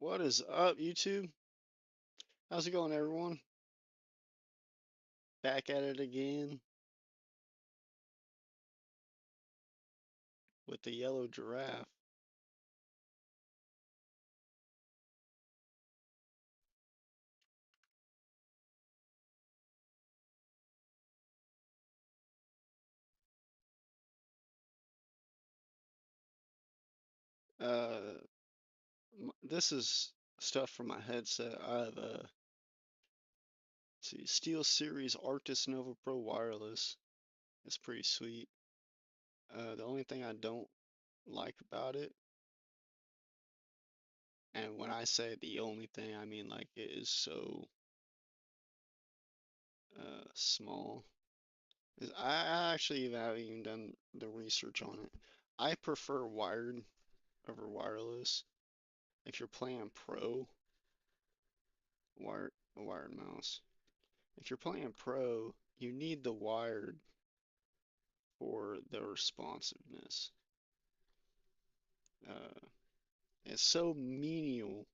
What is up, YouTube? How's it going, everyone? Back at it again with the yellow giraffe. Uh, this is stuff from my headset. I have a Steeleseries Arctis Nova Pro wireless. It's pretty sweet. The only thing I don't like about it, and when I say the only thing, I mean like it is so small. I actually haven't even done the research on it. I prefer wired over wireless. If you're playing pro, wired mouse. If you're playing pro, you need the wired for the responsiveness. Uh, it's so menial,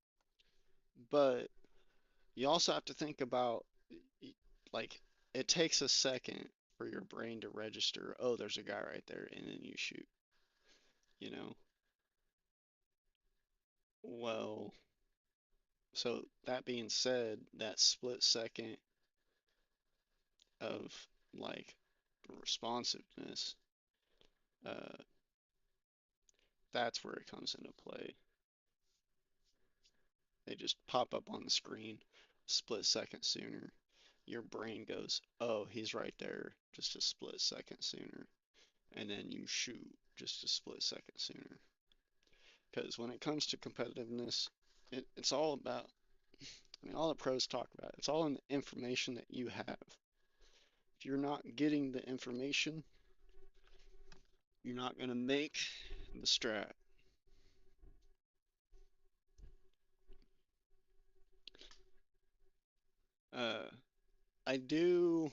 but you also have to think about like it takes a second for your brain to register, oh, there's a guy right there, and then you shoot, you know? Well, so that being said, that split second of like responsiveness, uh, that's where it comes into play. They just pop up on the screen split second sooner. Your brain goes, oh, he's right there, just a split second sooner. And then you shoot just a split second sooner. Because when it comes to competitiveness, it's all about, I mean, all the pros talk about, it's all in the information that you have. If you're not getting the information, you're not going to make the strat. Uh, I do,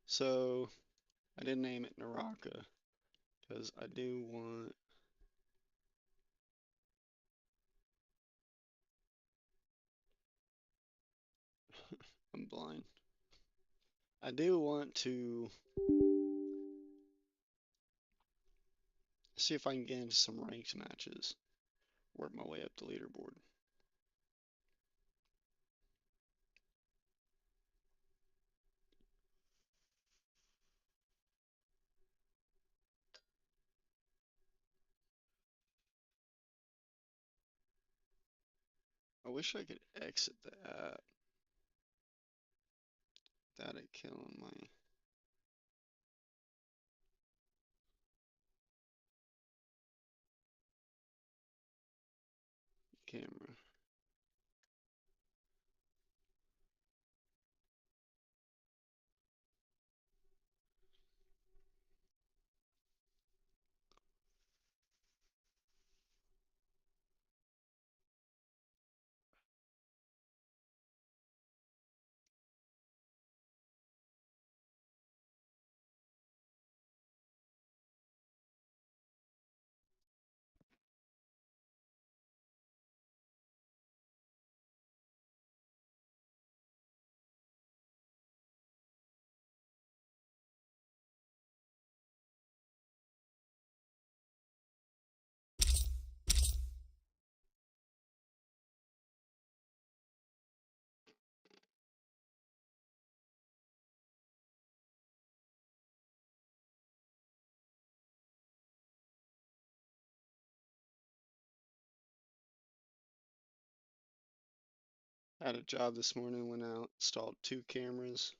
so I did name it Naraka because I do want, I'm blind. I do want to see if I can get into some ranked matches, work my way up the leaderboard. I wish I could exit the app. That'd kill my camera. I had a job this morning, went out, installed 2 cameras.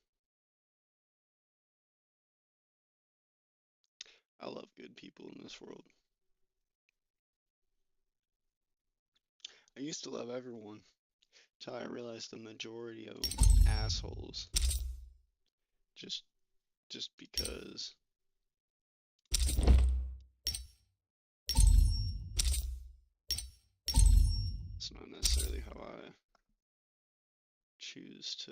I love good people in this world. I used to love everyone, until I realized the majority of them are assholes. Just because. It's not necessarily how I choose to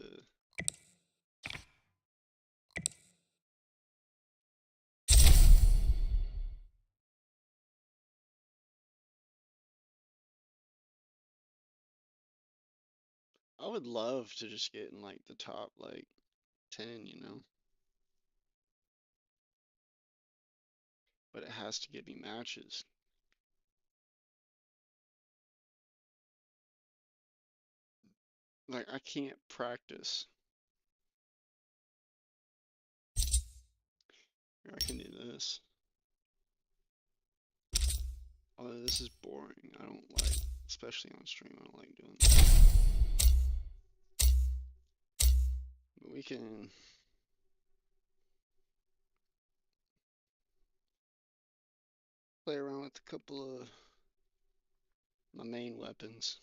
I would love to just get in like the top like 10, you know? But it has to give me matches. Like I can't practice. Here, I can do this. Although this is boring. I don't like, especially on stream, I don't like doing that. But we can play around with a couple of my main weapons.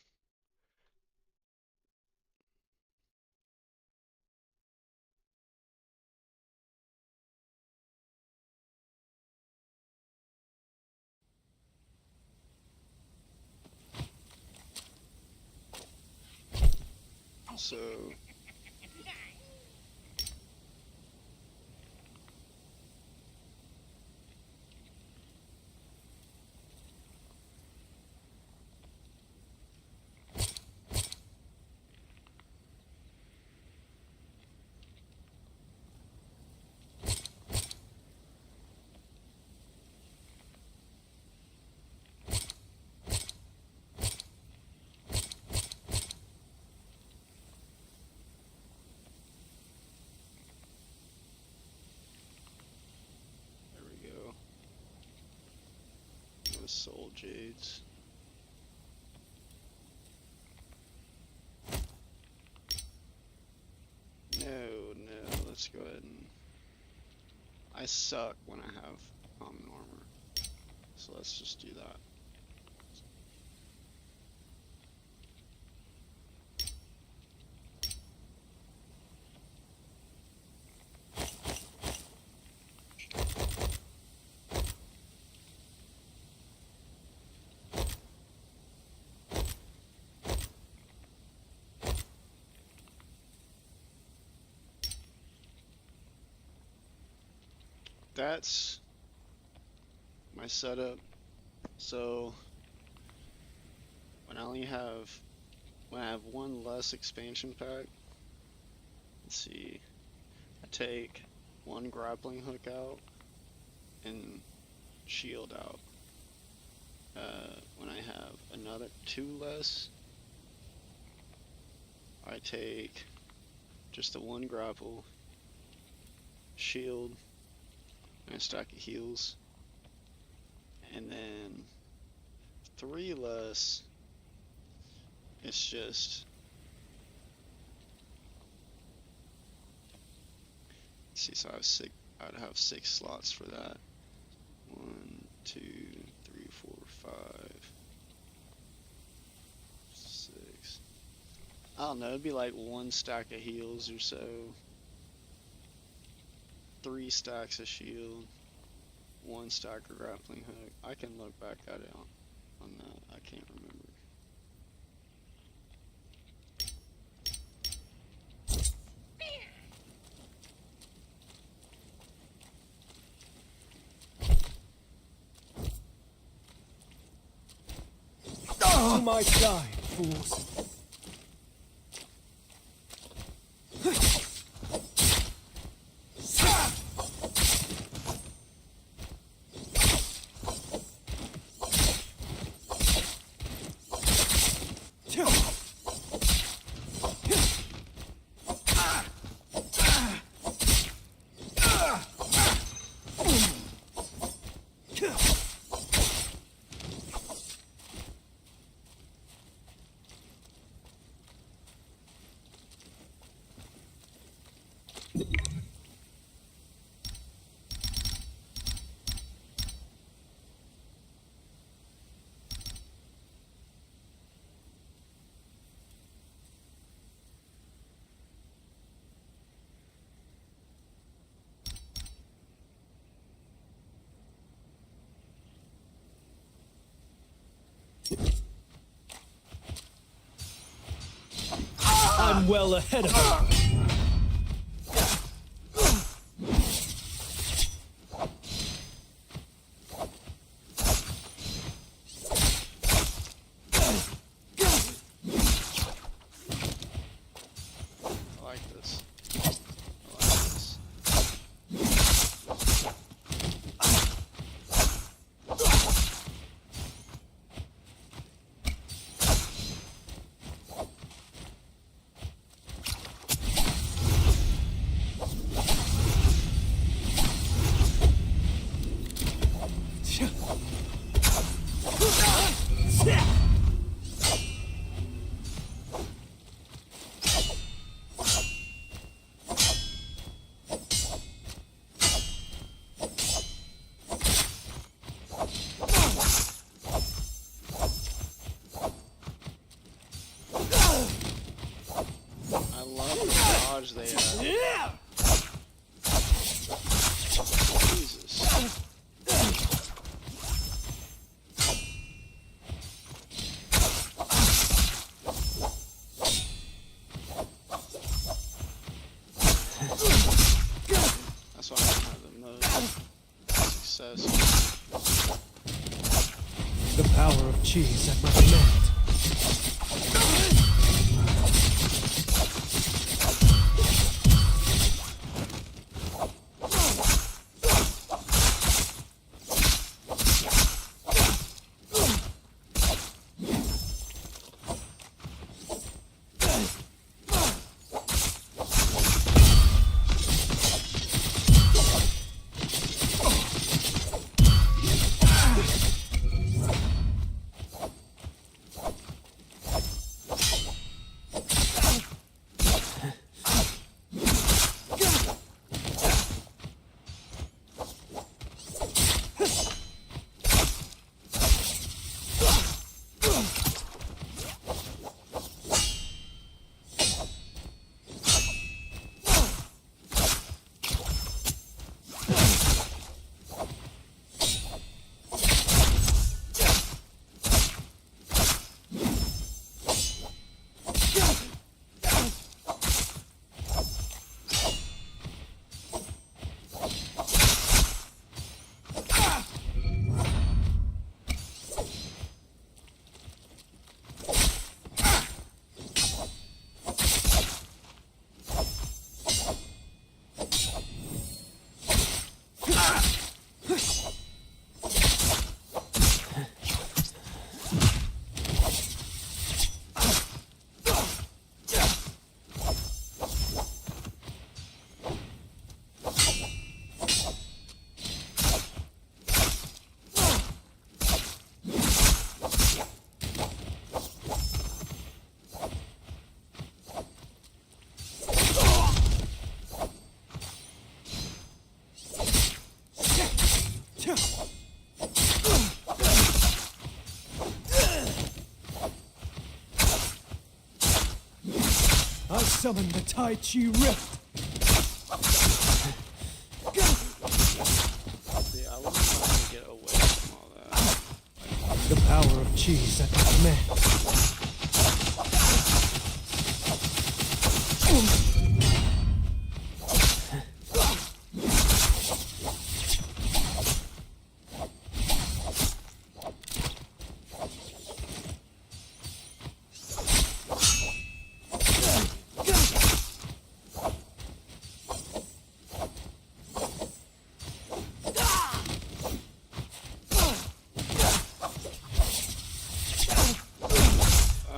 So there we go. No soul jades. No, let's go ahead and... I suck when I have common armor, so let's just do that. That's my setup. So when I have one less expansion pack, let's see, I take one grappling hook out and shield out. When I have another two less, I take just the one grapple, shield, and a stack of heals, and then three less, it's just, let's see, so I'd have 6 slots for that. 1, 2, 3, 4, 5, 6. I don't know, it'd be like 1 stack of heals or so. 3 stacks of shield, 1 stack of grappling hook. I can look back at it on that. I can't remember. You might die, fools. I'm well ahead of it. Where's they at? Yeah! Jesus. That's why I don't have the most success. The power of cheese at my command. I summon the Tai Chi Rift. See, I wouldn't try to get away from all that. The power of cheese at my command.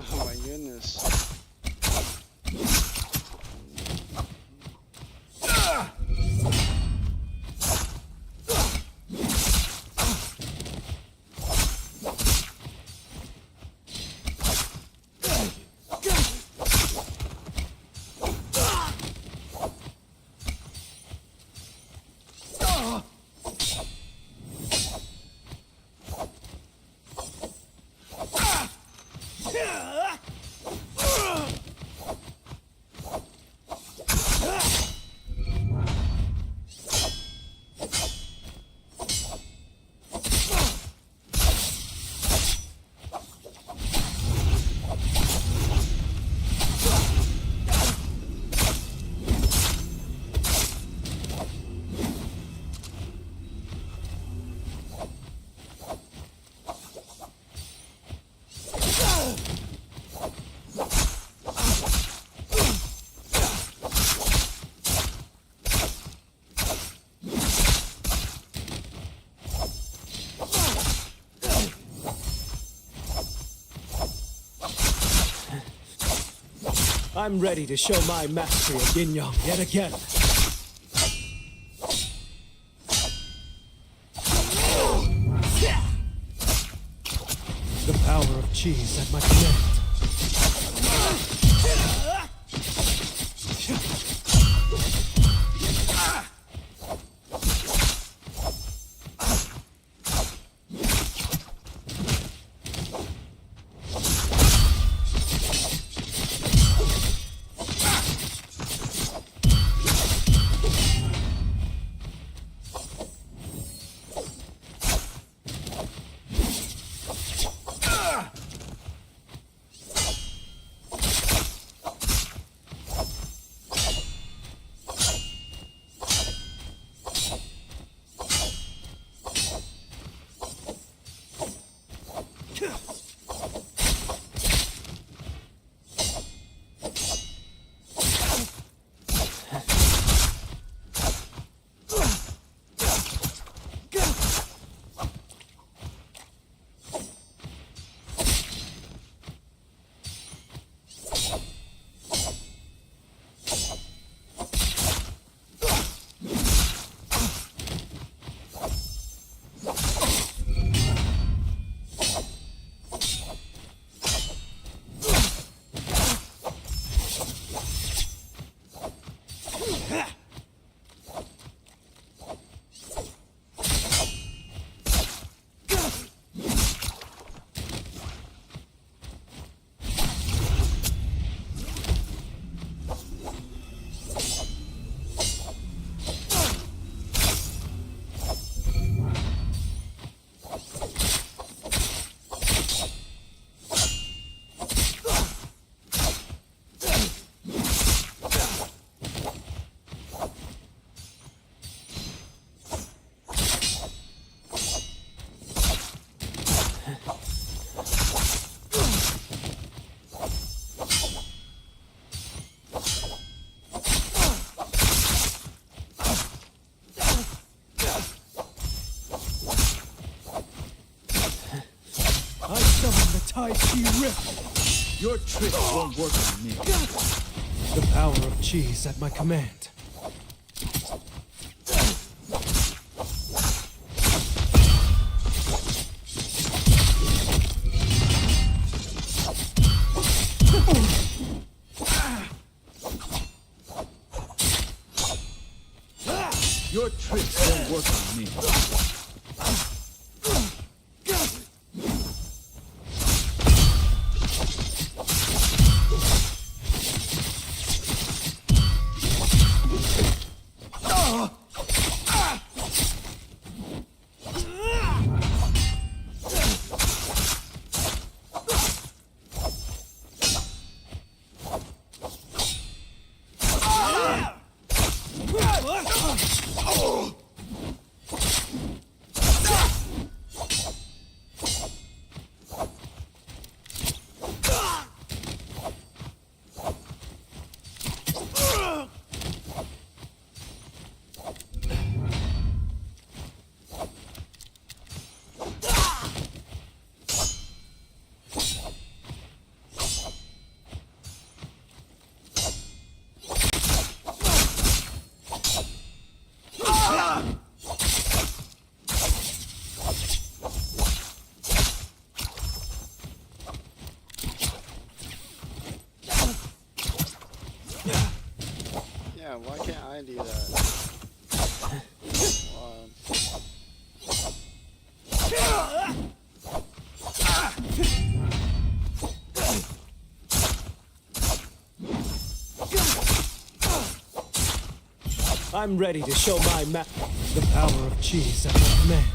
Oh my goodness. I'm ready to show my mastery of Yin Yang yet again. The power of cheese at my command. Tai Chi Rip! Your trick won't work on me. The power of cheese at my command. Your tricks won't work on me. Yeah, why can't I do that? I'm ready to show my the power of cheese at my command.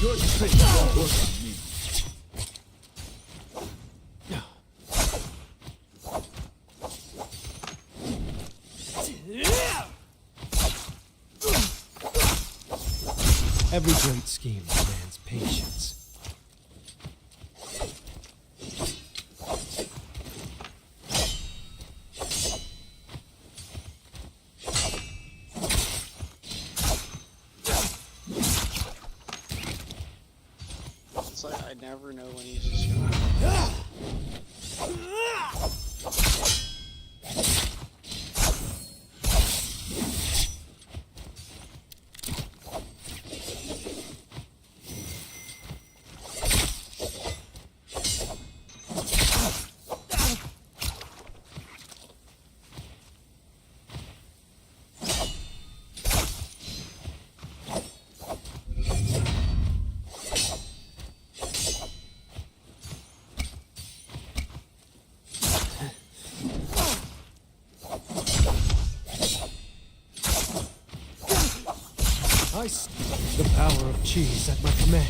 Your trick won't work on me. Every great scheme demands patience. It's like I never know when he's just gonna. The power of cheese at my command.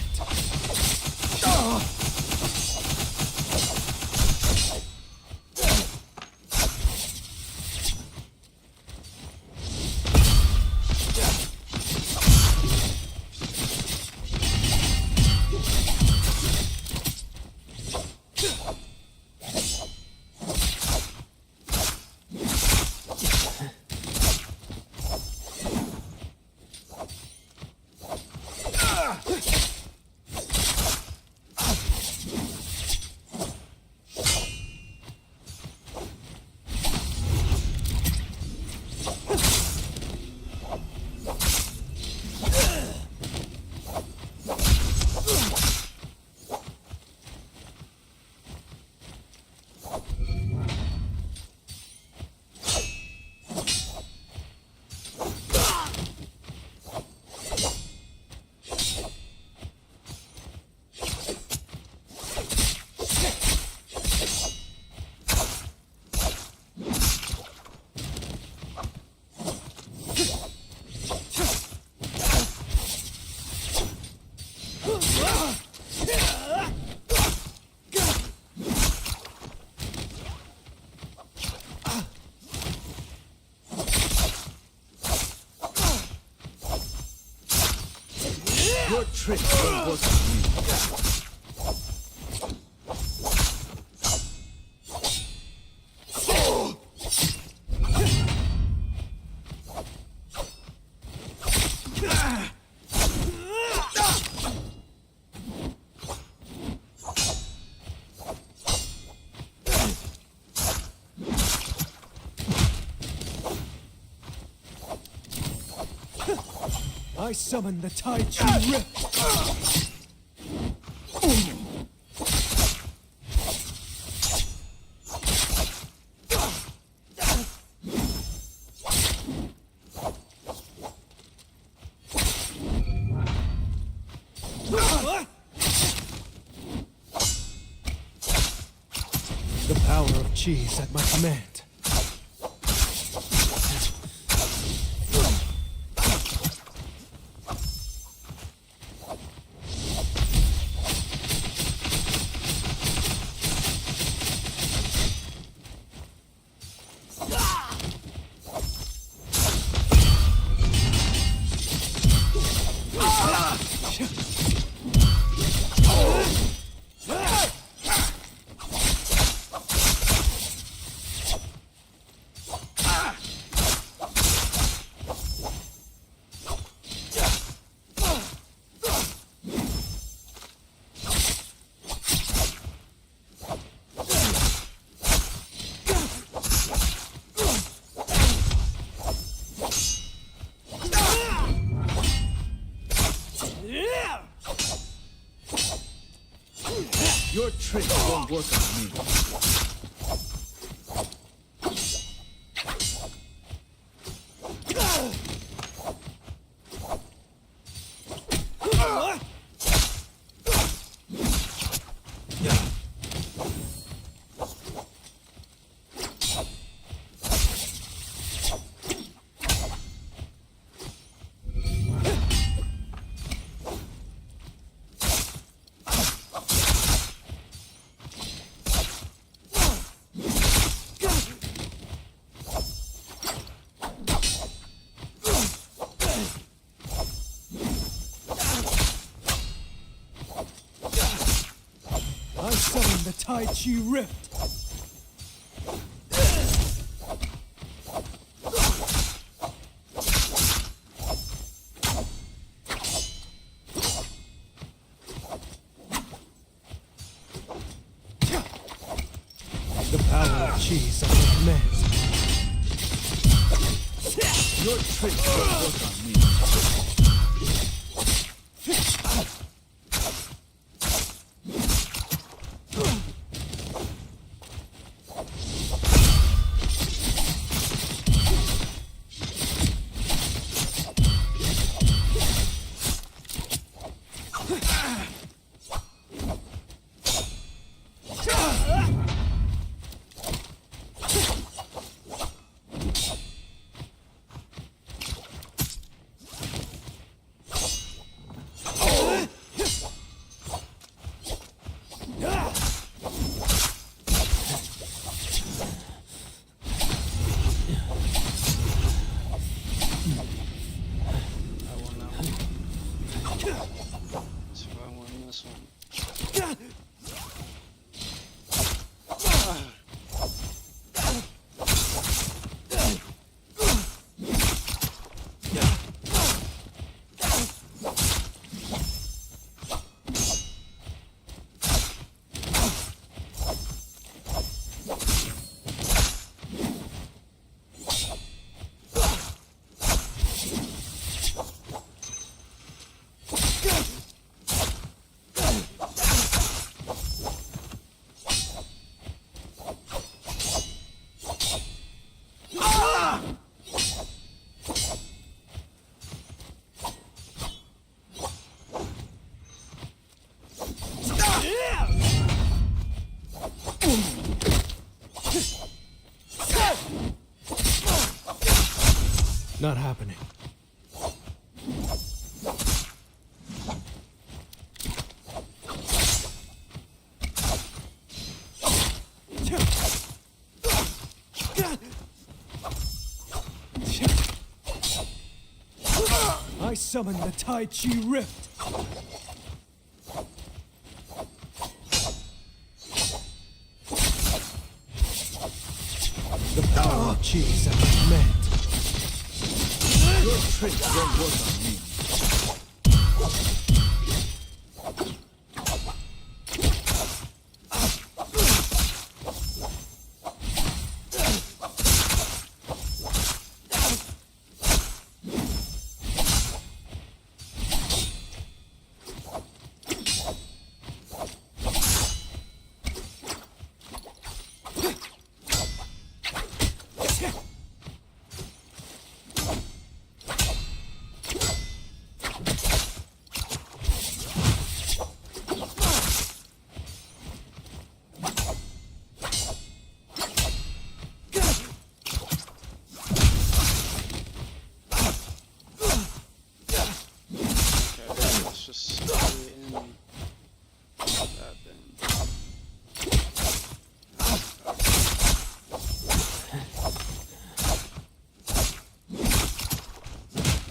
Your tricks won't work on me. I summon the Tai Chi Rift. The power of chi is at my command. Your tricks won't work on me. I summon the Tai Chi Rift. The power of chi is at my command. Your tricks won't work on me. So I won this one. Not happening. I summon the Tai Chi Rift. The power of chi is at my command. Your trick won't work on me.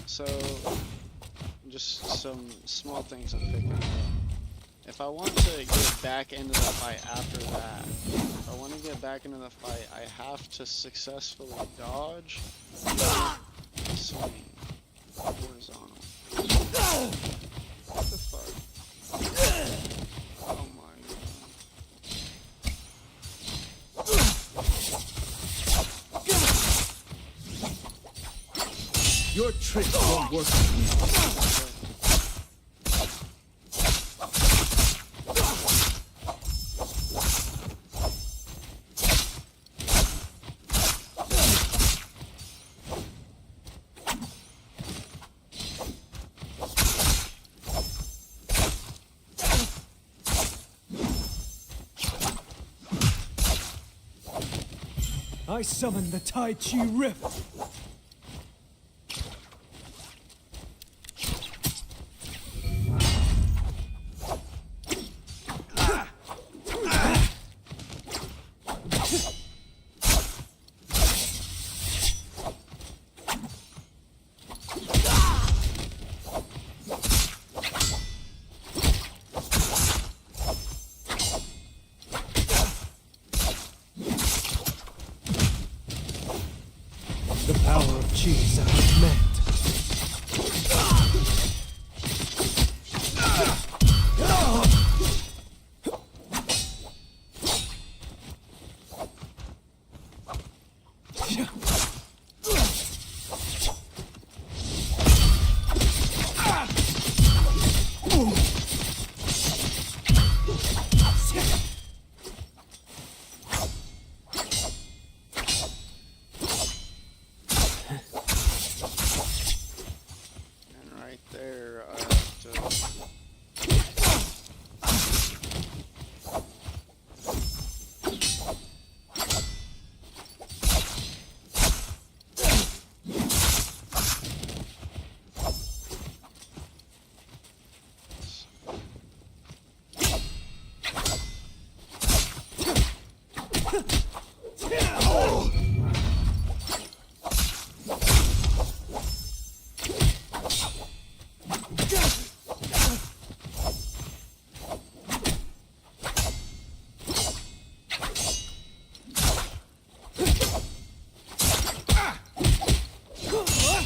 So, just some small things I'm picking up. If I want to get back into the fight after that, if I want to get back into the fight, I have to successfully dodge, swing, horizontal. What the fuck? Oh my god. Your trick won't work on me. I summon the Tai Chi Rift. The power of chi is at my command.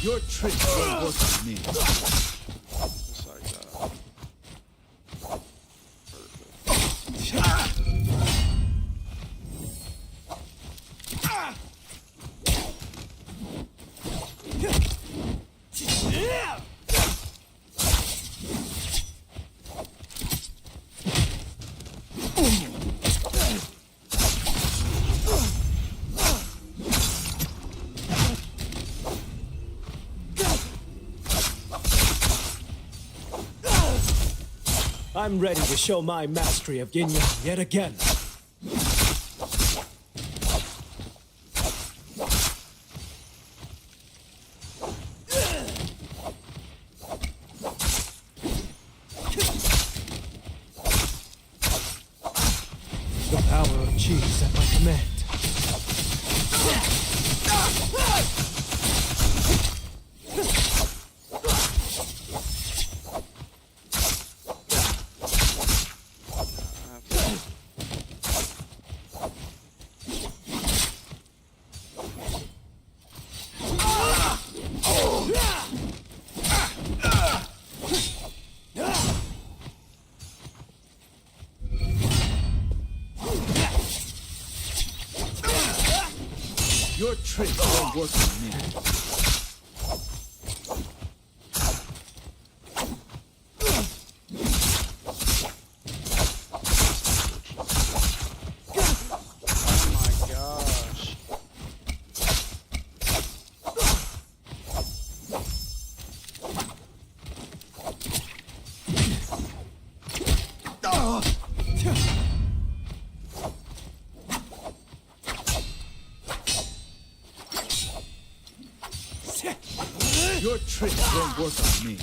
Your trick won't work on me. Just like that. I'm ready to show my mastery of yin yang yet again. The power of chi is at my command. Your trick won't work on me. Oh my gosh. Your trick won't work on me.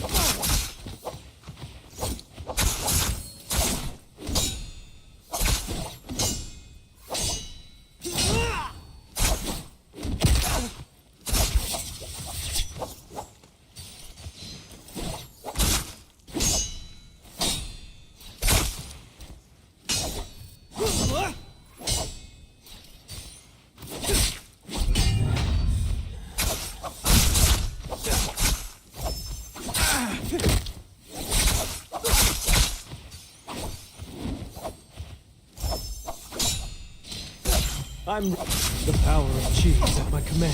I'm the power of cheese at my command.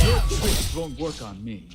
Your tricks won't work on me.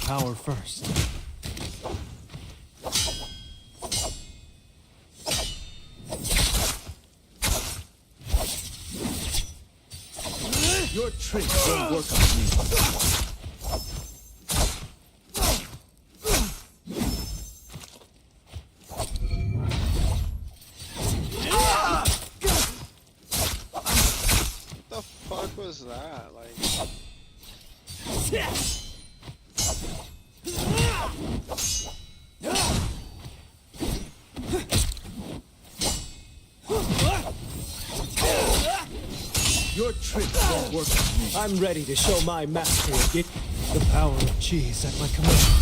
Power first. Your trick won't work on me. What the fuck was that? Like. Your trick won't work on me. I'm ready to show my mastery of it. The power of cheese at my command.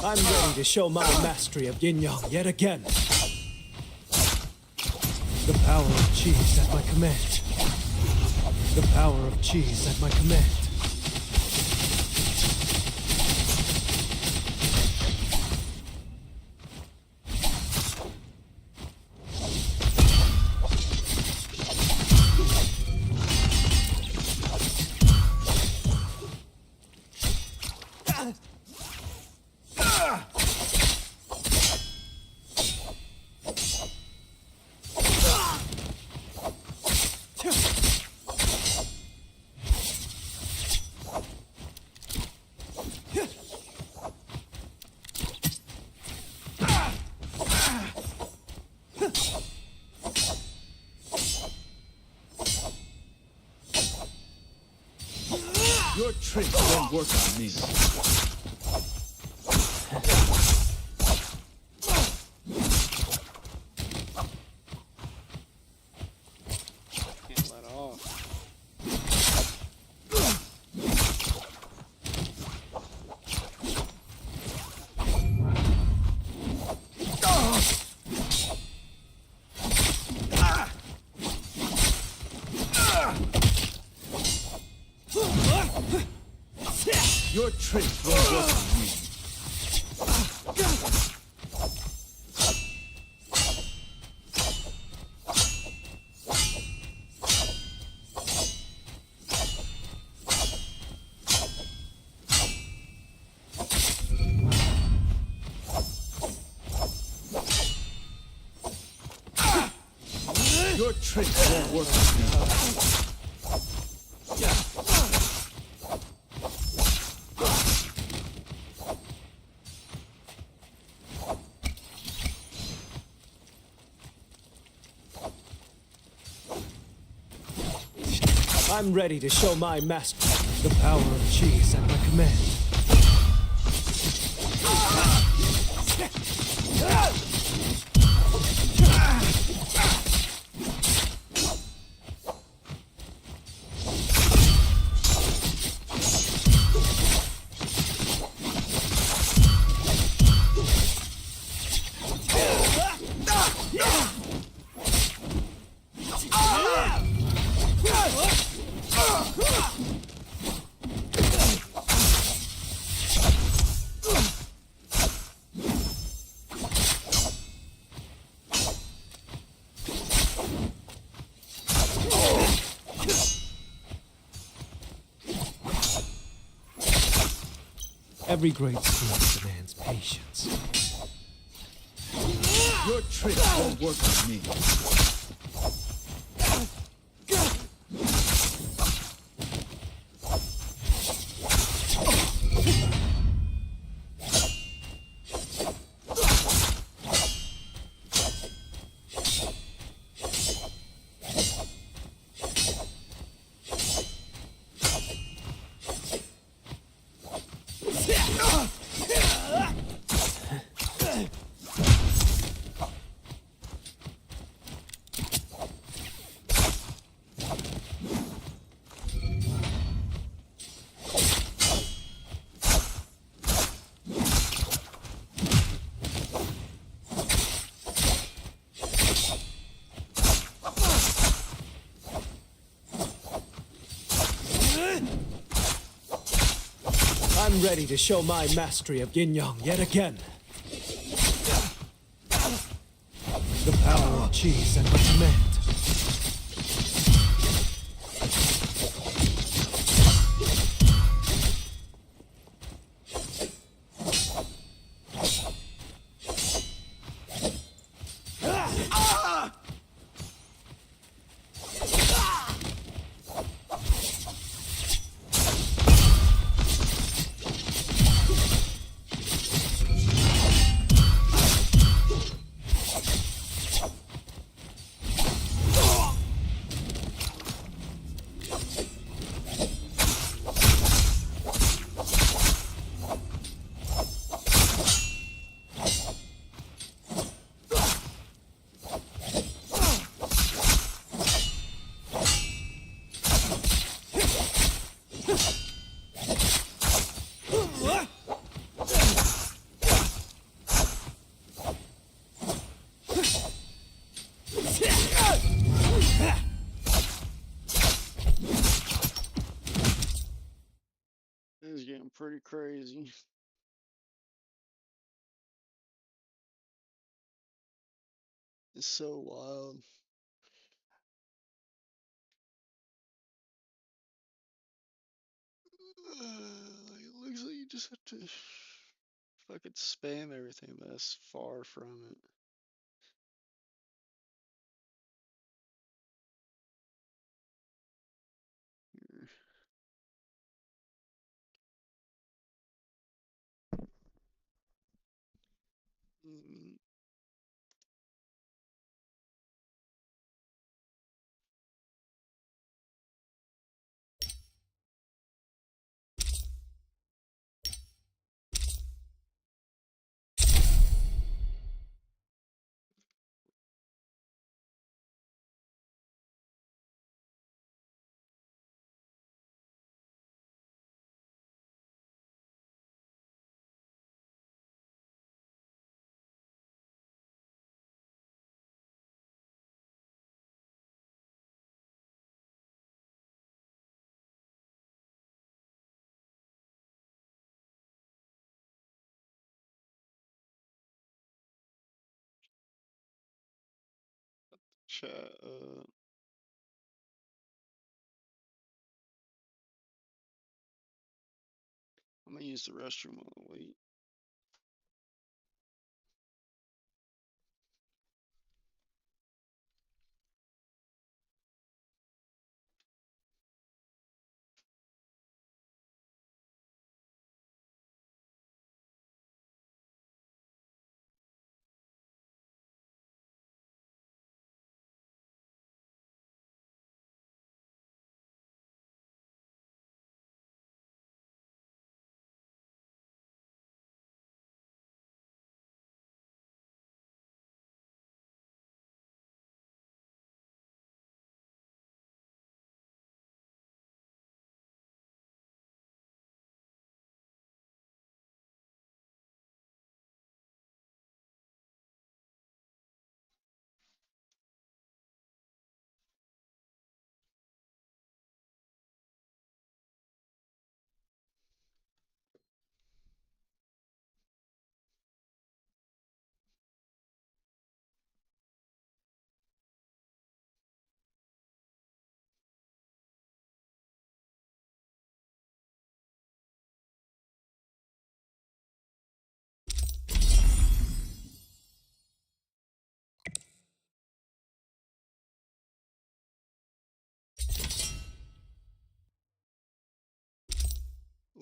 I'm ready to show my mastery of yin-yang yet again. The power of chi is at my command. The power of chi is at my command. Your trick won't work on me. Can't let off. Your trick won't work on me. Your trick won't work on me. I'm ready to show my master. The power of chi is at my command. Every great skill demands patience. Your trick won't work on me. I'm ready to show my mastery of yin-yang yet again. The power of chi is at my command. pretty crazy. It's so wild. Like, it looks like you just have to fucking spam everything, but that's far from it. Here. Mm, Chat. I'm gonna use the restroom while I wait.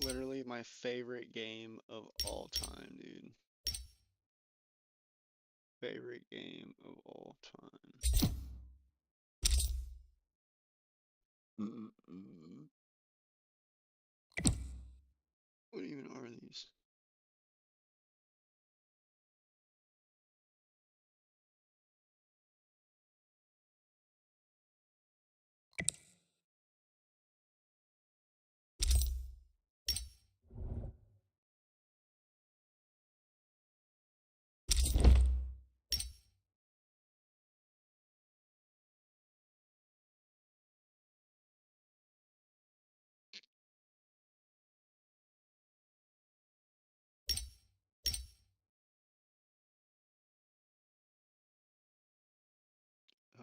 Literally my favorite game of all time, dude. Favorite game of all time. Mm-mm. What even are these?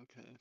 Okay.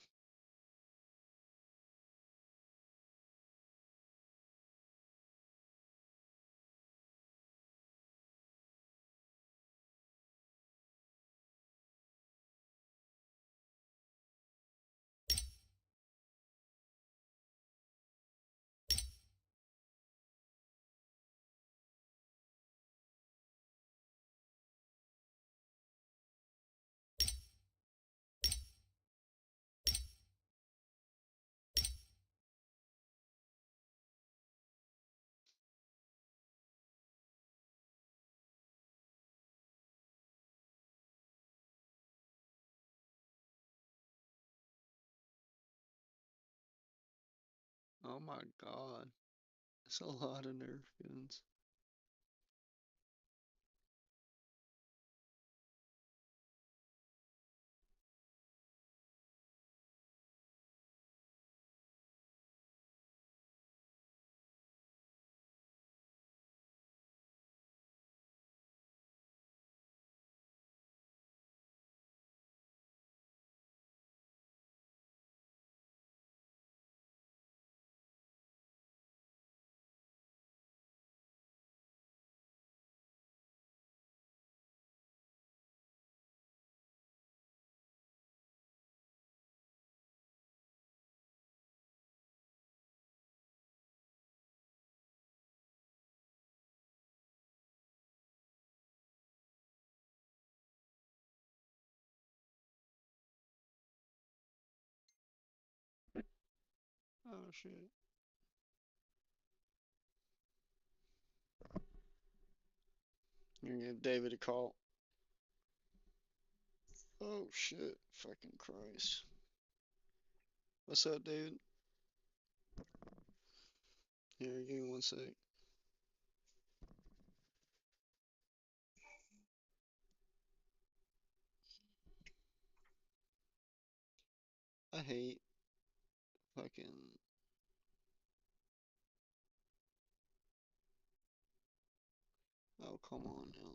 Oh my god. That's a lot of Nerf guns. Oh shit. You're gonna give David a call. Oh shit. Fucking Christ. What's up, David? Here, give me one sec. I hate fucking. Oh, come on now.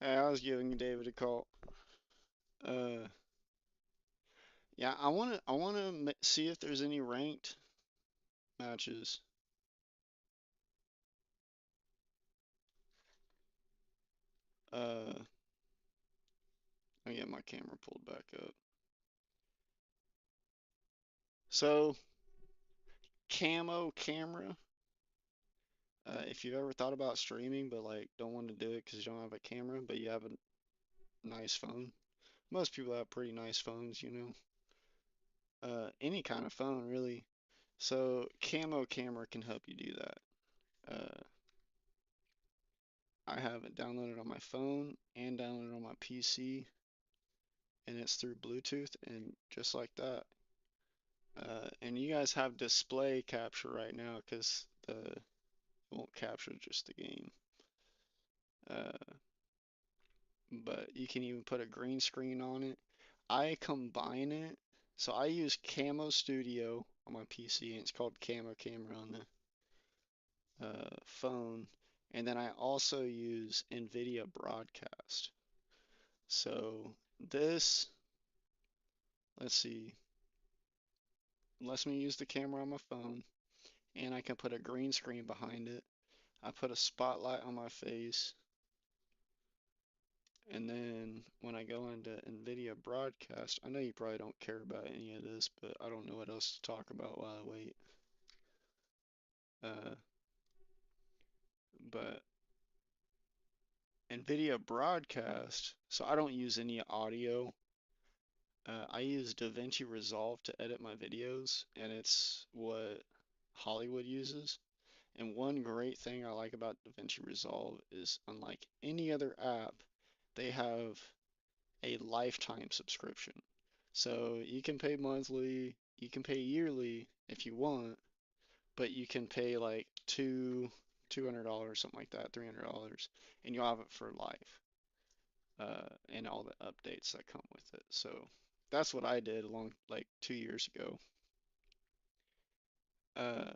Hey, I was giving David a call. Uh, yeah, I wanna see if there's any ranked matches. Uh, I get my camera pulled back up. So, camo camera. If you've ever thought about streaming but like don't want to do it because you don't have a camera, but you have a nice phone. Most people have pretty nice phones, you know. Any kind of phone really. So Camo Camera can help you do that. I have it downloaded on my phone and downloaded on my PC, and it's through Bluetooth, and just like that. And you guys have display capture right now because the it won't capture just the game. Uh, but you can even put a green screen on it. I combine it, so I use Camo Studio on my PC, and it's called Camo Camera on the phone. And then I also use Nvidia Broadcast. So this, let's see, lets me use the camera on my phone, and I can put a green screen behind it. I put a spotlight on my face, and then when I go into NVIDIA Broadcast, I know you probably don't care about any of this, but I don't know what else to talk about while I wait. Uh, but NVIDIA Broadcast, so I don't use any audio. I use DaVinci Resolve to edit my videos, and it's what Hollywood uses. And one great thing I like about DaVinci Resolve is, unlike any other app, they have a lifetime subscription. So you can pay monthly, you can pay yearly if you want, but you can pay like $200, something like that, $300, and you'll have it for life, and all the updates that come with it. So that's what I did along like 2 years ago. Uh,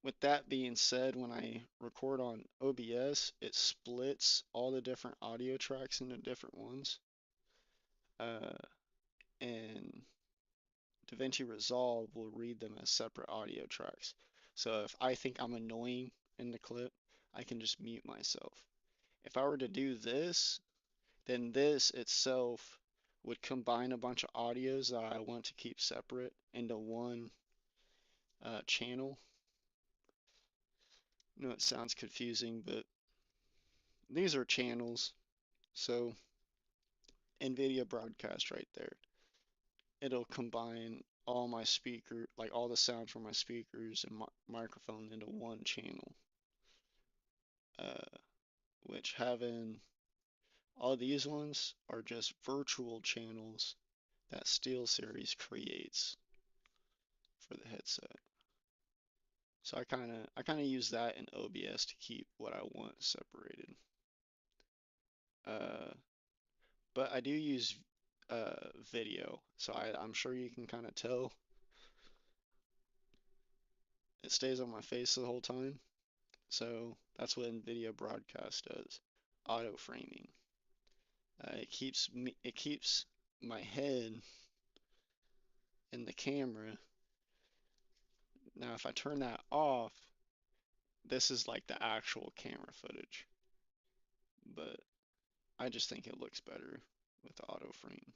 with that being said, when I record on OBS, it splits all the different audio tracks into different ones. Uh, and DaVinci Resolve will read them as separate audio tracks. So if I think I'm annoying in the clip, I can just mute myself. If I were to do this, then this itself would combine a bunch of audios that I want to keep separate into one channel. I know it sounds confusing, but these are channels. So NVIDIA Broadcast right there. It'll combine all my speaker, like all the sound from my speakers and microphone into one channel. Which having all these ones are just virtual channels that Steeleseries creates for the headset. So I kind of use that in OBS to keep what I want separated. Uh, but I do use video, so I'm sure you can kind of tell it stays on my face the whole time. So that's what NVIDIA Broadcast does, auto framing. It keeps my head in the camera. Now if I turn that off, this is like the actual camera footage, but I just think it looks better with the auto frame.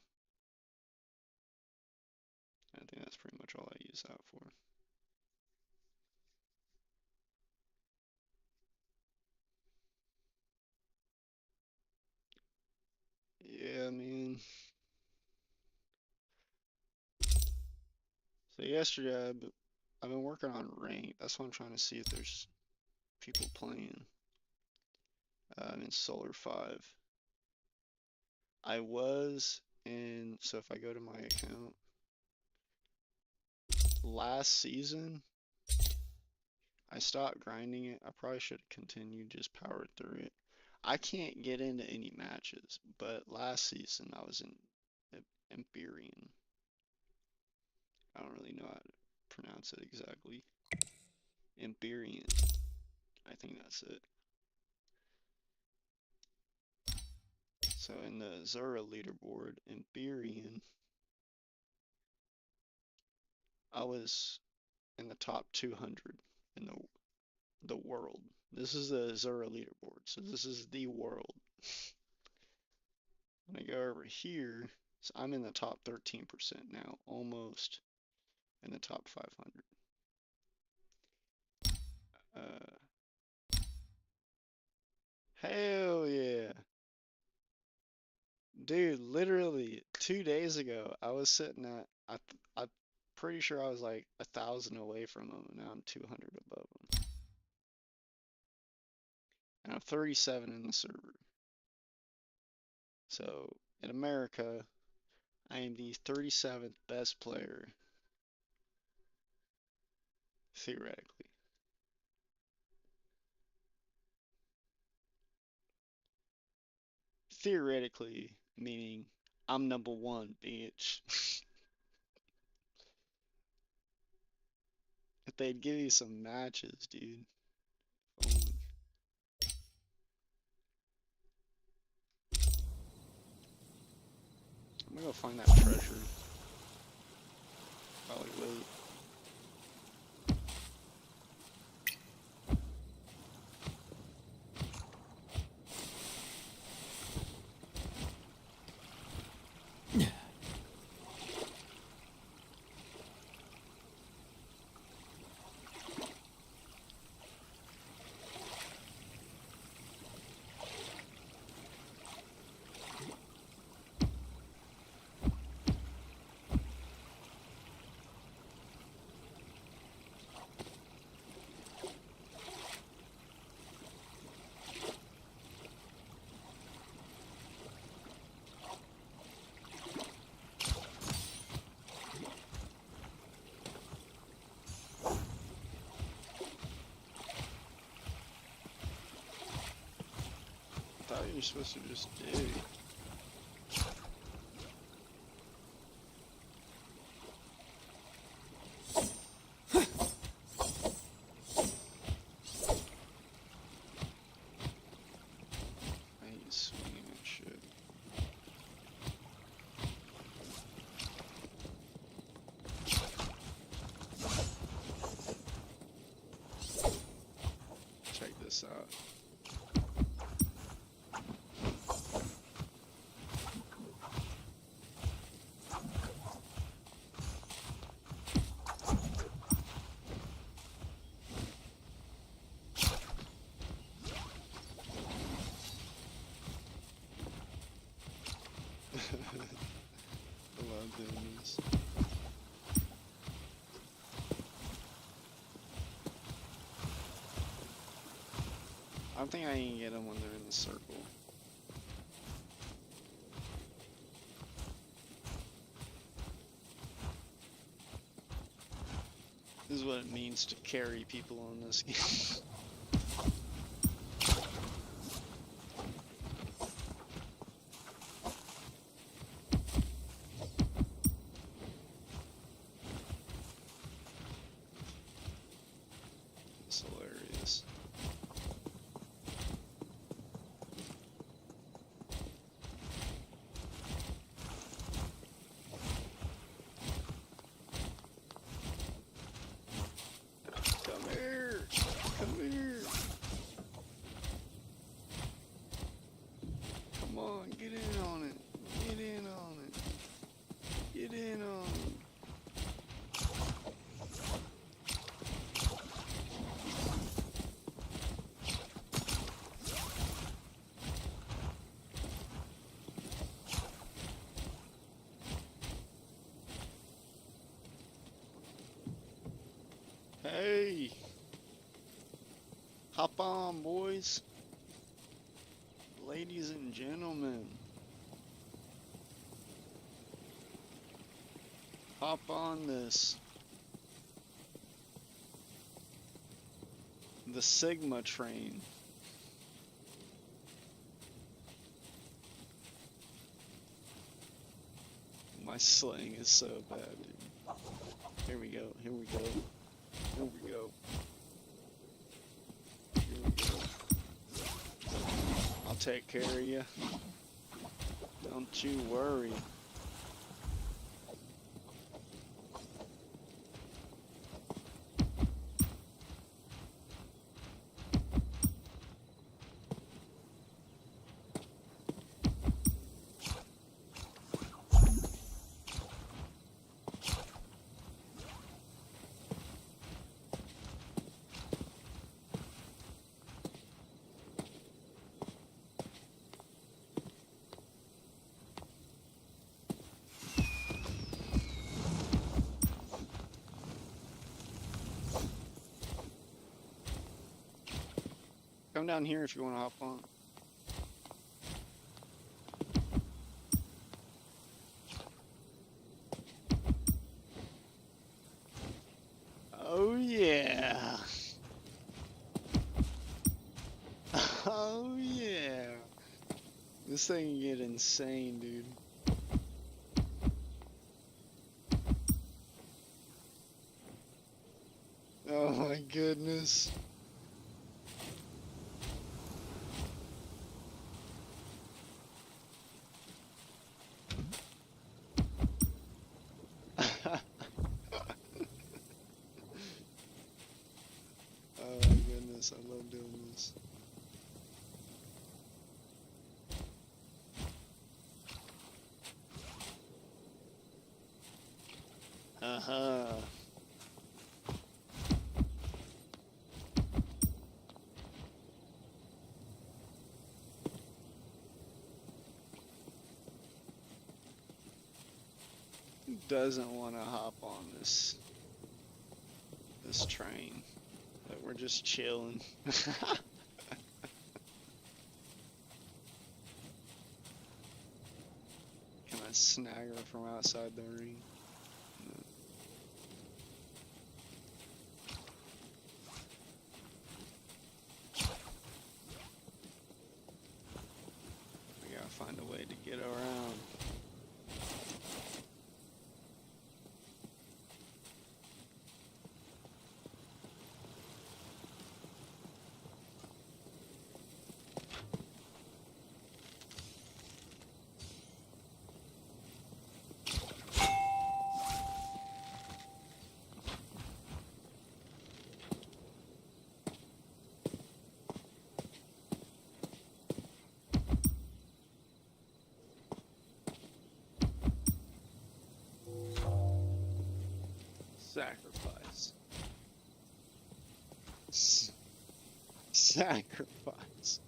I think that's pretty much all I use that for. Yeah, man. So yesterday I've been working on rank. That's why I'm trying to see if there's people playing. I'm in Solar 5. I was in, so if I go to my account, last season, I stopped grinding it. I probably should have continued, just powered through it. I can't get into any matches, but last season I was in Empyrean. I don't really know how to pronounce it exactly. Empyrean. I think that's it. So in the Zura leaderboard, Empyrean, I was in the top 200 in the world. This is the Zura leaderboard, so this is the world. When I go over here, so I'm in the top 13% now, almost in the top 500. Hell yeah. Dude, literally 2 days ago, I was sitting at, I pretty sure I was like 1,000 away from them, and now I'm 200 above them. And I'm 37 in the server. So in America, I am the 37th best player, theoretically. Theoretically, meaning I'm number one, bitch. If they'd give you some matches, dude. Only. I'm gonna go find that treasure. Probably wait. I thought you were supposed to just dig. I hate swinging that shit. Check this out. I love doing this. I don't think I can get them when they're in the circle. This is what it means to carry people on this game. It's hilarious. Come here! Come here! Come on, get in on it! Get in on it! Get in on it! Hey! Hop on, boys! Ladies and gentlemen. Hop on this. The Sigma train. My slang is so bad, dude. Here we go, here we go. Here we go. Here we go. I'll take care of you. Don't you worry. come down here if you want to hop on. Oh yeah. Oh yeah. This thing can get insane, dude. Oh my goodness. Oh my goodness, I love doing this. Uh-huh. Who doesn't want to hop on this train? But we're just chilling. Can I snag her from outside the ring? No. We gotta find a way to get around. Sacrifice. Sacrifice.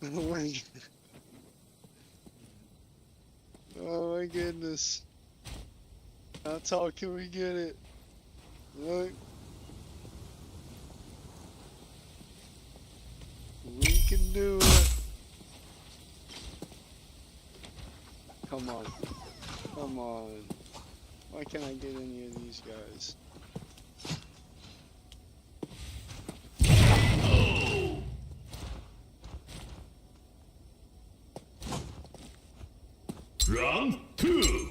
Oh my god. Oh my goodness. How tall can we get it? Look. We can do it. Come on. Come on. Why can't I get any of these guys? Round 2.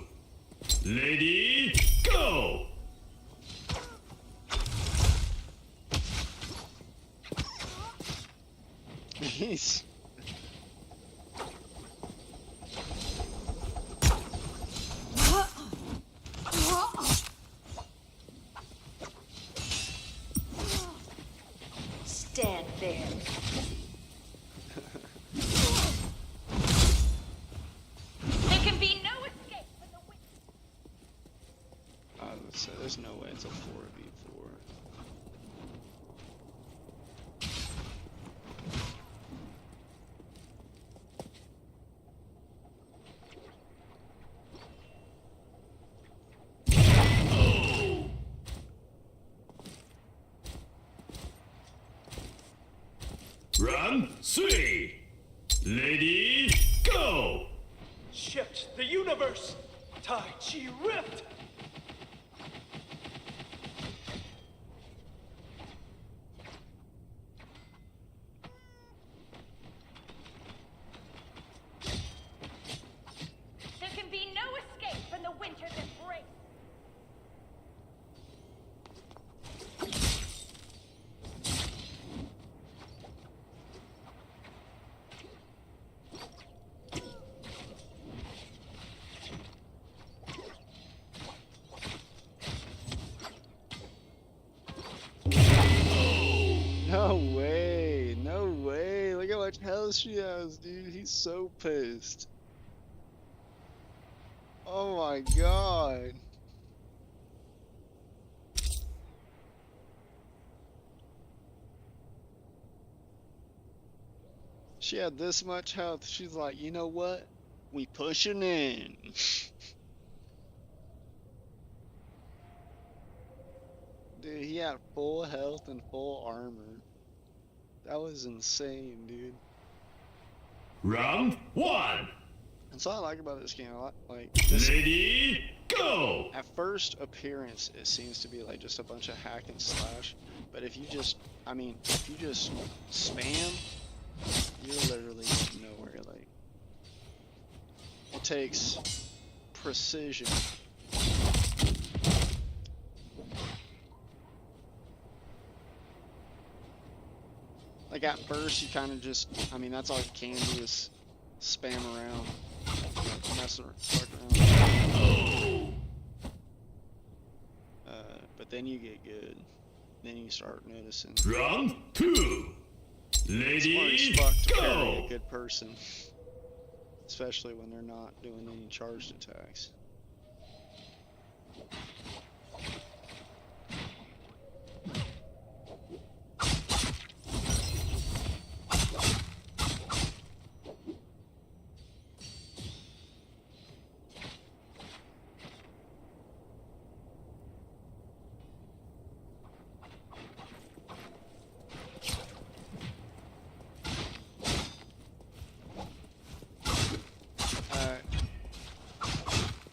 Ready, go! Jeez. Stand there. There can be no escape from the wind. I would say there's no way it's a 4v4. Round 3. Ready, go! Shift the universe! Tai Chi Rift! There can be no escape from the winter's embrace. No way, no way. Look how much health she has, dude. He's so pissed. Oh my god. She had this much health. She's like, you know what? We pushing in. Dude, he had full health and full armor. That was insane, dude. Round one. That's all I like about this game. Like this, Lady, go. at first appearance, it seems to be like just a bunch of hack and slash. But if you just, I mean, if you just spam, you're literally getting nowhere. Like, it takes precision. Like at first, you kind of just, I mean, that's all you can do is spam around, mess around, fuck around. But then you get good. Then you start noticing. Round two. It's hard Lady, as fuck to carry a go. good person, especially when they're not doing any charged attacks.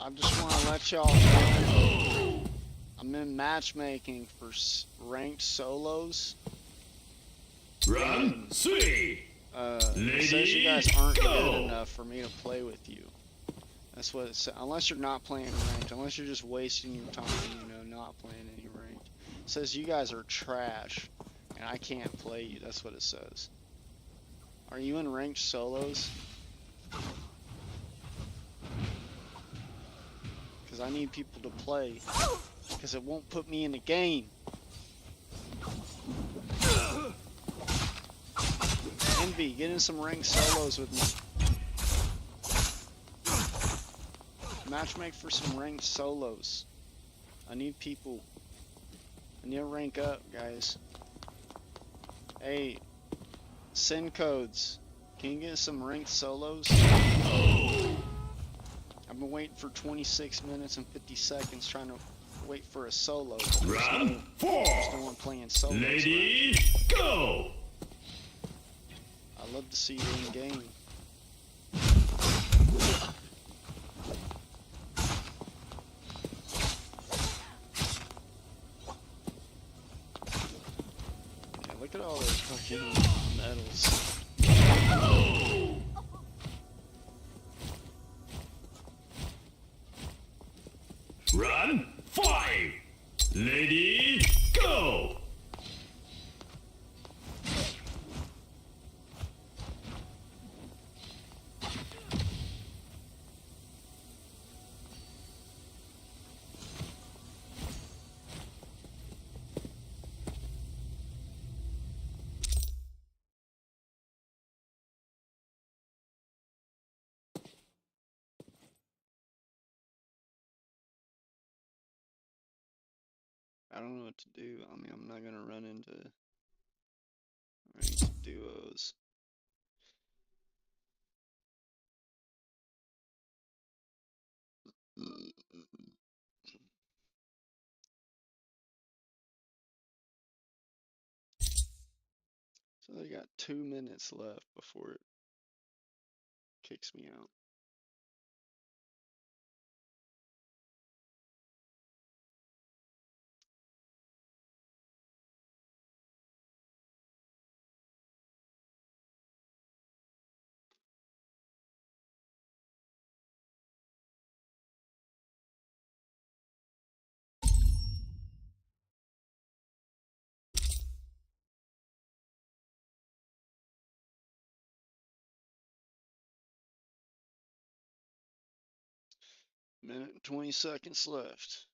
I just want to let y'all know I'm in matchmaking for ranked solos. Round three. It says you guys aren't good enough for me to play with you. That's what it says. Unless you're not playing ranked, unless you're just wasting your time, not playing any ranked. It says you guys are trash, and I can't play you. That's what it says. Are you in ranked solos? Because I need people to play. Because it won't put me in the game. Envy, get in some ranked solos with me. Matchmake for some ranked solos. I need people. I need to rank up, guys. Hey, send codes. Can you get some ranked solos? I've been waiting for 26 minutes and 50 seconds trying to wait for a solo. Round four. There's no one playing solos. Lady, go. I'd love to see you in game. Yeah, look at all those fucking medals. Round five. Lady, go. I don't know what to do. I mean, I'm not gonna run into ranked duos. So they got 2 minutes left before it kicks me out. Minute and 20 seconds left.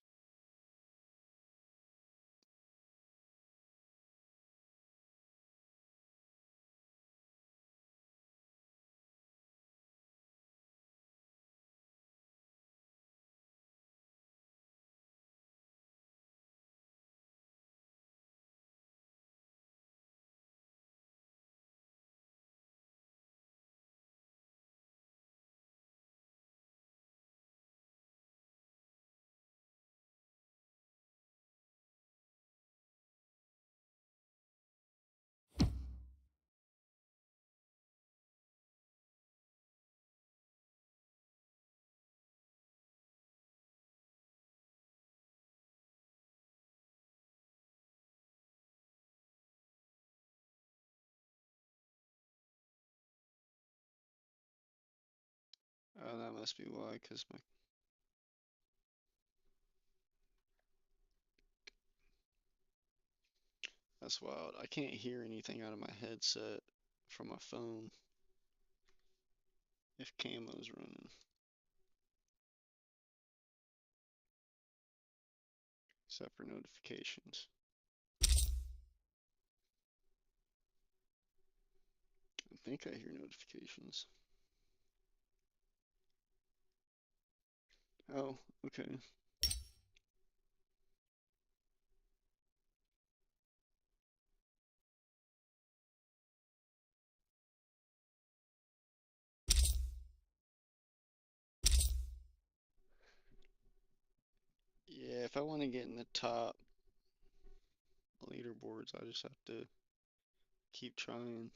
Oh, that must be why, cause my that's wild. I can't hear anything out of my headset from my phone if camo's running. Except for notifications. I think I hear notifications. Oh, okay. Yeah, if I want to get in the top leaderboards, I just have to keep trying.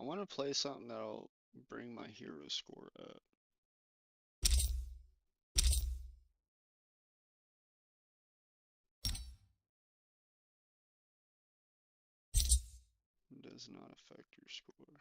I want to play something that'll bring my hero score up. It does not affect your score.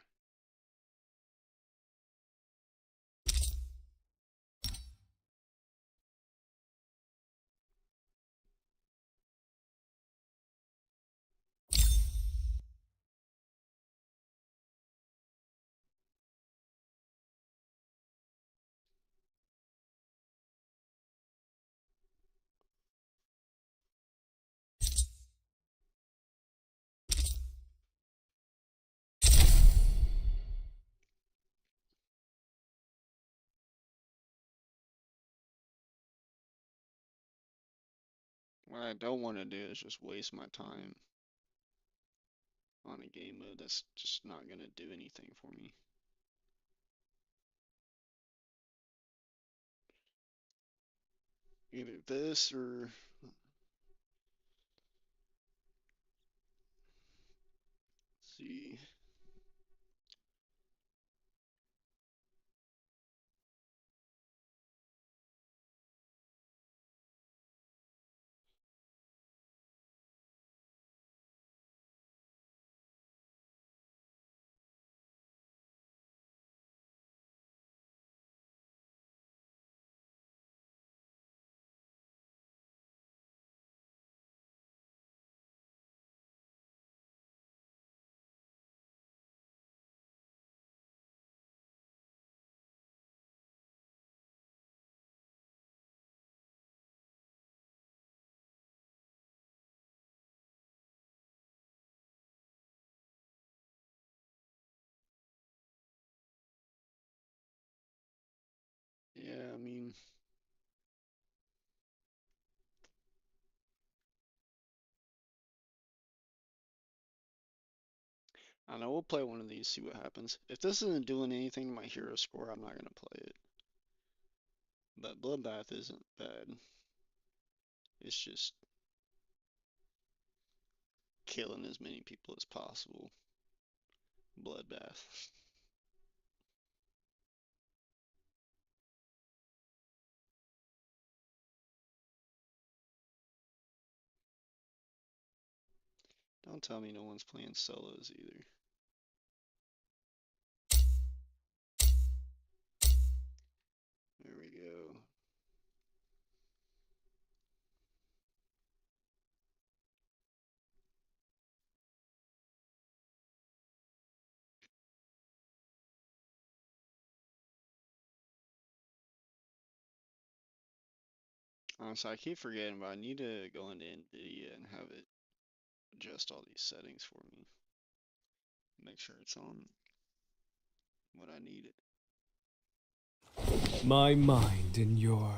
What I don't want to do is just waste my time on a game mode that's just not going to do anything for me. Either this or let's see. Yeah, I mean, I don't know, we'll play one of these, see what happens. If this isn't doing anything to my hero score, I'm not gonna play it. But Bloodbath isn't bad. It's just killing as many people as possible. Bloodbath. Don't tell me no one's playing solos either. There we go. Honestly, I keep forgetting, but I need to go into Nvidia and have it adjust all these settings for me. Make sure it's on what I need it. My mind and your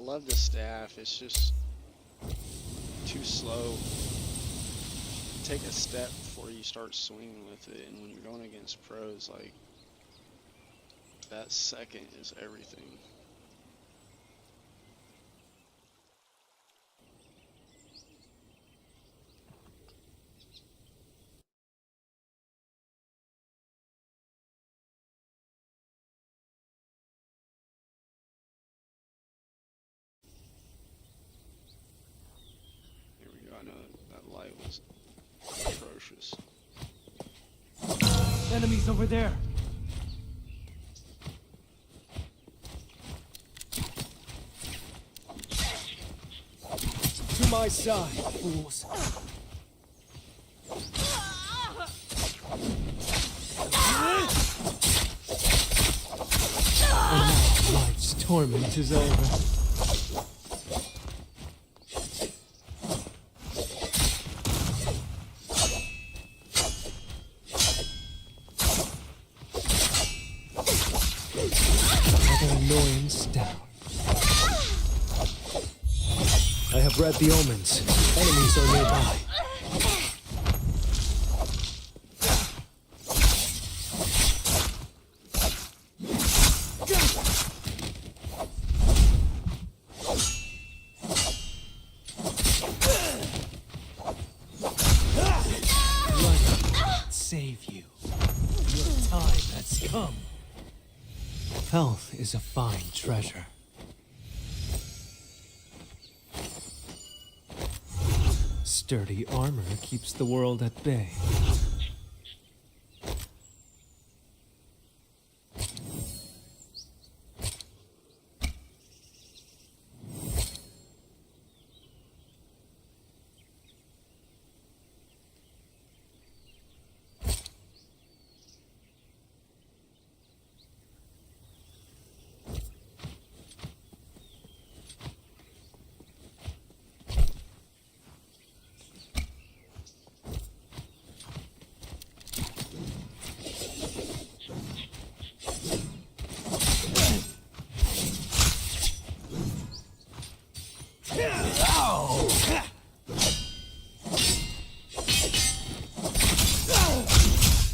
love the staff. It's just too slow. Take a step before you start swinging with it, and when you're going against pros, like, that second is everything. Here we go. I know that light was atrocious. Enemies over there. To my side, fools. And now life's torment is over. Annoyance down. I have read the omens. Enemies are nearby. Life save you. Your time has come. Health is a fine treasure. Sturdy armor keeps the world at bay.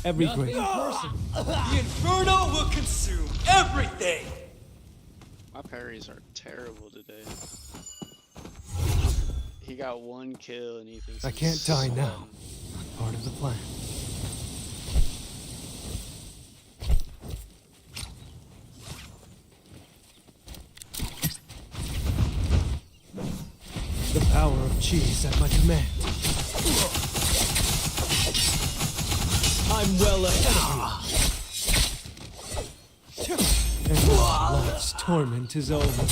Every great person. The Inferno will consume everything! My parries are terrible today. He got one kill and he thinks I he's can't die so now. Part of the plan. The power of cheese at my command. I'm well ahead of you. And now life's torment is over.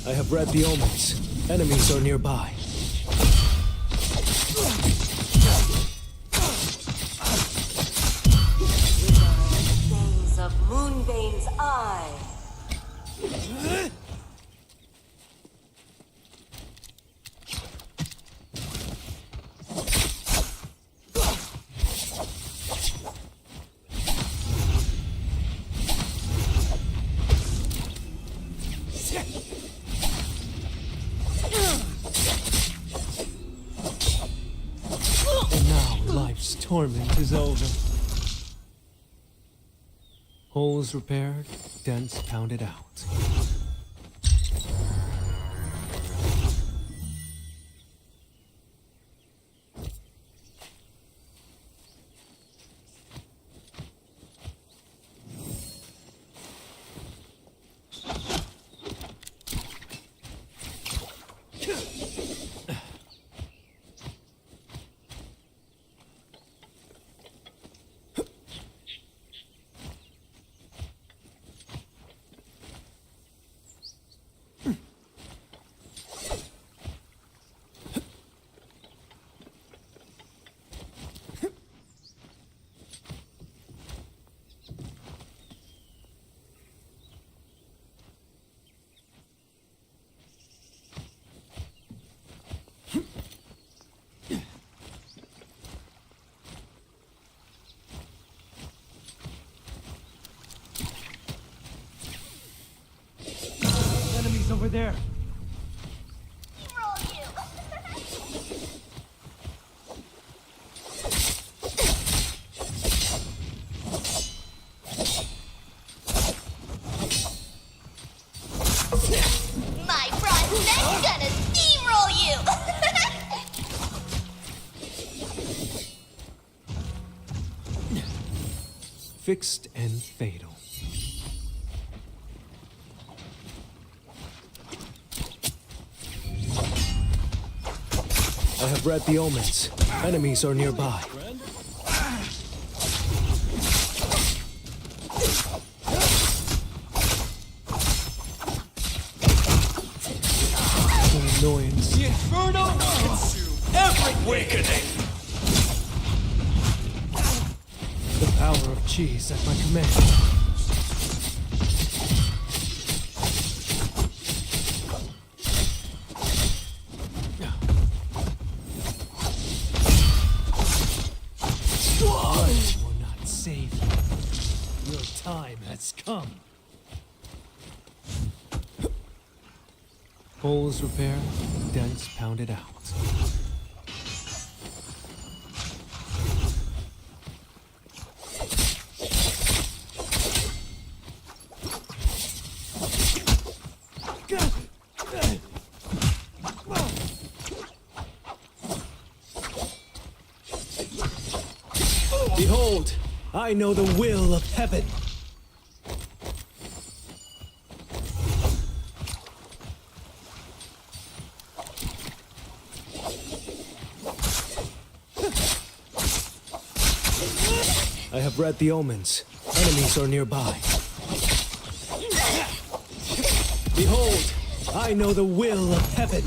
I have read the omens. Enemies are nearby. Things of Moonbane's eye. And now life's torment is over. Holes repaired, dents pounded out. over there. Roll you. My bronze neck's gonna steamroll you. Fixed and fatal. I have read the omens. Enemies are nearby. The annoyance. The inferno will consume every awakening. The power of cheese at my command. Light will not save you. Your time has come. Holes repaired, dents pounded out. Behold, I know the will of heaven. I have read the omens. Enemies are nearby. Behold, I know the will of heaven.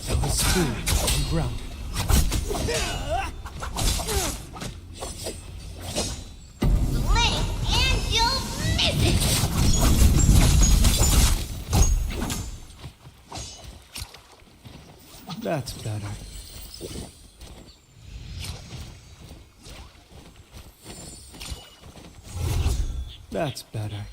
Tell us food and grounded. Blink and you'll miss it. That's better. That's better.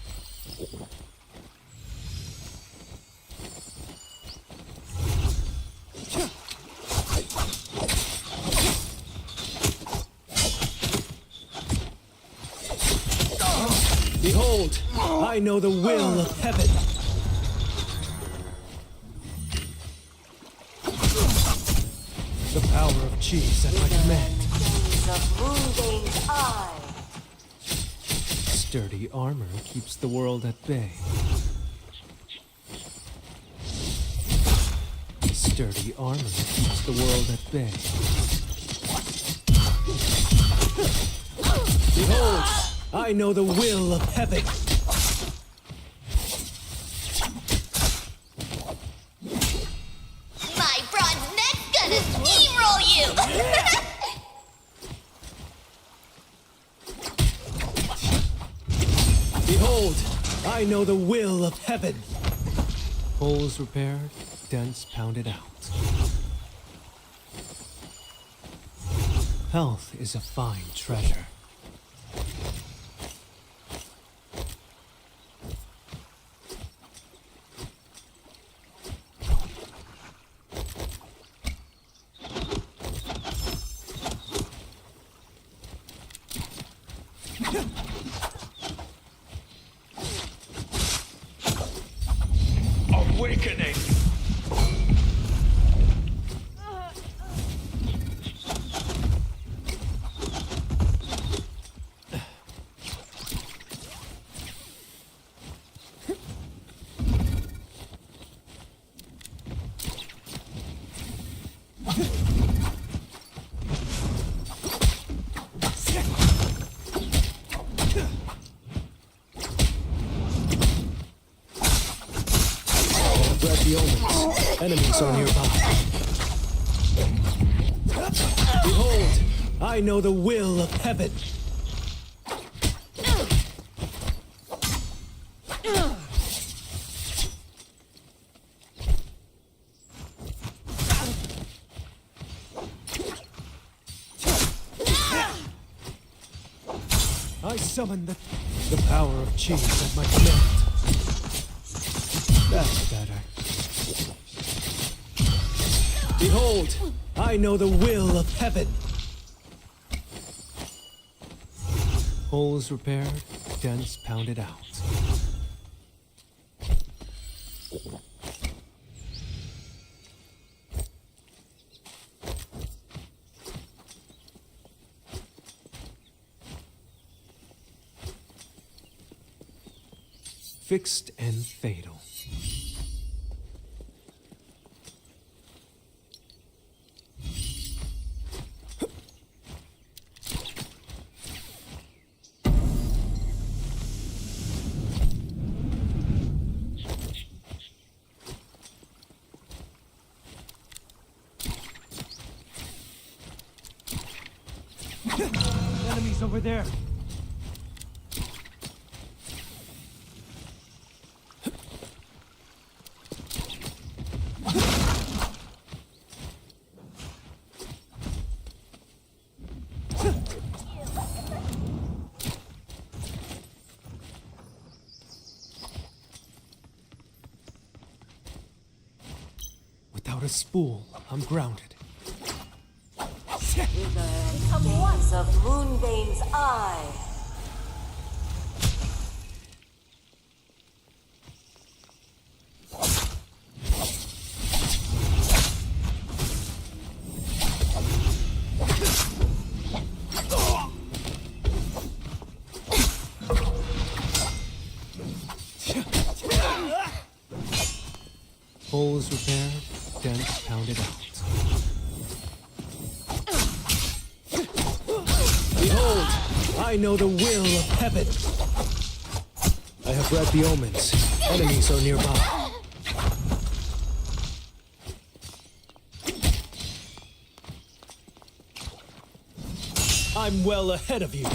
Behold, I know the will of heaven. The power of cheese at my command. Days of Moonbane's eye. Sturdy armor keeps the world at bay. Sturdy armor keeps the world at bay. Behold, I know the will of heaven. My bronze neck's gonna steamroll you. Behold, I know the will of heaven. Holes repaired, dents pounded out. Health is a fine treasure. Awakening. Read the omens. Enemies are nearby. Behold, I know the will of heaven. I summon the power of chi at my command. That's better. Behold, I know the will of heaven. Holes repaired, dents pounded out. Fixed and fatal. Enemies over there. Without a spool, I'm grounded. Gaze of Moonbane's eye. Holes repaired, dents pounded out. Behold, I know the will of heaven. I have read the omens. Enemies are nearby. I'm well ahead of you.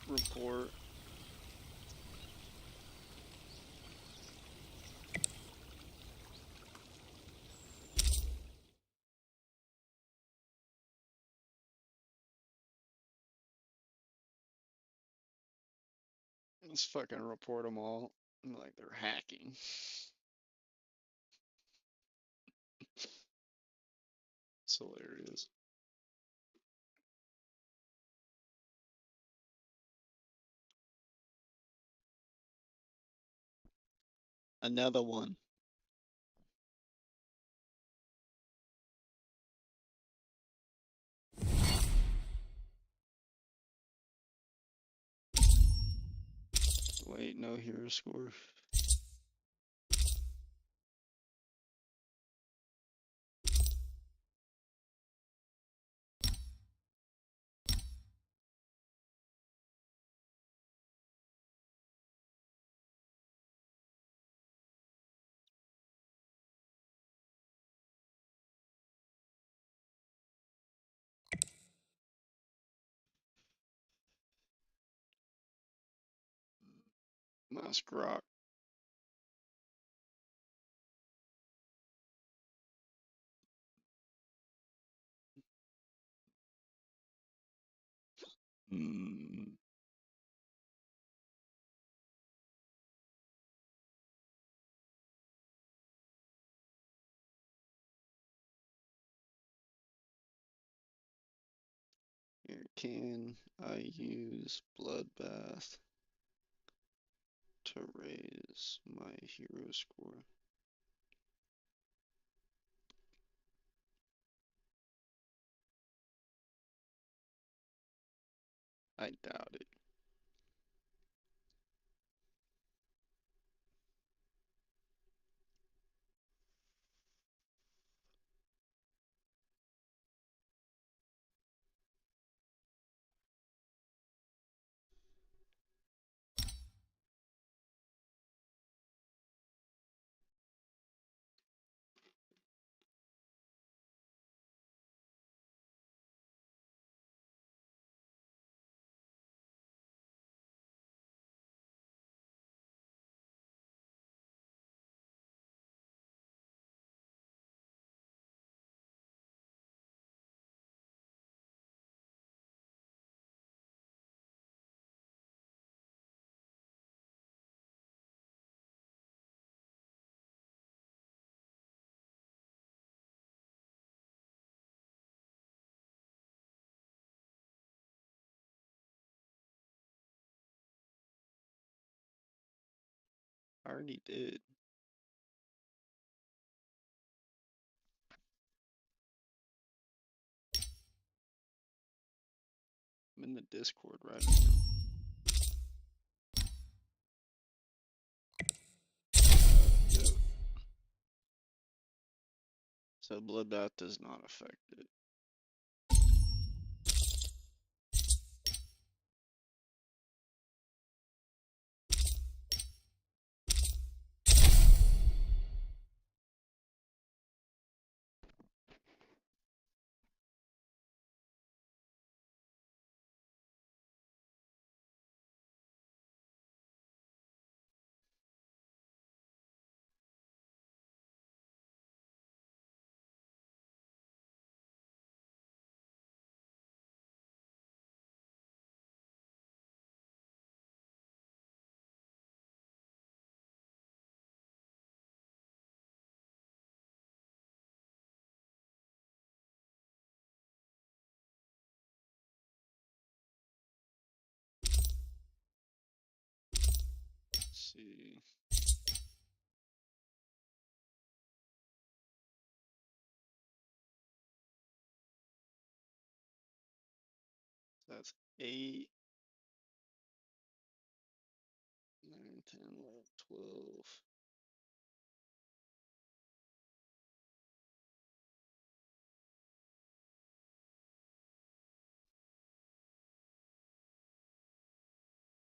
Report. Let's fucking report them all. Like they're hacking. It's hilarious. Another one. Wait, no hero score. Mask rock. Hmm. Here, can I use bloodbath to raise my hero score? I doubt it. I already did. I'm in the Discord right now. So Bloodbath does not affect it. Let's see. That's 8, 9, 10, 11, 12.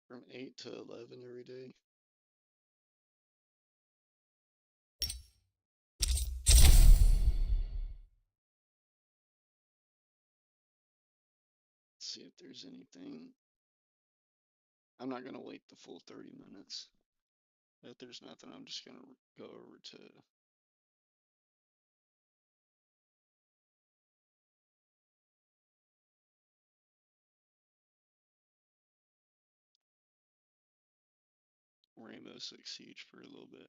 From 8 to 11 every day. Let's see if there's anything. I'm not going to wait the full 30 minutes. If there's nothing, I'm just going to go over to Rainbow Six Siege for a little bit.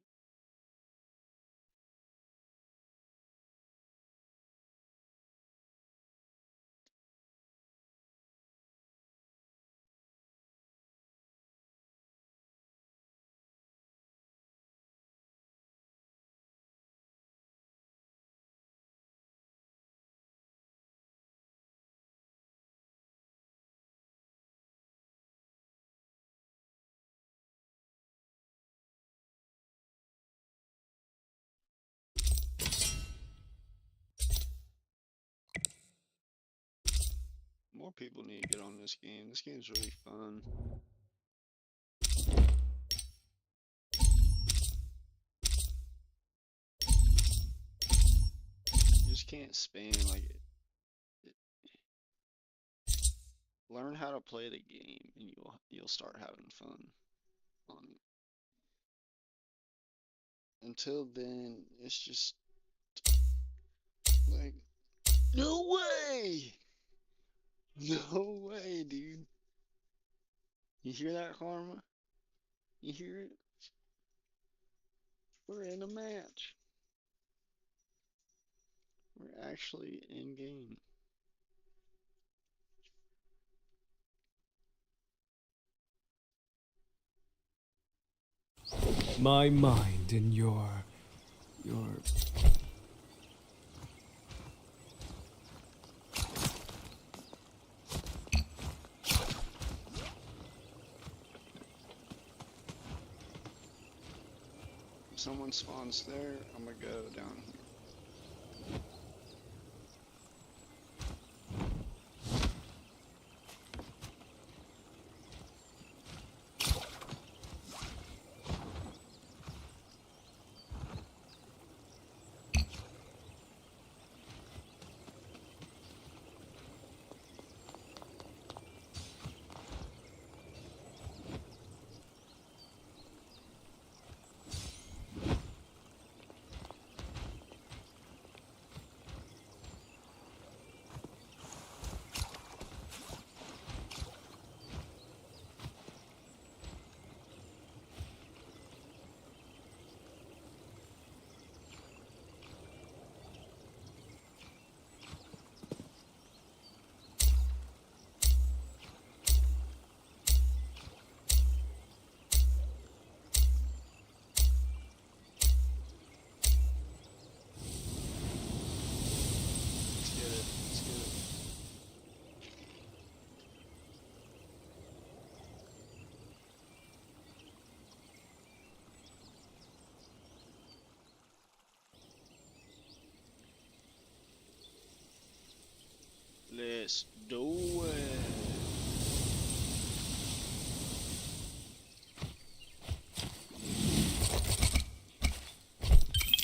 More people need to get on this game. This game's really fun. You just can't spam like it. Learn how to play the game, and you'll start having fun on it. Until then, it's just like, no way! No way, dude. You hear that, Karma? You hear it? We're in a match. We're actually in game. My mind and your... If someone spawns there, I'm gonna go down here. Let's do it.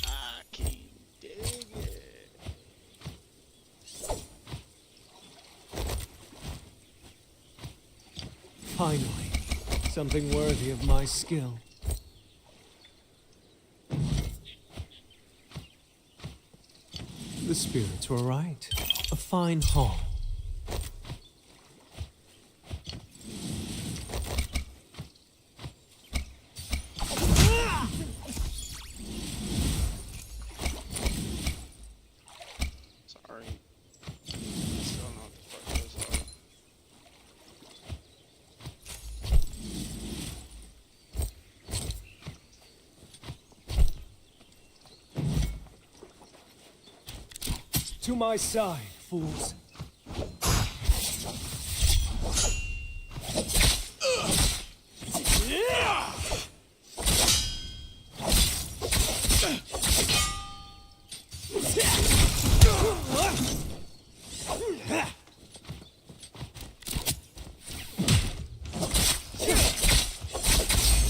I can dig it. Finally, something worthy of my skill. The spirits were right. A fine hall. Sorry. Still don't know what the fuck those are. To my side, fools.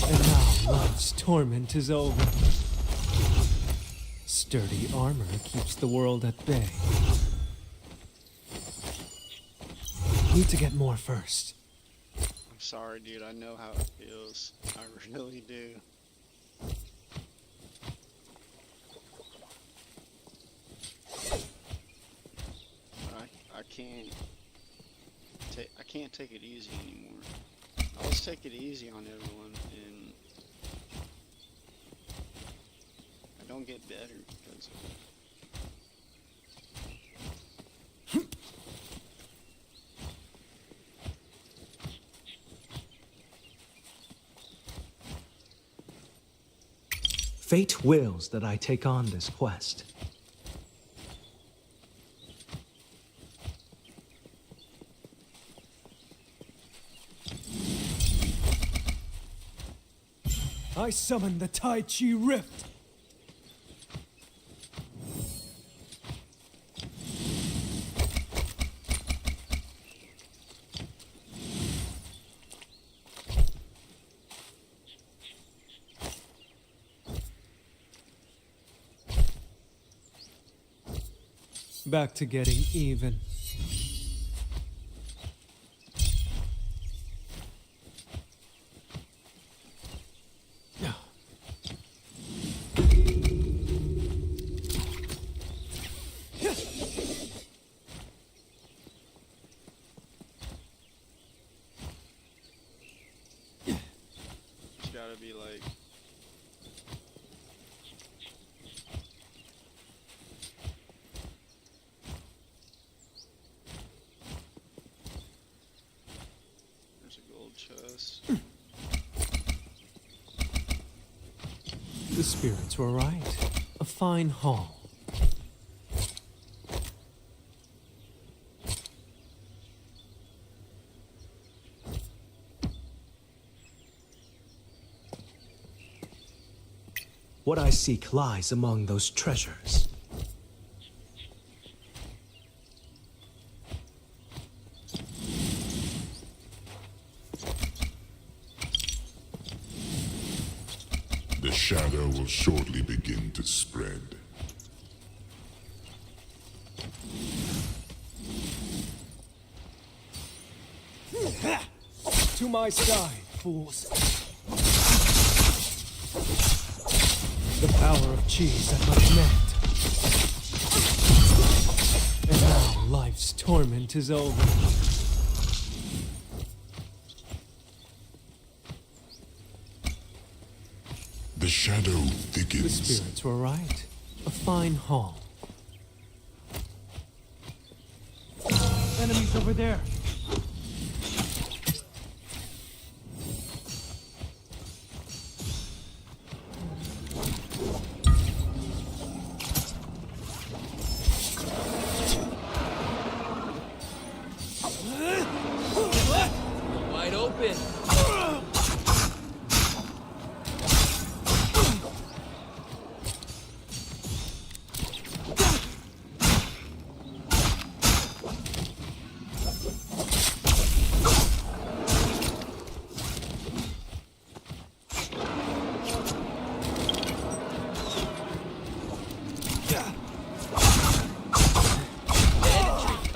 And now love's torment is over. Sturdy armor keeps the world at bay. Need to get more first. I'm sorry, dude. I know how it feels. I really do. But I can't. I can't take it easy anymore. I always take it easy on everyone, and I don't get better because of it. Fate wills that I take on this quest. I summon the Tai Chi Rift. Back to getting even. It's gotta be like. There's a gold chest. The spirits were right. A fine hall. What I seek lies among those treasures. The shadow will shortly begin to spread. To my side, fools. The power of cheese at my command. And now life's torment is over. The shadow The thickens. spirits were right. A fine hall. Enemies over there. Wide open.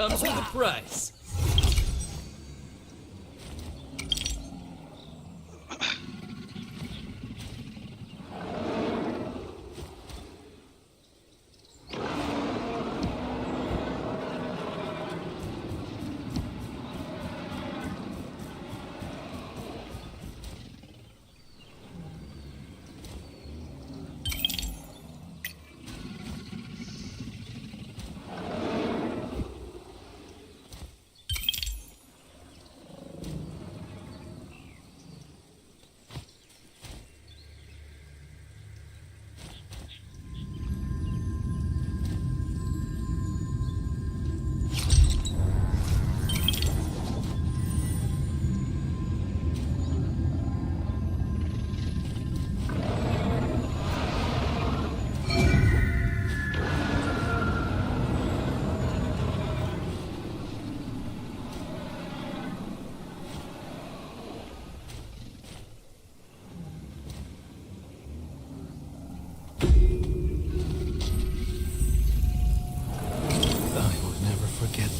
comes with a price.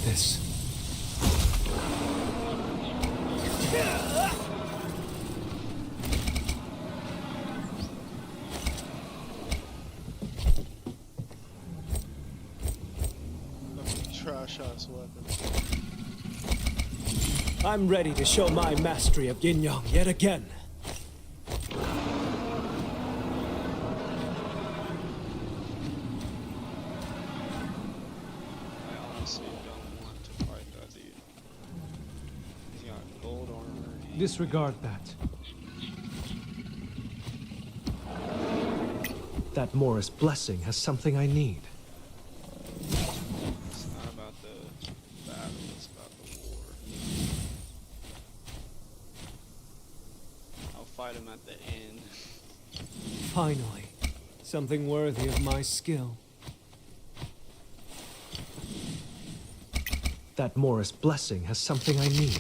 This. Trash ass weapon. I'm ready to show my mastery of yin yang yet again. Disregard that. That Morris blessing has something I need. It's not about the battle, it's about the war. I'll fight him at the end. Finally, something worthy of my skill. That Morris blessing has something I need.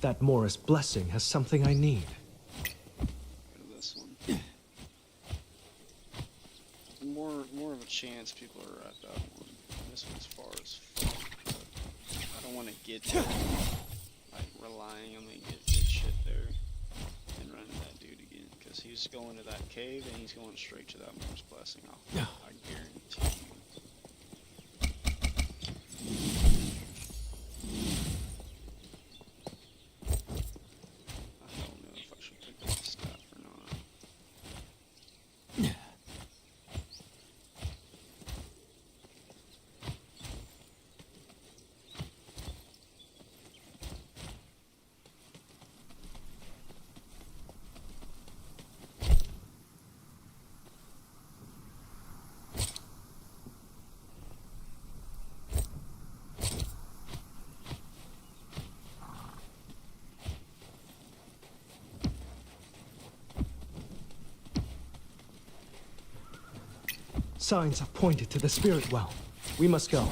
That Morris blessing has something I need. This one. More of a chance people are at that one. This one's far as fuck. I don't want to get there. Like relying I'm gonna get good shit there and run into that dude again. Because he's going to that cave and he's going straight to that Morris blessing. I guarantee you. Signs have pointed to the spirit well. We must go.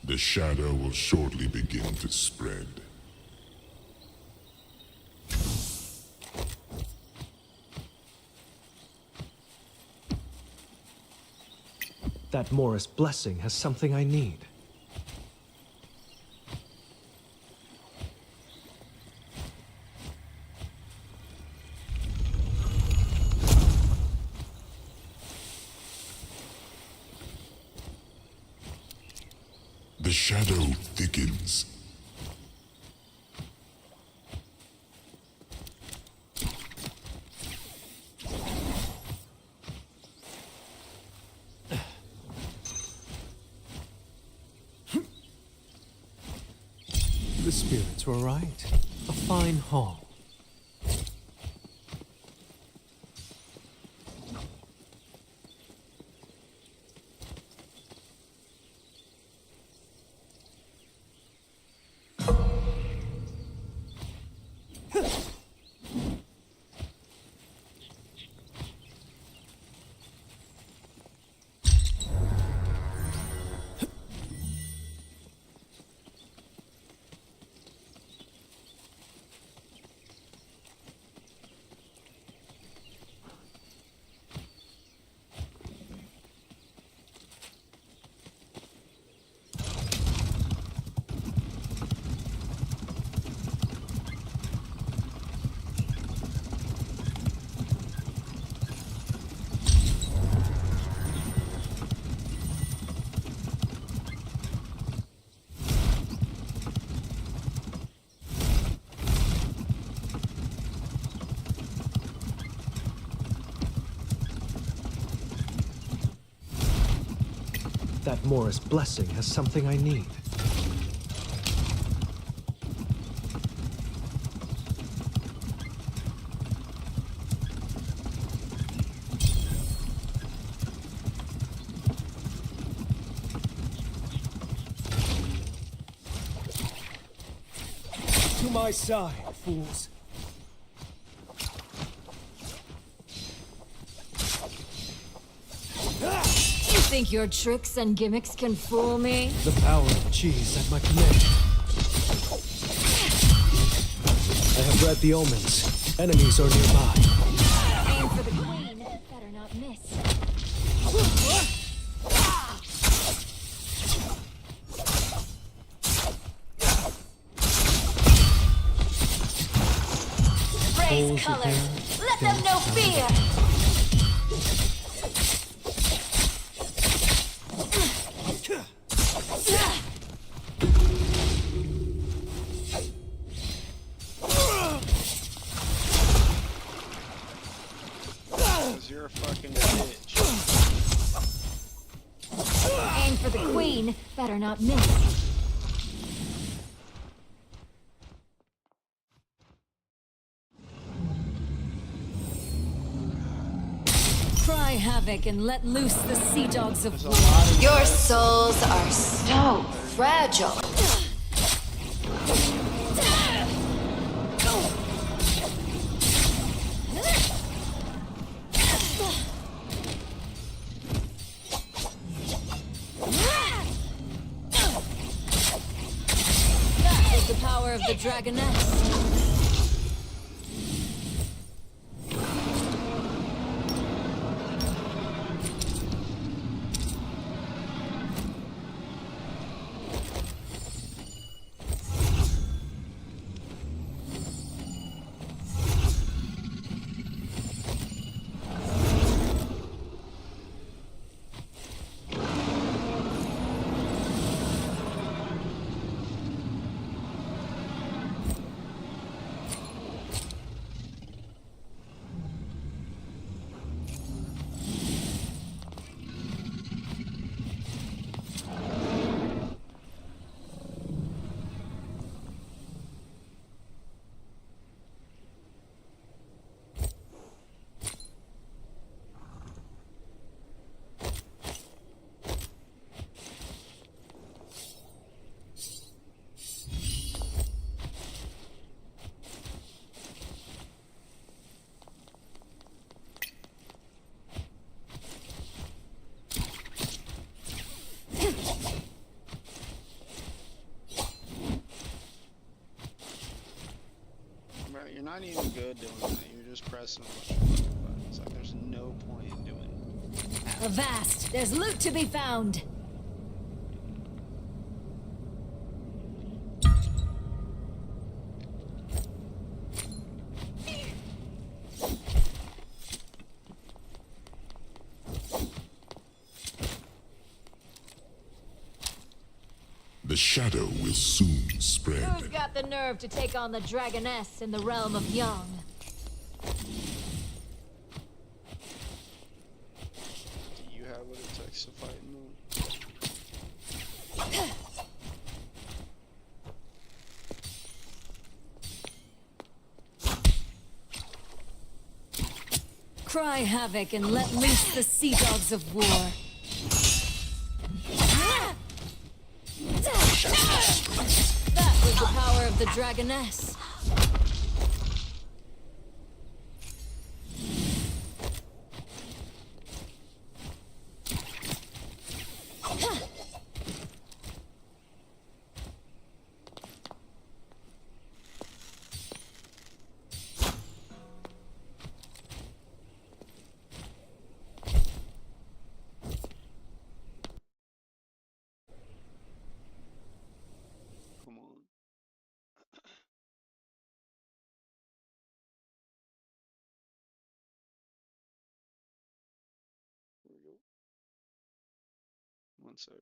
The shadow will shortly begin to spread. That Morris blessing has something I need. The shadow thickens. The spirits were right. A fine hall. That Morris blessing has something I need. To my side, fools. You think your tricks and gimmicks can fool me? The power of cheese at my command. I have read the omens. Enemies are nearby. Aim for the queen. Better not miss. Raise colors. Let them know fear. You're a fucking bitch. Aim for the queen. Better not miss. Cry havoc and let loose the sea dogs of war. Your souls are so fragile. That is the power of the dragoness. Bro, you're not even good doing that. You're just pressing a bunch of fucking buttons. Like, there's no point in doing it. Avast! There's loot to be found. shadow will soon spread. Who's got the nerve to take on the dragoness in the realm of young? Do you have what it takes to fight in them? Cry havoc and let loose the sea dogs of war. That was the power of the dragoness. Come on. Here we go. One sec.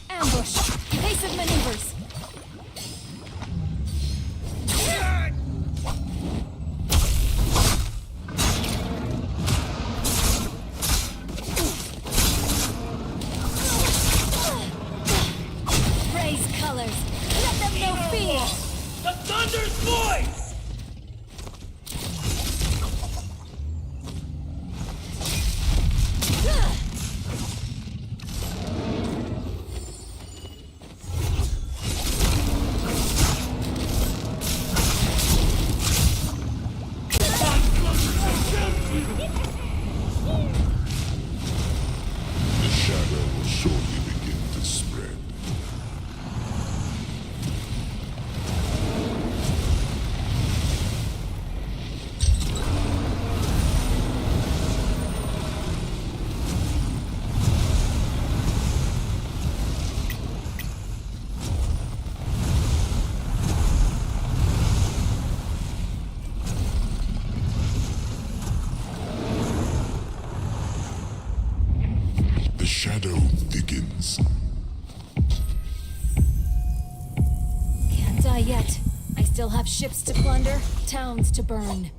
Ambush! Evasive maneuvers! Raise colors! Let them know fear! The Thunder's voice! The shadow will shortly begin to spread. The shadow thickens. Can't die yet. I still have ships to plunder, towns to burn.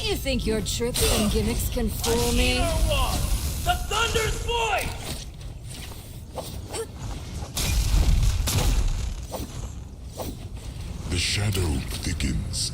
You think your tricks and gimmicks can fool me? The Thunder's voice! The shadow thickens.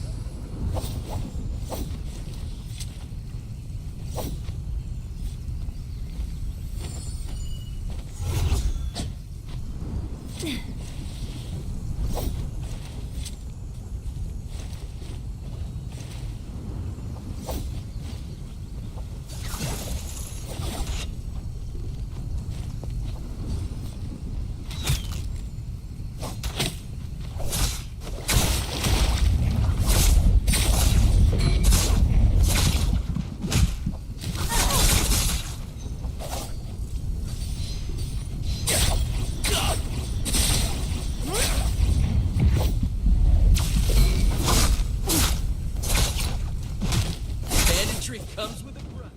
Comes with a price.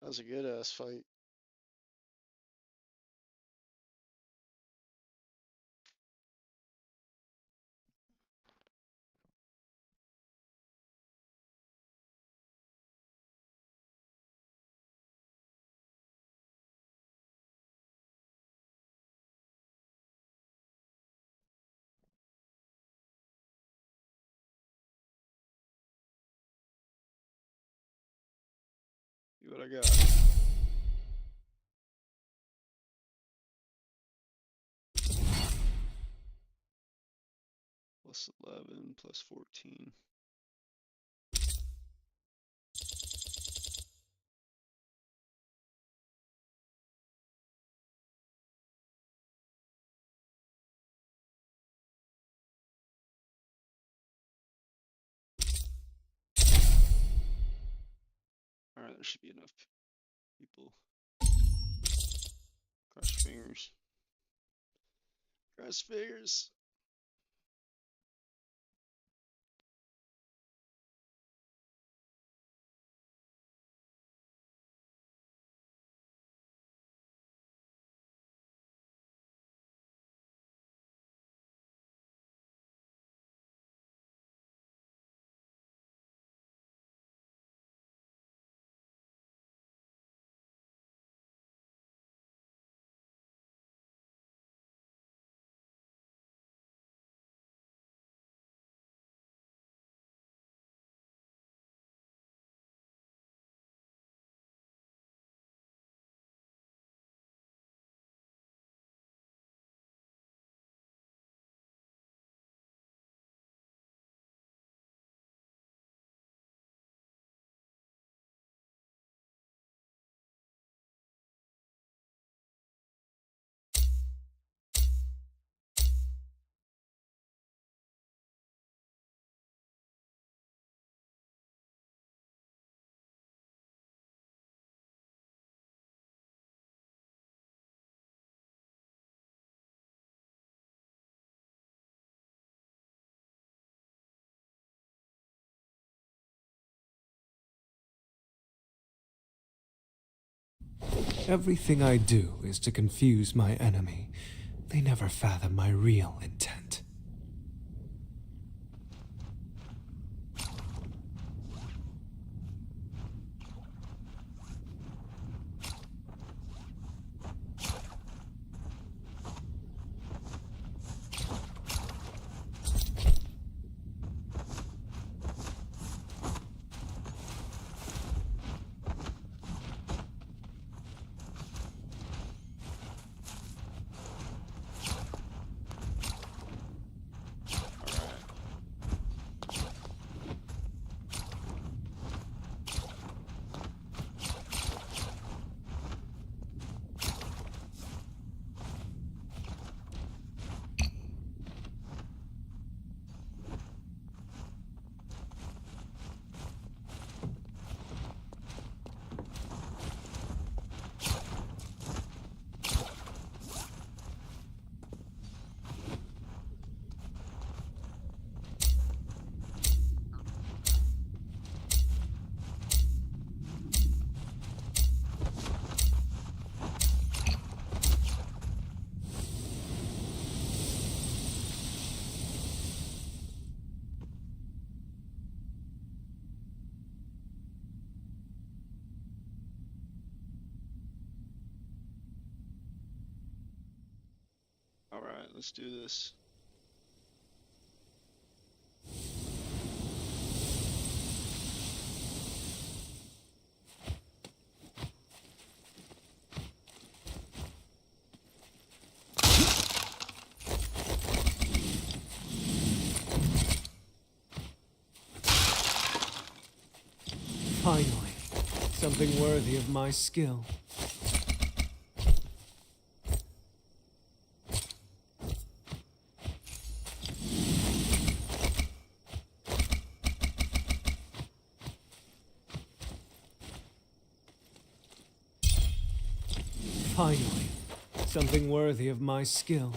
That was a good ass fight. See what I got. Plus 11, plus 14. Alright, there should be enough people. Cross fingers. Cross fingers. Everything I do is to confuse my enemy. They never fathom my real intent. Alright, let's do this. Finally, something worthy of my skill. Finally, something worthy of my skill.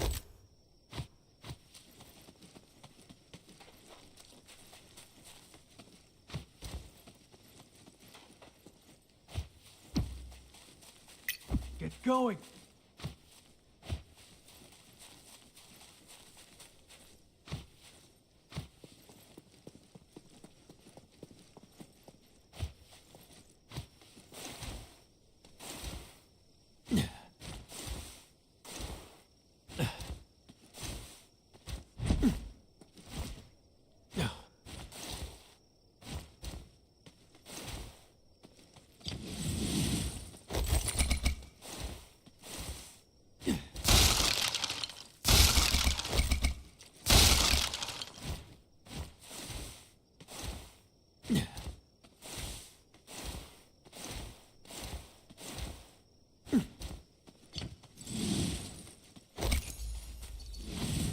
Get going!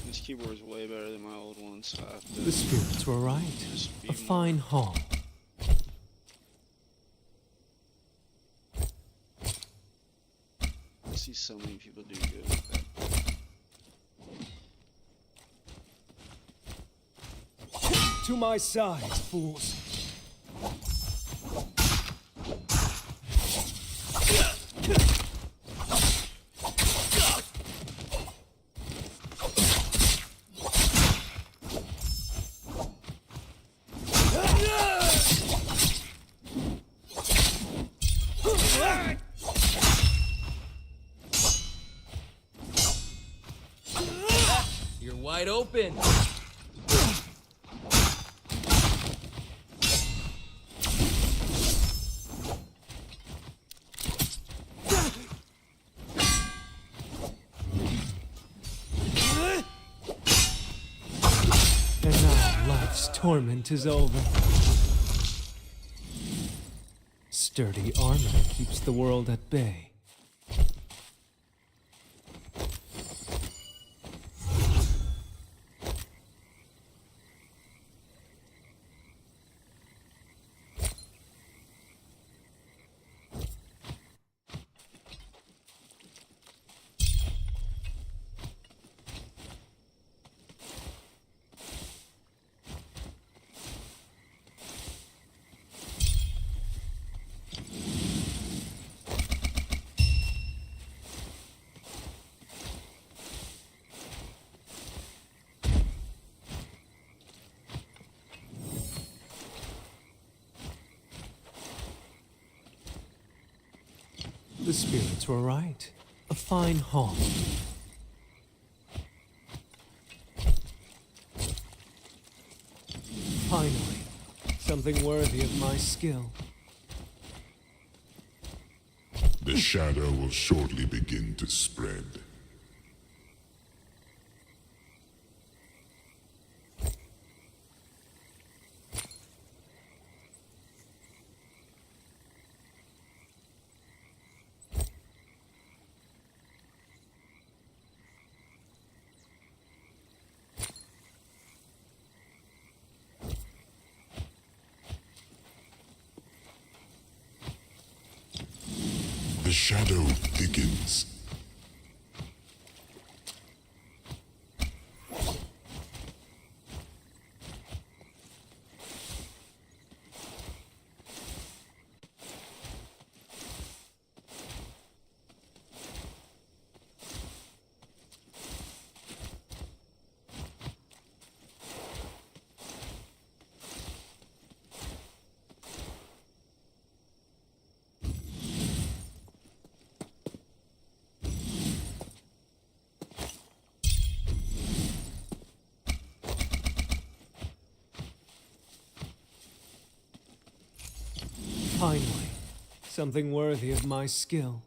This keyboard's way better than my old one, so I have to The spirits were right. just be A more- fine haul. I see so many people do good with that. To my side, fools. You're wide open. And now life's torment is over. Sturdy armor keeps the world at bay. The spirits were right. A fine haul. Finally, something worthy of my skill. The shadow will shortly begin to spread. The shadow thickens. Finally, something worthy of my skill.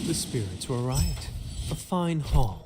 The spirits were right. A fine haul.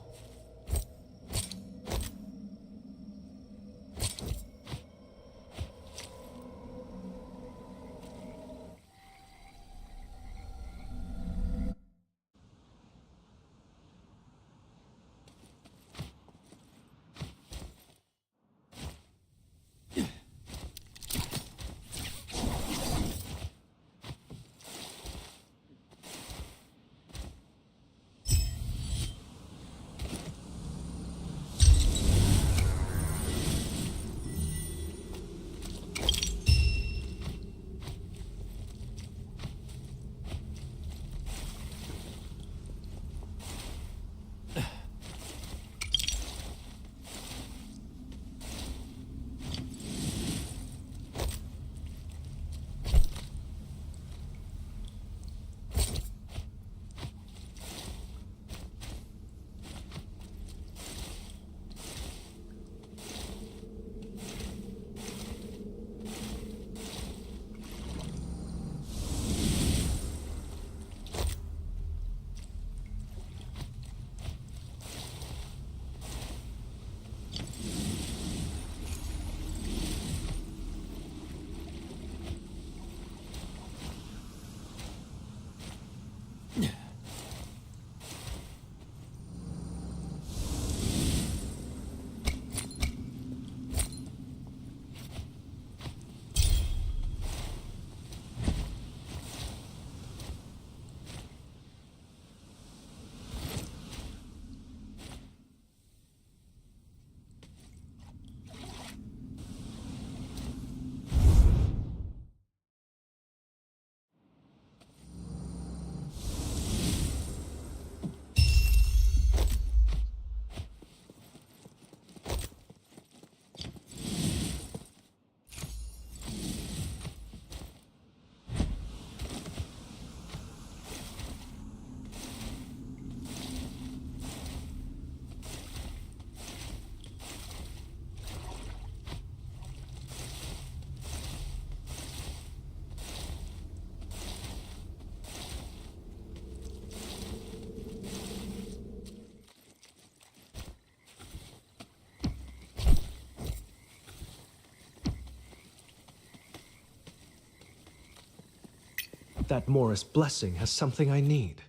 That Morris blessing has something I need.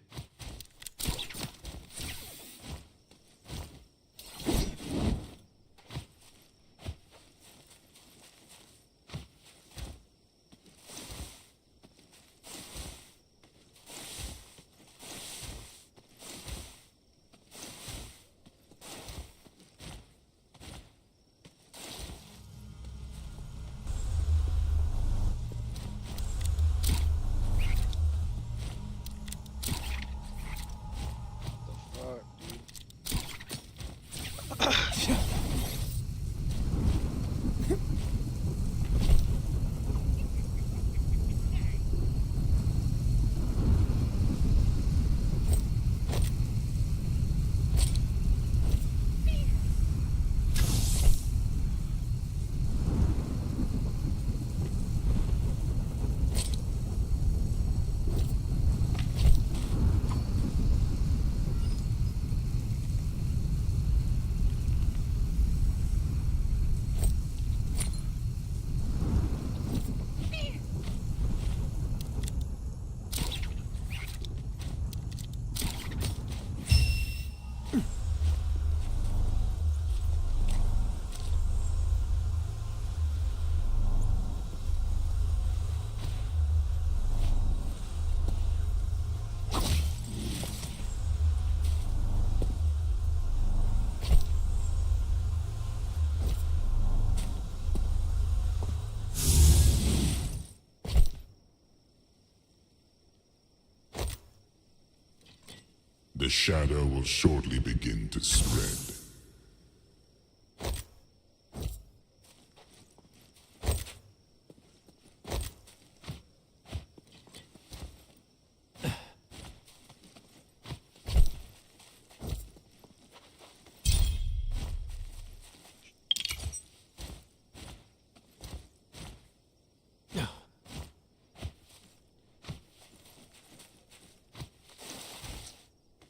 The shadow will shortly begin to spread.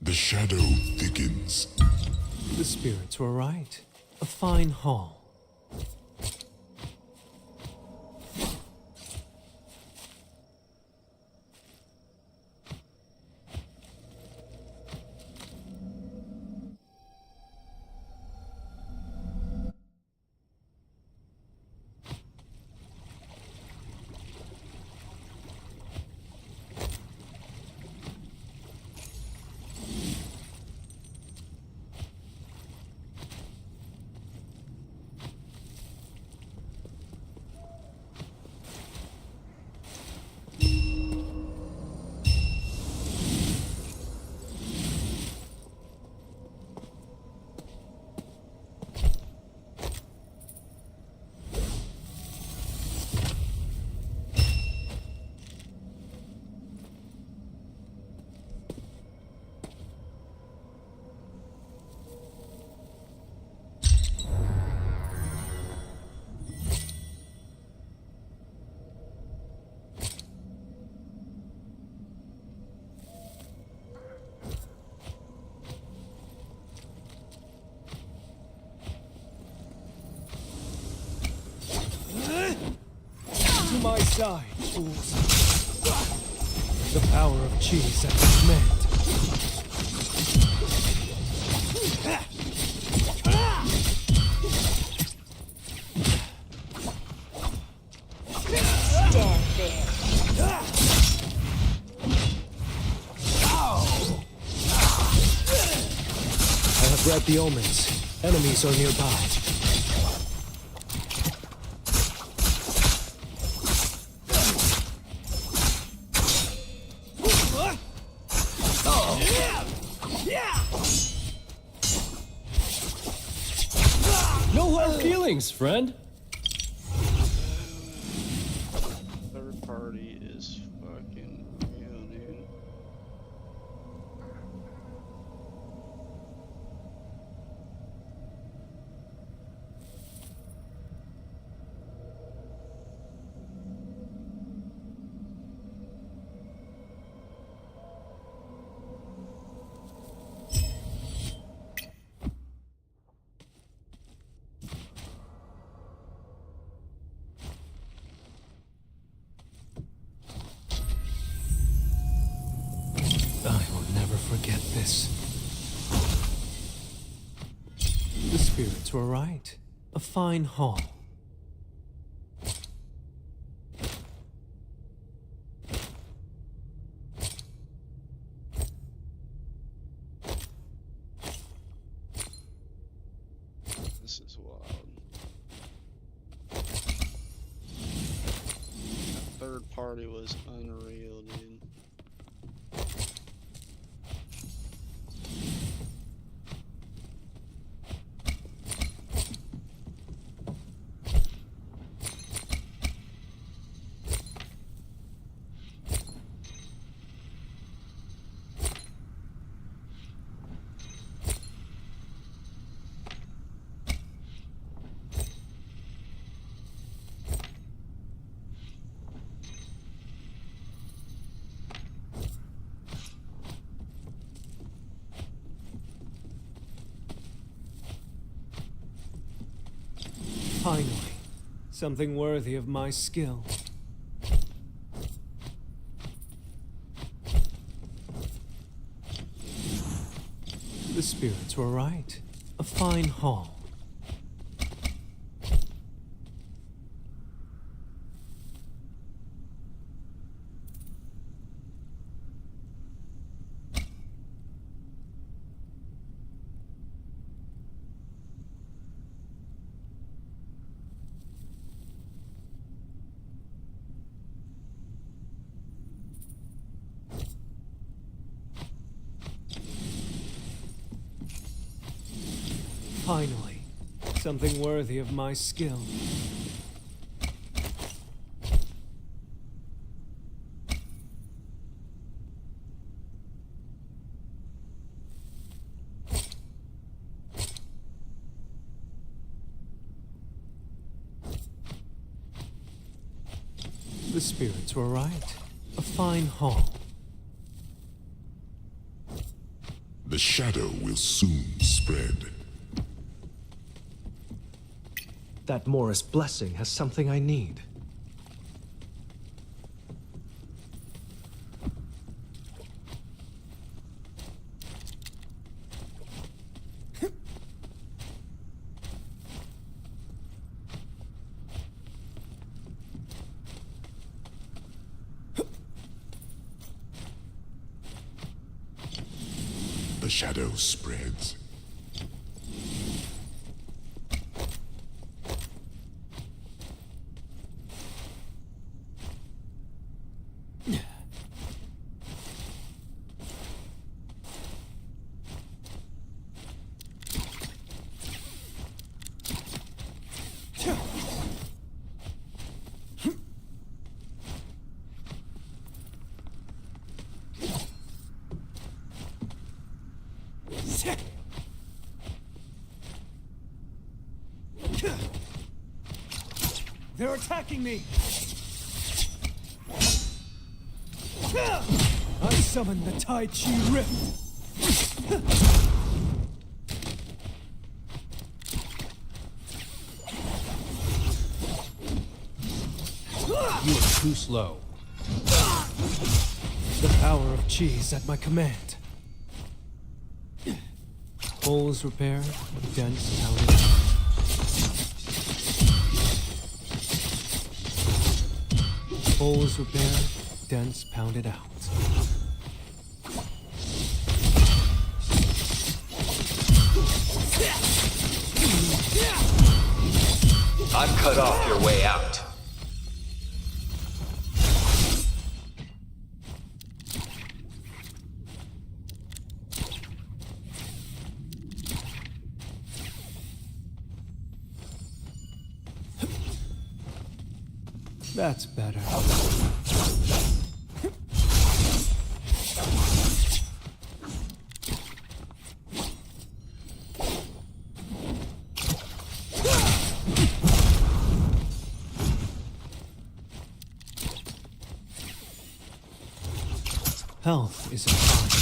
The shadow thickens. The spirits were right. A fine hall. To my side, fools. The power of cheese at command. Stand there. I have read the omens. Enemies are nearby. No hard feelings, friend. Third party is fucking real, dude. I will never forget this. The spirits were right. A fine hall. This is wild. That third party was unreal, dude. Finally, something worthy of my skill. The spirits were right. A fine hall. Finally, something worthy of my skill. The spirits were right. A fine haul. The shadow will soon spread. That Morris blessing has something I need. The shadow spreads. They're attacking me! I summon the Tai Chi Rift! You are too slow. The power of Chi is at my command. Holes repaired, dents pounded. Holes repaired, dents pounded out. I've cut off your way out. That's better. Health is a fine trap.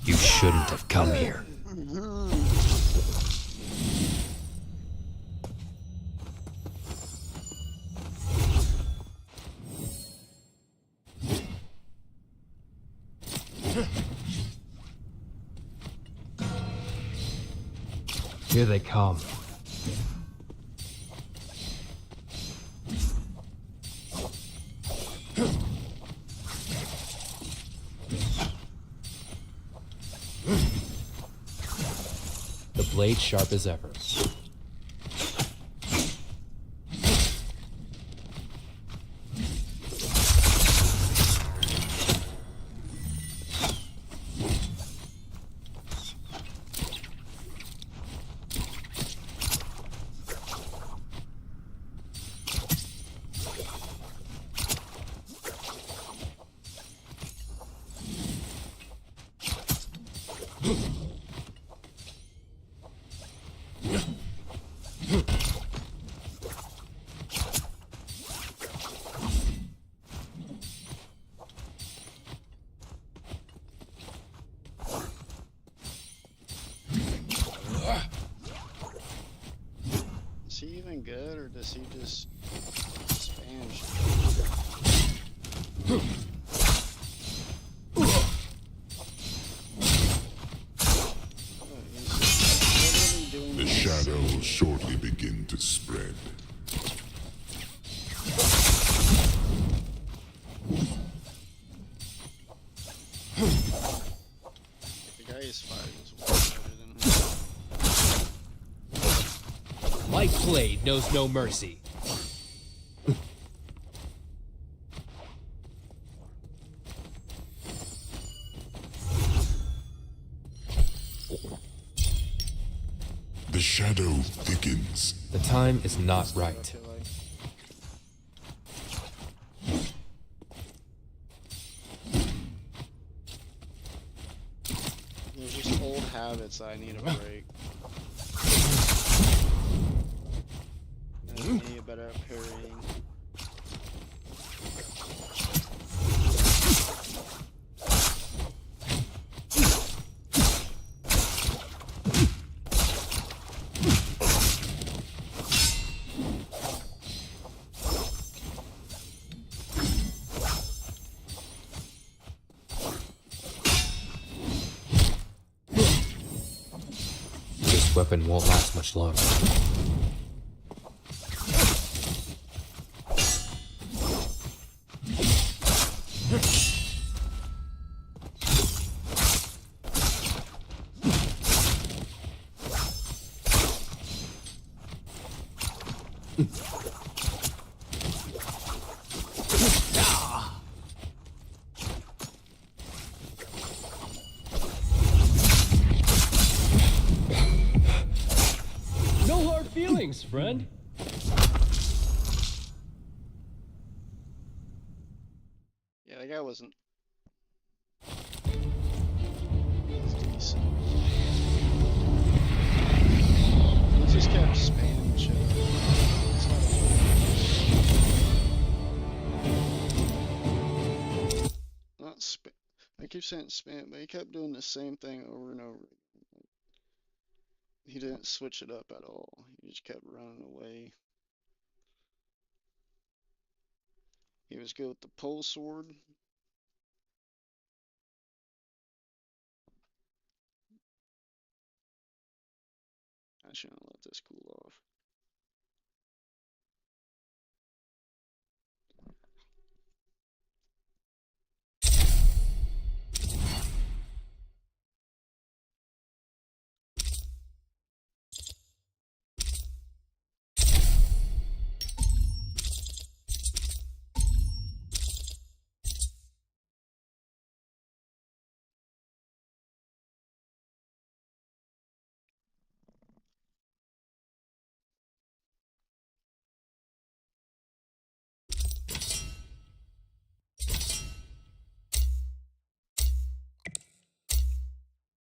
You shouldn't have come here. Here they come. The blade sharp as ever. Is he even good, or does he just spam shit? The shadow will shortly begin to spread. was way better than him. My blade knows no mercy. The shadow thickens. The time is not I right. feel like. There's just old habits I need a break. I need better at parrying. This weapon won't last much longer. No hard feelings, friend. Yeah, that guy wasn't. He's decent. He just kept spamming shit. It's not a- Not spam. I keep saying spam, but he kept doing the same thing over and over. He didn't switch it up at all. He just kept running away. He was good with the pole sword. I shouldn't let this cool off.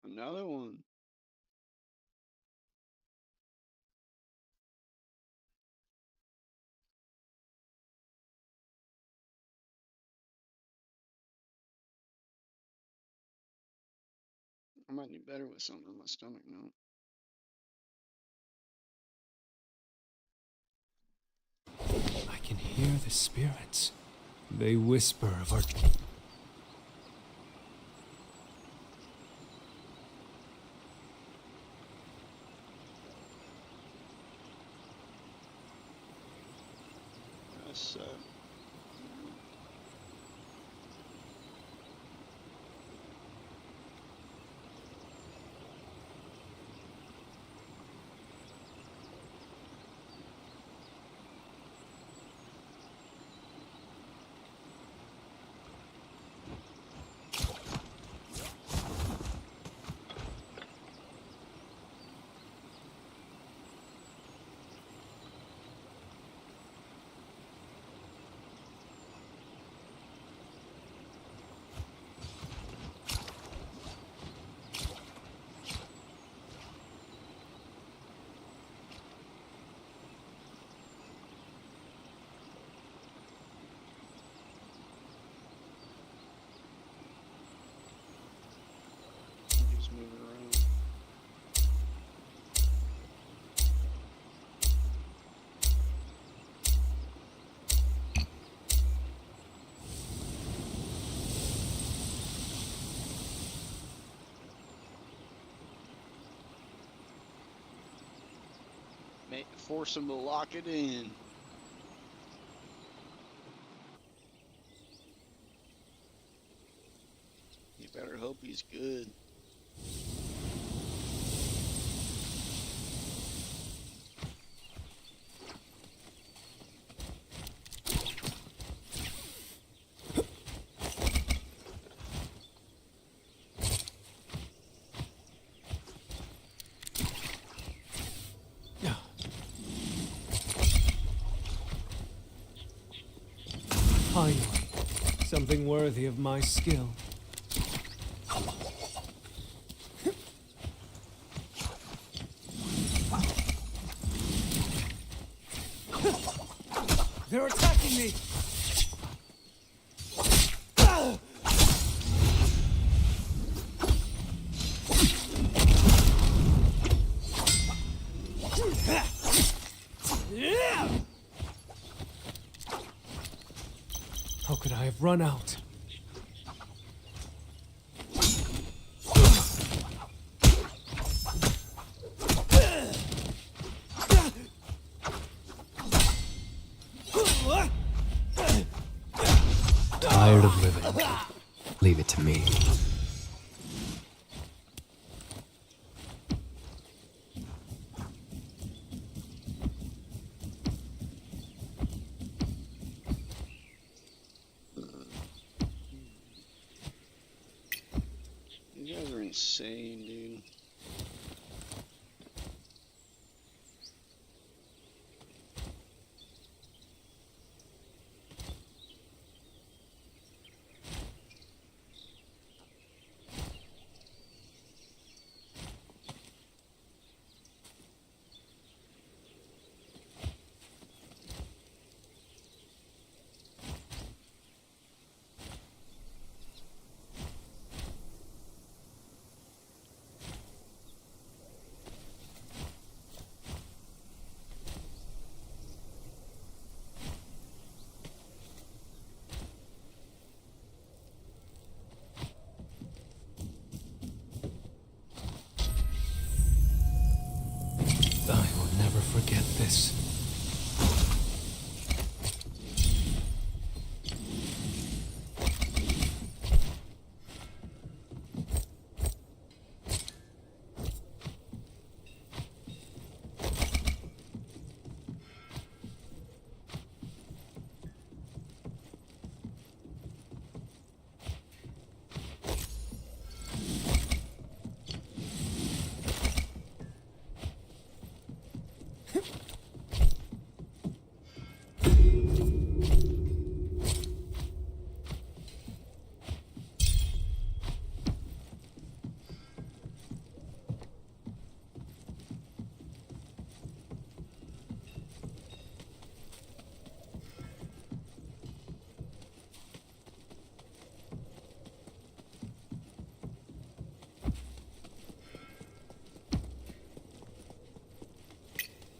Another one. I might do better with something in my stomach now. I can hear the spirits. They whisper of our... That's He's moving around. Force him to lock it in. You better hope he's good. Finally, something worthy of my skill. They're attacking me! How could I have run out? Tired of living. Leave it to me. You guys are insane, dude. I will never forget this.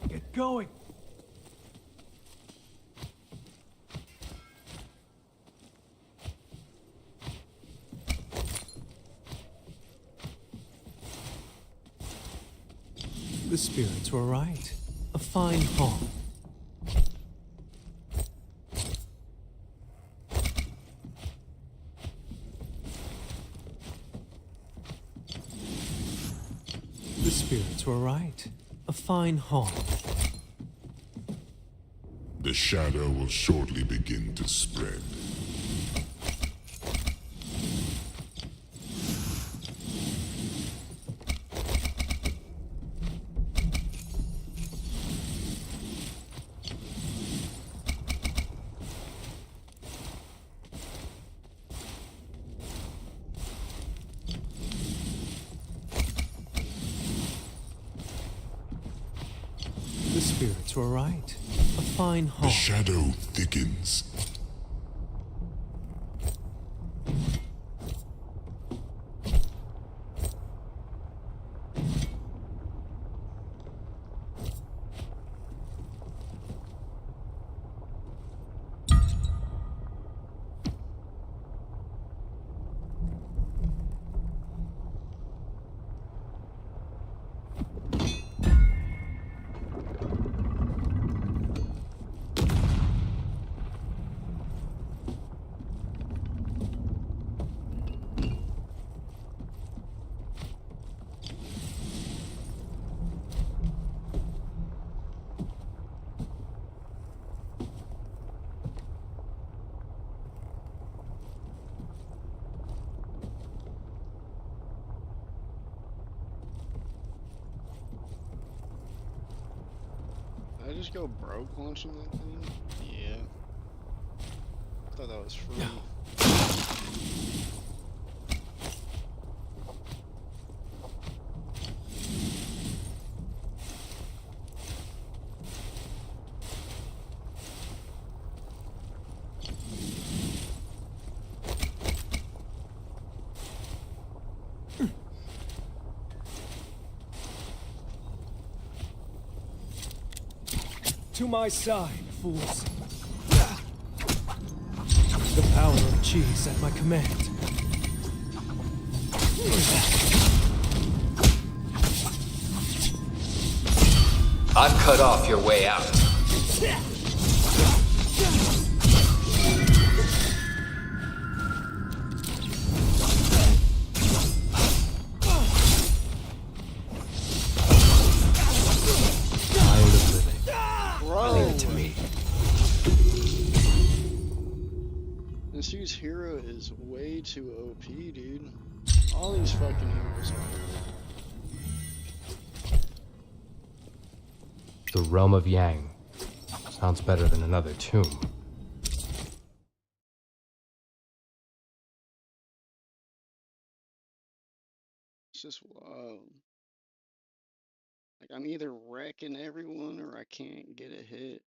Get going. The spirits were right. A fine hall. The spirits were right. A fine hall. The shadow will shortly begin to spread. The spirits were right. A fine The hall. shadow thickens. Did I just go broke launching that thing? Yeah. thought that was free. To my side, fools. The power of chi is at my command. I've cut off your way out. Tired of living. Leave it to me. This dude's hero is way too OP, dude. All these fucking heroes are. The realm of Yang. Sounds better than another tomb. It's just wild. Like, I'm either wrecking everyone or I can't get a hit.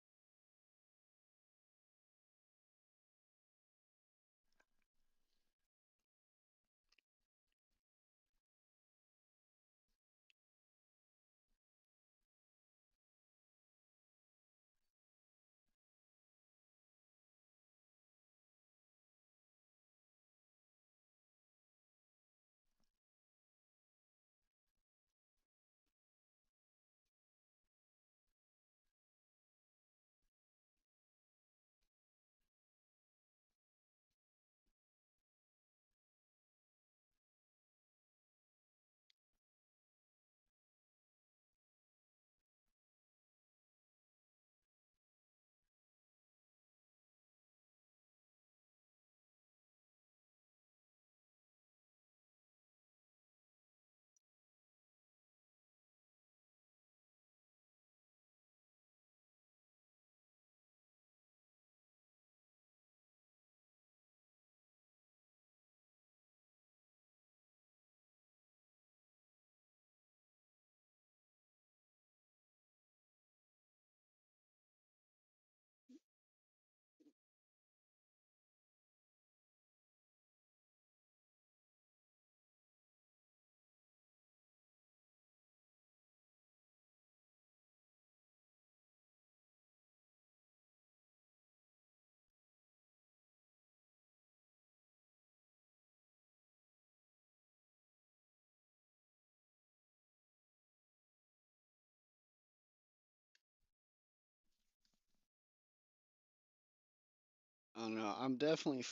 I don't know. I'm definitely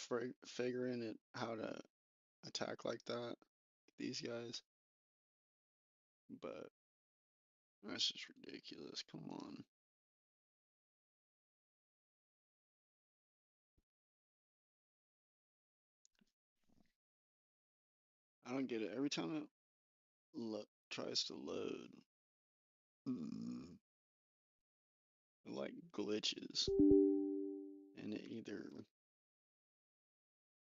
figuring it how to attack like that, these guys. But that's just ridiculous. Come on. I don't get it. Every time it tries to load, mm, it like glitches, and it either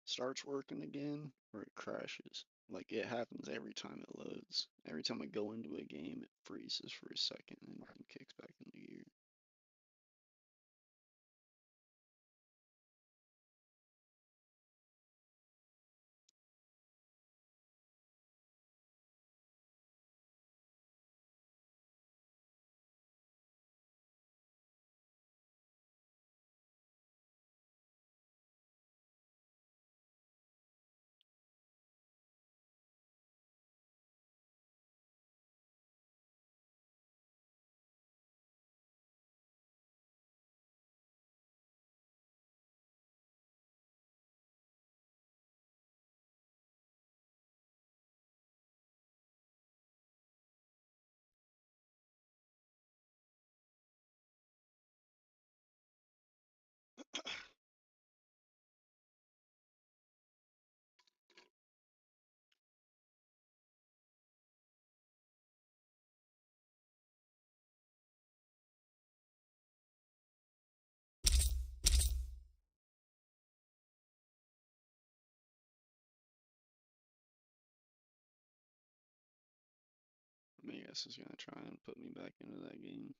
starts working again or it crashes. Like it happens every time it loads. Every time I go into a game, it freezes for a second and then kicks back into gear. guess is gonna try and put me back into that game.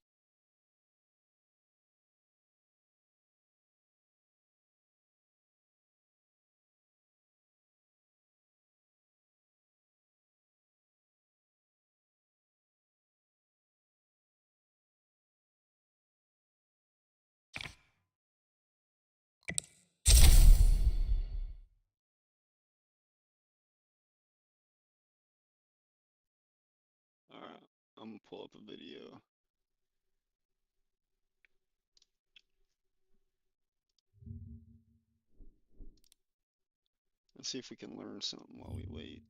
Alright, I'm gonna pull up a video. Let's see if we can learn something while we wait.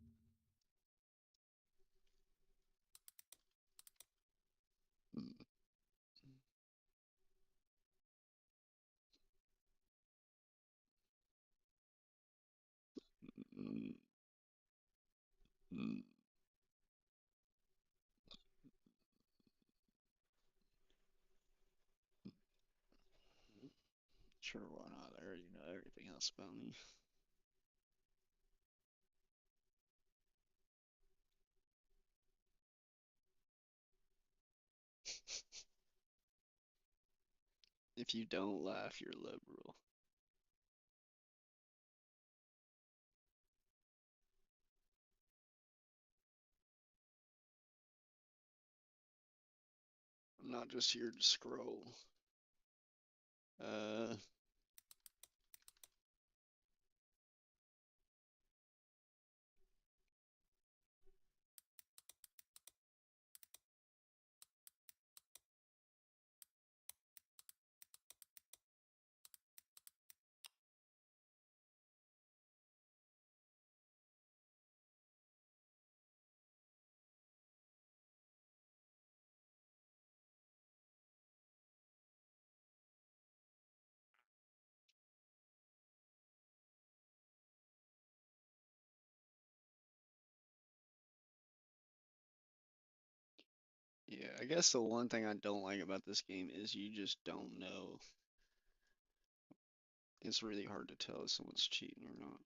Sure, why not? I already know everything else about me. If you don't laugh, you're liberal. I'm not just here to scroll. Yeah, I guess the one thing I don't like about this game is you just don't know. It's really hard to tell if someone's cheating or not.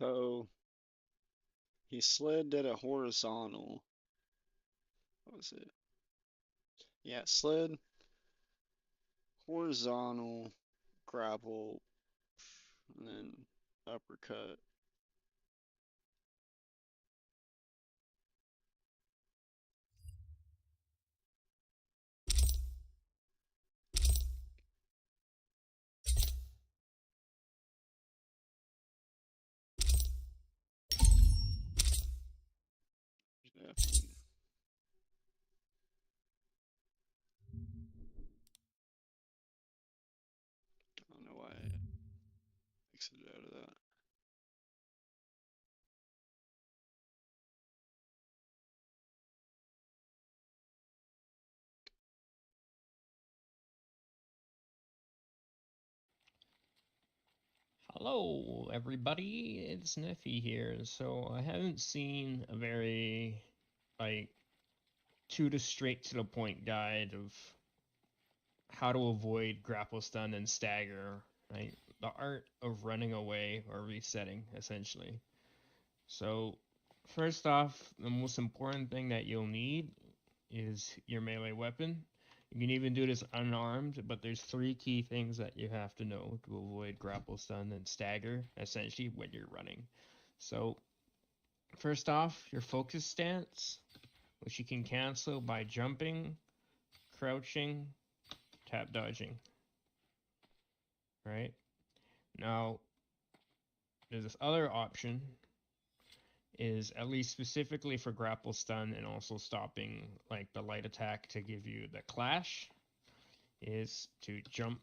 So he slid, did a horizontal. What was it? Yeah, slid, horizontal, grapple, and then uppercut. Definitely. I don't know why I exited out of that. Hello, everybody. It's Neffy here. So I haven't seen a very like straight to the point guide of how to avoid grapple stun and stagger. Right, the art of running away or resetting, essentially. So, first off, the most important thing that you'll need is your melee weapon. You can even do this unarmed, but there's 3 key things that you have to know to avoid grapple stun and stagger, essentially, when you're running. So, first off, your focus stance, which you can cancel by jumping, crouching, tap dodging. Right? Now, there's this other option, is at least specifically for grapple stun and also stopping like the light attack to give you the clash, is to jump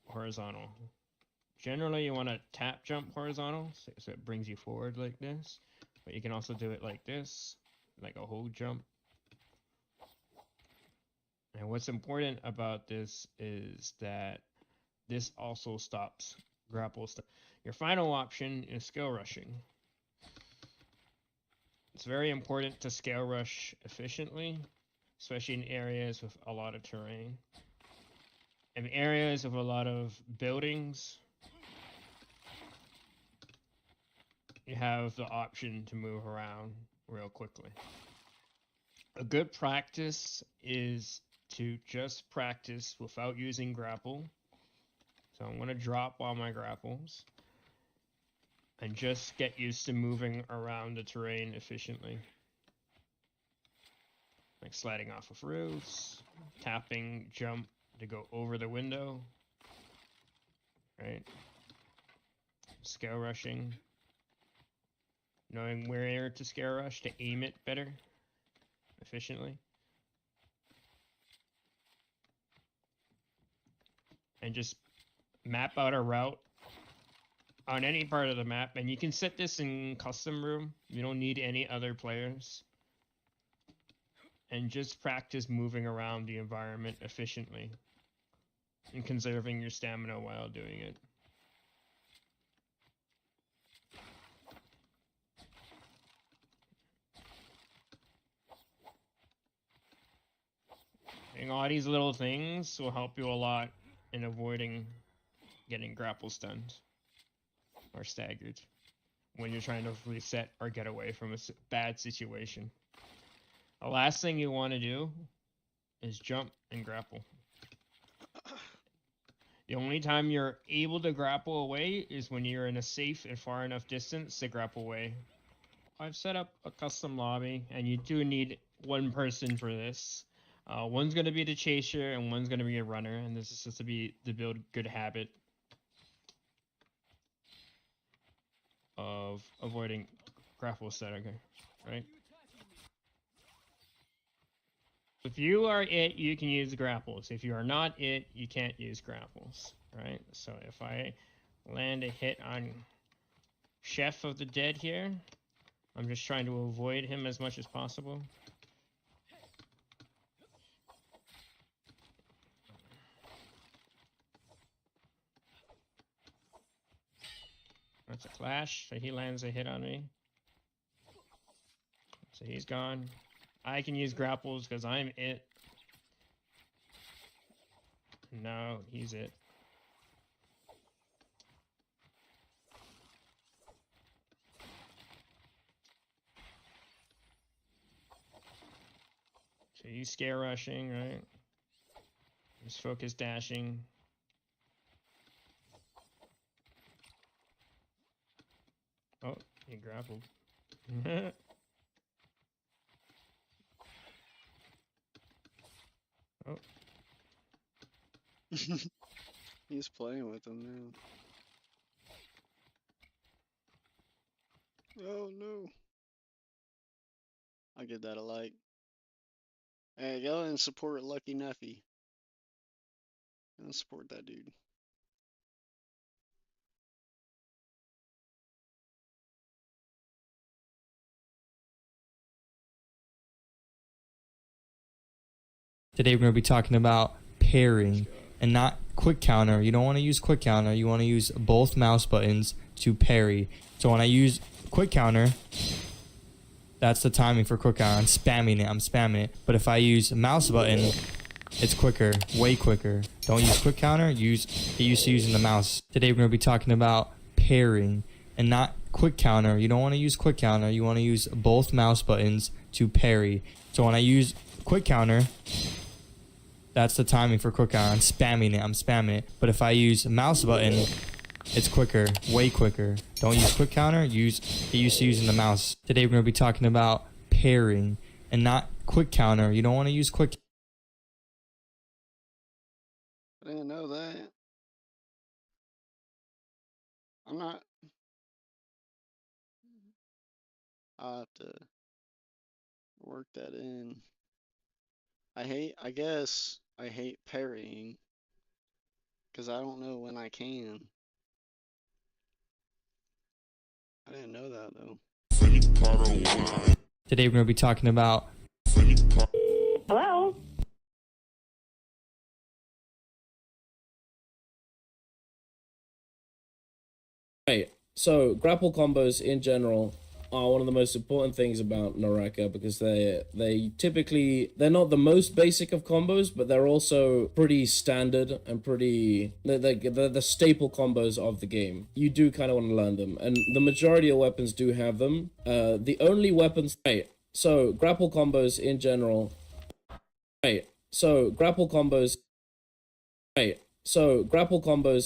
horizontal. Generally you want to tap jump horizontal so it brings you forward like this, but you can also do it like this, like a hold jump. And what's important about this is that this also stops grapple stun. Your final option is scale rushing. It's very important to scale rush efficiently, especially in areas with a lot of terrain. In areas with a lot of buildings, you have the option to move around real quickly. A good practice is to just practice without using grapple. So I'm going to drop all my grapples and just get used to moving around the terrain efficiently. Like sliding off of roofs, tapping jump to go over the window, right? Scale rushing. Knowing where to scale rush to aim it better, efficiently. And just map out a route on any part of the map, and you can set this in custom room. You don't need any other players. And just practice moving around the environment efficiently and conserving your stamina while doing it. And all these little things will help you a lot in avoiding getting grapple stunned or staggered when you're trying to reset or get away from a bad situation. The last thing you want to do is jump and grapple. The only time you're able to grapple away is when you're in a safe and far enough distance to grapple away. I've set up a custom lobby, and you do need one person for this. One's going to be the chaser, and one's going to be a runner, and this is just to build good habit of avoiding grapple stagger, right? If you are it, you can use grapples. If you are not it, you can't use grapples, right? So if I land a hit on Chef of the Dead here, I'm just trying to avoid him as much as possible. That's a clash, so he lands a hit on me. So he's gone. I can use grapples because I'm it. No, he's it. So he's scare rushing, right? He's focus dashing. Oh, he grappled. Oh. He's playing with them now. Oh no. I'll give that a like. Hey, go and support Lucky Nuffy. Go and support that dude. Today we're going to be talking about pairing and not quick counter. You don't want to use quick counter. You want to use both mouse buttons to parry. So when I use quick counter, that's the timing for quick counter. I'm spamming it. But if I use mouse button, it's quicker, way quicker. Don't use quick counter. Get used to using the mouse. Today we're going to be talking about pairing and not quick counter. You don't want to use quick counter. You want to use both mouse buttons to parry. So when I use quick counter, that's the timing for quick counter. I'm spamming it. But if I use mouse button, it's quicker, way quicker. Don't use quick counter, get used to using the mouse. Today we're going to be talking about parrying and not quick counter. You don't want to use quick. I didn't know that. I'm not. I'll have to work that in. I guess I hate parrying because I don't know when I can. I didn't know that though. Today we're going to be talking about. Hello? Right, so grapple combos in general are one of the most important things about Naraka because they're not the most basic of combos, but they're also pretty standard and they're the staple combos of the game. You do kind of want to learn them, and the majority of weapons do have them. The only weapons, right, so grapple combos in general, right, so grapple combos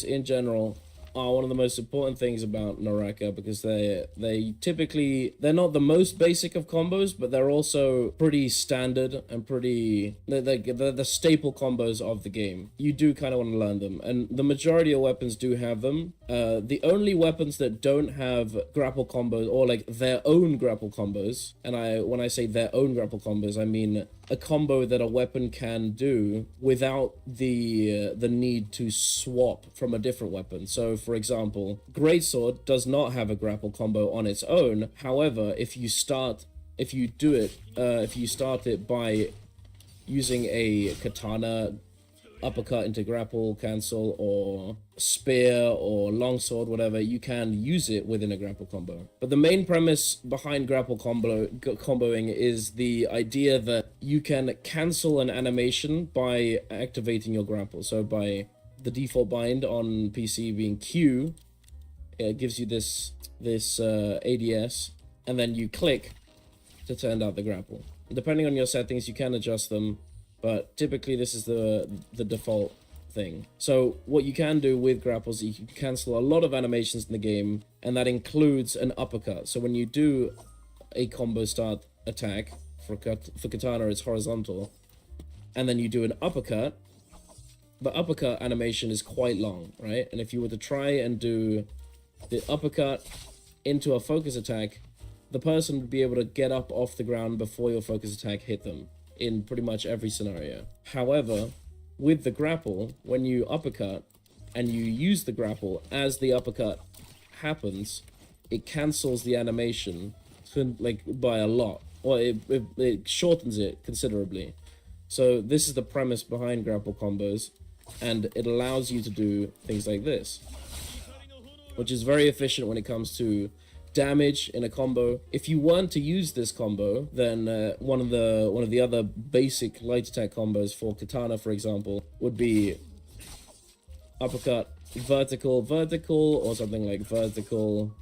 in general are one of the most important things about Naraka because they're not the most basic of combos, but they're also pretty standard and they're the staple combos of the game. You do kind of want to learn them, and the majority of weapons do have them. The only weapons that don't have grapple combos or like their own grapple combos, and when I say their own grapple combos, I mean a combo that a weapon can do without the need to swap from a different weapon. So for example, Greatsword does not have a grapple combo on its own. However, if you start it by using a katana uppercut into grapple cancel or spear or longsword, whatever, you can use it within a grapple combo. But the main premise behind grapple comboing is the idea that you can cancel an animation by activating your grapple. So by the default bind on PC being Q, it gives you this ADS, and then you click to turn out the grapple. Depending on your settings, you can adjust them, but typically this is the default thing. So what you can do with grapples, you can cancel a lot of animations in the game, and that includes an uppercut. So when you do a combo start attack, for katana it's horizontal, and then you do an uppercut, the uppercut animation is quite long, right? And if you were to try and do the uppercut into a focus attack, the person would be able to get up off the ground before your focus attack hit them in pretty much every scenario. However, with the grapple, when you uppercut and you use the grapple as the uppercut happens, it cancels the animation by a lot, or it shortens it considerably. So this is the premise behind grapple combos, and it allows you to do things like this, which is very efficient when it comes to damage in a combo. If you weren't to use this combo, then one of the other basic light attack combos for katana, for example, would be uppercut, vertical, or something like vertical,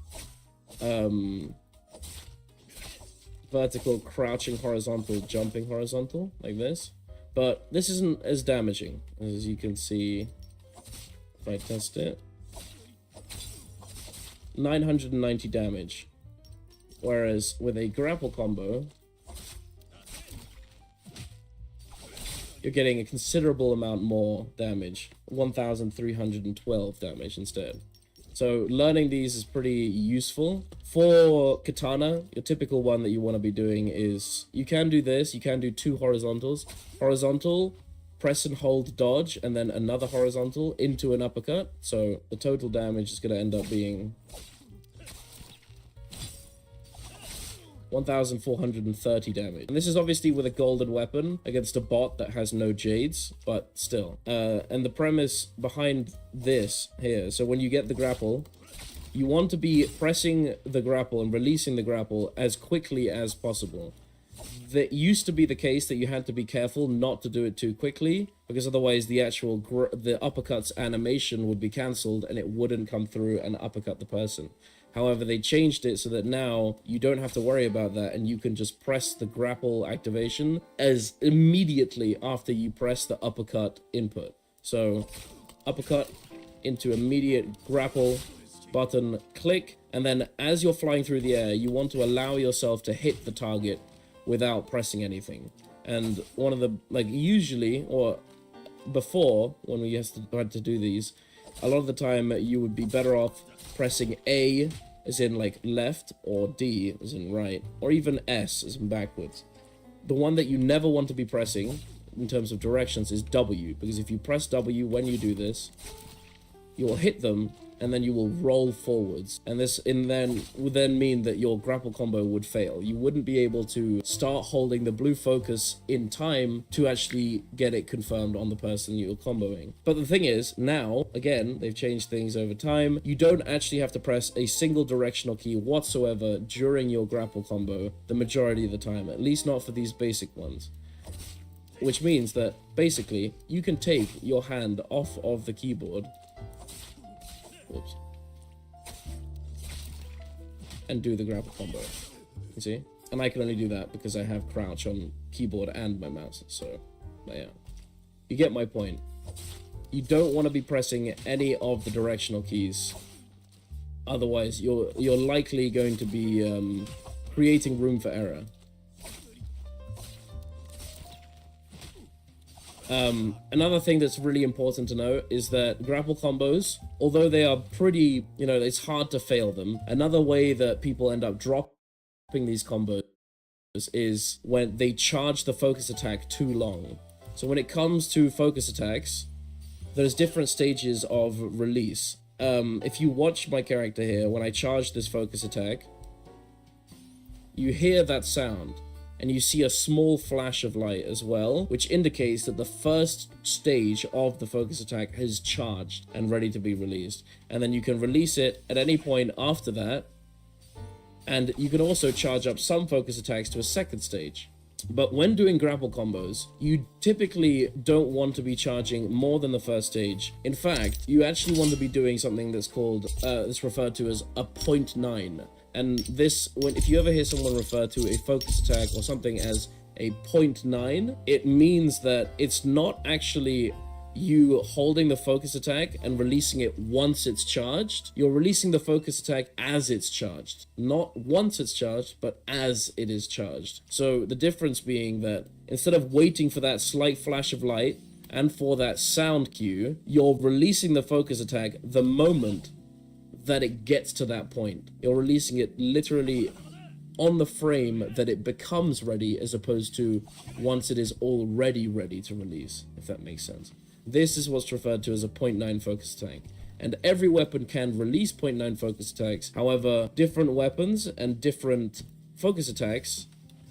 crouching horizontal, jumping horizontal, like this. But this isn't as damaging, as you can see if I test it. 990 damage, whereas with a grapple combo you're getting a considerable amount more damage, 1312 damage instead. So learning these is pretty useful. For katana, your typical one that you want to be doing is, you can do this, you can do two horizontals. Horizontal, press and hold dodge, and then another horizontal into an uppercut. So the total damage is going to end up being 1430 damage. And this is obviously with a golden weapon against a bot that has no jades, but still. And the premise behind this here, so when you get the grapple, you want to be pressing the grapple and releasing the grapple as quickly as possible. That used to be the case that you had to be careful not to do it too quickly, because otherwise the actual the uppercut's animation would be cancelled and it wouldn't come through and uppercut the person. However, they changed it so that now you don't have to worry about that, and you can just press the grapple activation as immediately after you press the uppercut input. So uppercut into immediate grapple button, click, and then as you're flying through the air, you want to allow yourself to hit the target without pressing anything. And one of the, like, usually, or before, when we had to do these, a lot of the time you would be better off pressing A as in like left, or D as in right, or even S as in backwards. The one that you never want to be pressing in terms of directions is W, because if you press W when you do this, you will hit them and then you will roll forwards, and this would then mean that your grapple combo would fail. You wouldn't be able to start holding the blue focus in time to actually get it confirmed on the person you're comboing. But the thing is, now, again, they've changed things over time. You don't actually have to press a single directional key whatsoever during your grapple combo the majority of the time, at least not for these basic ones. Which means that, basically, you can take your hand off of the keyboard, whoops, and do the grapple combo. You see? And I can only do that because I have crouch on keyboard and my mouse, so yeah. You get my point. You don't want to be pressing any of the directional keys. Otherwise, you're likely going to be creating room for error. Another thing that's really important to know is that grapple combos, although they are pretty, it's hard to fail them. Another way that people end up dropping these combos is when they charge the focus attack too long. So when it comes to focus attacks, there's different stages of release. If you watch my character here, when I charge this focus attack, you hear that sound. And you see a small flash of light as well, which indicates that the first stage of the focus attack has charged and ready to be released. And then you can release it at any point after that. And you can also charge up some focus attacks to a second stage. But when doing grapple combos, you typically don't want to be charging more than the first stage. In fact, you actually want to be doing something that's called, that's referred to as a 0.9. And this, if you ever hear someone refer to a focus attack or something as a 0.9, it means that it's not actually you holding the focus attack and releasing it once it's charged. You're releasing the focus attack as it's charged. Not once it's charged, but as it is charged. So the difference being that instead of waiting for that slight flash of light and for that sound cue, you're releasing the focus attack the moment that it gets to that point. You're releasing it literally on the frame that it becomes ready, as opposed to once it is already ready to release, if that makes sense. This is what's referred to as a 0.9 focus attack. And every weapon can release 0.9 focus attacks. However, different weapons and different focus attacks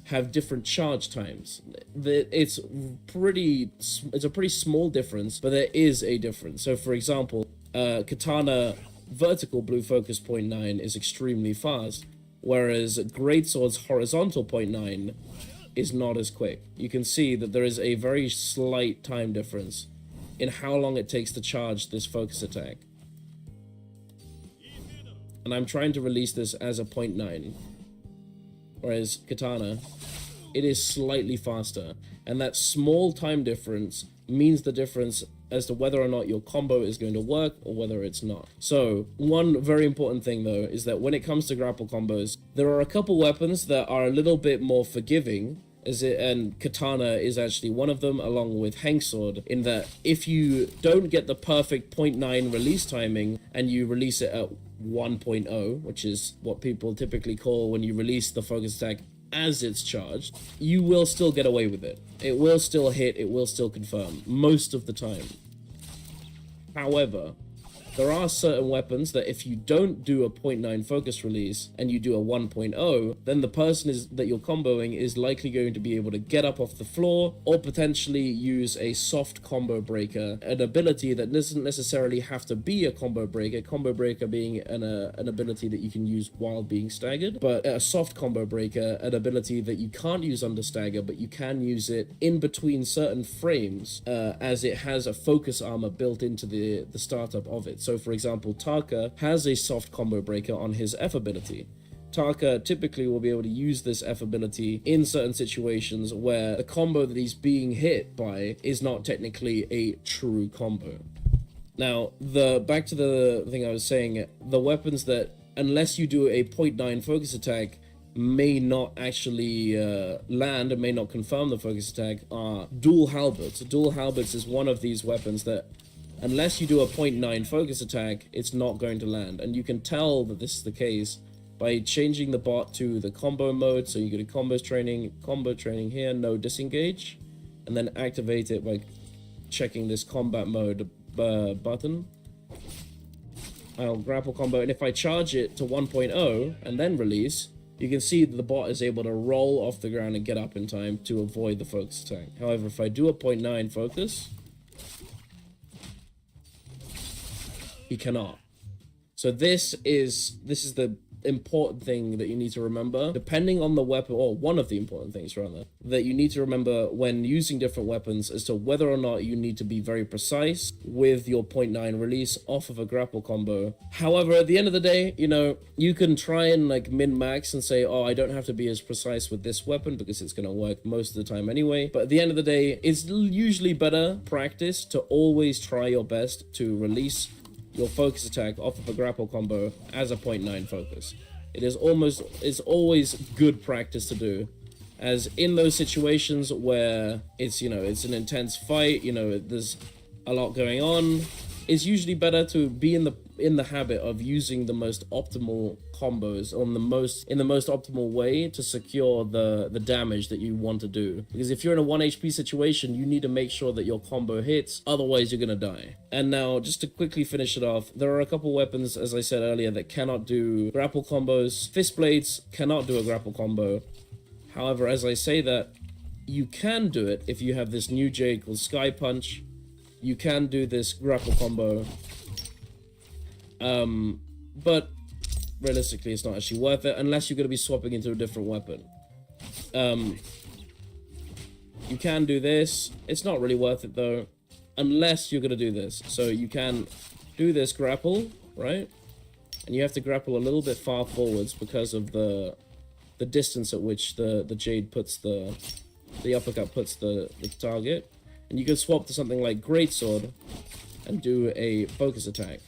have different charge times. It's a pretty small difference, but there is a difference. So for example, katana vertical blue focus 0.9 is extremely fast, whereas greatsword's horizontal 0.9 is not as quick. You can see that there is a very slight time difference in how long it takes to charge this focus attack. And I'm trying to release this as a 0.9, whereas katana, it is slightly faster, and that small time difference means the difference as to whether or not your combo is going to work or whether it's not. So, one very important thing though is that when it comes to grapple combos, there are a couple weapons that are a little bit more forgiving, and katana is actually one of them, along with hangsword, in that if you don't get the perfect 0.9 release timing and you release it at 1.0, which is what people typically call when you release the focus attack as it's charged, you will still get away with it. It will still hit, it will still confirm, most of the time. However, there are certain weapons that if you don't do a 0.9 focus release and you do a 1.0, then the person that you're comboing is likely going to be able to get up off the floor or potentially use a soft combo breaker, an ability that doesn't necessarily have to be a combo breaker being an ability that you can use while being staggered, but a soft combo breaker, an ability that you can't use under stagger, but you can use it in between certain frames, as it has a focus armor built into the startup of it. So So for example, Tarka has a soft combo breaker on his F ability. Tarka typically will be able to use this F ability in certain situations where the combo that he's being hit by is not technically a true combo. Now, back to the thing I was saying, the weapons that, unless you do a 0.9 focus attack, may not actually land and may not confirm the focus attack are dual halberds. Dual halberds is one of these weapons that, unless you do a 0.9 focus attack, it's not going to land. And you can tell that this is the case by changing the bot to the combo mode. So you go to combo training here, no disengage, and then activate it by checking this combat mode button. I'll grapple combo, and if I charge it to 1.0 and then release, you can see that the bot is able to roll off the ground and get up in time to avoid the focus attack. However, if I do a 0.9 focus, he cannot. So this is the important thing that you need to remember, depending on the weapon, or one of the important things rather, that you need to remember when using different weapons as to whether or not you need to be very precise with your 0.9 release off of a grapple combo. However, at the end of the day, you know, you can try and like min-max and say, oh, I don't have to be as precise with this weapon because it's going to work most of the time anyway. But at the end of the day, it's usually better practice to always try your best to release your focus attack off of a grapple combo as a 0.9 focus. It's always good practice to do, as in those situations where it's, you know, it's an intense fight, you know, there's a lot going on, it's usually better to be in the habit of using the most optimal combos in the most optimal way to secure the damage that you want to do. Because if you're in a 1 HP situation, you need to make sure that your combo hits, otherwise you're gonna die. And now, just to quickly finish it off, there are a couple weapons, as I said earlier, that cannot do grapple combos. Fist blades cannot do a grapple combo. However, as I say that, you can do it if you have this new Jade called Sky Punch. You can do this grapple combo. But realistically, it's not actually worth it unless you're going to be swapping into a different weapon. You can do this. It's not really worth it though, unless you're going to do this. So you can do this grapple, right? And you have to grapple a little bit far forwards because of the distance at which the Jade puts the uppercut puts the target. And you can swap to something like Greatsword and do a focus attack.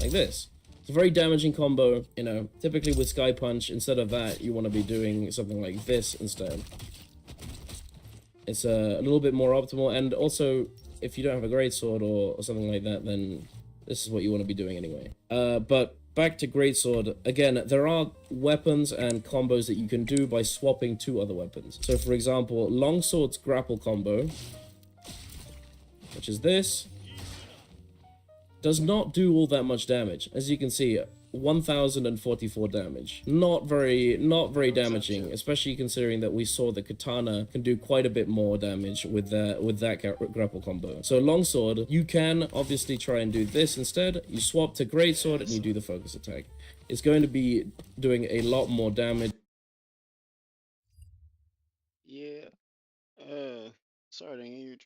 Like this. It's a very damaging combo, you know. Typically with Sky Punch, instead of that, you want to be doing something like this instead. It's a little bit more optimal, and also, if you don't have a Greatsword or something like that, then this is what you want to be doing anyway. But back to Greatsword, again, there are weapons and combos that you can do by swapping to other weapons. So for example, Longsword's grapple combo, which is this, does not do all that much damage. As you can see, 1044 damage. Not very damaging, especially considering that we saw the katana can do quite a bit more damage with that grapple combo. So Longsword, you can obviously try and do this instead. You swap to Greatsword and you do the focus attack. It's going to be doing a lot more damage. Yeah. Sorry, dang you.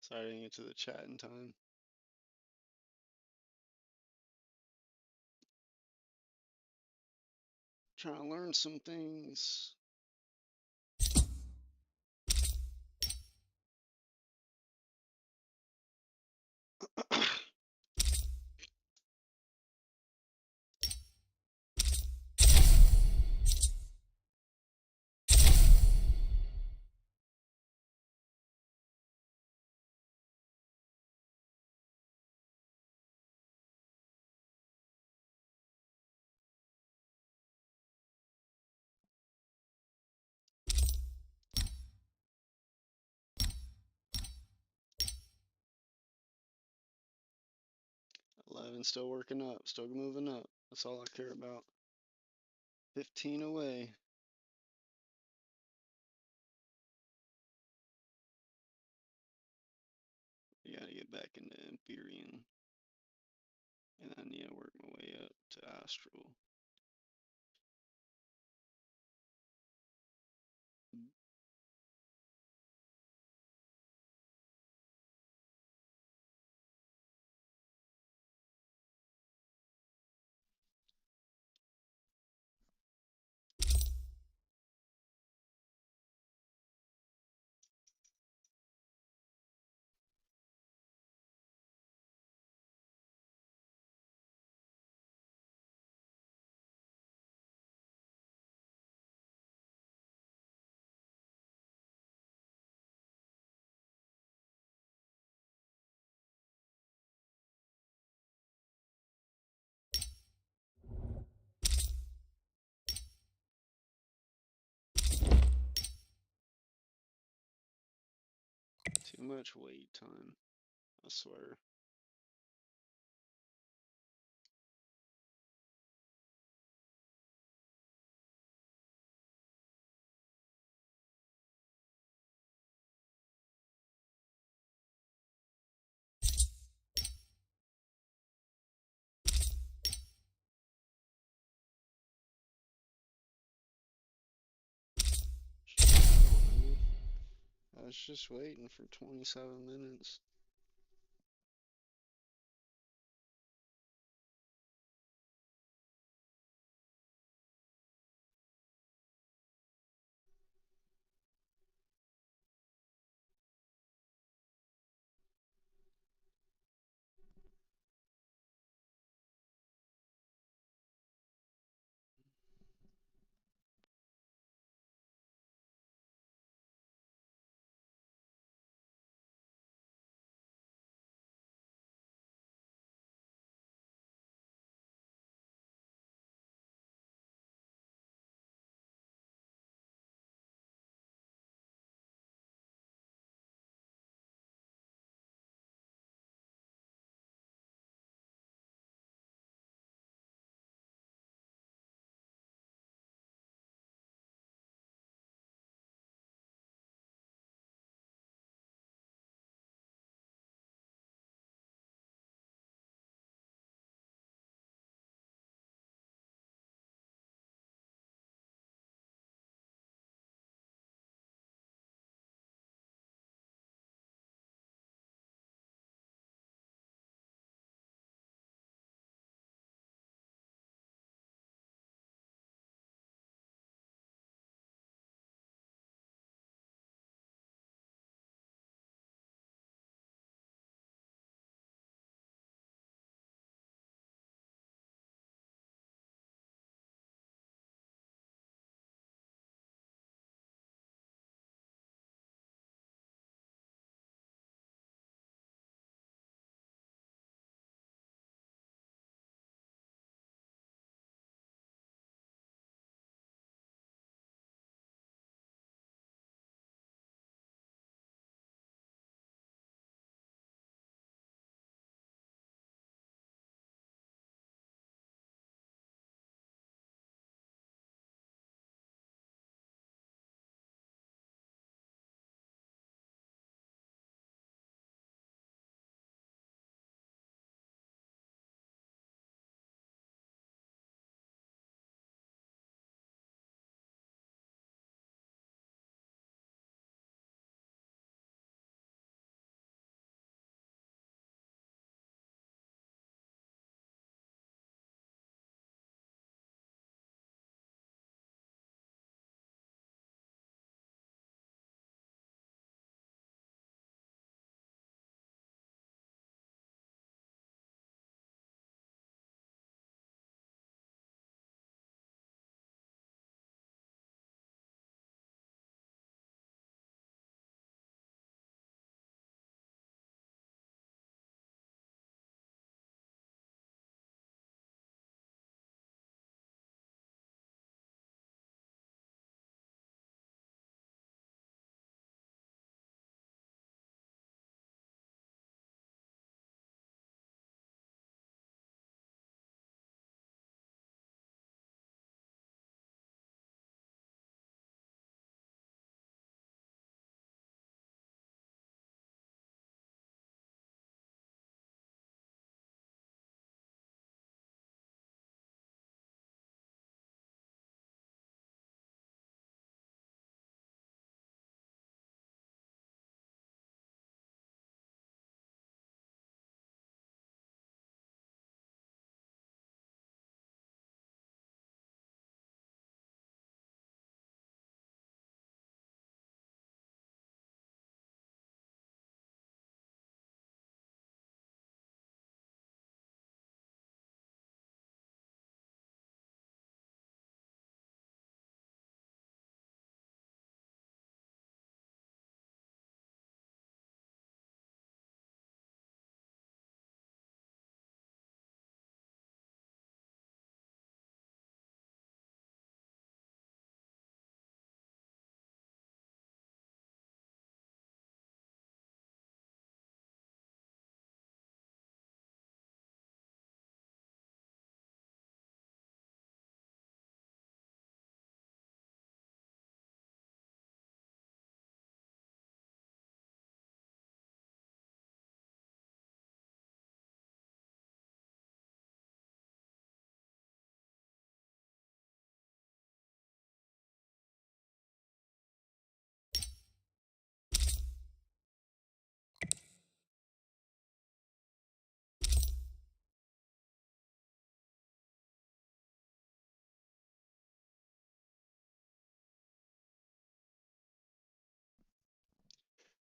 Sorry, I didn't get to the chat in time. Trying to learn some things. $11 still working up, still moving up. That's all I care about. 15 away. I gotta get back into Empyrean. And I need to work my way up to Astral. Too much wait time. I swear. I was just waiting for 27 minutes.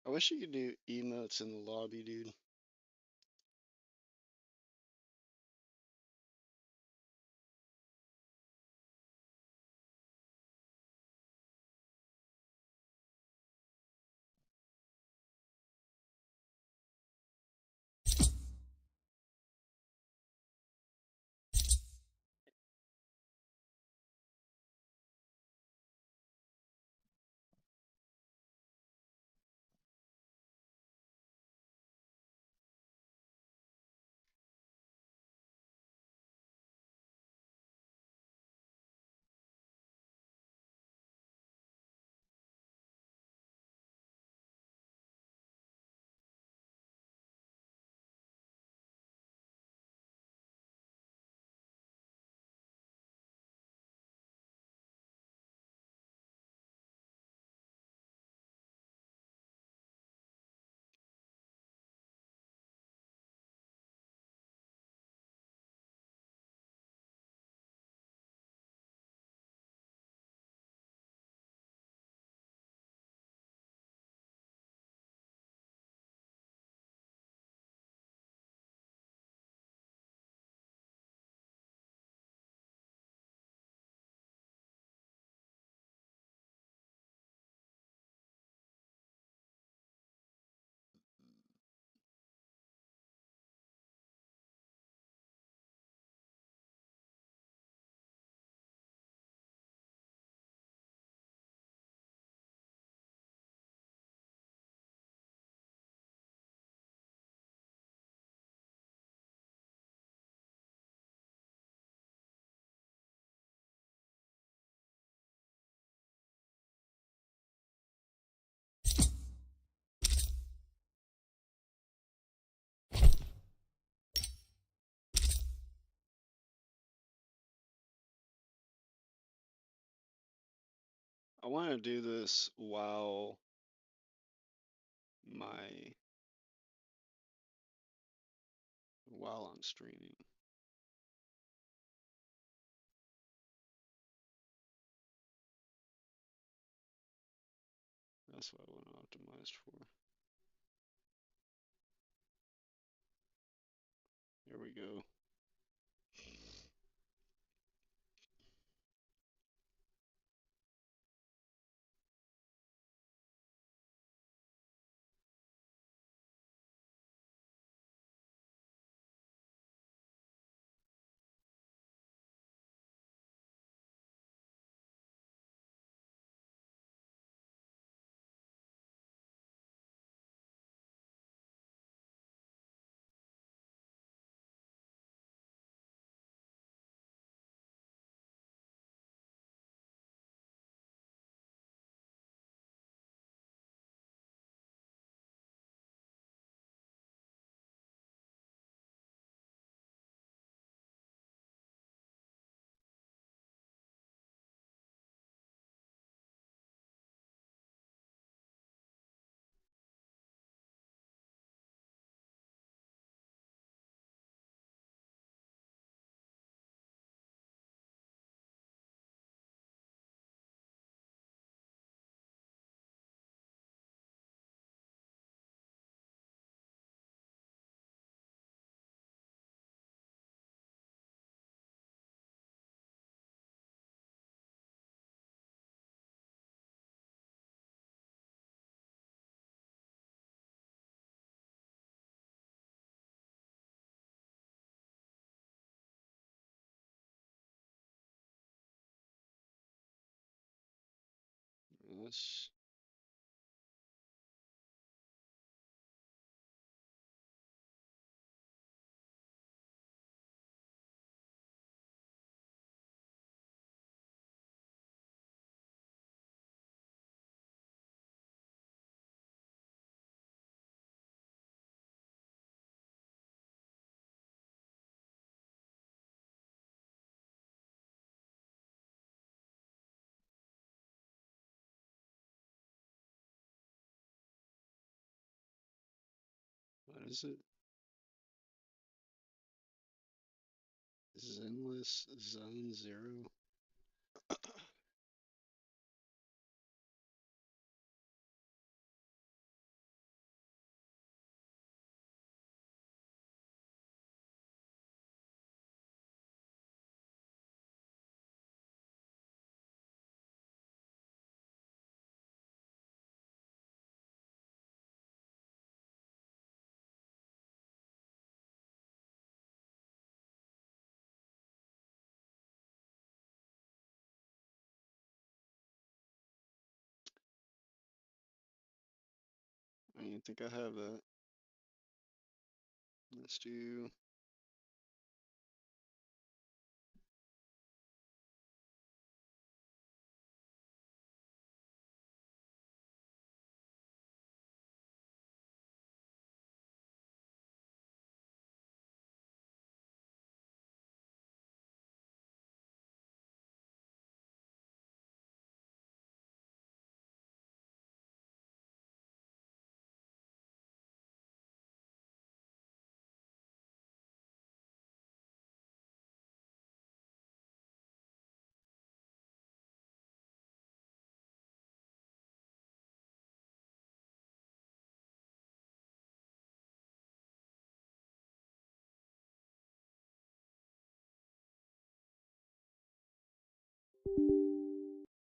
I wish you could do emotes in the lobby, dude. I want to do this my while I'm streaming. That's what I want to optimize for. There we go. That's what is it? Zenless Zone Zero. don't even think I have that. Let's do.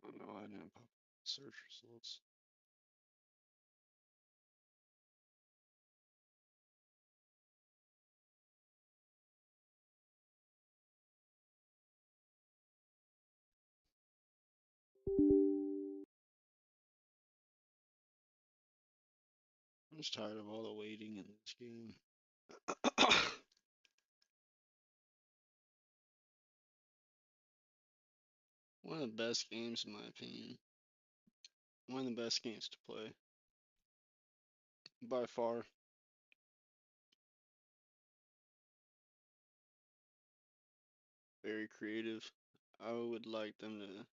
Oh no, I didn't pop search results. I'm just tired of all the waiting in this game. One of the best games, in my opinion. One of the best games to play. By far. Very creative. I would like them to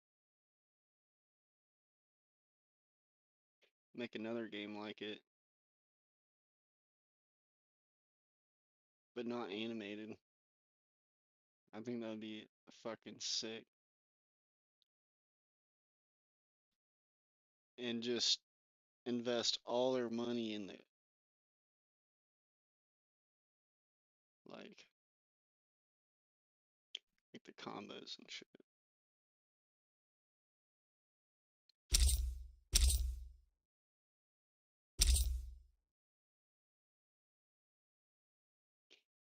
make another game like it, but not animated. I think that would be fucking sick. And just invest all their money in the like the combos and shit.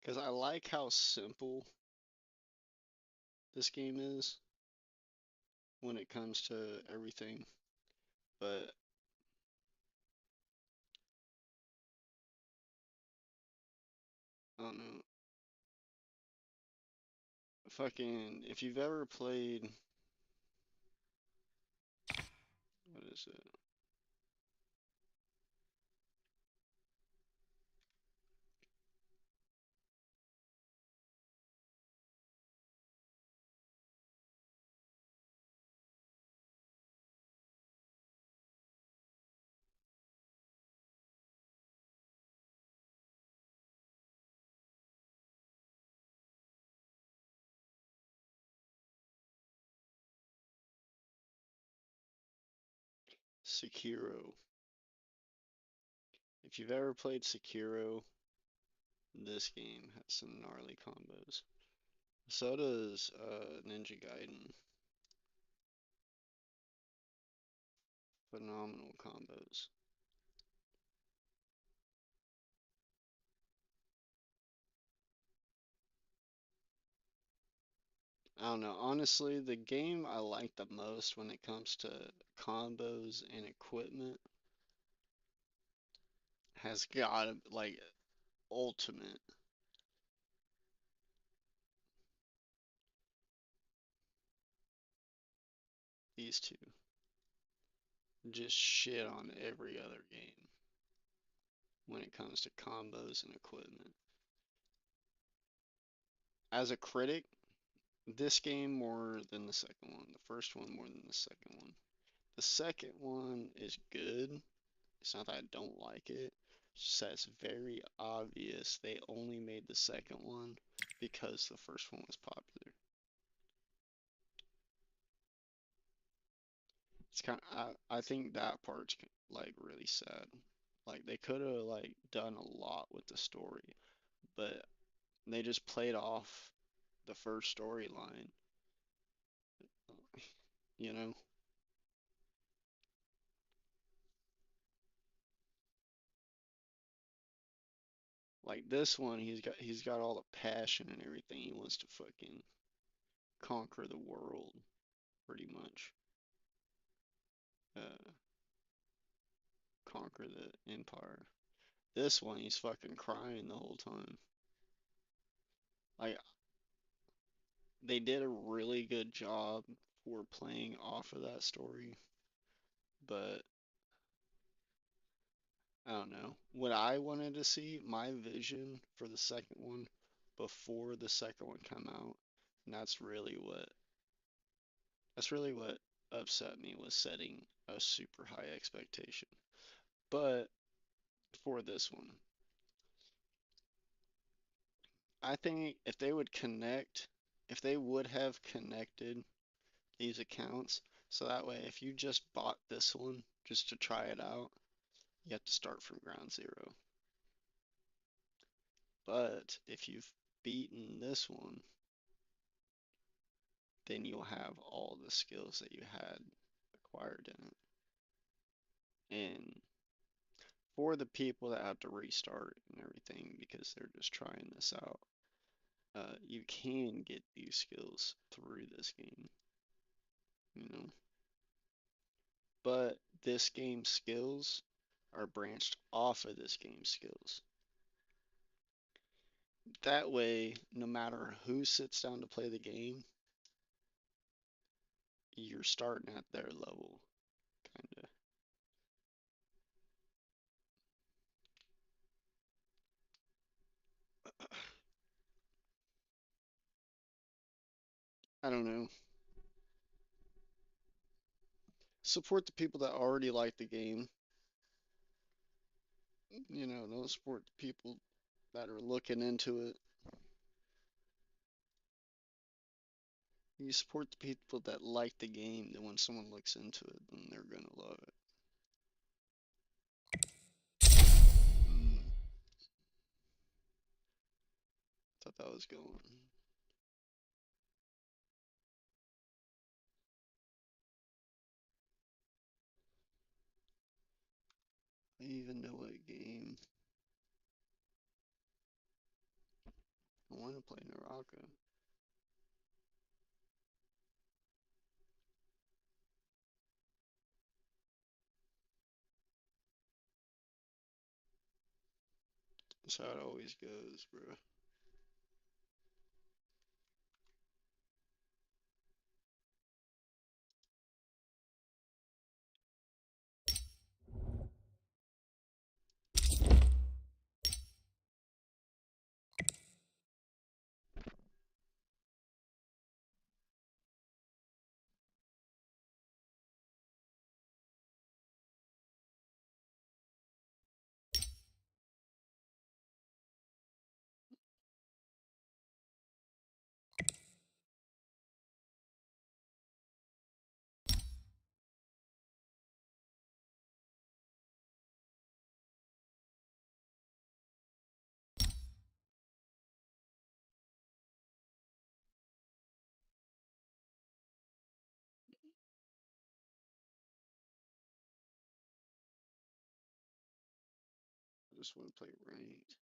Because I like how simple this game is when it comes to everything, but I don't know. Fucking, if you've ever played, what is it? Sekiro. If you've ever played Sekiro, this game has some gnarly combos. So does Ninja Gaiden. Phenomenal combos. I don't know. Honestly, the game I like the most when it comes to combos and equipment has got like ultimate. These two just shit on every other game when it comes to combos and equipment. As a critic, this game more than the second one. The first one more than the second one. The second one is good. It's not that I don't like it. It's just that it's very obvious they only made the second one because the first one was popular. It's kind of, I think that part's like really sad. Like they could have like done a lot with the story, but they just played off the first storyline, you know? Like this one, he's got all the passion and everything. He wants to fucking conquer the world, pretty much. Uh, Conquer the empire. This one, he's fucking crying the whole time. Like, they did a really good job for playing off of that story, but I don't know. What I wanted to see, my vision for the second one before the second one come out, and that's really what upset me was setting a super high expectation. But for this one, I think if they would have connected these accounts, so that way if you just bought this one just to try it out, you have to start from ground zero. But if you've beaten this one, then you'll have all the skills that you had acquired in it. And for the people that have to restart and everything because they're just trying this out, you can get these skills through this game, you know. But this game's skills are branched off of this game's skills. That way, no matter who sits down to play the game, you're starting at their level, kinda. I don't know. Support the people that already like the game. You know, don't support the people that are looking into it. You support the people that like the game, then when someone looks into it, then they're gonna love it. Thought that was going. I even know what game. I want to play Naraka. That's how it always goes, bro. I just want to play ranked.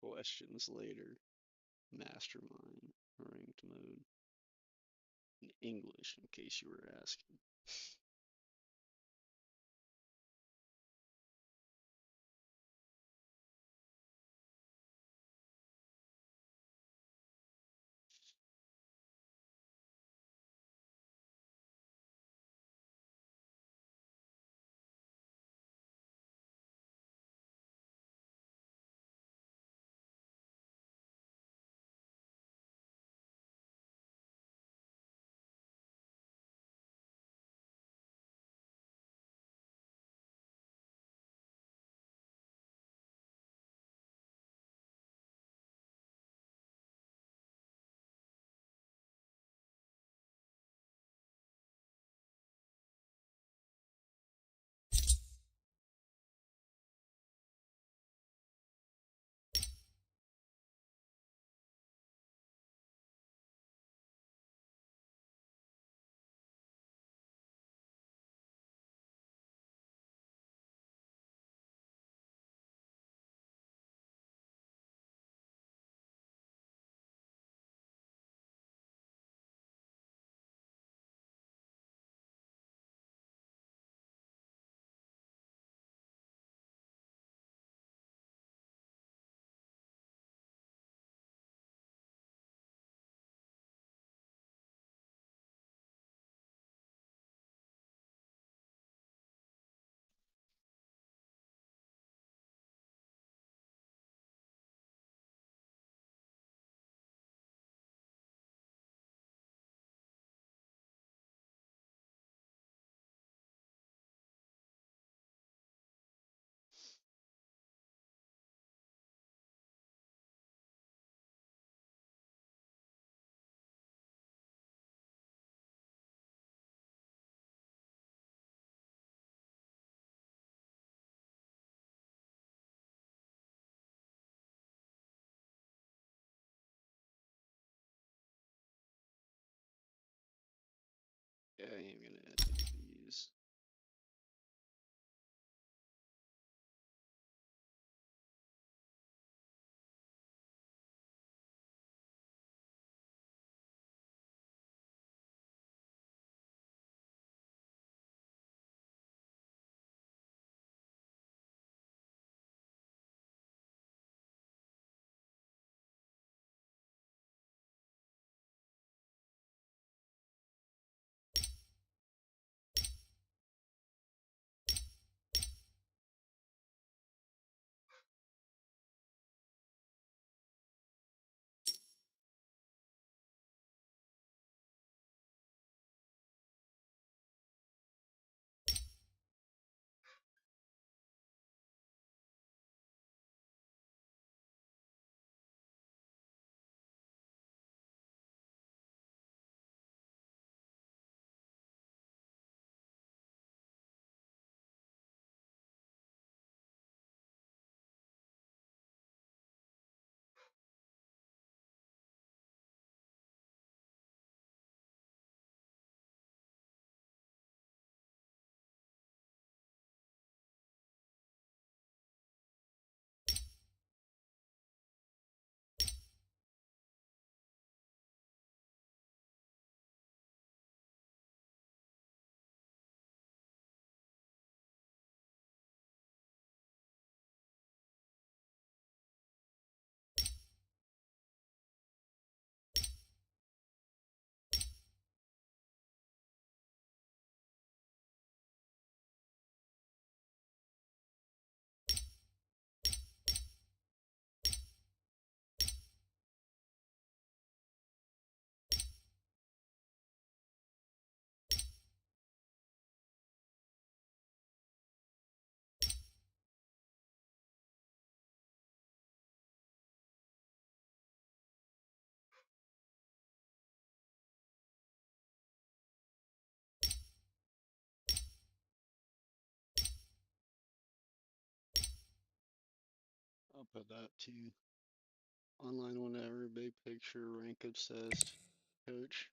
Questions later. Mastermind. Ranked mode. In English, in case you were asking. Yeah, I am gonna edit these. I'll put that too. Online whenever, big picture, rank obsessed, coach.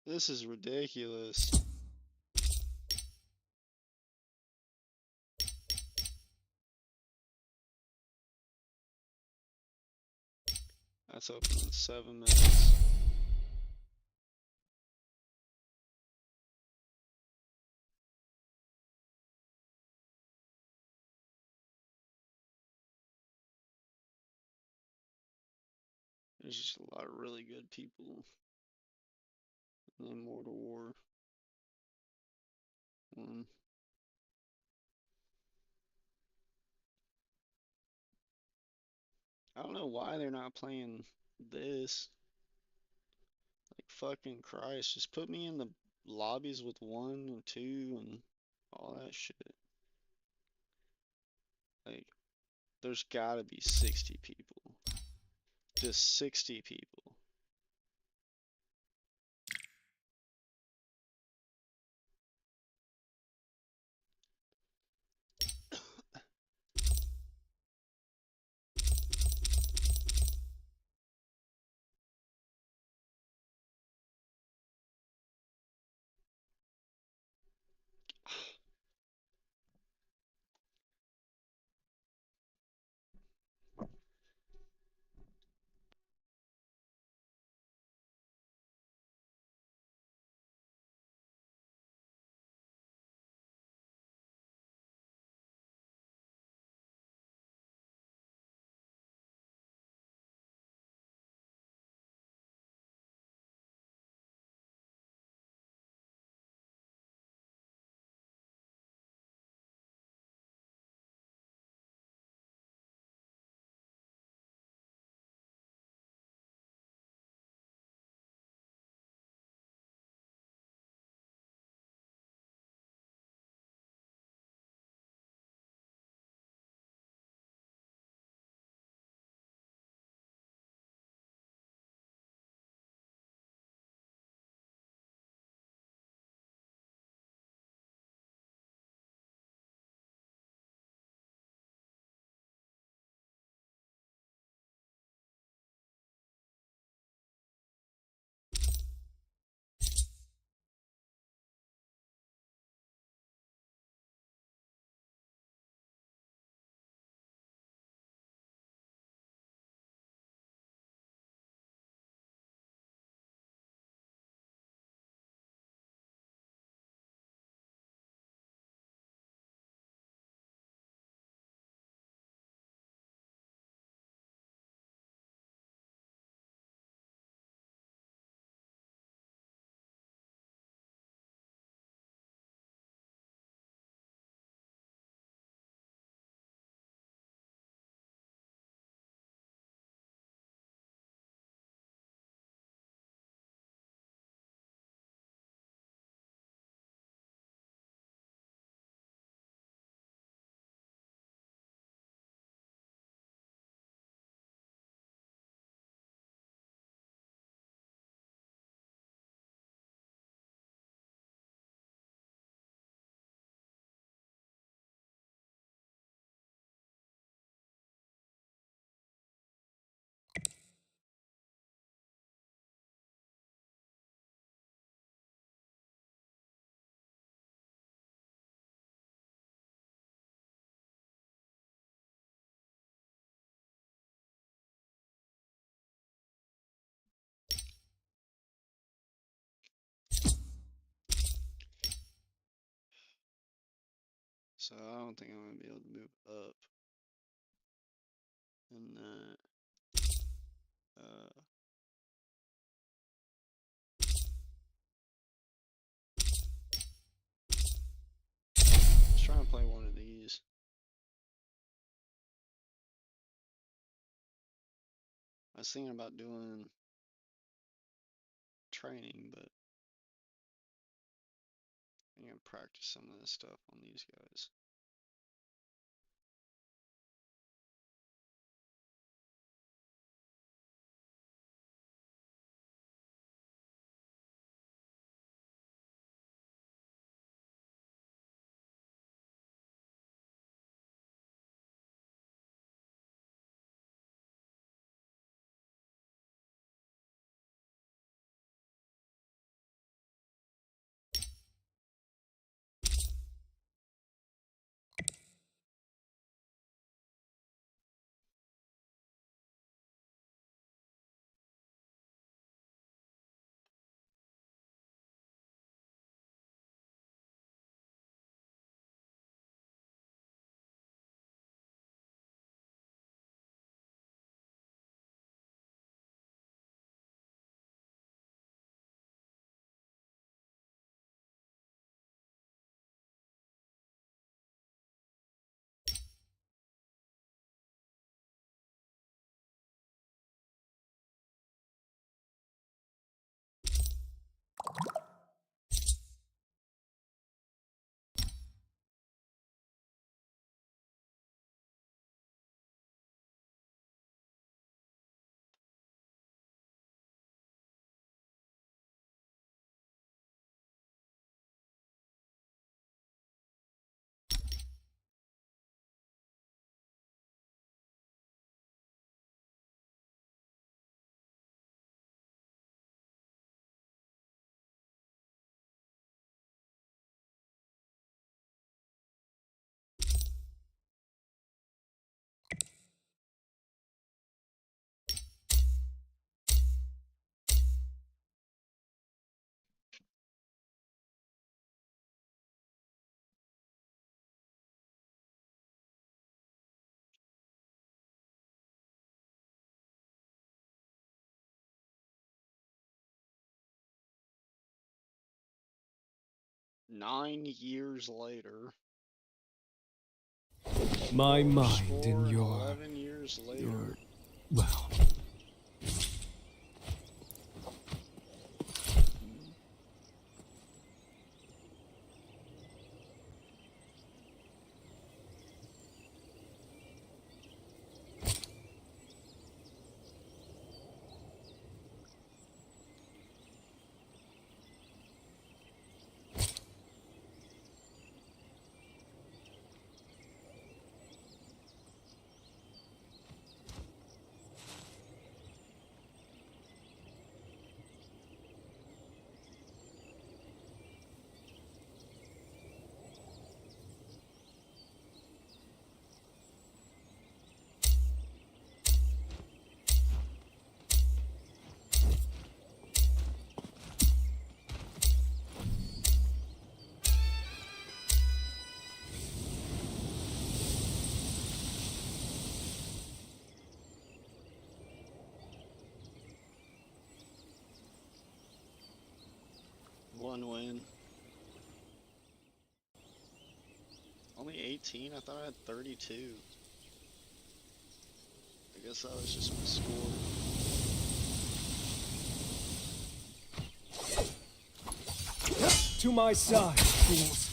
This is ridiculous. That's open in 7 minutes. There's just a lot of really good people in Mortal War 1. I don't know why they're not playing this. Like, fucking Christ, just put me in the lobbies with 1 and 2 and all that shit. Like, there's gotta be 60 people. Just 60 people. So I don't think I'm gonna be able to move up in that. Let's try and play one of these. I was thinking about doing training, but I'm gonna practice some of this stuff on these guys. 9 years later. My mind Four and and your 11 years later. well. One win. Only 18? I thought I had 32. I guess that was just my score. To my side, fools.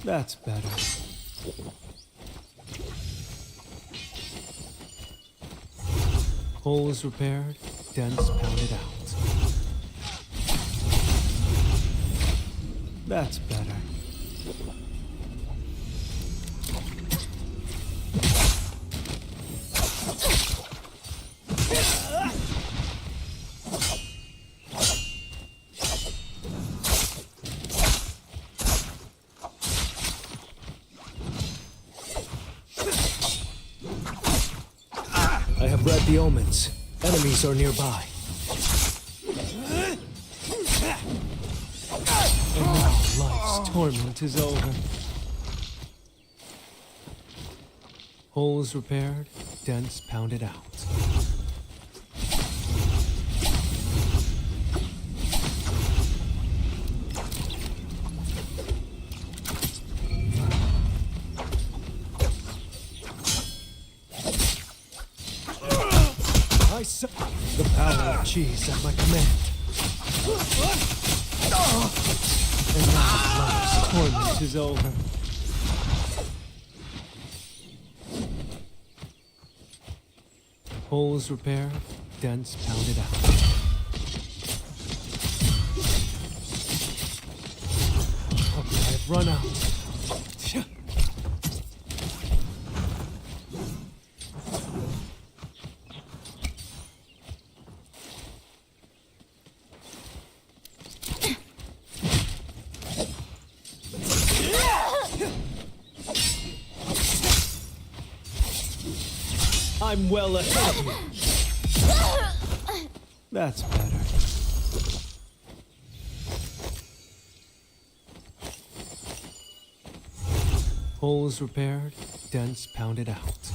That's better. Hole is repaired, dents pounded out. That's better. I have read the omens. Enemies are nearby. And now life's torment is over. Holes repaired, dents pounded out. I saw the power of cheese at my command. And now life's torment is over. Holes repaired, dents pounded out. How could I have run out? I'm well ahead of you. That's better. Holes repaired, dents pounded out.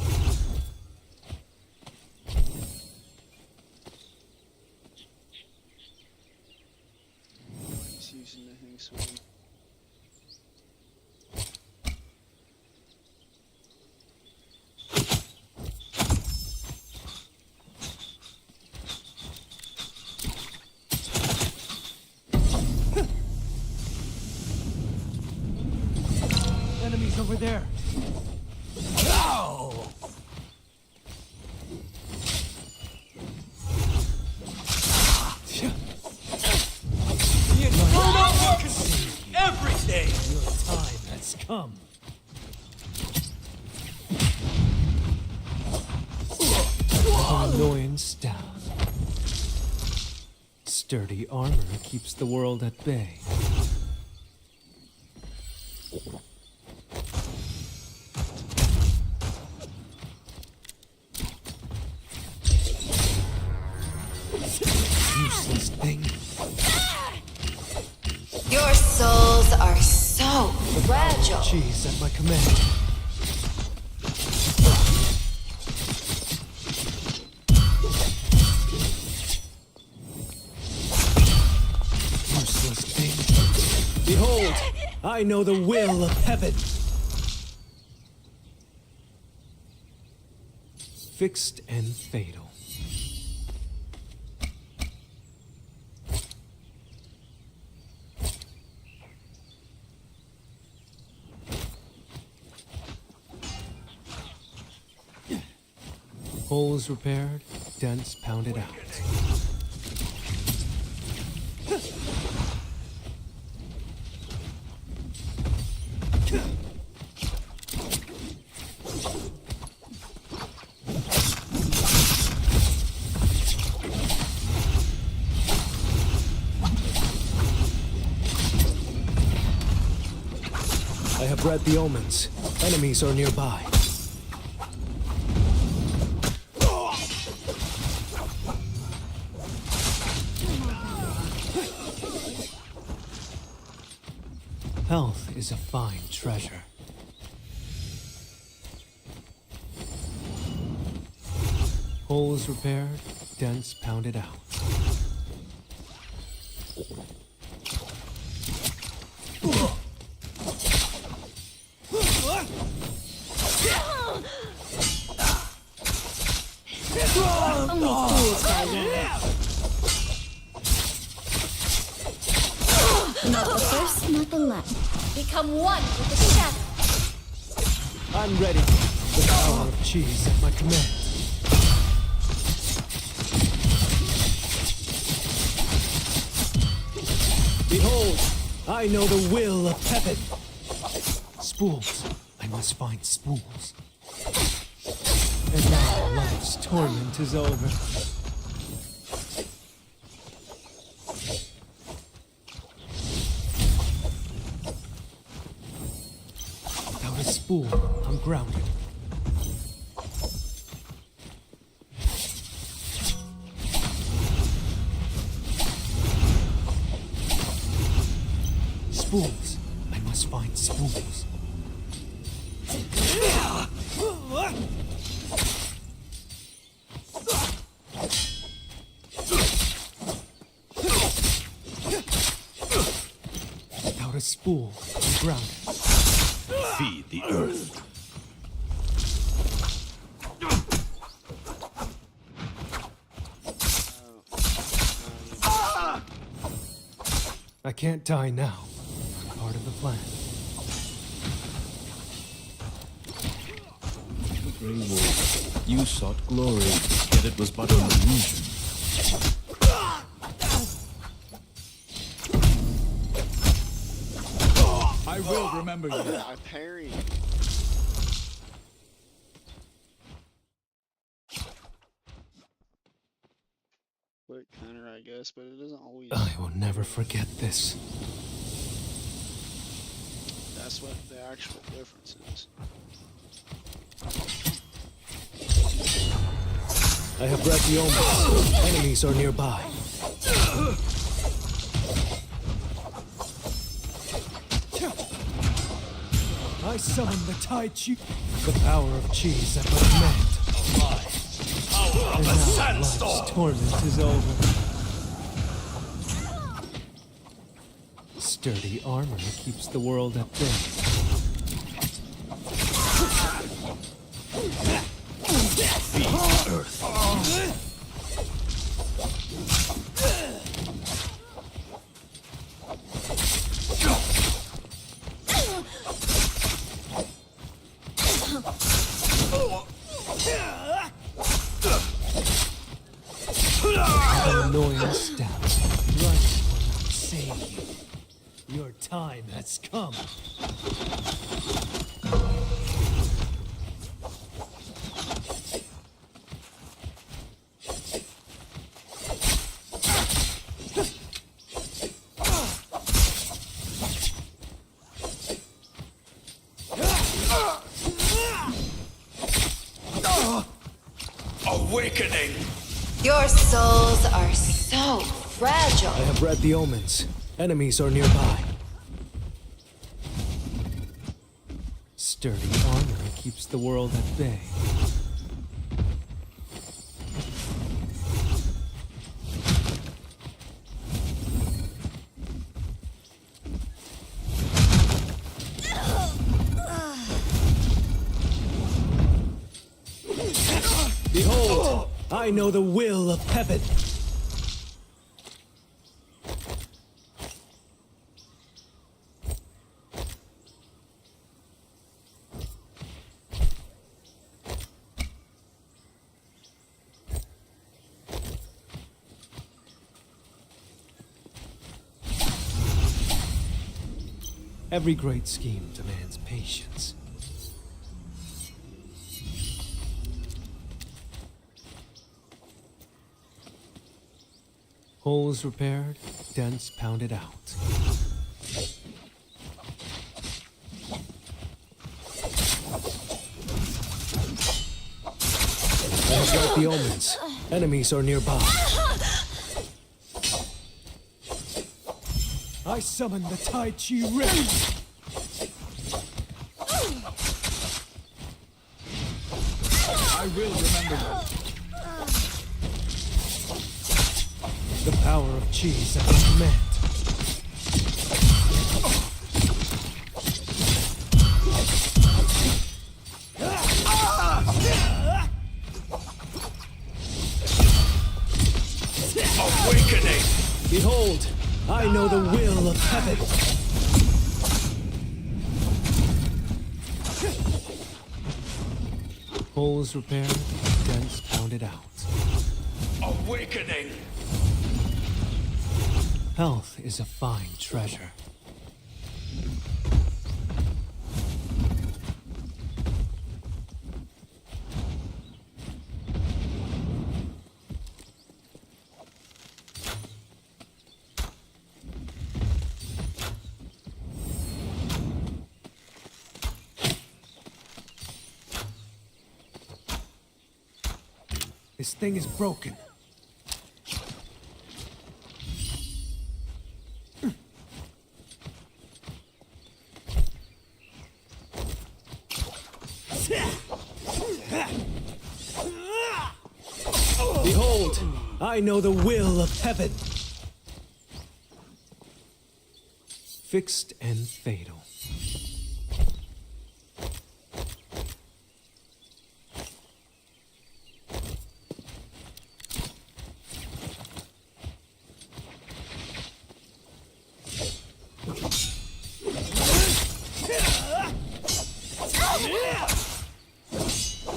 He's using the hang swing. Enemies over there. Ow! Every day! Your time has come. Annoyance down. Sturdy armor keeps the world at bay. Useless thing. fragile. Cheese at my command. Useless thing. Behold, I know the will of heaven. Fixed and fatal. Holes repaired, dents pounded out. I have read the omens. Enemies are nearby. Health is a fine treasure. Holes repaired, dents pounded out. Only fools die young. Not the first, not the last. Become one with the shadow. I'm ready. The power of cheese at my command. Behold, I know the will of heaven. Spools. I must find spools. And now life's torment is over. Without a spool, I'm grounded. Spools. I must find spools. Without a spool, I'm grounded. Feed the earth. I can't die now. Part of the plan. Grey Wolf, you sought glory, yet it was but an illusion. I will remember you. I parry. Quick counter, I guess, but it doesn't always. I will never forget this. That's what the actual difference is. I have read the omens. Enemies are nearby. I summon the Tai Chi. The power of cheese at my command. Power And now life's torment is over. Sturdy armor keeps the world at bay. Feed the earth. An annoying step. Right when I'm saying you. Your time has come. Awakening! Your souls are so fragile. I have read the omens. Enemies are nearby. Sturdy armor keeps the world at bay. Behold, I know the will of heaven. Every great scheme demands patience. Holes repaired, dents pounded out. I've got the omens. Enemies are nearby. I summon the Tai Chi Ring. I will remember you. The power of chi is at my command. Awakening! Behold, I know the will of heaven. Holes repaired, dents pounded out. Awakening! Health is a fine treasure. This thing is broken. Behold, I know the will of heaven. Fixed and fatal.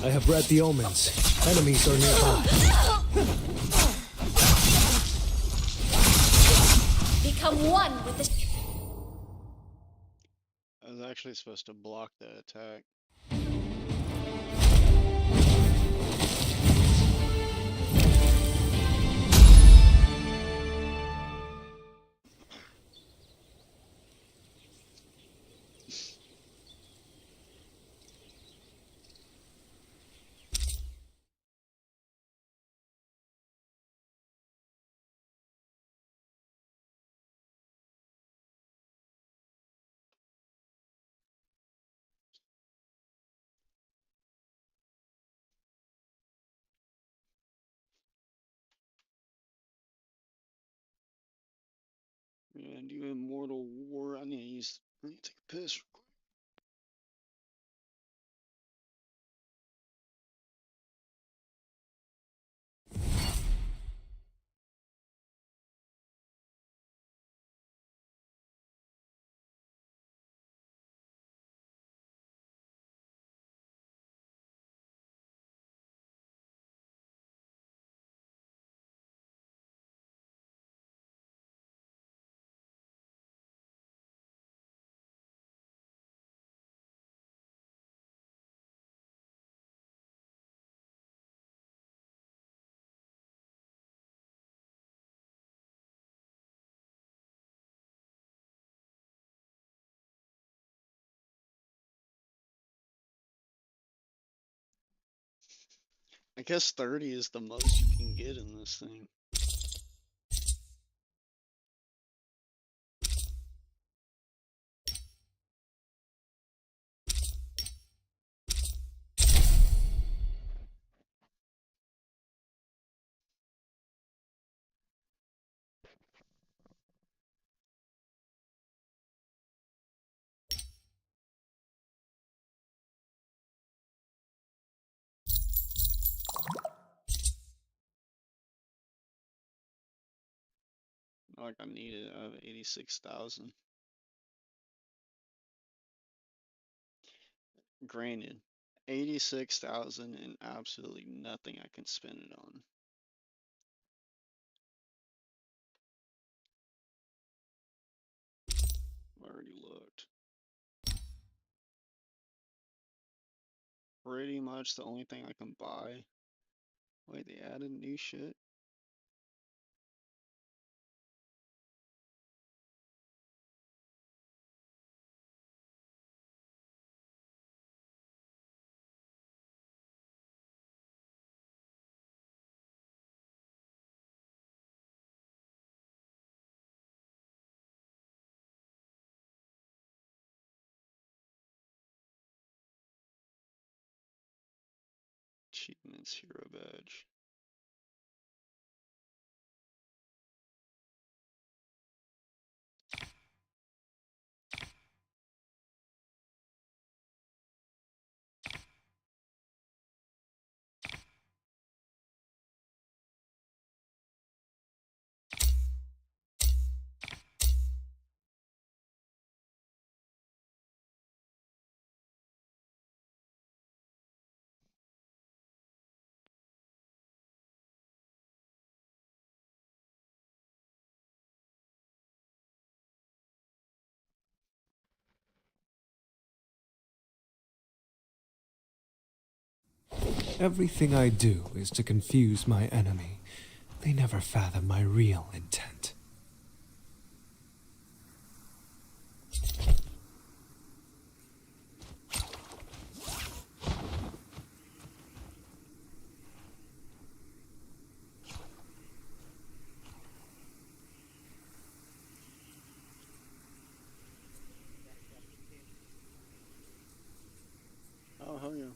I have read the omens. Enemies are nearby. Become one with the... I was actually supposed to block that attack. We're gonna do Immortal War. I need to take a piss real quick. I guess 30 is the most you can get in this thing. Like I need it. I have 86,000. Granted, 86,000 and absolutely nothing I can spend it on. I've already looked. Pretty much the only thing I can buy. Wait, they added new shit? Achievements hero badge. Everything I do is to confuse my enemy. They never fathom my real intent. Oh, hell yeah.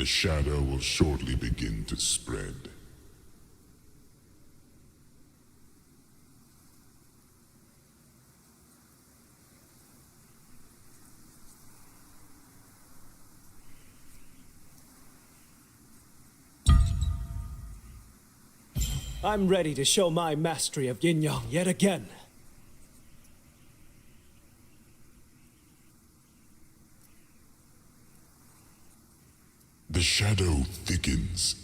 shadow will shortly begin to spread. I'm ready to show my mastery of yin-yang yet again. The shadow thickens.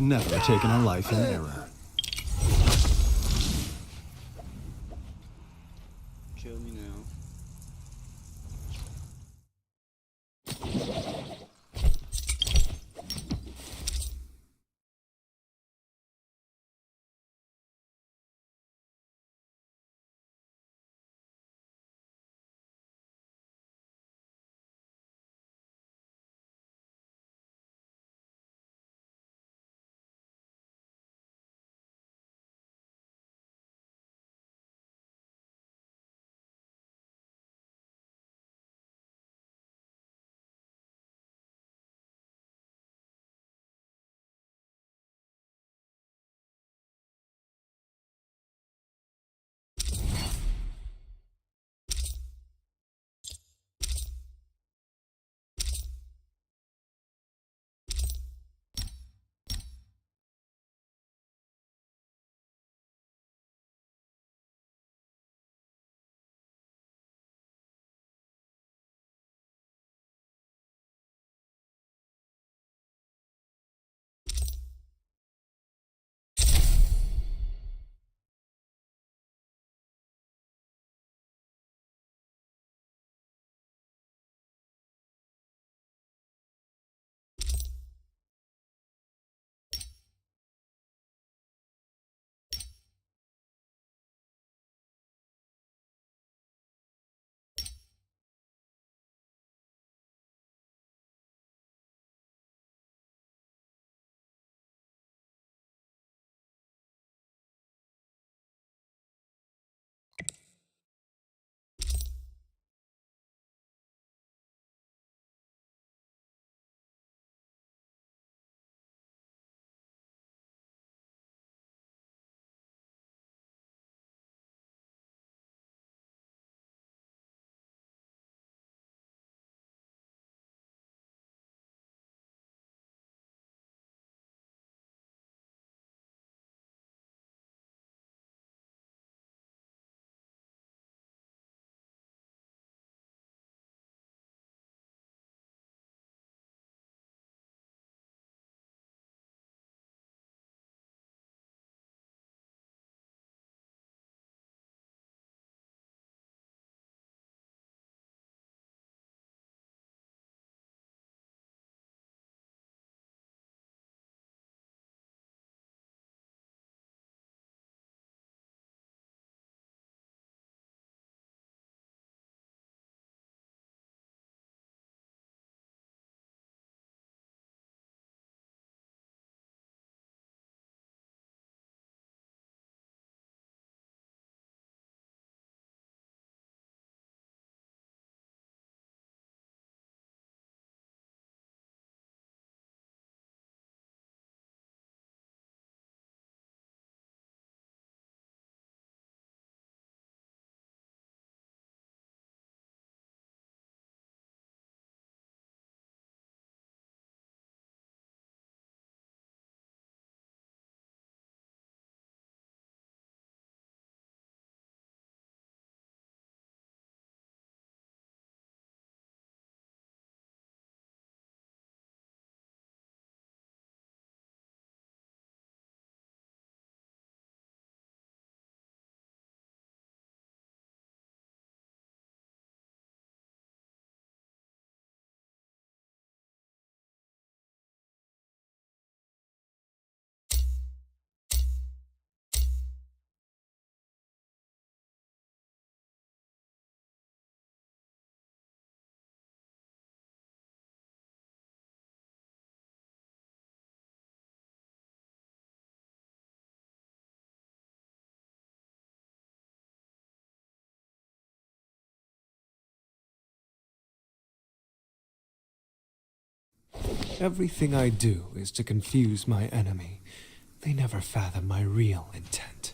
I've never taken a life in error. Kill me now. Everything I do is to confuse my enemy. They never fathom my real intent.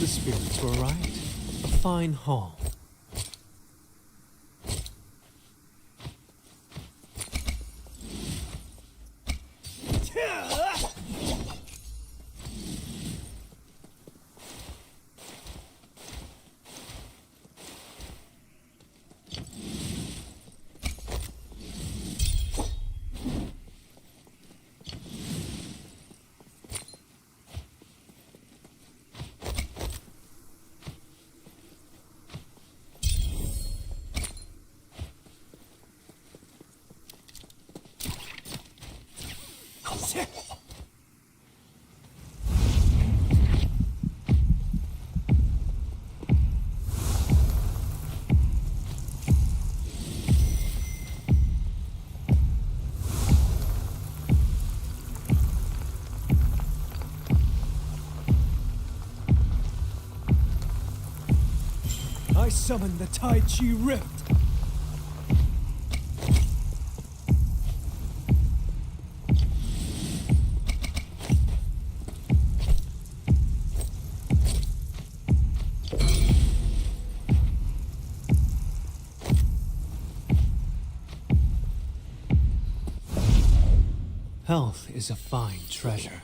spirits were right. A fine hall. I summon the Tai Chi Rift. Health is a fine treasure.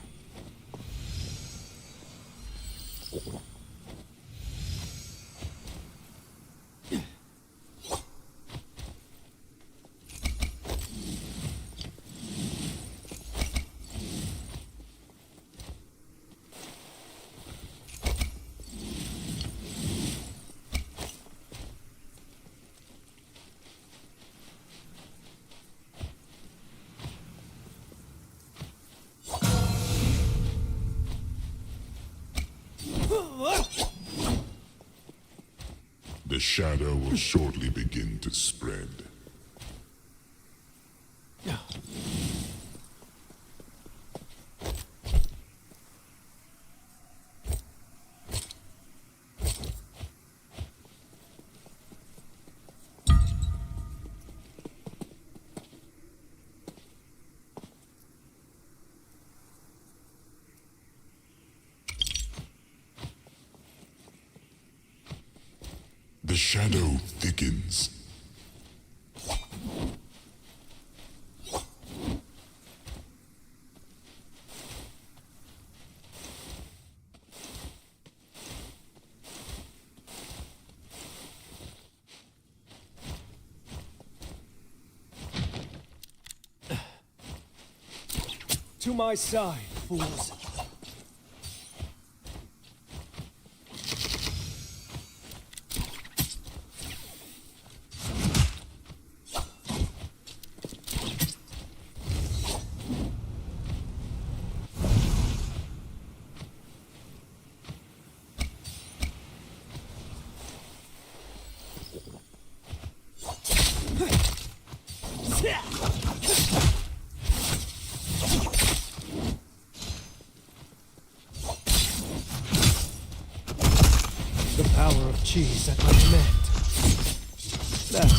The shadow will shortly begin to spread. The shadow thickens. To my side, fools. The power of cheese at my command. That's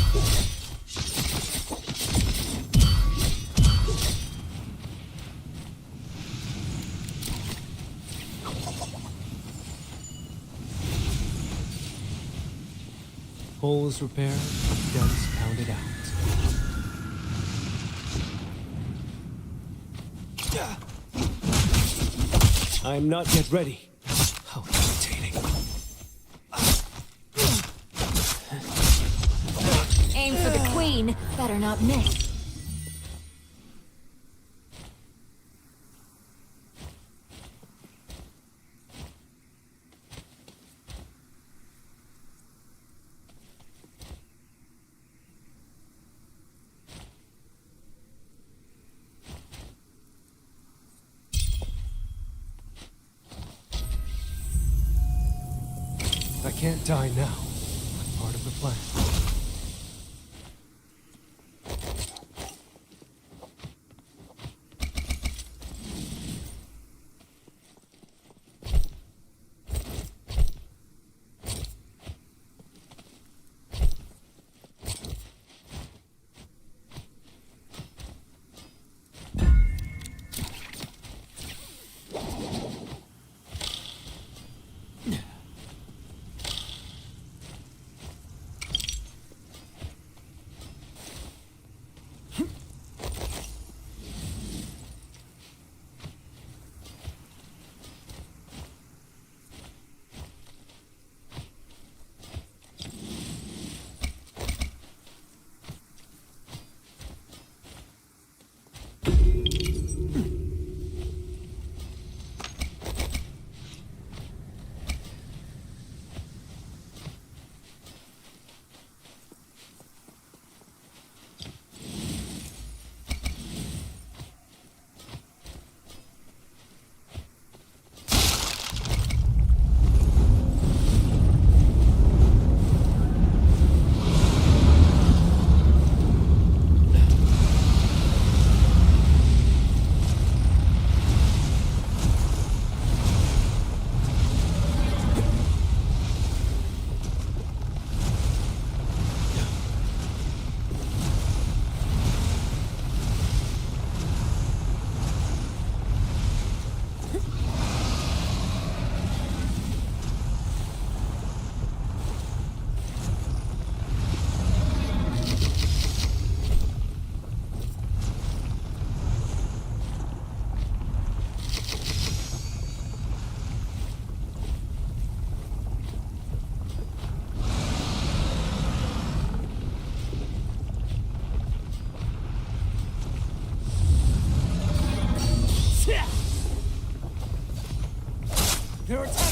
holes repaired, dents pounded out. I'm not yet ready. How irritating. Aim for the queen, better not miss. I can't die now. I'm part of the plan.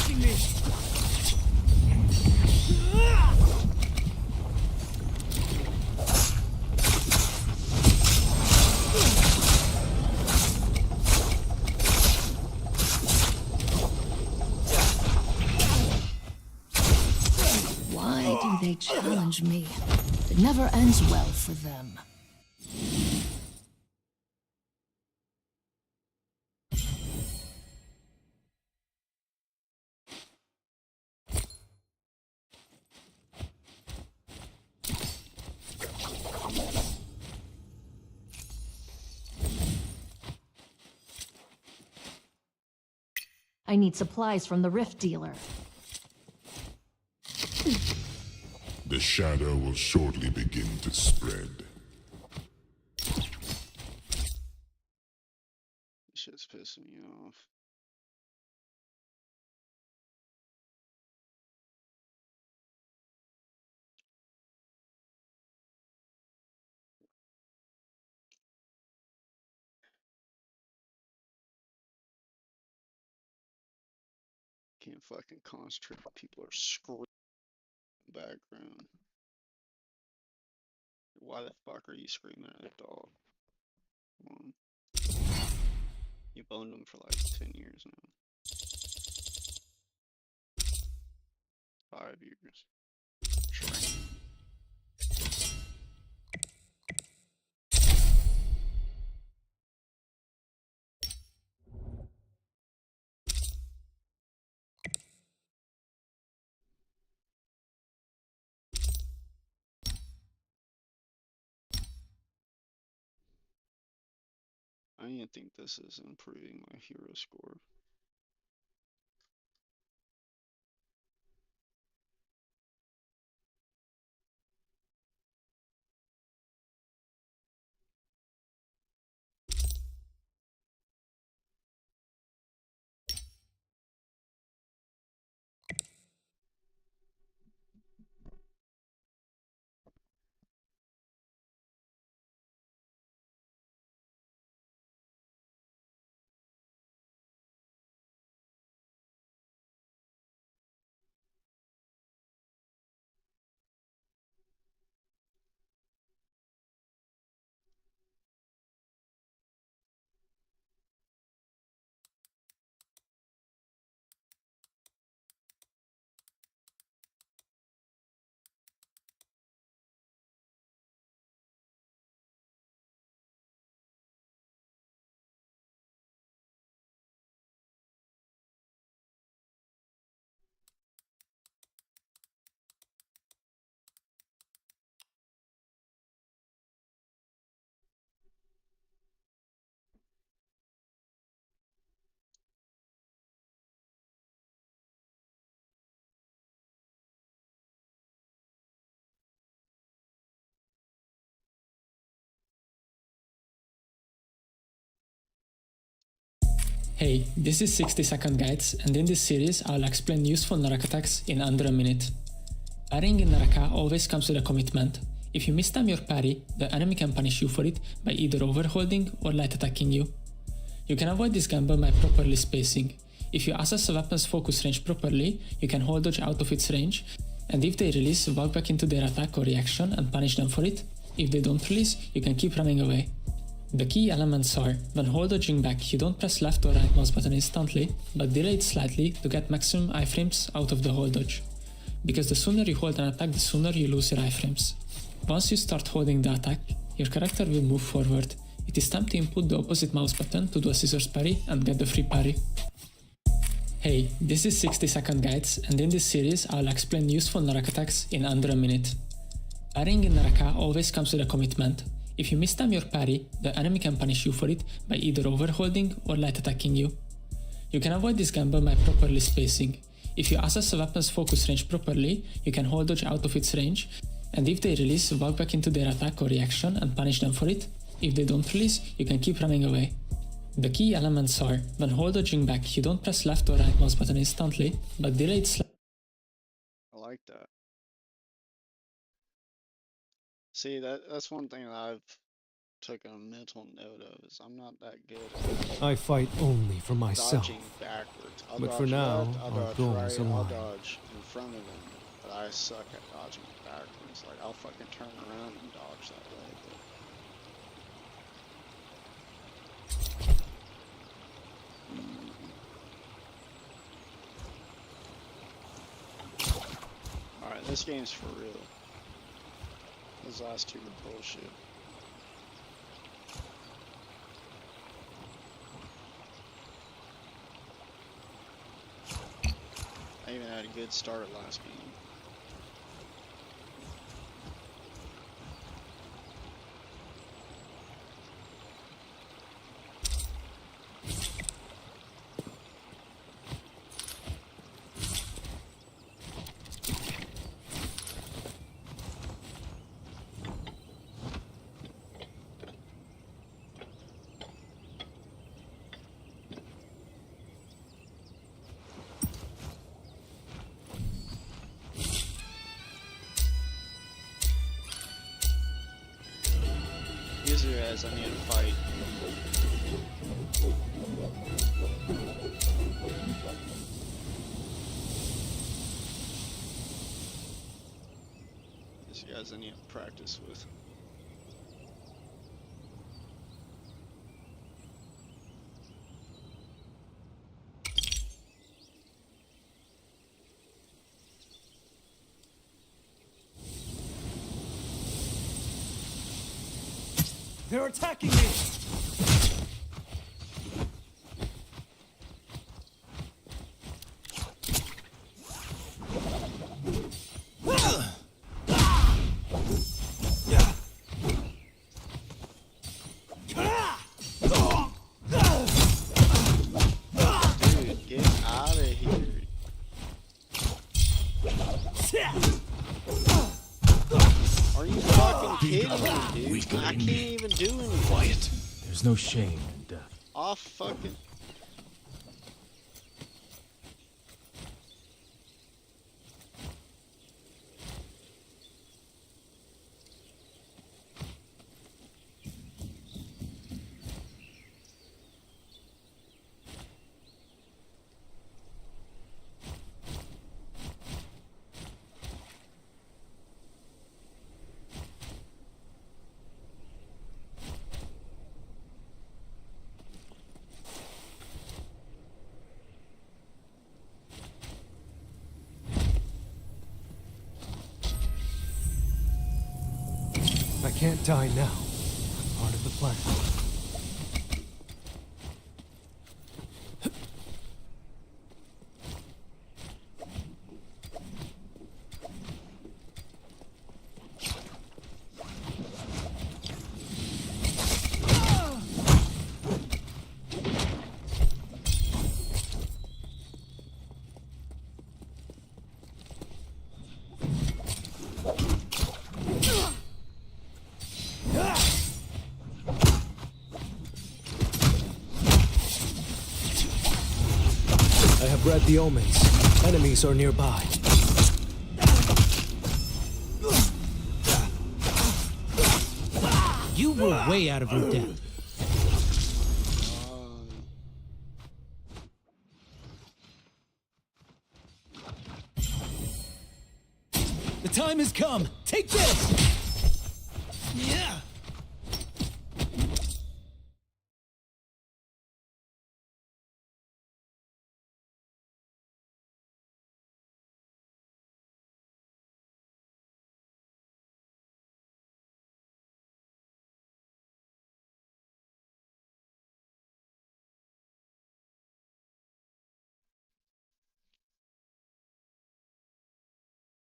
chasing me! Why do they challenge me? It never ends well for them. I need supplies from the Rift dealer. The shadow will shortly begin to spread. This shit's pissing me off. Can't fucking concentrate. People are screaming in the background. Why the fuck are you screaming at a dog? Come on. You boned him for like 10 years now. 5 years. Training. I didn't think this is improving my hero score. Hey, this is 60-second guides, and in this series I'll explain useful Naraka attacks in under a minute. Parrying in Naraka always comes with a commitment. If you mistime your parry, the enemy can punish you for it by either overholding or light attacking you. You can avoid this gamble by properly spacing. If you assess a weapon's focus range properly, you can hold dodge out of its range, and if they release, walk back into their attack or reaction and punish them for it. If they don't release, you can keep running away. The key elements are, when hold dodging back, you don't press left or right mouse button instantly, but delay it slightly to get maximum iframes out of the hold dodge. Because the sooner you hold an attack, the sooner you lose your iframes. Once you start holding the attack, your character will move forward. It is time to input the opposite mouse button to do a scissors parry and get the free parry. Hey, this is 60-second guides, and in this series I'll explain useful Naraka attacks in under a minute. Parrying in Naraka always comes with a commitment. If you mistime your parry, the enemy can punish you for it by either overholding or light attacking you. You can avoid this gamble by properly spacing. If you assess a weapon's focus range properly, you can hold dodge out of its range, and if they release, walk back into their attack or reaction and punish them for it. If they don't release, you can keep running away. The key elements are, when hold dodging back, you don't press left or right mouse button instantly, but delay it slightly. I like that. See, that's one thing that I've took a mental note of is I'm not that good I fight only for at myself. dodging backwards. I'll But dodge for now, left, I'll our dodge goal right, is I'll aligned. dodge in front of them, but I suck at dodging backwards. Like, I'll fucking turn around and dodge that way, but... Alright, this game's for real. Those last two were bullshit. I even had a good start last game. User has I need to fight. These guys I need to practice with. They're attacking me! Dude, get out of here. Are you fucking kidding me, dude? I can't even do anything. Quiet. There's no shame in death. Off fucking... I can't die now. I'm part of the plan. I have read the omens. Enemies are nearby. You were way out of your depth. The time has come. Take this! Yeah!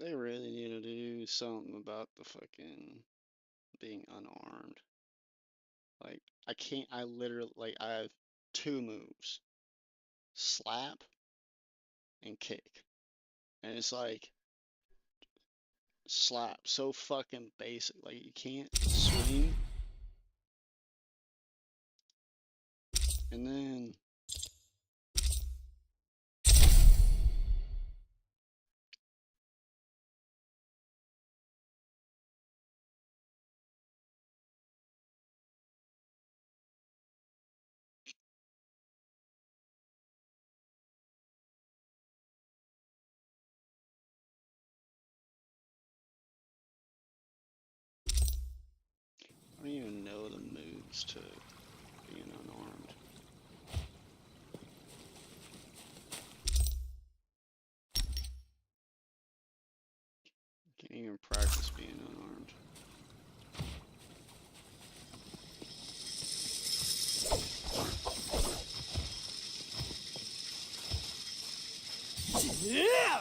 They really need to do something about the fucking being unarmed. Like, I literally, like, I have two moves. Slap and kick. And it's like, slap, so fucking basic. Like, you can't swing. And then don't even know the moves to being unarmed. Can't even practice being unarmed. Yeah!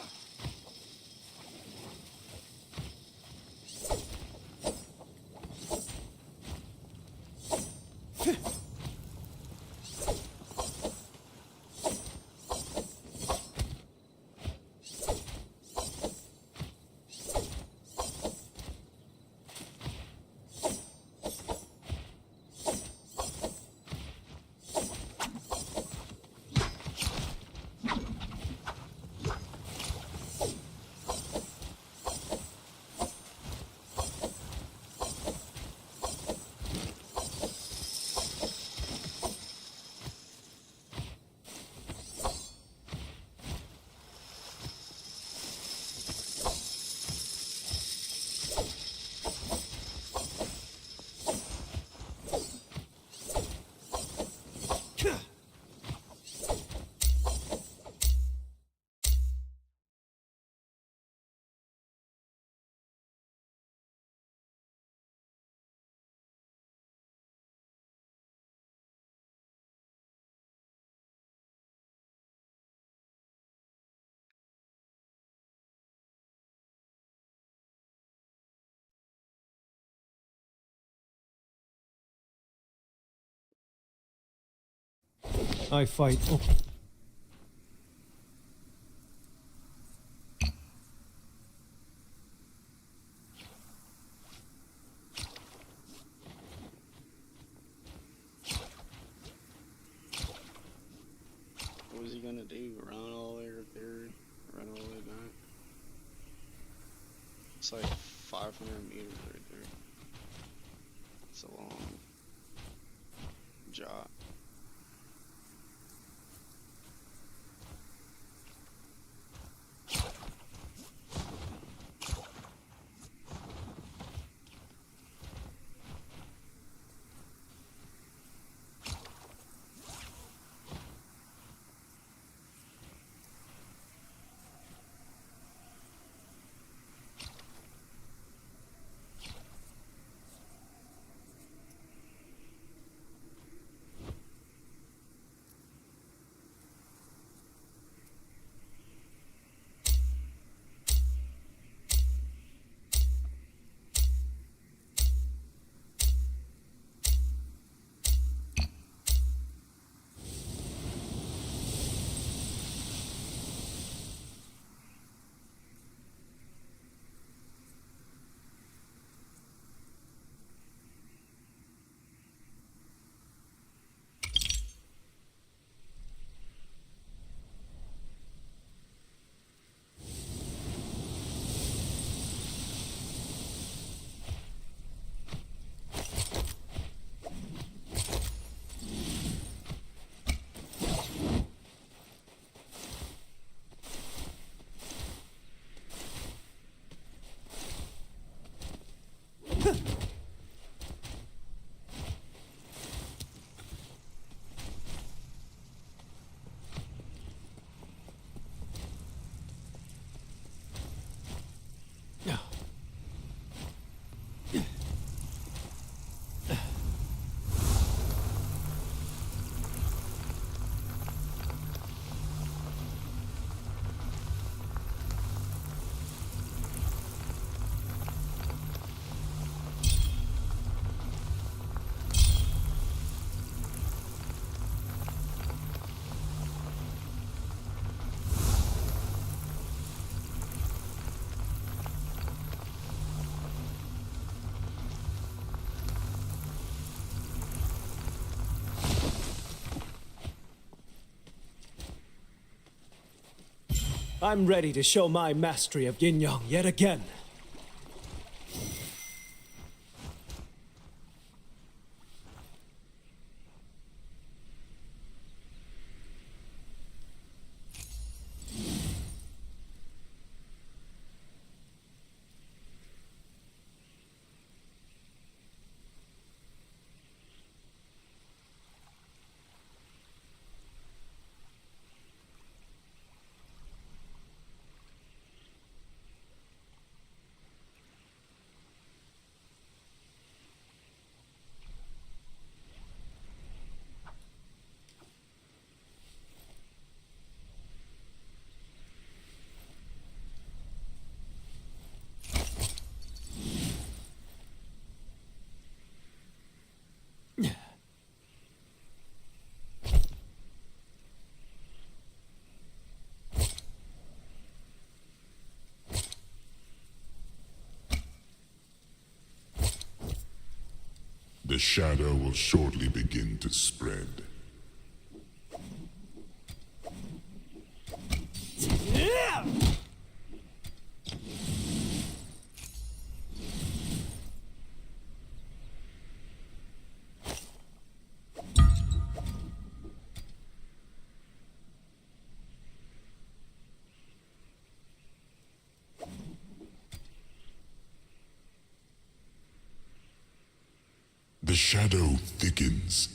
I fight. Oh. What was he gonna do? Run all the way up there? Run all the way back? It's like 500 meters right there. It's a long jot. I'm ready to show my mastery of Yin Yang yet again. The shadow will shortly begin to spread. The shadow thickens.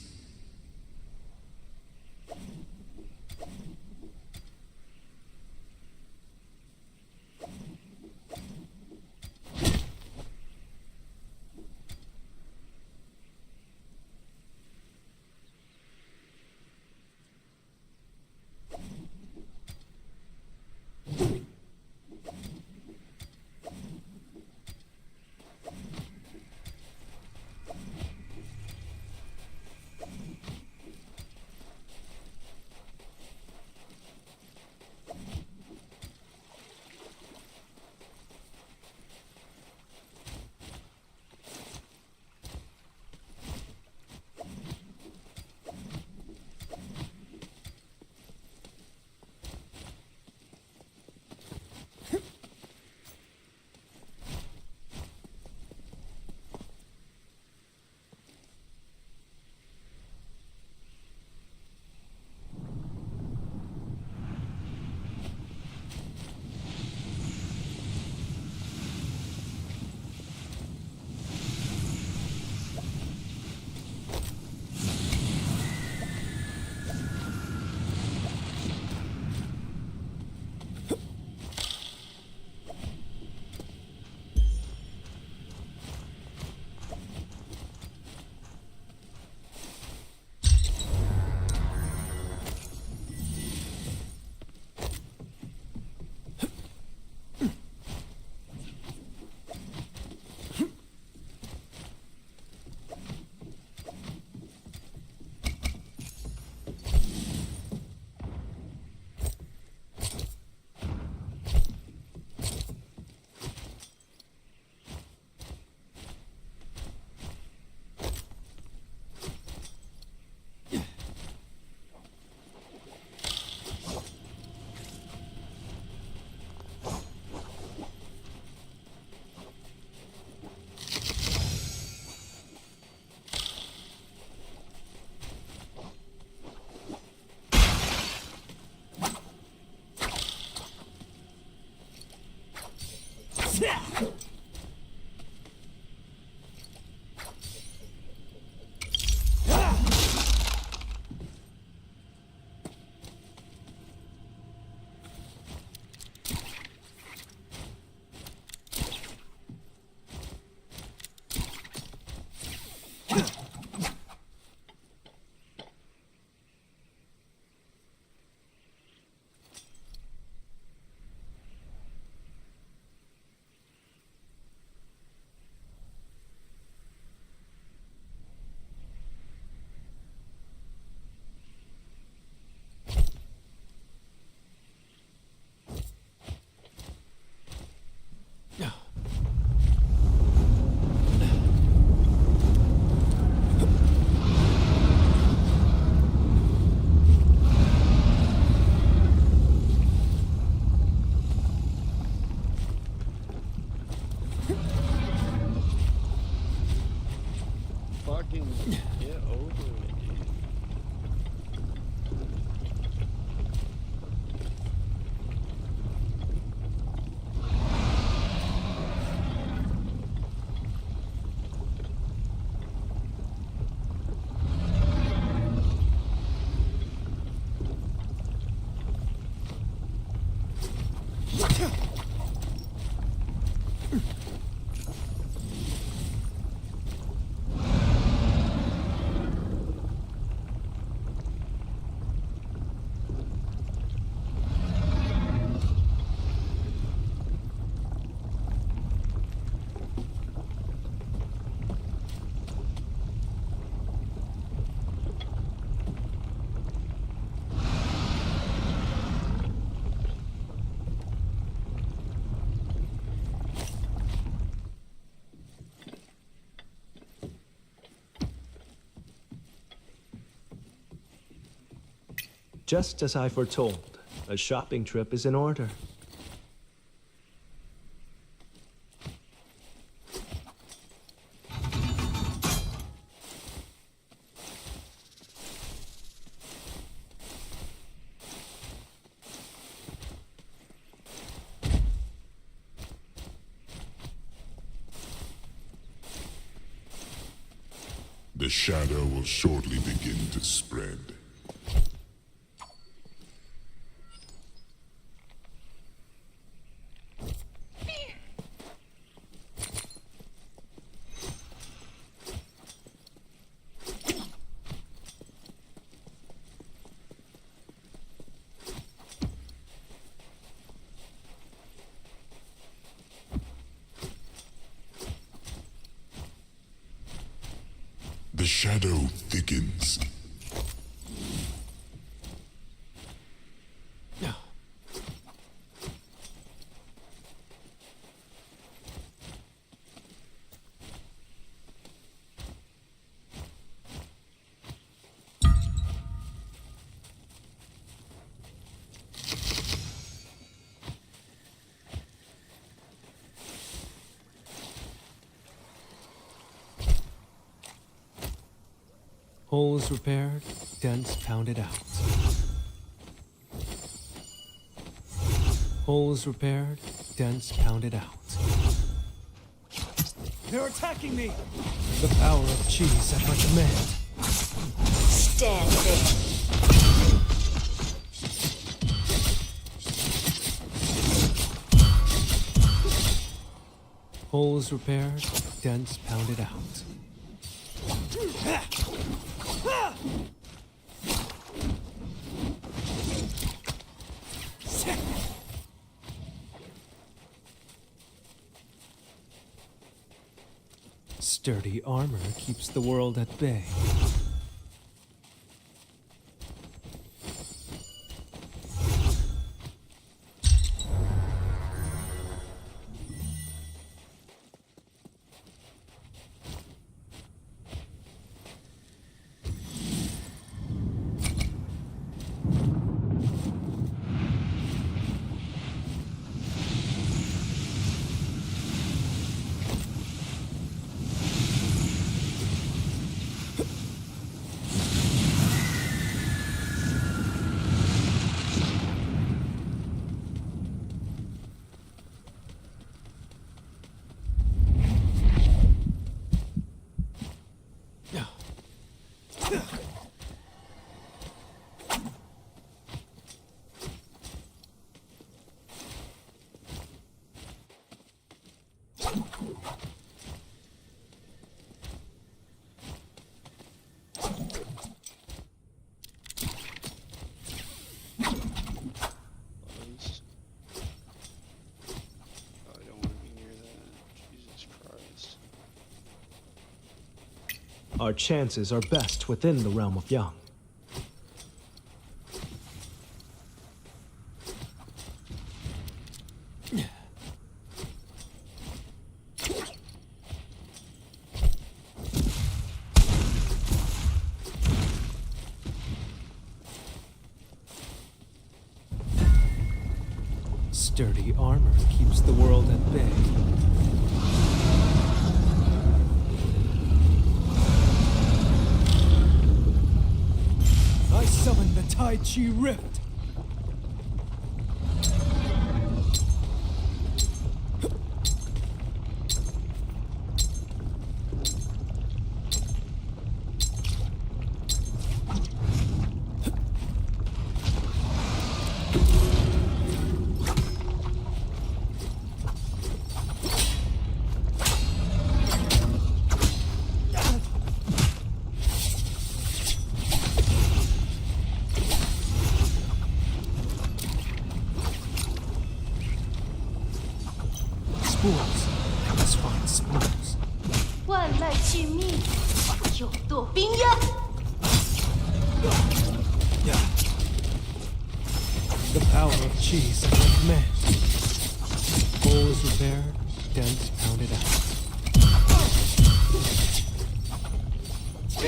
Just as I foretold, a shopping trip is in order. The shadow will shortly begin to spread. The shadow thickens. Holes repaired, dents pounded out. Holes repaired, dents pounded out. They're attacking me! The power of cheese at my command. Stand there. Holes repaired, dents pounded out. Sturdy armor keeps the world at bay. Our chances are best within the realm of young. Sturdy armor keeps the world at bay. I summon the Tai Chi Rift. Spools. I must find spools. 万籁俱灭，有堕冰渊。 The power of cheese at my command. Holes repaired, dents pounded out.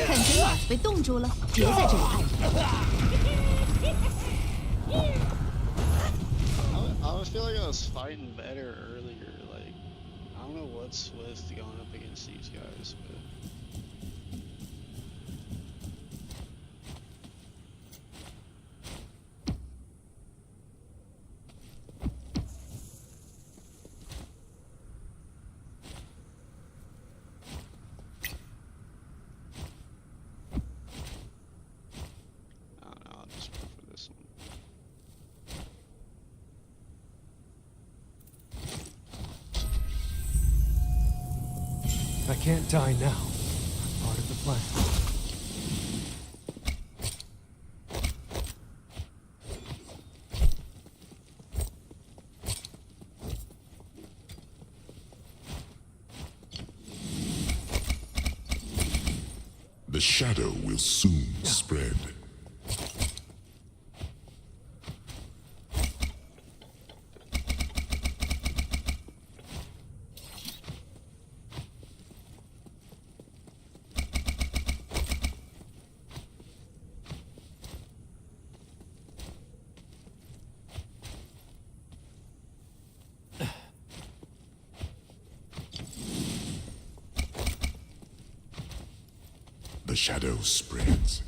看见马子被冻住了，别在这里碍着。I feel like I was fighting better earlier. Like, I don't know what's with going up against these guys, but. I don't know, I'll just go for this one. I can't die now. Part of the plan. The shadow will soon spread. The shadow spreads.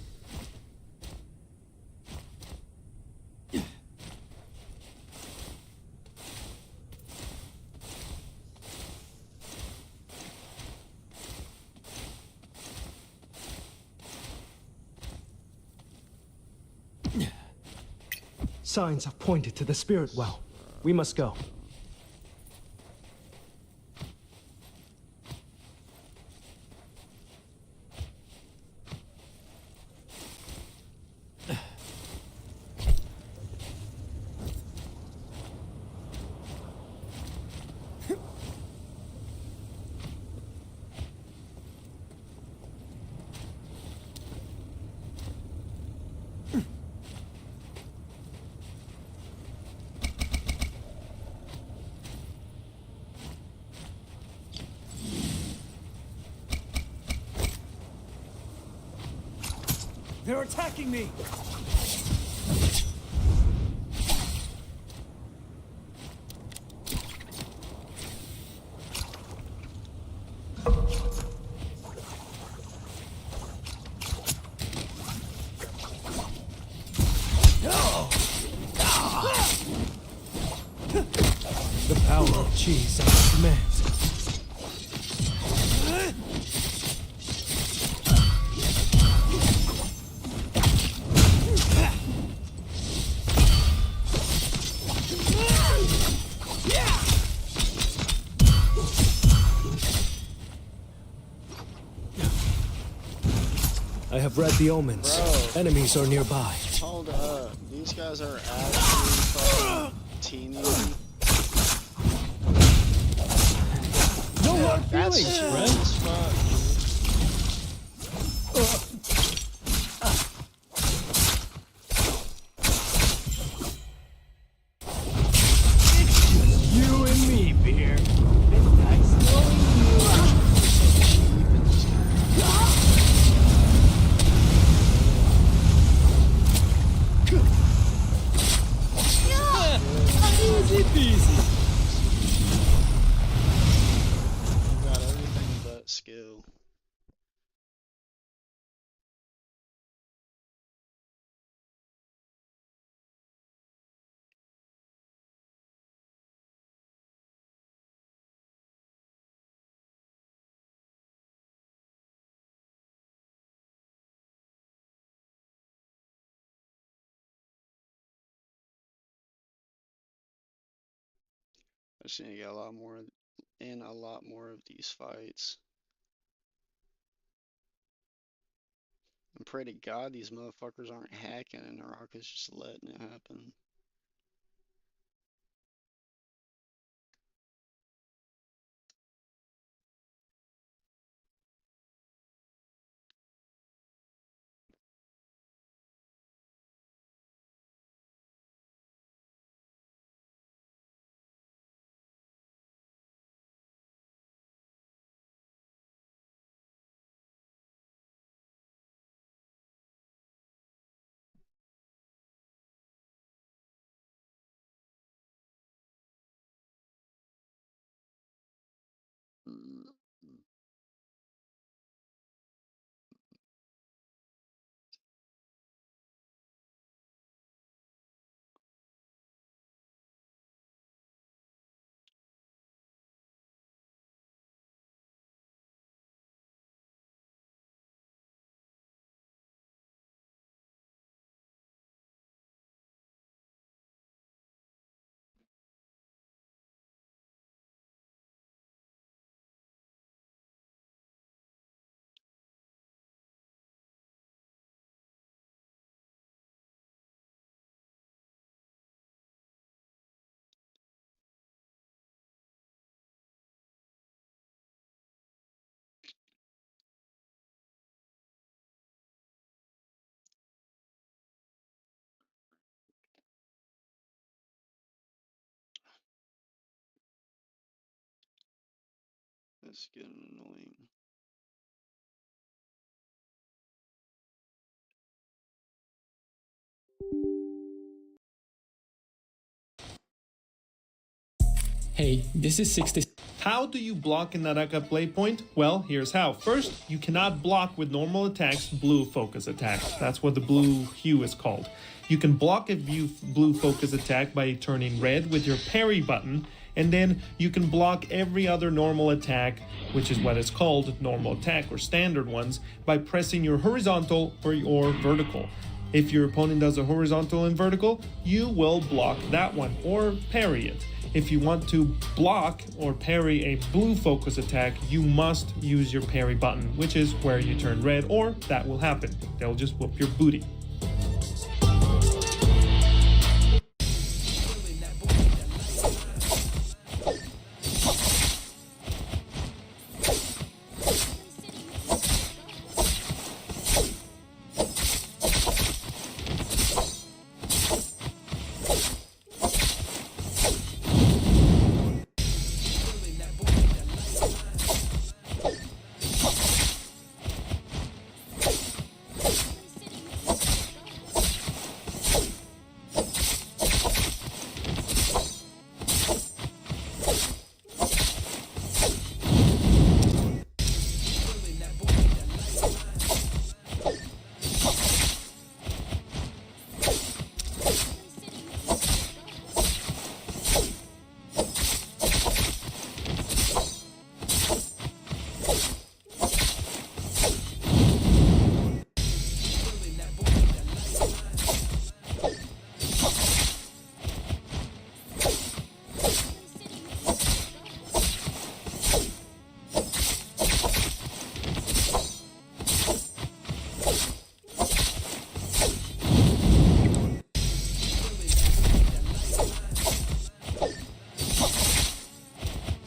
Signs have pointed to the spirit well. We must go. They're attacking me! The power of cheese at command. I have read the omens. Bro. Enemies are nearby. Hold up. These guys are actually fucking teaming. No hard That's feelings, true friend. as fuck. You and me, beer. Nice knowing you. Easy peasy. You got everything but skill. I just need to get a lot more of these fights. And pray to God these motherfuckers aren't hacking and Naraka's just letting it happen. It's getting annoying. Hey, this is 60. How do you block in Naraka Bladepoint? Well, here's how. First, you cannot block with normal attacks blue focus attacks. That's what the blue hue is called. You can block a blue focus attack by turning red with your parry button, and then you can block every other normal attack, which is what is called normal attack or standard ones, by pressing your horizontal or your vertical. If your opponent does a horizontal and vertical, you will block that one or parry it. If you want to block or parry a blue focus attack, you must use your parry button, which is where you turn red, or that will happen. They'll just whoop your booty.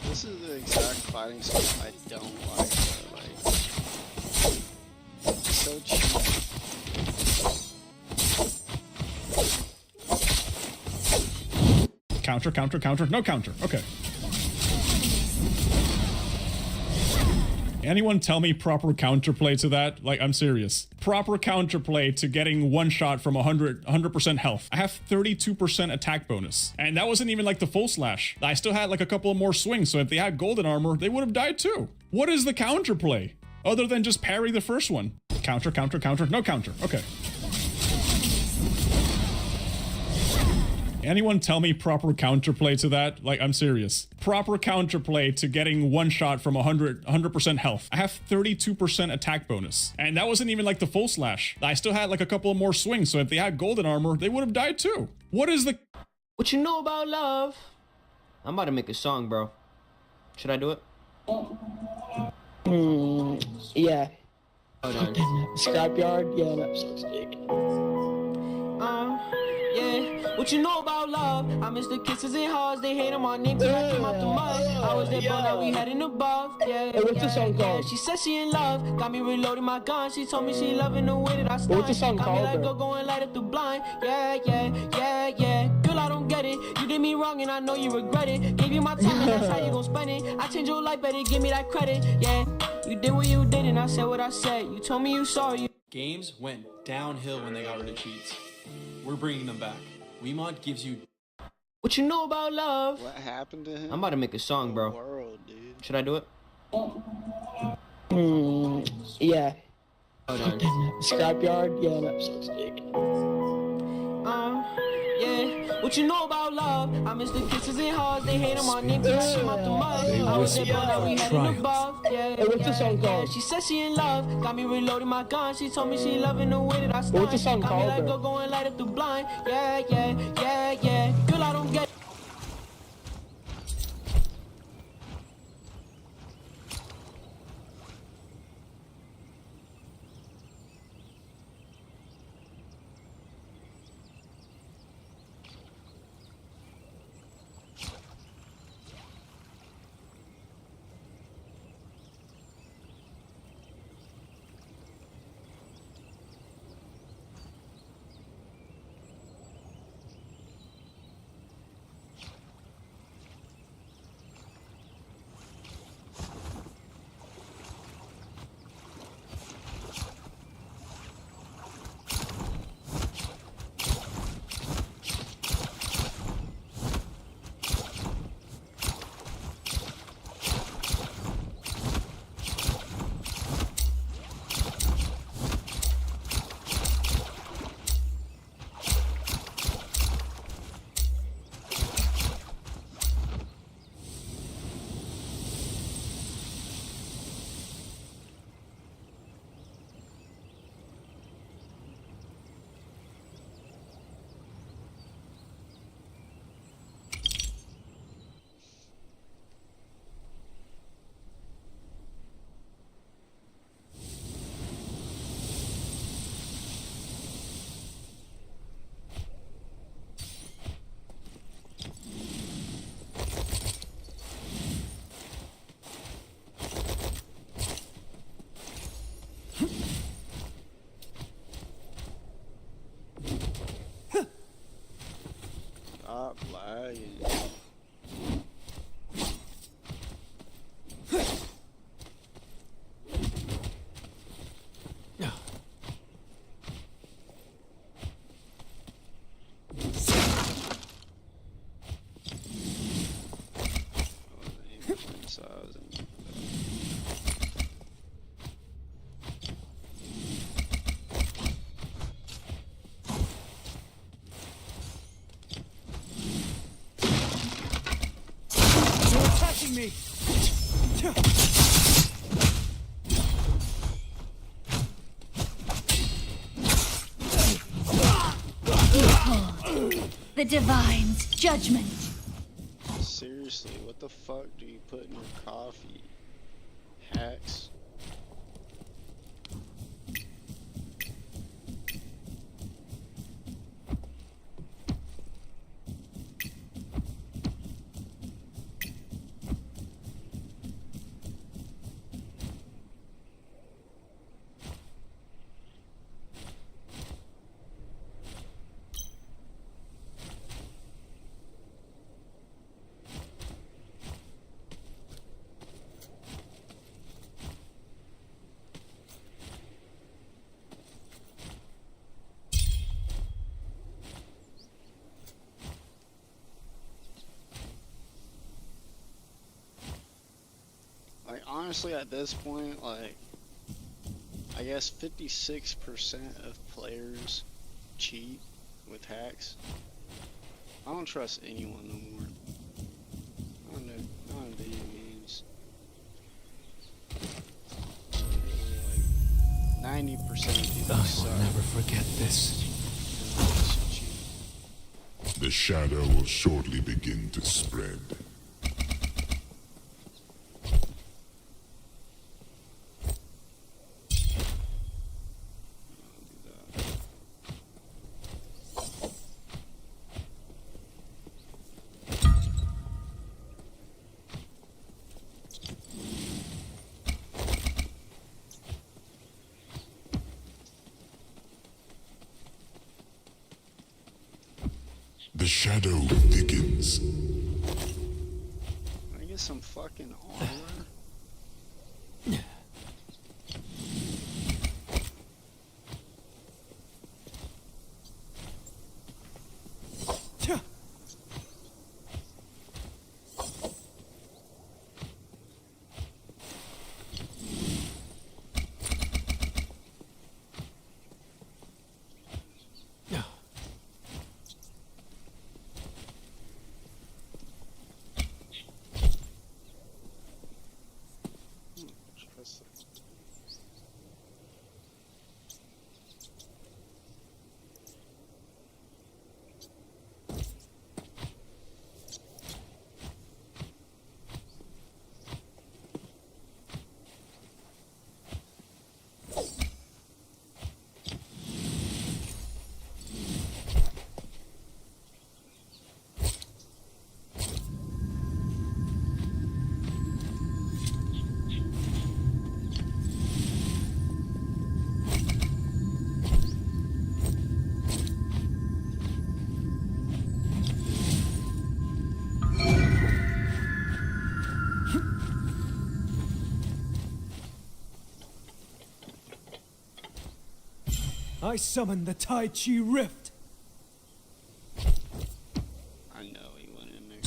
This is the exact fighting style I don't like. It's so cheap. Counter, counter, counter. No counter. Okay. Anyone tell me proper counterplay to that? Like, I'm serious. Proper counterplay to getting one shot from 100% health. I have 32% attack bonus. And that wasn't even like the full slash. I still had like a couple of more swings, so if they had golden armor, they would have died too. What is the counterplay? Other than just parry the first one. Counter, counter, counter. No counter. Okay. Anyone tell me proper counterplay to that? Like, I'm serious. Proper counterplay to getting one shot from 100% health. I have 32% attack bonus. And that wasn't even like the full slash. I still had like a couple of more swings, so if they had golden armor, they would have died too. What is the... What you know about love? I'm about to make a song, bro. Should I do it? Yeah. Hold on. Scrapyard? Yeah, that sucks dick. Yeah. What you know about love? I miss the kisses and hugs. They hate on my name till I came out the mud. I was there, but now we heading above. Yeah, what's the song called? She said she in love. Got me reloading my gun. She told me she loving the way that I stun. What's the song Got me called, like bro? go going light up the blind. Yeah, yeah, yeah, yeah. Girl, I don't get it. You did me wrong and I know you regret it. Gave you my time and that's how you gon' spend it. I changed your life, better give me that credit. Yeah, you did what you did and I said what I said. You told me you sorry. Games went downhill when they got rid of cheats. We're bringing them back. Wiimote gives you... What you know about love? What happened to him? I'm about to make a song, bro. World, dude. Should I do it? Yeah. Hold on. Scrapyard? Yeah, that sucks dick. Yeah. What you know about love? I miss the kisses and hugs. They hate on my name till I came out the mud. I was there, but now we heading above. Yeah, what's the song called? She said she in love. Got me reloading my gun. She told me she loving the way that I stun. What's the song Got me called, like bro? go going light up the blind. Yeah, yeah, yeah, yeah. Girl, I don't get. So I was in. You're attacking me! The Divine's judgment. Seriously, what the fuck do you put in your coffee? Hacks? Like, honestly, at this point, like, I guess 56% of players cheat with hacks. I don't trust anyone no more. Not in video games. Like, 90% of people suck. I will never forget this. The shadow will shortly begin to spread. The shadow thickens. Can I get some fucking armor? I summon the Tai Chi Rift. I know he went in there.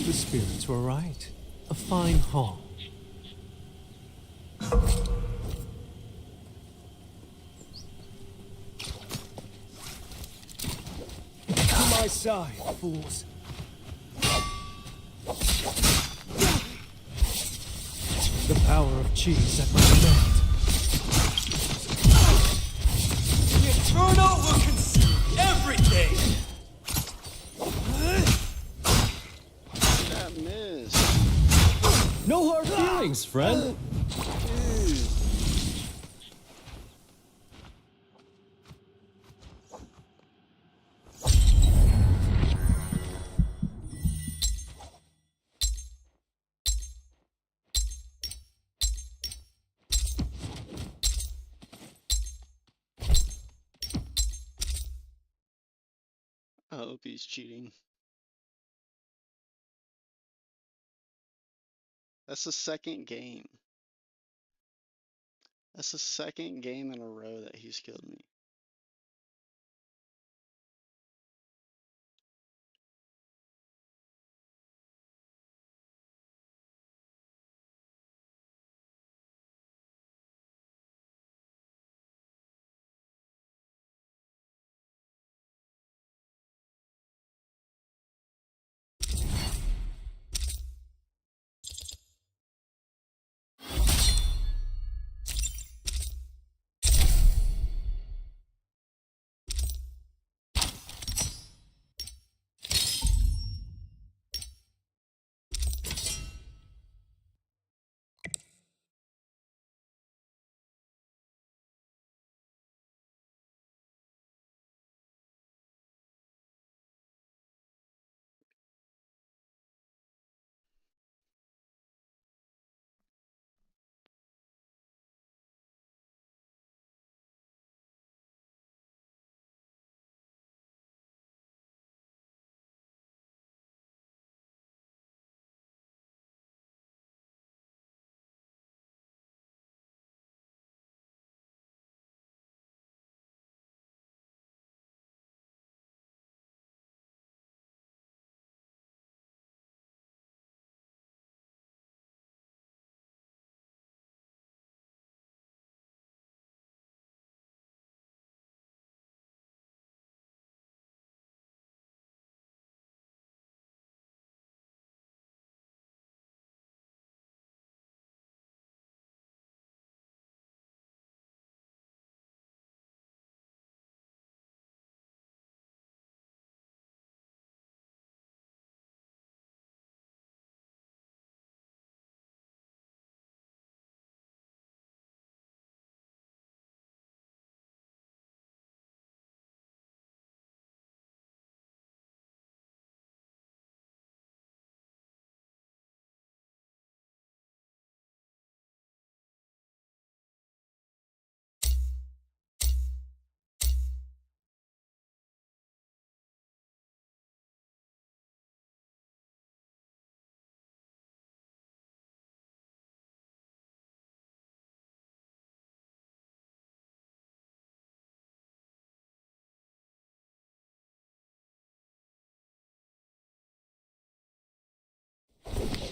The spirits were right. A fine hall. To my side, fools. The power of chi is at my command. The Eternal will consume everything! That miss. No hard feelings, friend. I hope he's cheating. That's the second game. That's the second game in a row that he's killed me.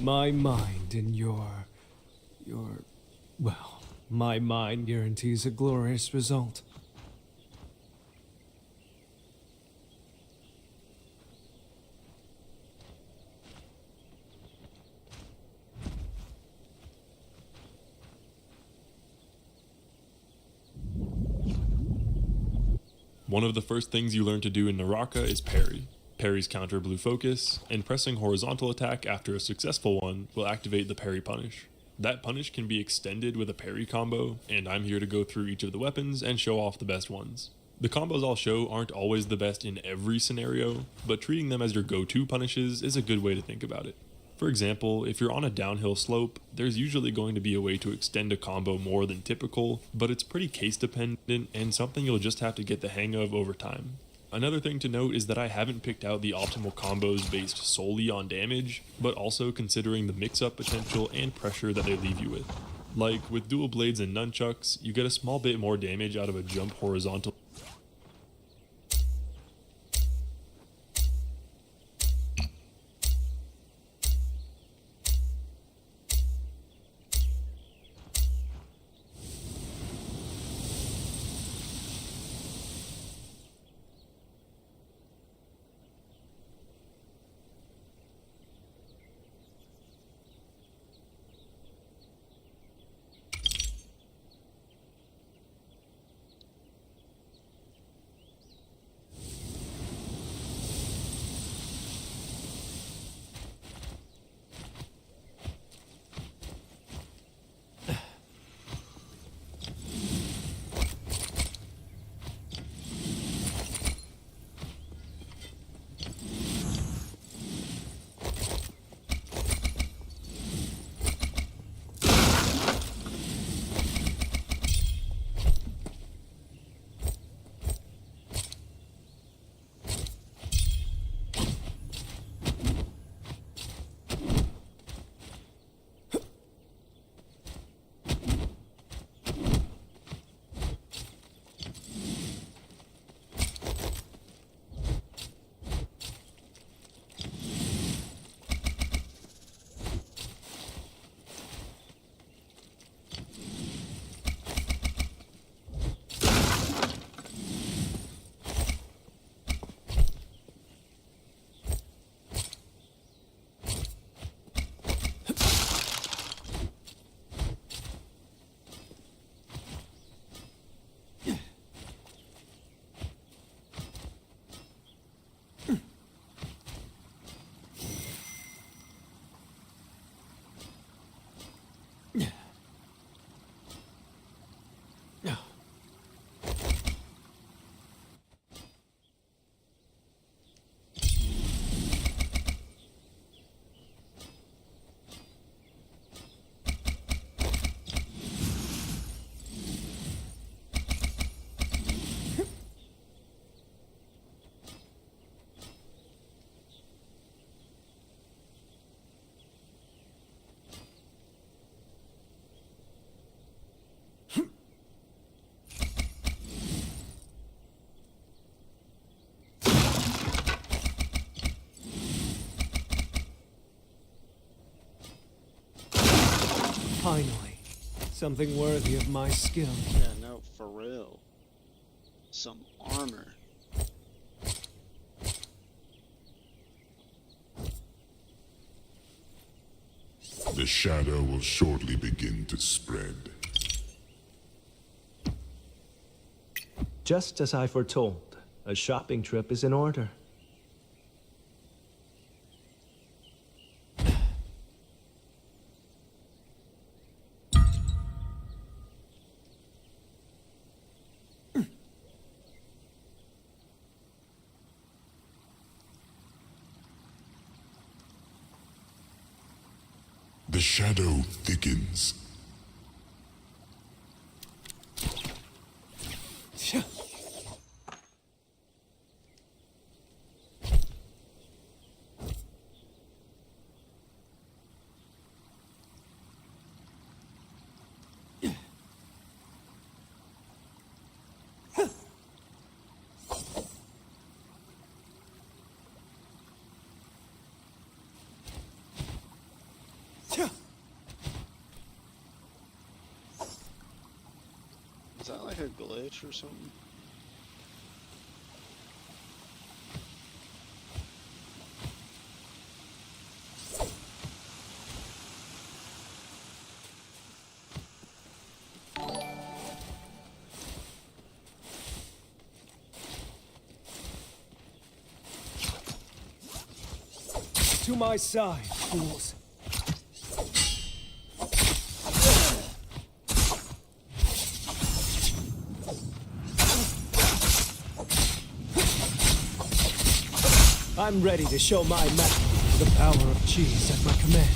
My mind and well, my mind guarantees a glorious result. One of the first things you learn to do in Naraka is parry. Parries counter blue focus, and pressing horizontal attack after a successful one will activate the parry punish. That punish can be extended with a parry combo, and I'm here to go through each of the weapons and show off the best ones. The combos I'll show aren't always the best in every scenario, but treating them as your go-to punishes is a good way to think about it. For example, if you're on a downhill slope, there's usually going to be a way to extend a combo more than typical, but it's pretty case dependent and something you'll just have to get the hang of over time. Another thing to note is that I haven't picked out the optimal combos based solely on damage, but also considering the mix-up potential and pressure that they leave you with. Like with dual blades and nunchucks, you get a small bit more damage out of a jump horizontal. Finally, something worthy of my skill. Yeah, no, for real. Some armor. The shadow will shortly begin to spread. Just as I foretold, a shopping trip is in order. The shadow thickens. Is that like a glitch or something? To my side, fools. I'm ready to show my mettle. The power of cheese at my command.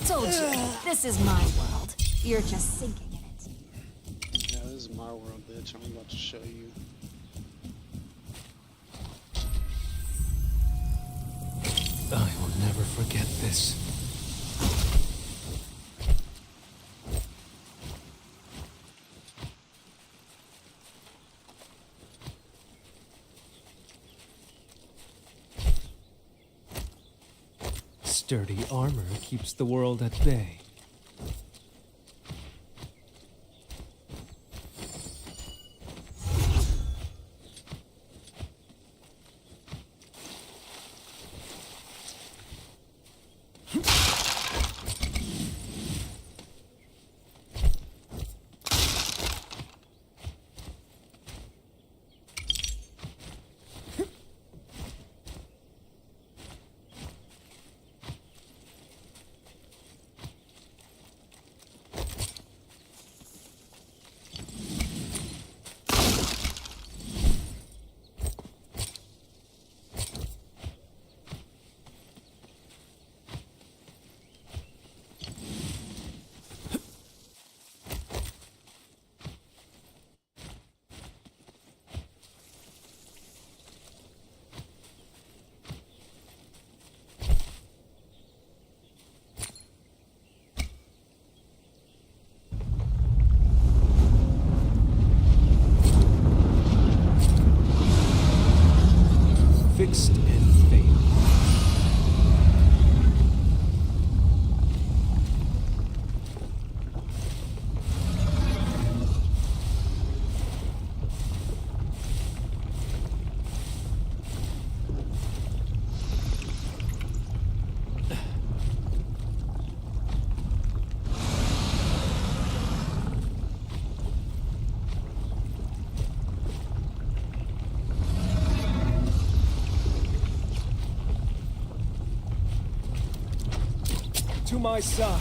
Told you, this is my world. You're just sinking in it. Yeah, this is my world, bitch. I'm about to show you. I will never forget this. Sturdy armor keeps the world at bay. Fixed and failed. To my side.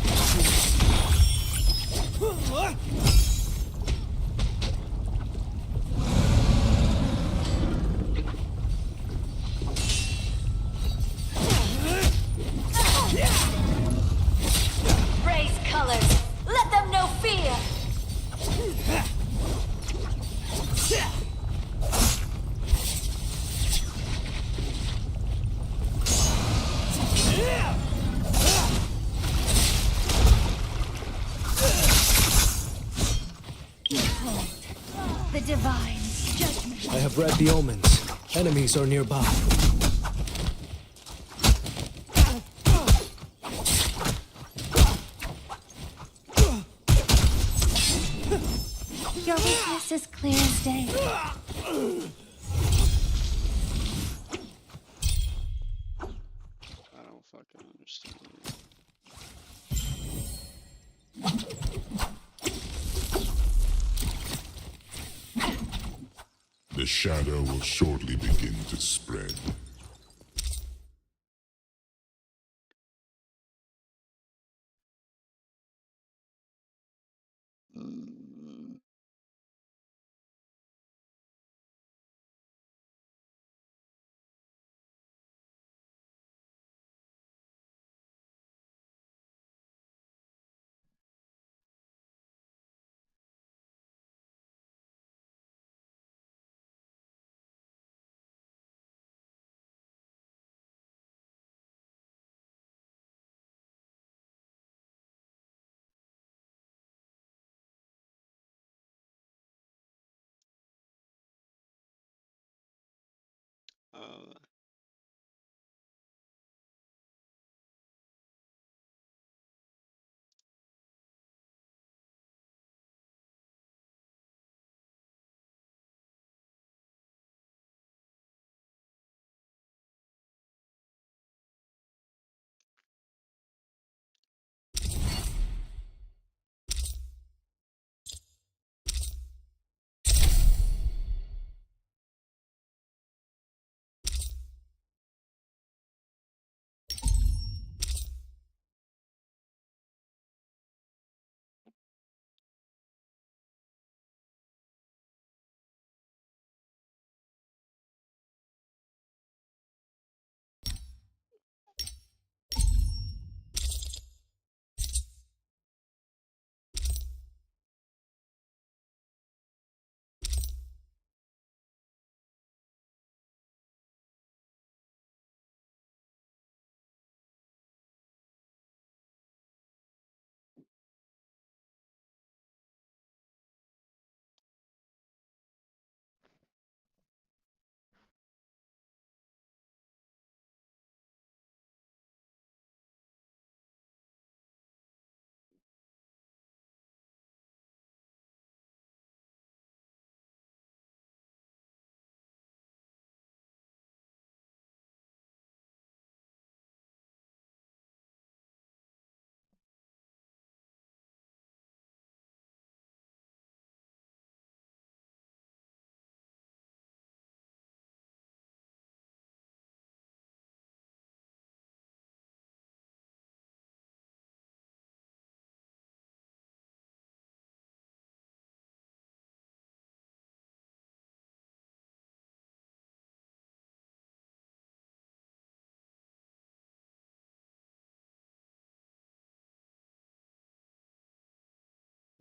Raise colors. Let them know fear. divine judgment. I have read the omens. Enemies are nearby. Your weakness is clear as day. I don't fucking understand it. The shadow will shortly begin to spread. Uh,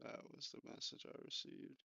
that was the message I received.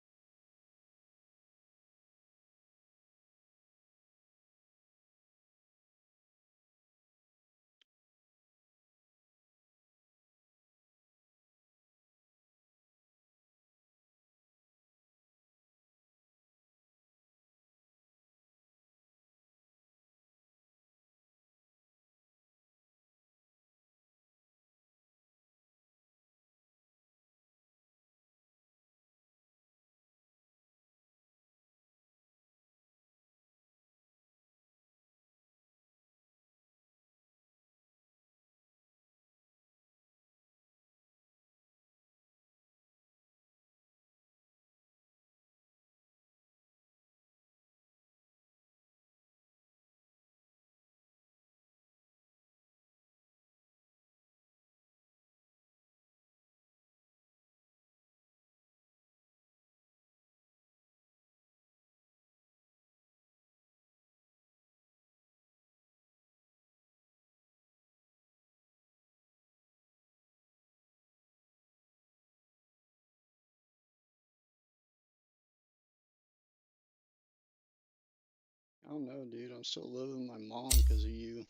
I don't know, dude. I'm still living with my mom because of you.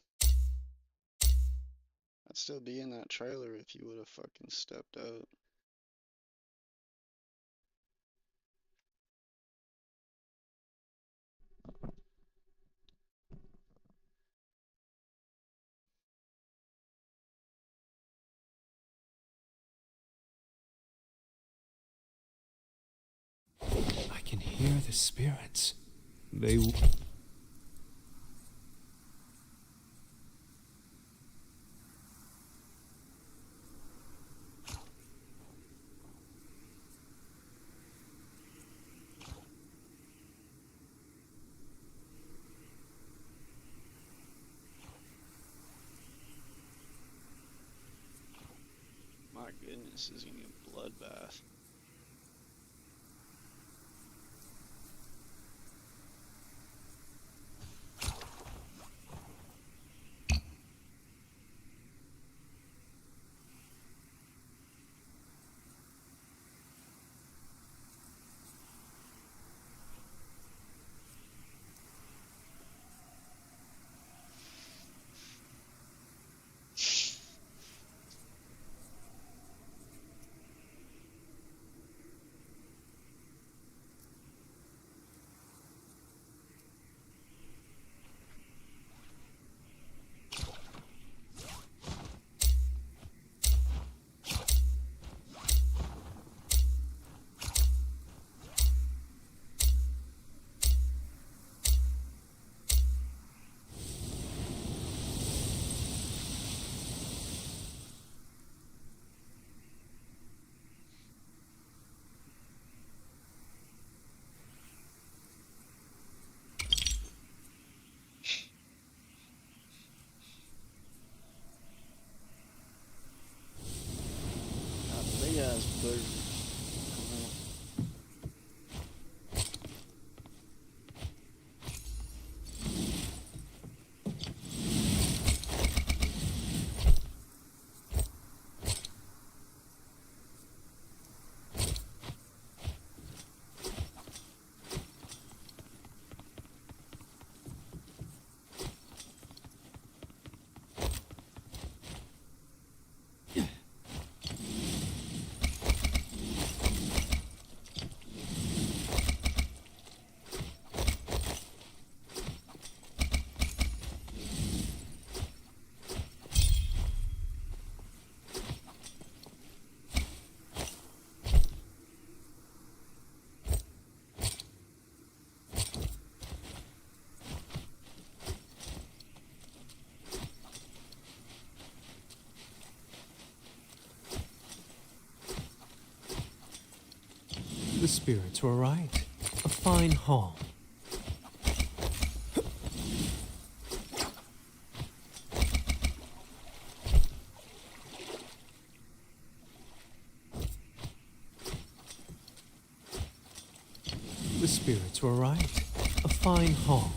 I'd still be in that trailer if you would have fucking stepped out. hear the spirits. They... My goodness, this is gonna be a bloodbath. Big ass booger. The spirits were right. A fine hall. The spirits were right. A fine hall.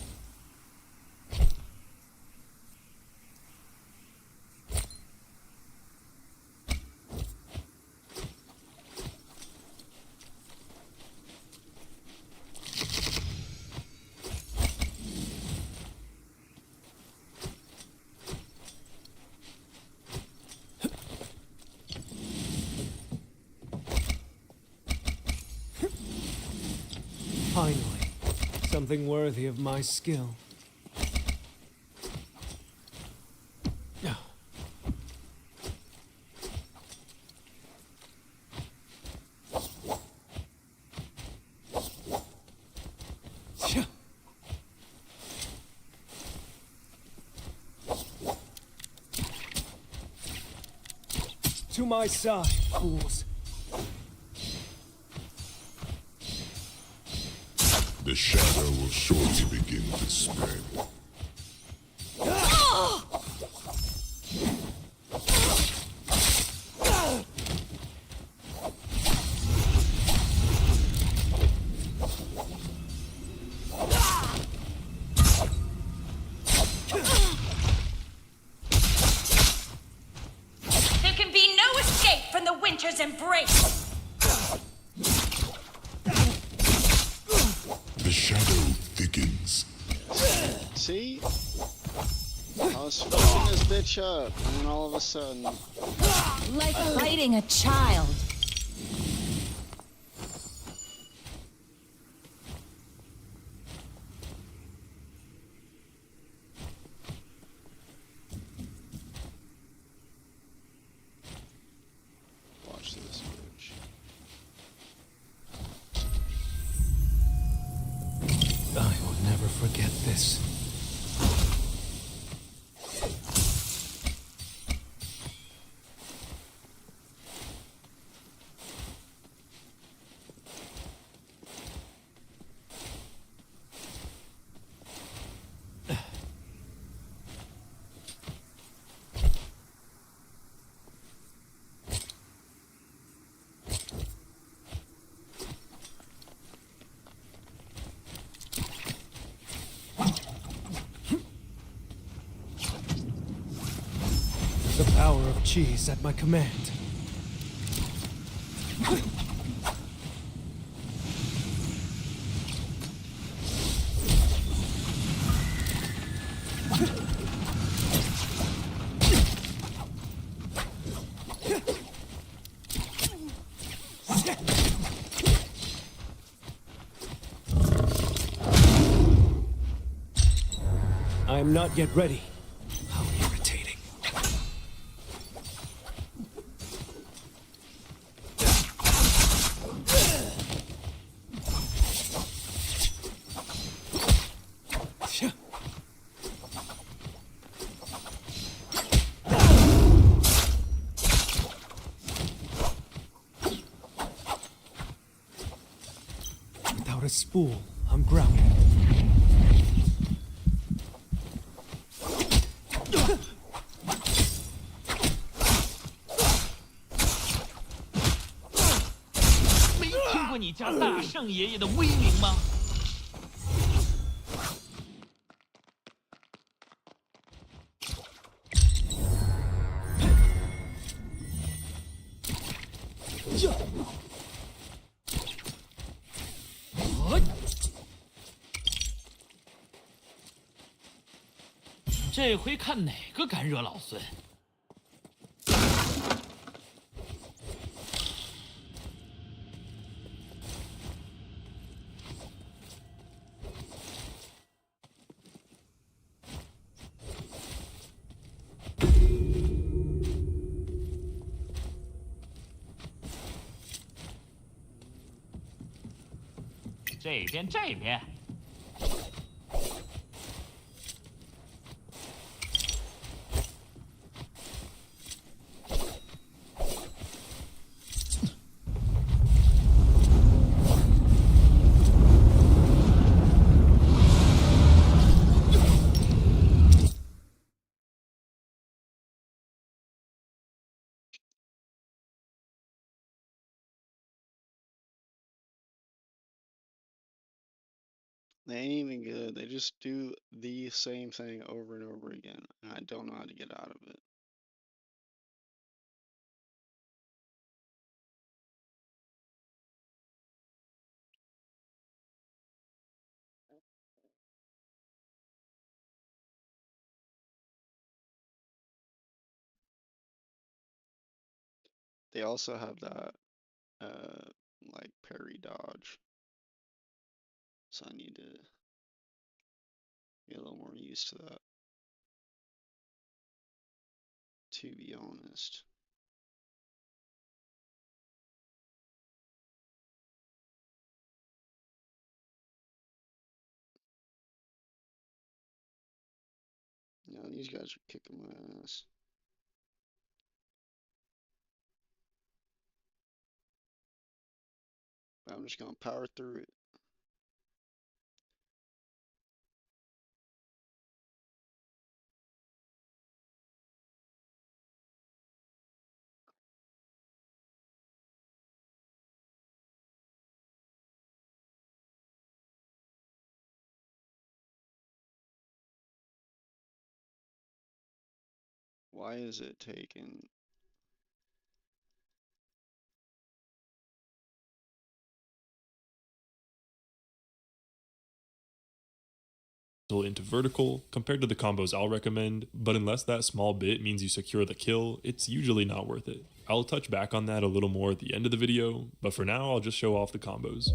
Finally, something worthy of my skill. To my side, fools. The shadow will shortly begin to spread. There can be no escape from the winter's embrace. The shadow thickens. See? I was fucking this bitch up, and then all of a sudden... Like fighting a child. Watch this bitch. cheese at my command. I am not yet ready. How irritating. 'Without a spool, I'm grounded.这回看哪个敢惹老孙！这边，这边。 They ain't even good. They just do the same thing over and over again, and I don't know how to get out of it. They also have that, like parry dodge. So I need to get a little more used to that, to be honest. No, these guys are kicking my ass. But I'm just gonna power through it. Why is it taking... into vertical compared to the combos I'll recommend, but unless that small bit means you secure the kill, it's usually not worth it. I'll touch back on that a little more at the end of the video, but for now I'll just show off the combos.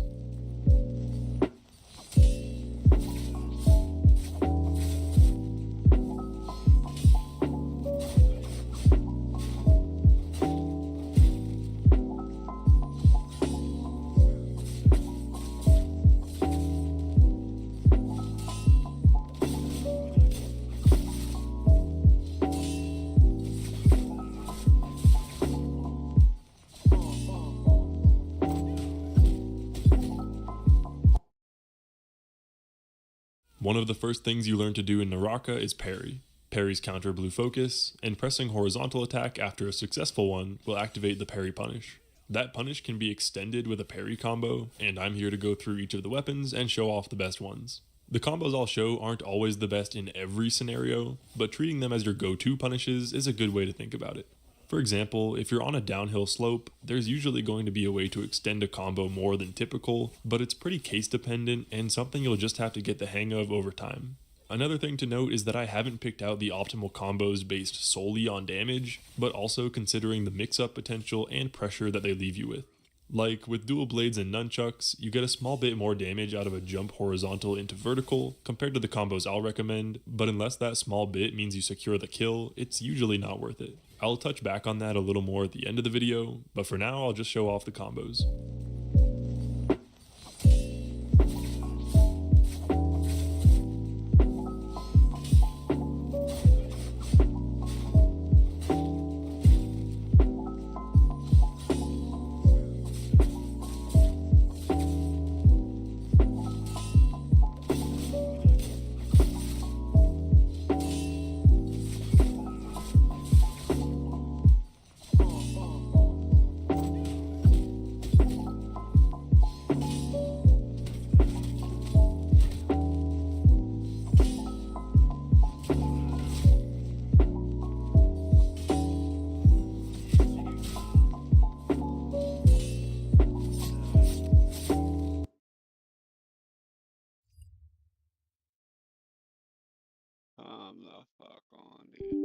One of the first things you learn to do in Naraka is parry. Parries counter blue focus, and pressing horizontal attack after a successful one will activate the parry punish. That punish can be extended with a parry combo, and I'm here to go through each of the weapons and show off the best ones. The combos I'll show aren't always the best in every scenario, but treating them as your go-to punishes is a good way to think about it. For example, if you're on a downhill slope, there's usually going to be a way to extend a combo more than typical, but it's pretty case dependent and something you'll just have to get the hang of over time. Another thing to note is that I haven't picked out the optimal combos based solely on damage, but also considering the mix-up potential and pressure that they leave you with. Like with dual blades and nunchucks, you get a small bit more damage out of a jump horizontal into vertical compared to the combos I'll recommend, but unless that small bit means you secure the kill, it's usually not worth it. I'll touch back on that a little more at the end of the video, but for now I'll just show off the combos. The fuck on, dude.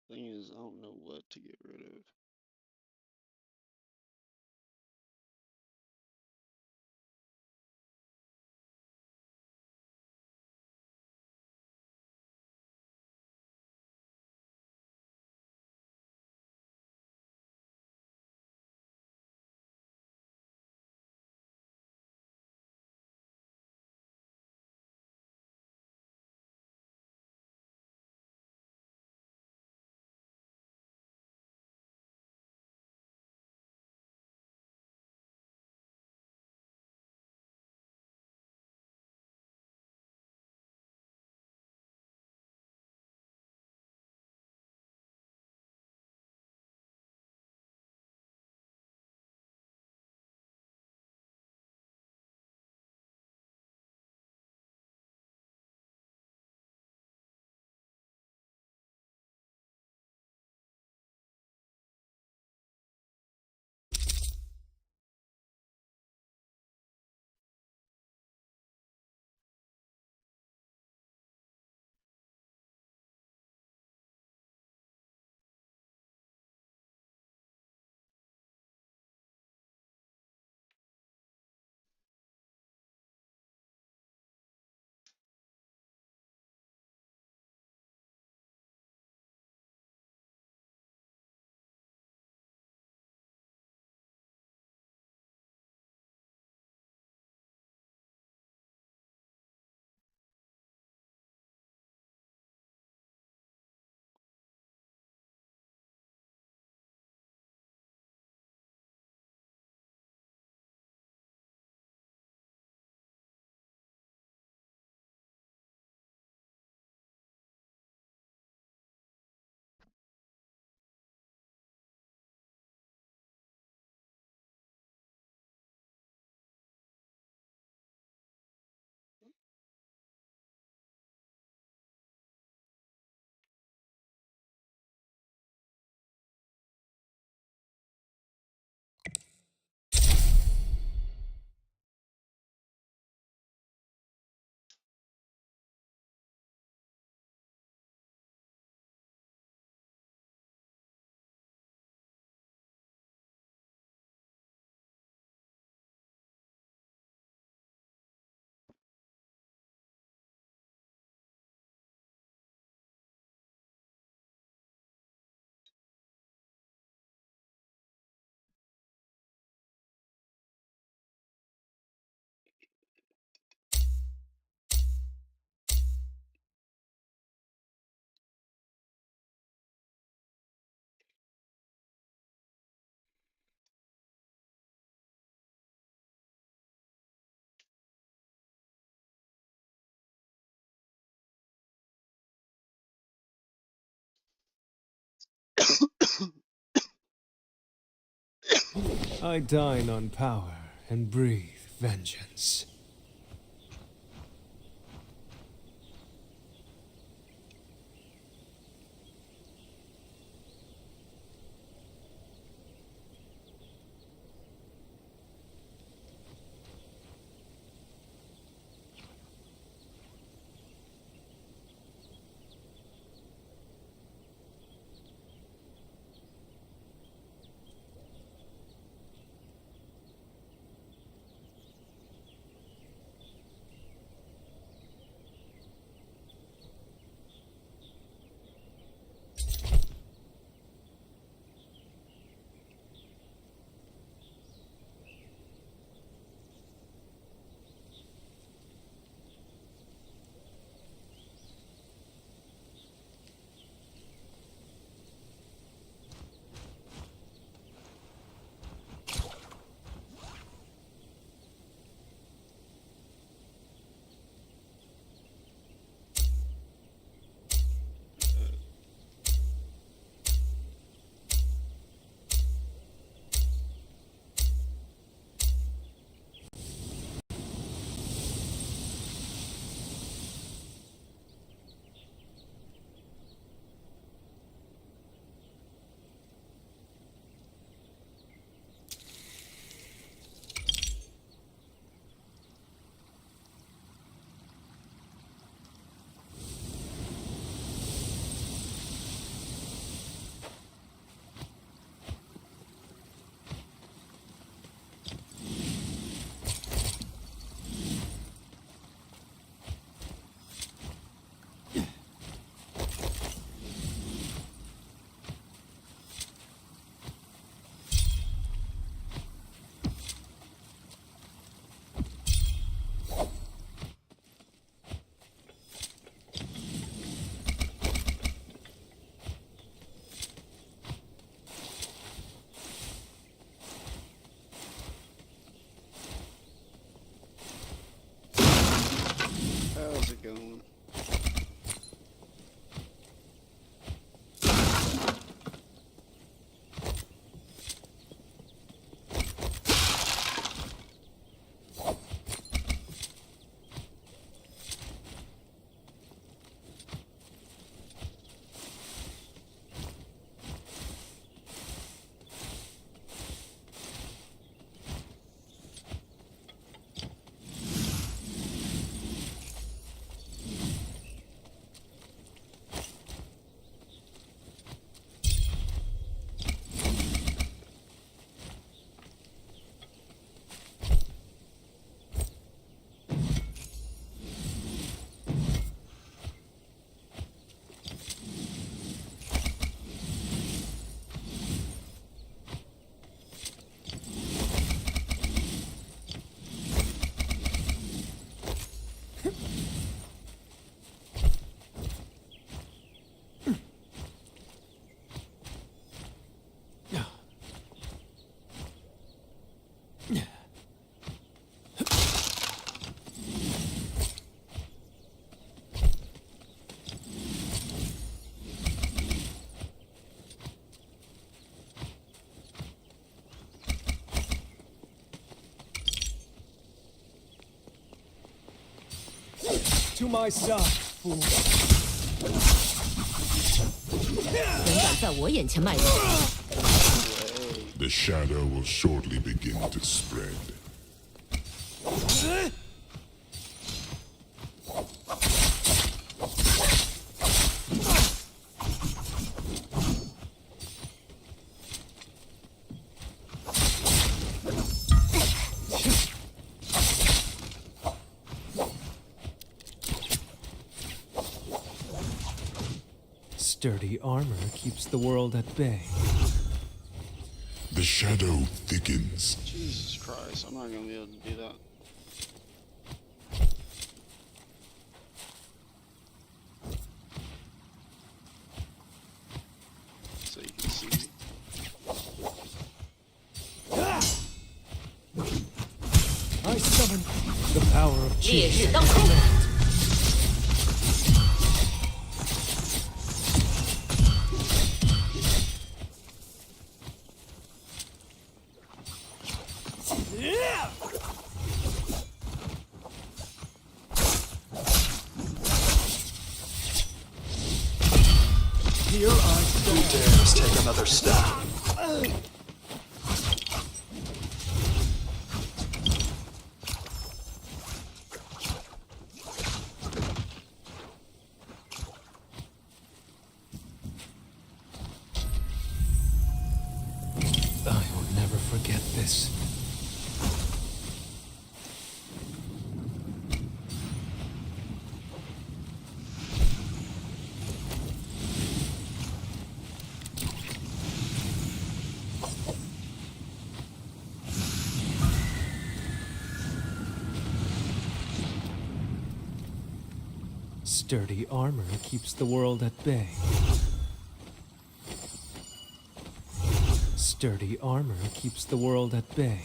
Thing is, I don't know what to get rid of. I dine on power and breathe vengeance. How's it going? To my side, fool. 勇敢在我眼前迈动。 The shadow will shortly begin to spread. Sturdy armor keeps the world at bay. The shadow thickens. Jesus Christ, I'm not gonna be able to do that. So you can see. I summon the power of 烈 cheese. 日当空。 I Here I Who dares take another step? I will never forget this. Sturdy armor keeps the world at bay. Sturdy armor keeps the world at bay.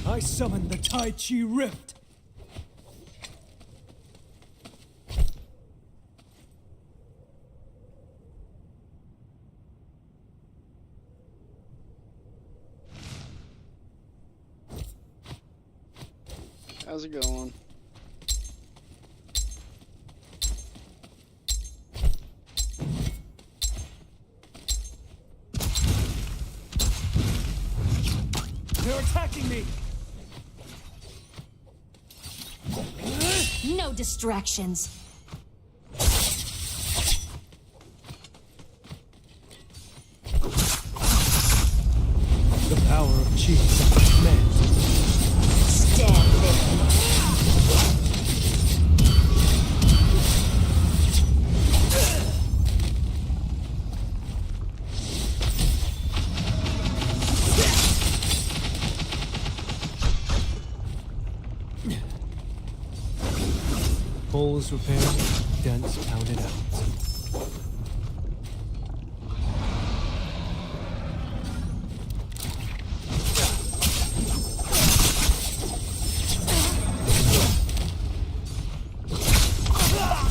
I summon the Tai Chi Rift. How's it going? They're attacking me. No distractions. The power of chi is at my command. Stand there. Holes repaired, dents pounded out.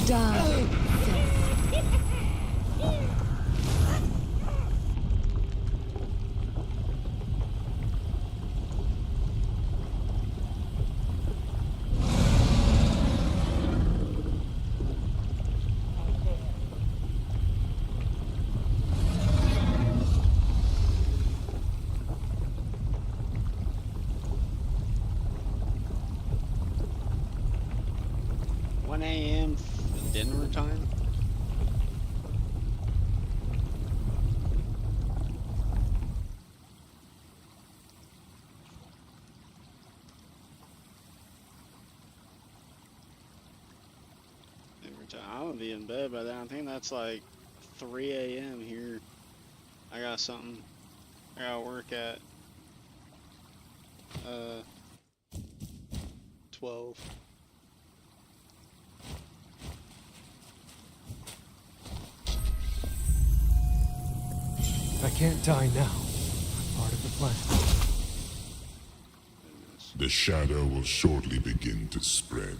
Die. 1 a.m. dinner time? Dinner time. I'm gonna be in bed by then. I think that's like 3 a.m. here. I got something I gotta work at 12. I can't die now. I'm part of the plan. The shadow will shortly begin to spread.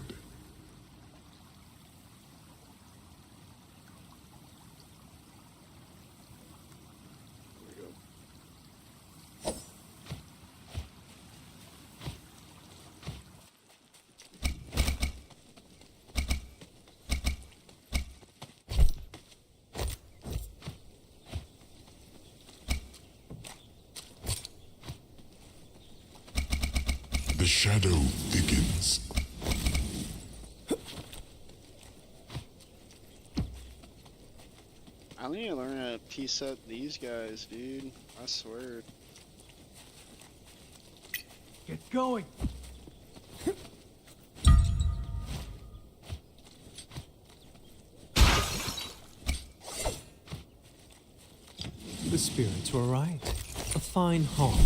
The shadow thickens. I need to learn how to piece up these guys, dude. I swear. Get going! The spirits were right. A fine home.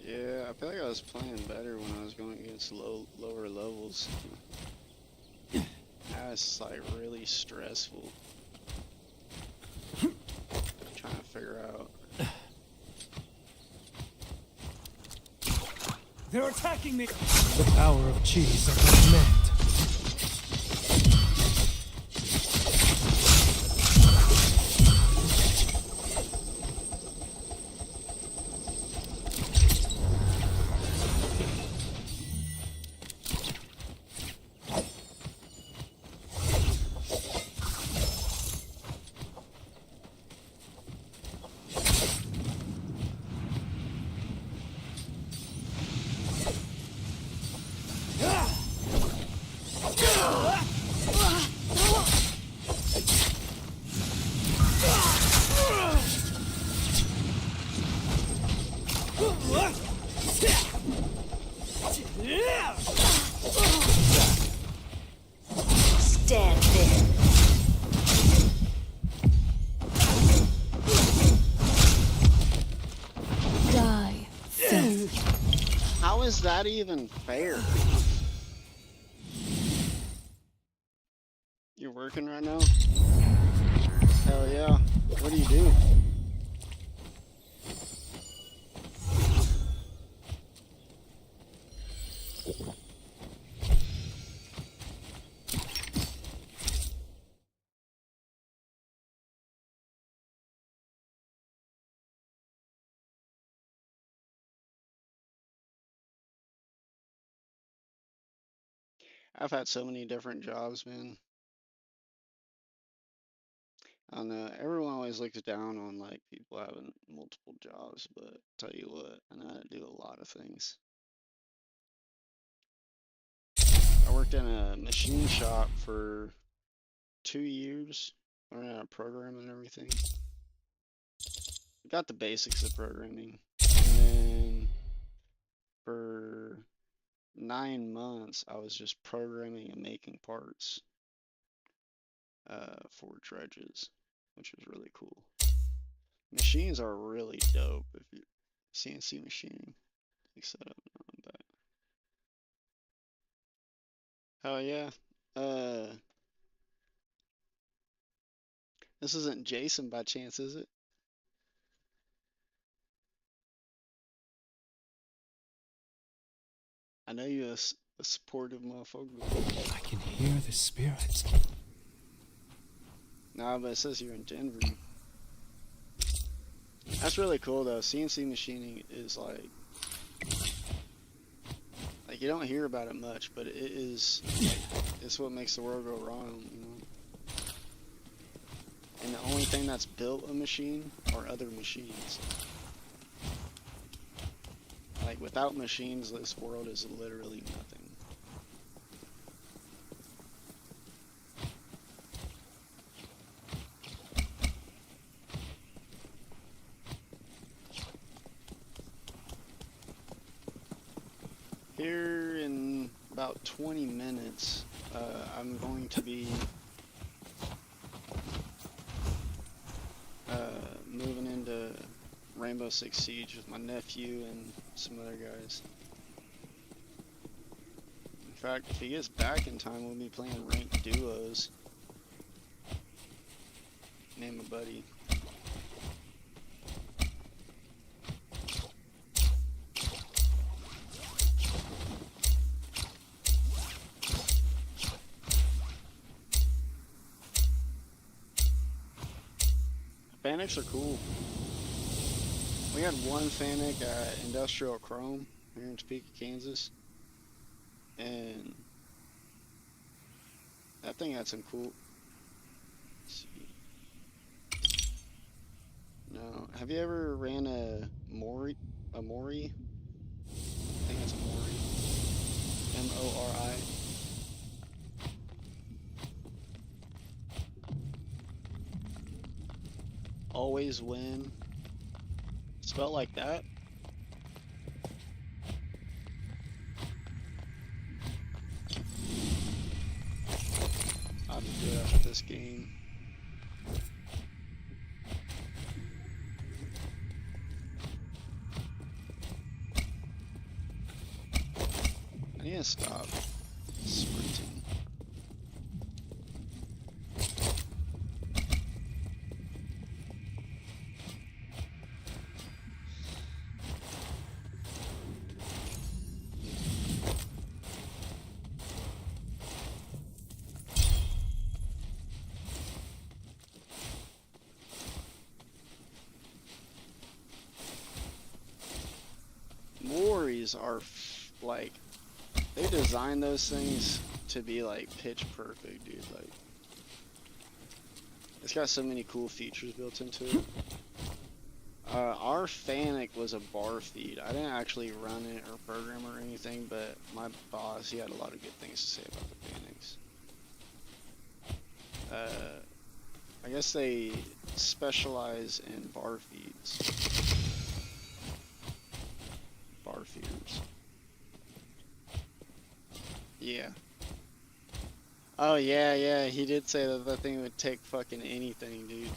Yeah, I feel like I was playing better when I was going against lower levels. Now it's like really stressful. Trying to figure out. They're attacking me! The power of cheese at my command. Stand there. Die, filth. How is that even fair? You're working right now? Hell yeah. What do you do? I've had so many different jobs, man. I don't know. Everyone always looks down on like people having multiple jobs, but tell you what, I know how to do a lot of things. I worked in a machine shop for 2 years, learning how to program and everything. Got the basics of programming, and then for 9 months, I was just programming and making parts for dredges, which was really cool. Machines are really dope if you CNC machining, like setup and all that. Hell yeah. This isn't Jason by chance, is it? I know you're a supportive motherfucker. I can hear the spirits. Nah, but it says you're in Denver. That's really cool though. CNC machining is like you don't hear about it much, but it's what makes the world go wrong, you know. And the only thing that's built a machine are other machines. Like without machines, this world is literally nothing. Here in about 20 minutes, I'm going to be moving into Rainbow Six Siege with my nephew and some other guys. In fact, if he gets back in time, we'll be playing ranked duos. Name a buddy. Panics are cool. We had one Fennec at Industrial Chrome here in Topeka, Kansas, and that thing had some cool. Let's see. No, have you ever ran a Mori? A Mori? I think it's a Mori. M-O-R-I. Always win. Spelled like that. I'll be good after this game. I need to stop sprinting. Moris are like, they designed those things to be like pitch perfect, dude. Like, it's got so many cool features built into it. Our Fennec was a bar feed. I didn't actually run it or program or anything, but my boss, he had a lot of good things to say about the Fennecs. I guess they specialize in bar feeds. Bar feeders. Yeah. Oh yeah, he did say that that thing would take fucking anything, dude.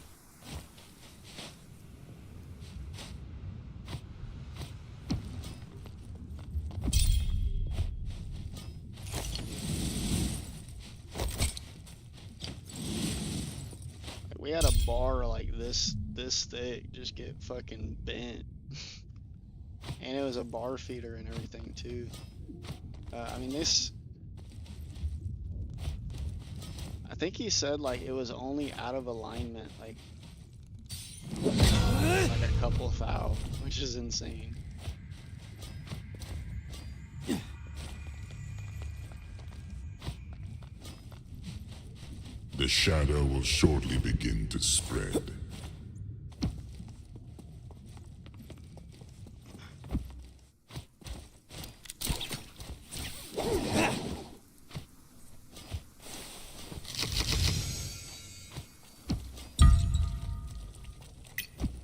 We had a bar like this thick just get fucking bent. And it was a bar feeder and everything too. I mean, this, I think he said like it was only out of alignment like a couple of thou, which is insane. The shadow will shortly begin to spread.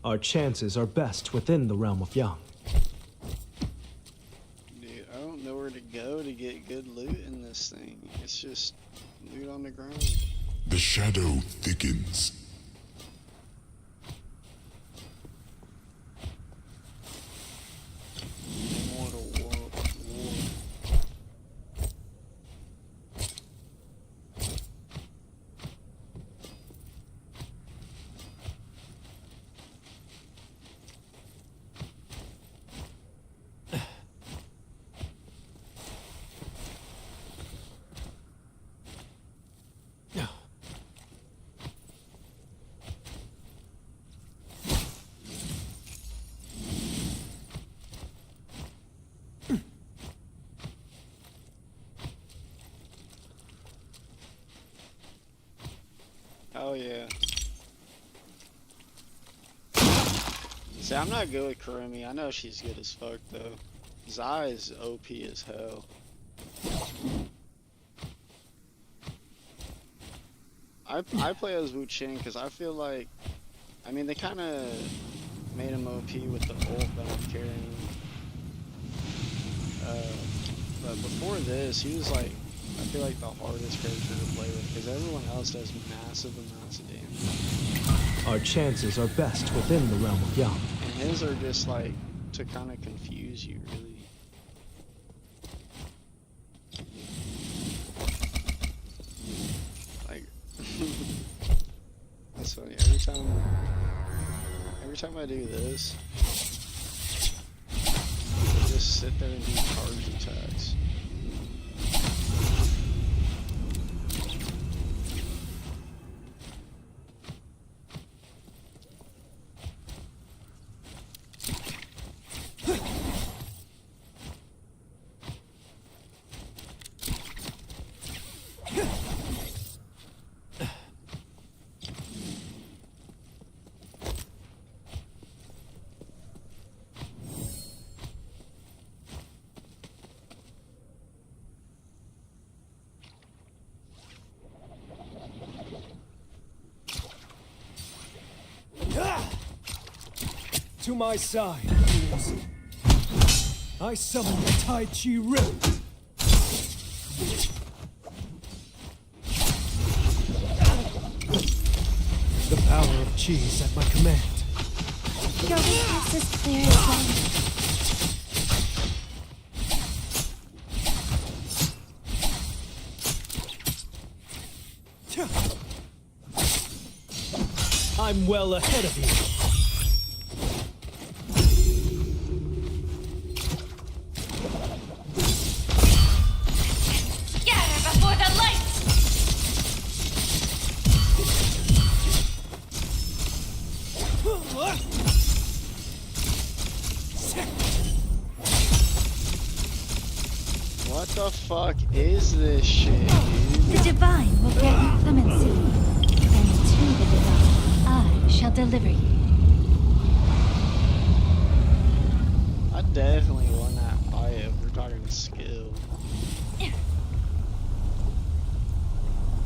Our chances are best within the realm of young. Dude, I don't know where to go to get good loot in this thing. It's just loot on the ground. The shadow thickens. Immortal war. Oh yeah. See, I'm not good with Kurumi. I know she's good as fuck though. Zai is OP as hell. I play as Wu Ching because I feel like, I mean, they kind of made him OP with the ult that I'm carrying. But before this, he was like, I feel like the hardest character to play with because everyone else does massive amounts of damage. Our chances are best within the realm of young. And his are just like to kind of confuse you, really. Like, that's funny. Every time I do this, I just sit there and do charge attacks. To my side, fools. I summon the Tai Chi Rip. The power of Chi is at my command. Your weakness is clear as day. I'm well ahead of you. Scatter before the light! What the fuck is this shit, dude? The divine will grant you clemency, and to the divine I shall deliver you. I definitely won that fight if we're talking skill.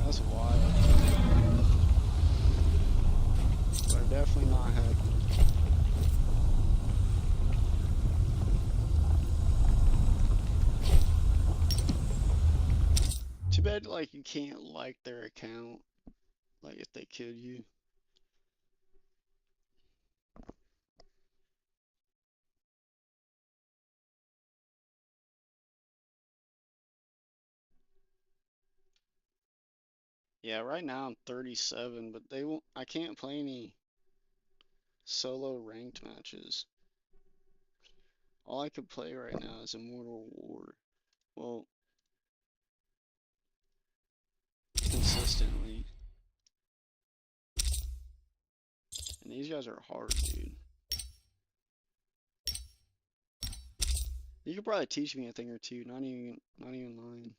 That's wild. But definitely not happy. Too bad, like, you can't like their account, like, if they kill you. Yeah, right now I'm 37, but they won't, I can't play any solo ranked matches. All I could play right now is Immortal War. Well, consistently. And these guys are hard, dude. You could probably teach me a thing or two, not even lying.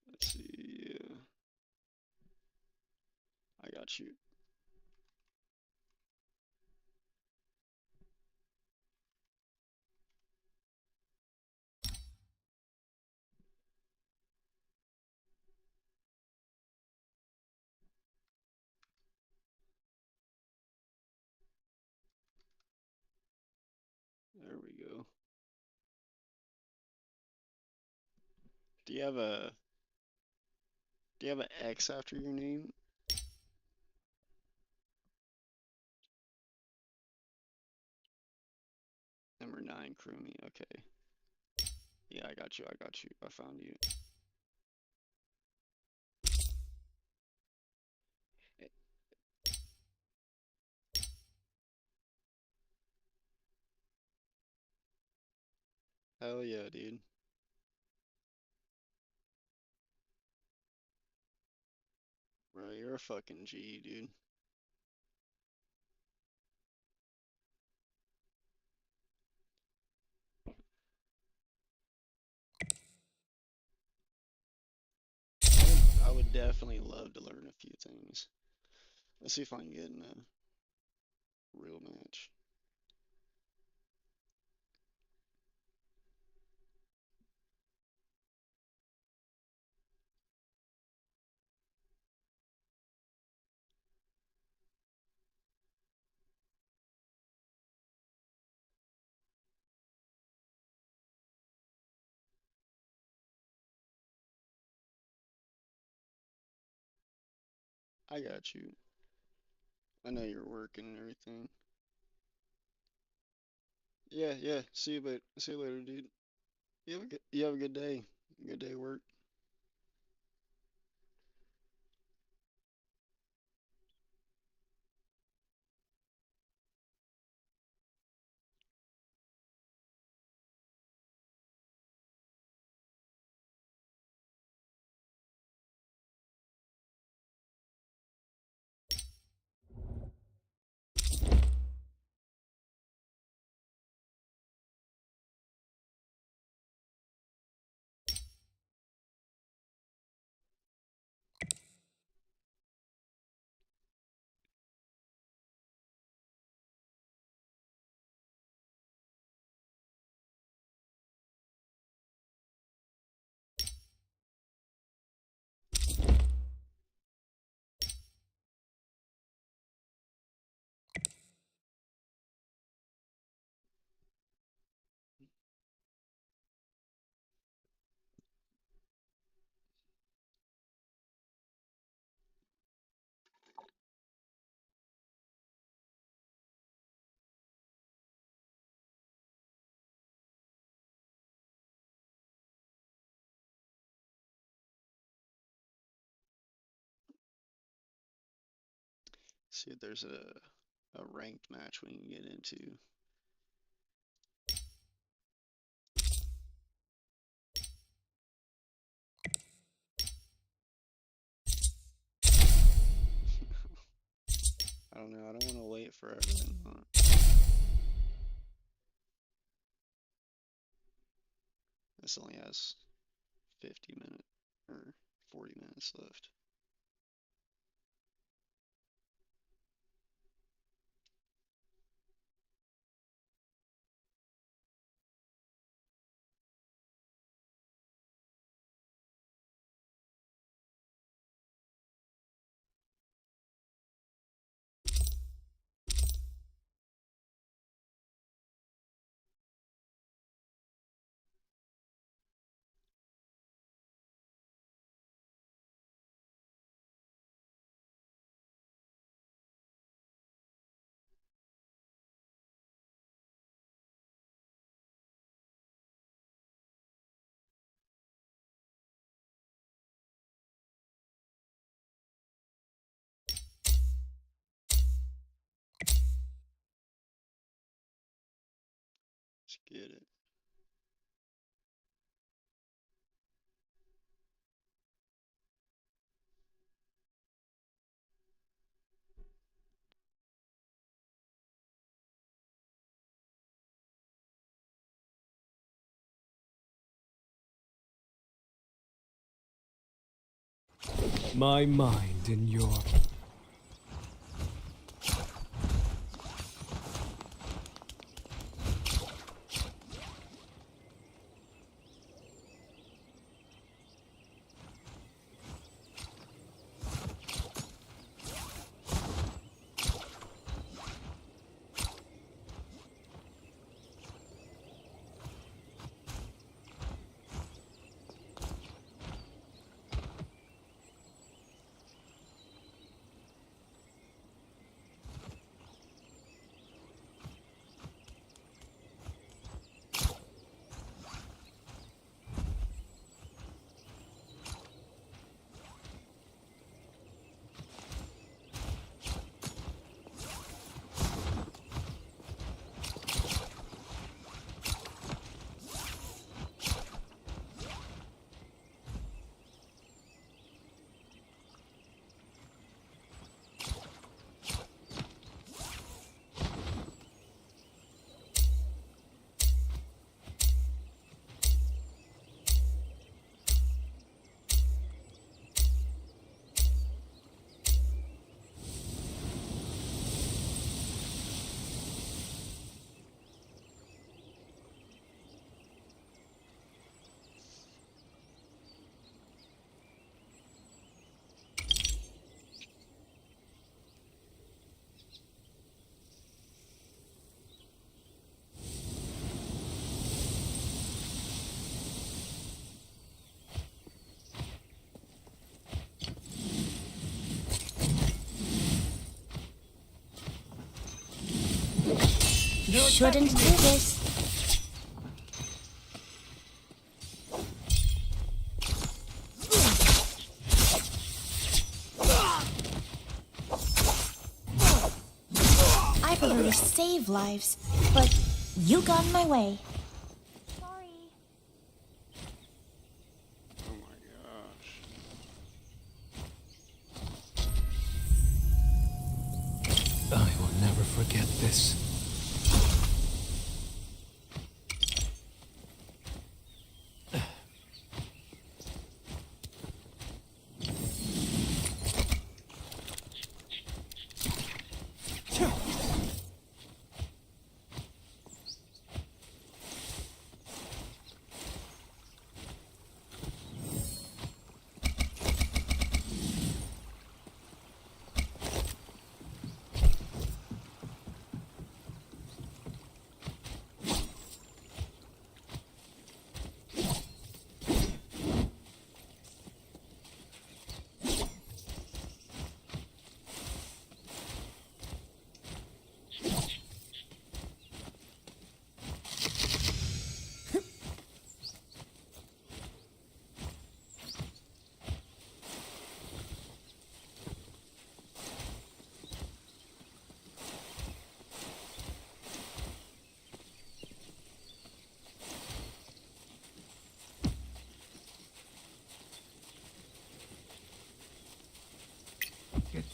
Let's see. I got you. There we go. Do you have a X after your name? Number 9, Krumi. Okay. Yeah, I got you. I found you. Hell yeah, dude. Bro, you're a fucking G, dude. I would definitely love to learn a few things. Let's see if I can get in a real match. I got you. I know you're working and everything. Yeah, yeah. See you later. See you later, dude. You have a good day. Good day at work. See if there's a ranked match we can get into. I don't know. I don't want to wait forever. This only has 50 minutes or 40 minutes left. Let's get it. My mind in your... Shouldn't do this. I prefer to save lives, but you got in my way. Oh my gosh. I will never forget this.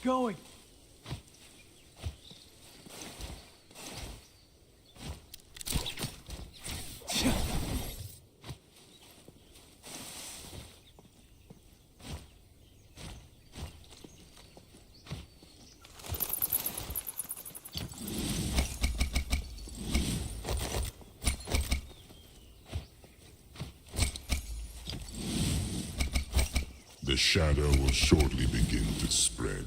going. The shadow will shortly begin to spread.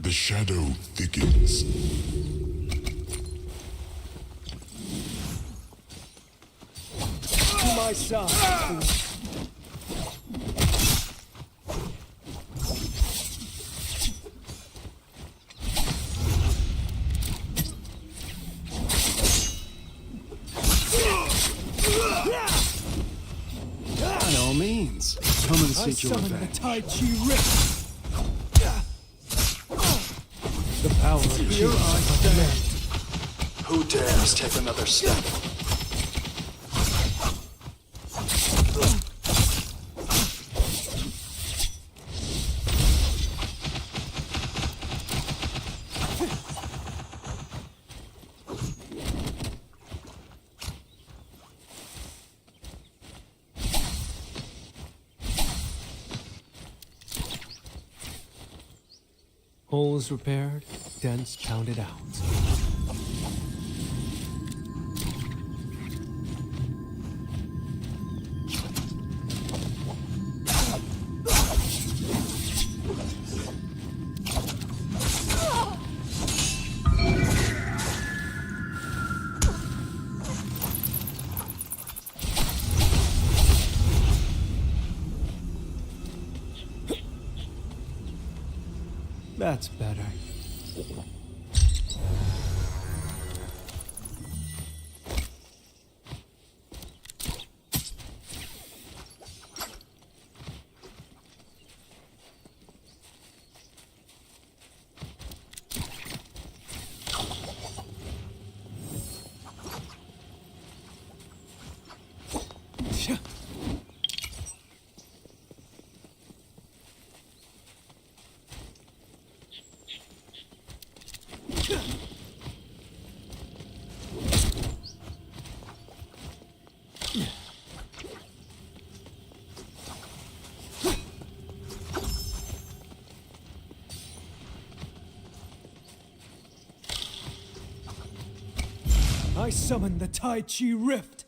The shadow thickens. To my side. By all means, come and seek your summon the revenge. Tai Chi Rift. The power of Here chi I at my command. Who dares take another step? Holes repaired, dents pounded out. That's better. I summon the Tai Chi Rift.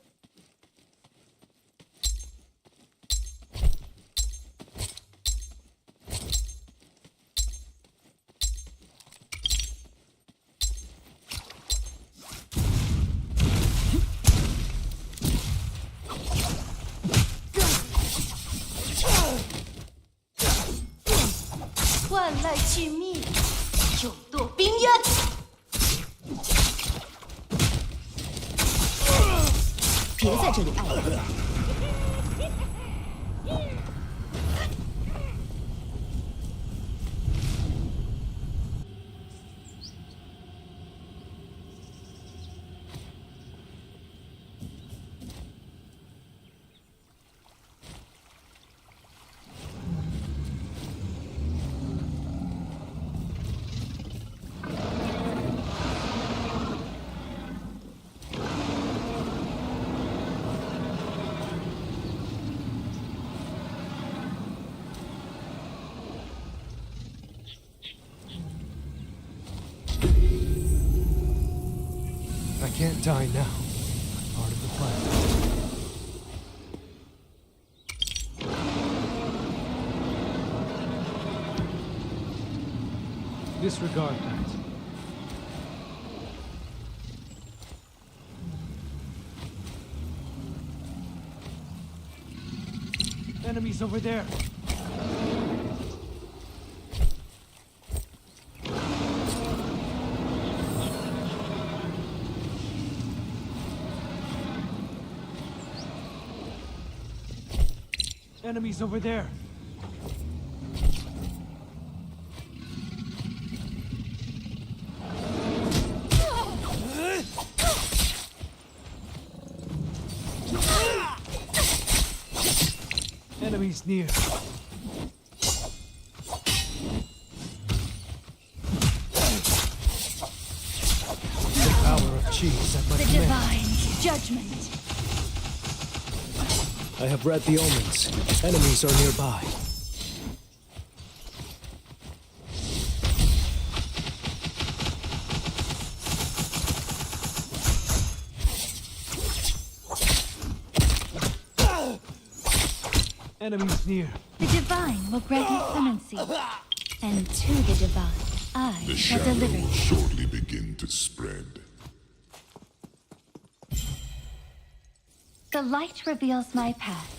I can't die now. Part of the plan. Disregard that. Enemies over there. Enemies over there. Enemies near. The power of cheese at my The command. divine judgment. I have read the omens. Enemies are nearby. Enemies near. The divine will grant you clemency. And to the divine, I The shall shadow deliver will you. shortly begin to spread. The light reveals my path.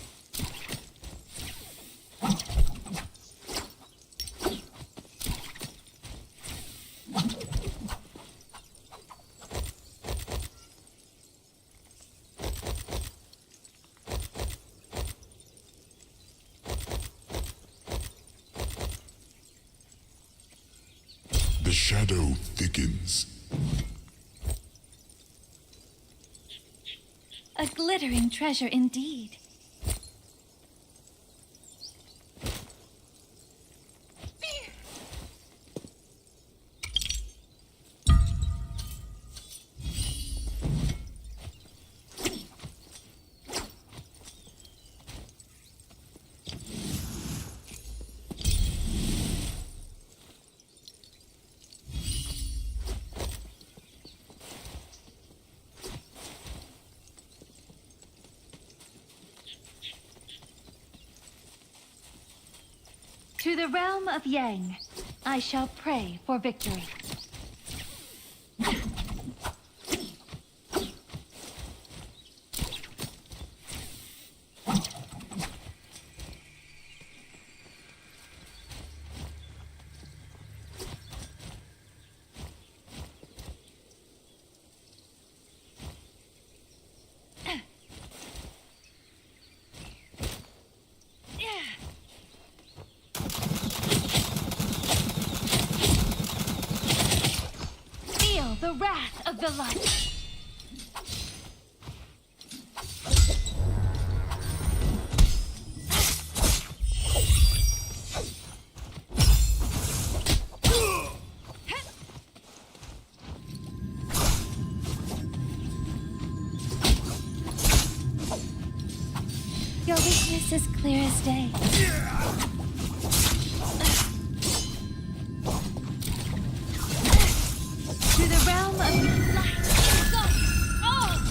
The shadow thickens. A glittering treasure indeed. To the realm of Yang, I shall pray for victory. Feel the wrath of the light. Your weakness is clear as day. To the realm of light. Go! Oh!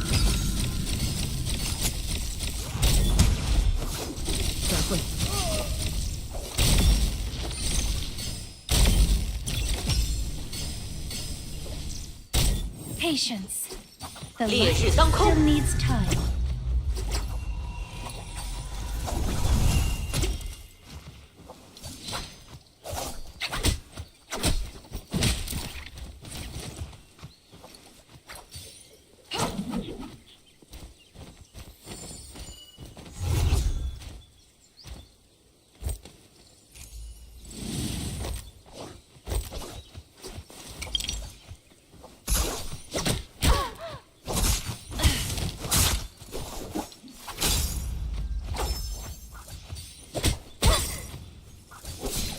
Patience. The light still needs time.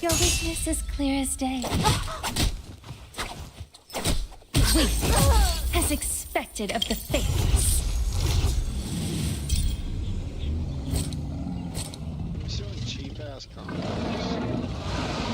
Your weakness is clear as day. Weak, as expected of the faithless. He's doing cheap ass combos.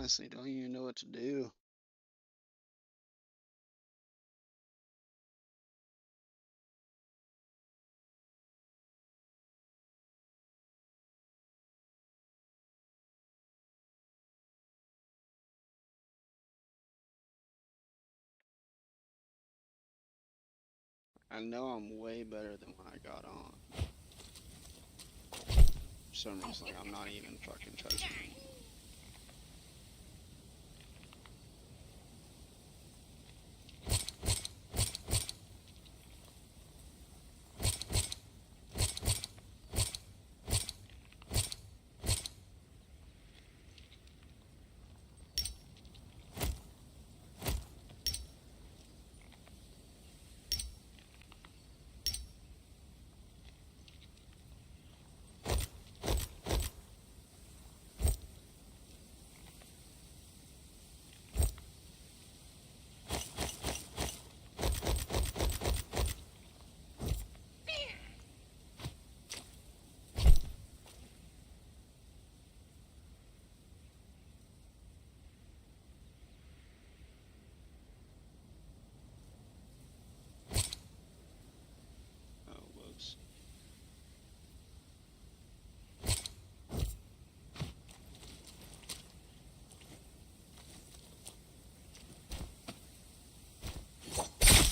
honestly don't even know what to do. I know I'm way better than when I got on. For some reason, like, I'm not even fucking touching it.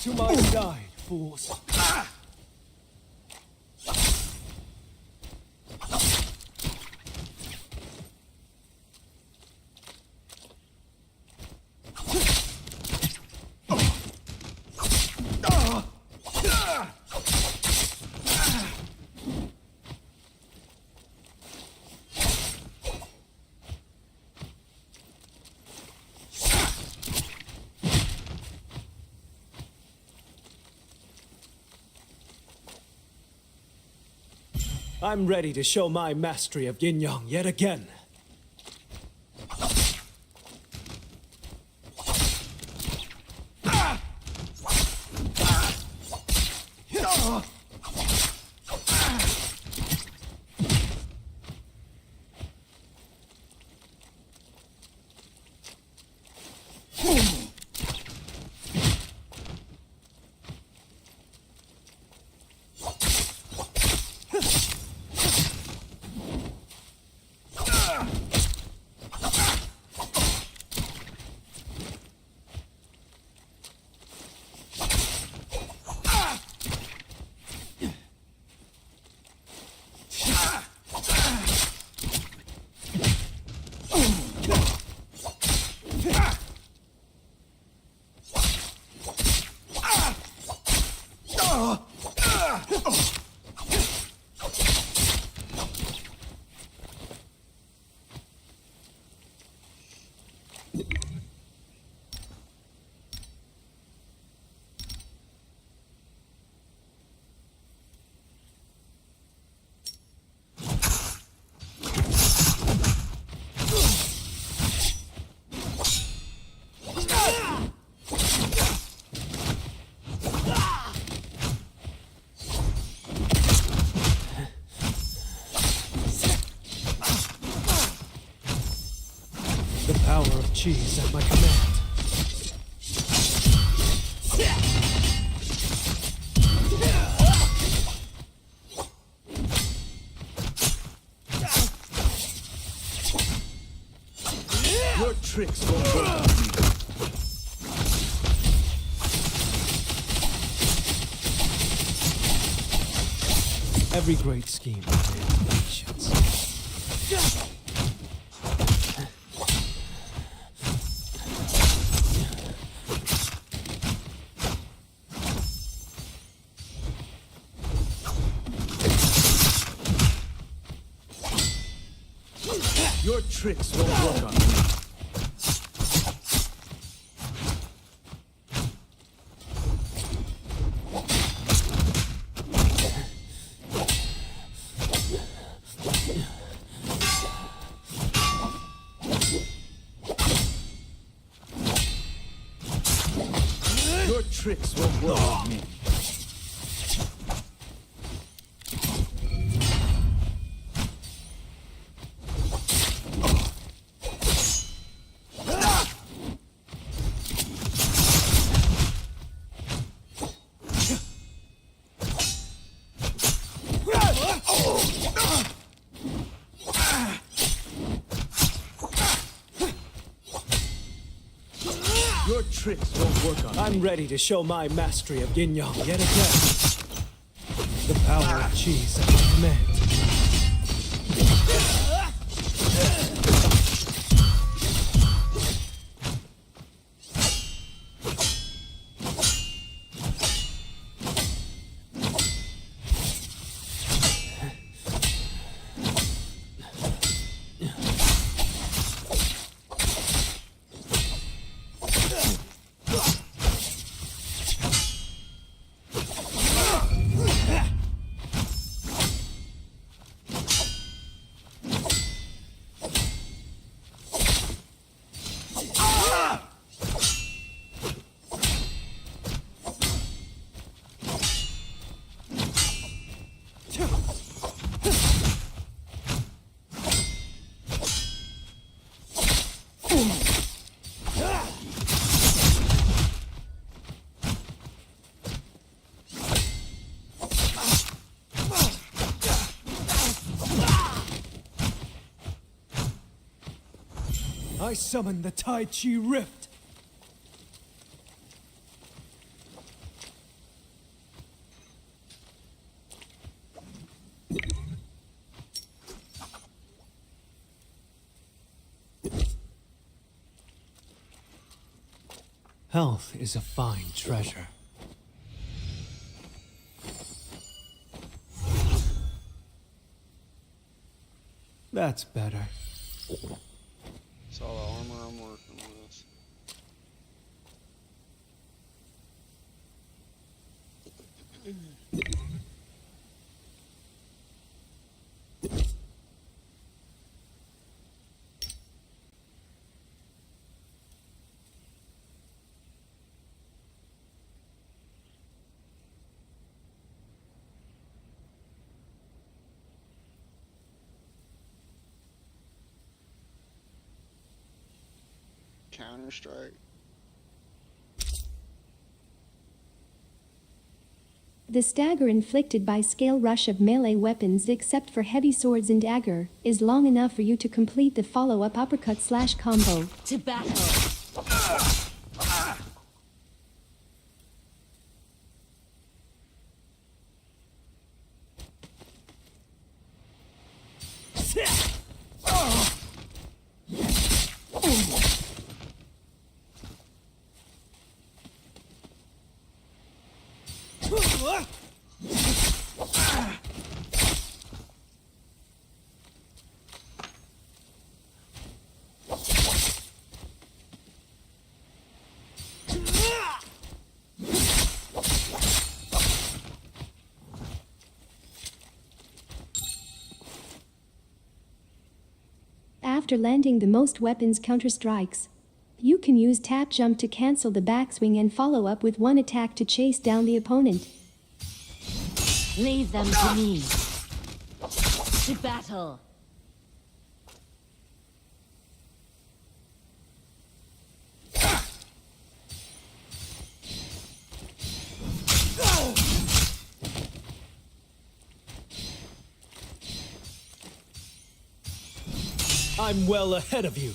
To my side, fools. I'm ready to show my mastery of yin-yang yet again. Cheese at my command. Your tricks won't work on me. Every great scheme demands patience. Your tricks won't work on me. Your tricks won't work on me. tricks won't work on me. I'm ready to show my mastery of yin yang yet again. The power of cheese at my command. I summon the Tai Chi Rift. Health is a fine treasure. That's better. It's all the armor I'm working with. Counter-Strike. The stagger inflicted by scale rush of melee weapons except for heavy swords and dagger is long enough for you to complete the follow-up uppercut/combo. To battle. After landing the most weapons counter-strikes, you can use tap jump to cancel the backswing and follow up with one attack to chase down the opponent. Leave them to me. To battle. I'm well ahead of you.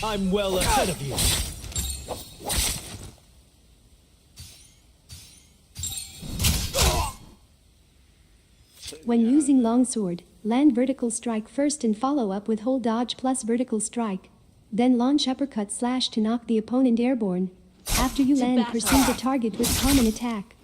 I'm well ahead of you. When using longsword, land vertical strike first and follow up with hold dodge plus vertical strike. Then launch uppercut slash to knock the opponent airborne. After you land, pursue the target with common attack.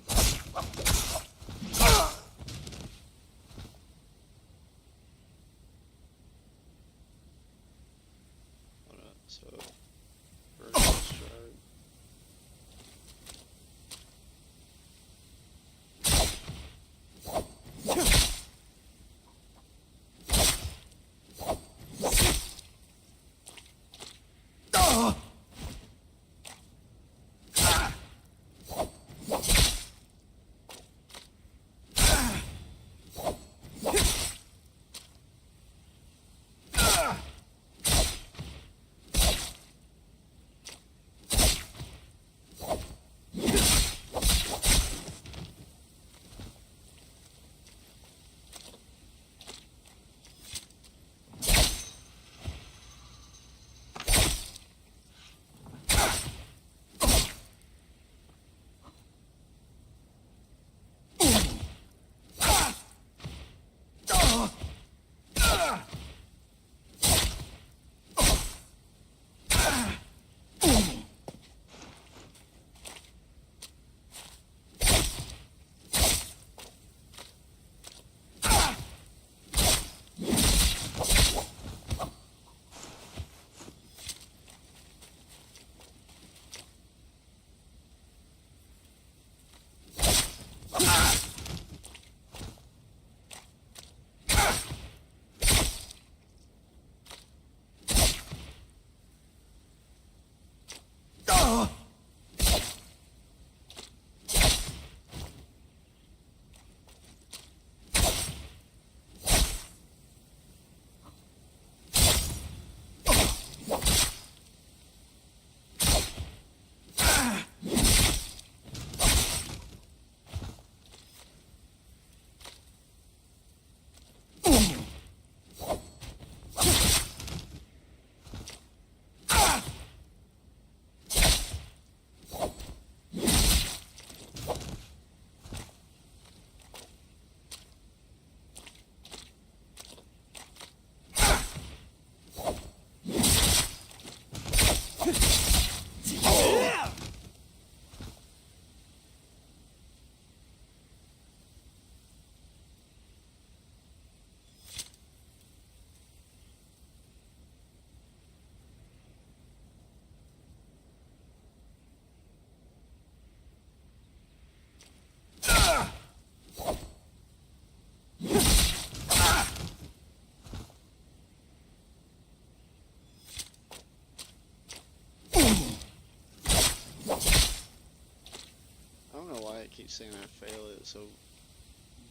I keep saying I fail it. So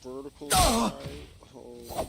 vertical right, hold.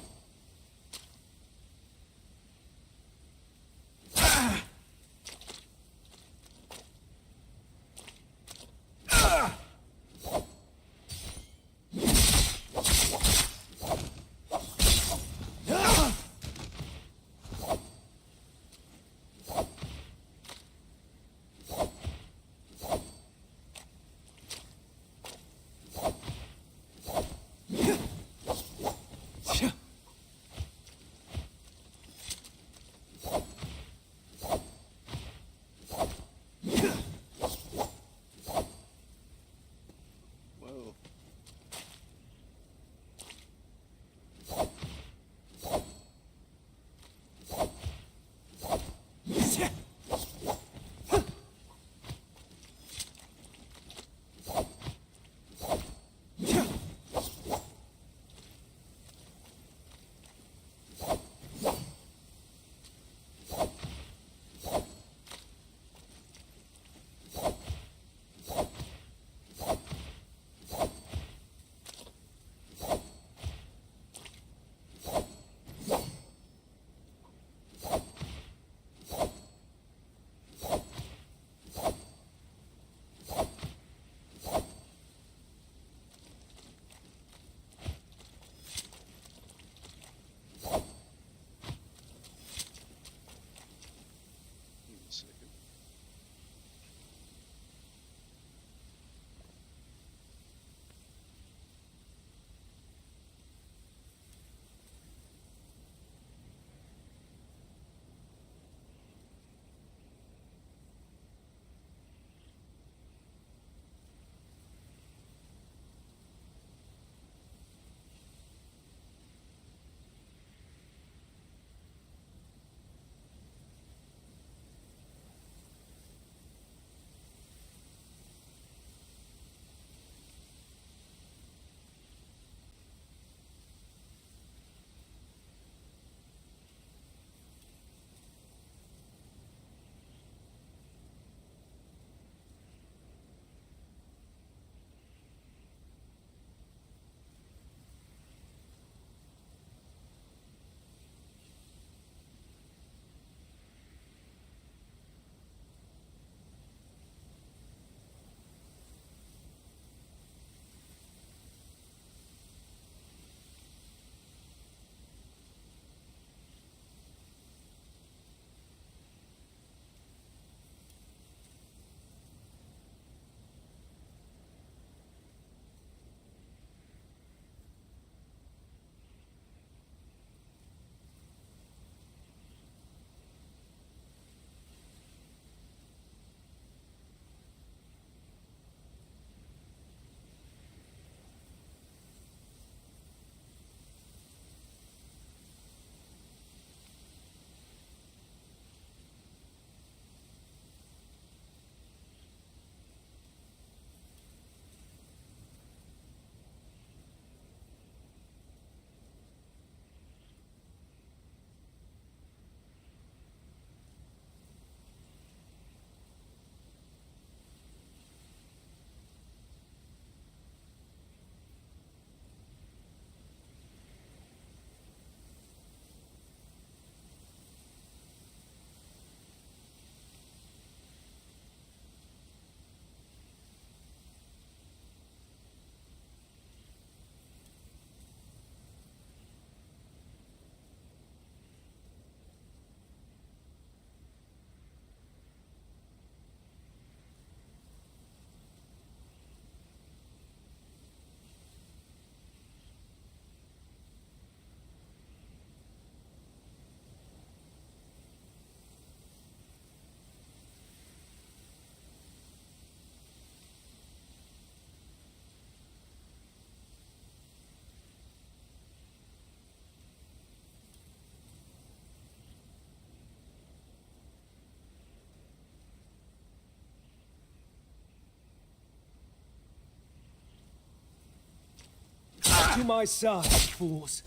to my side, fools.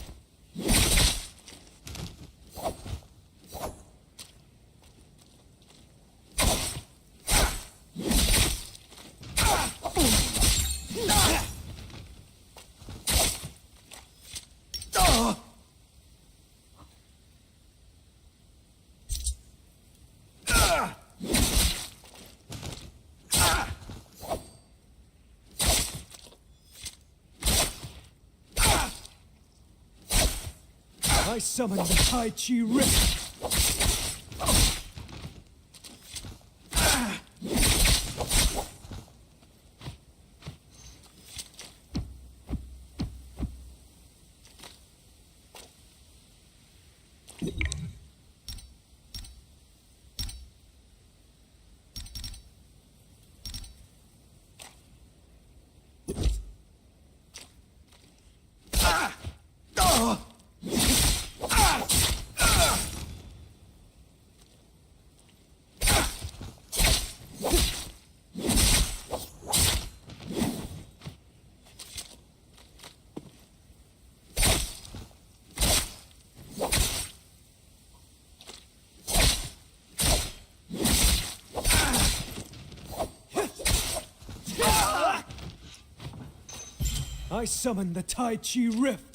I summon the Tai Chi Rift. I summon the Tai Chi Rift.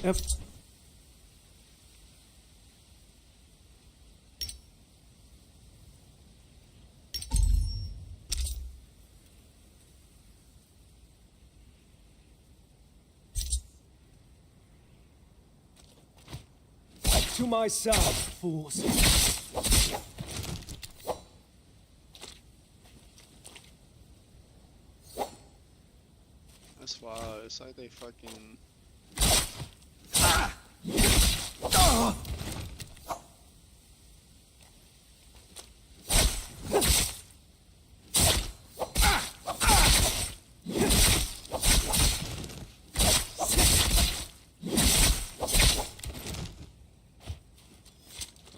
Yep. To my side, fools. That's why it's like they fucking. I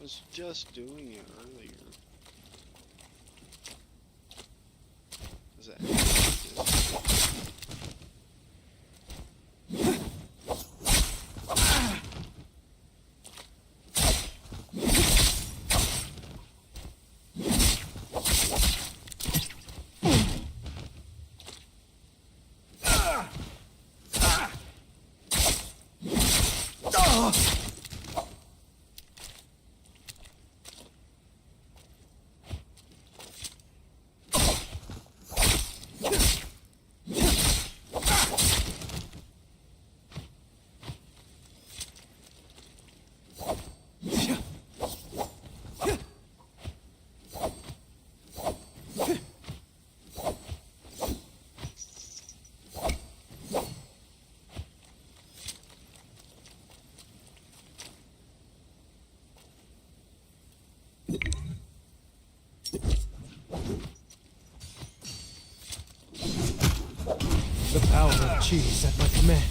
was just doing it earlier. Is that? The power of chi is at my command.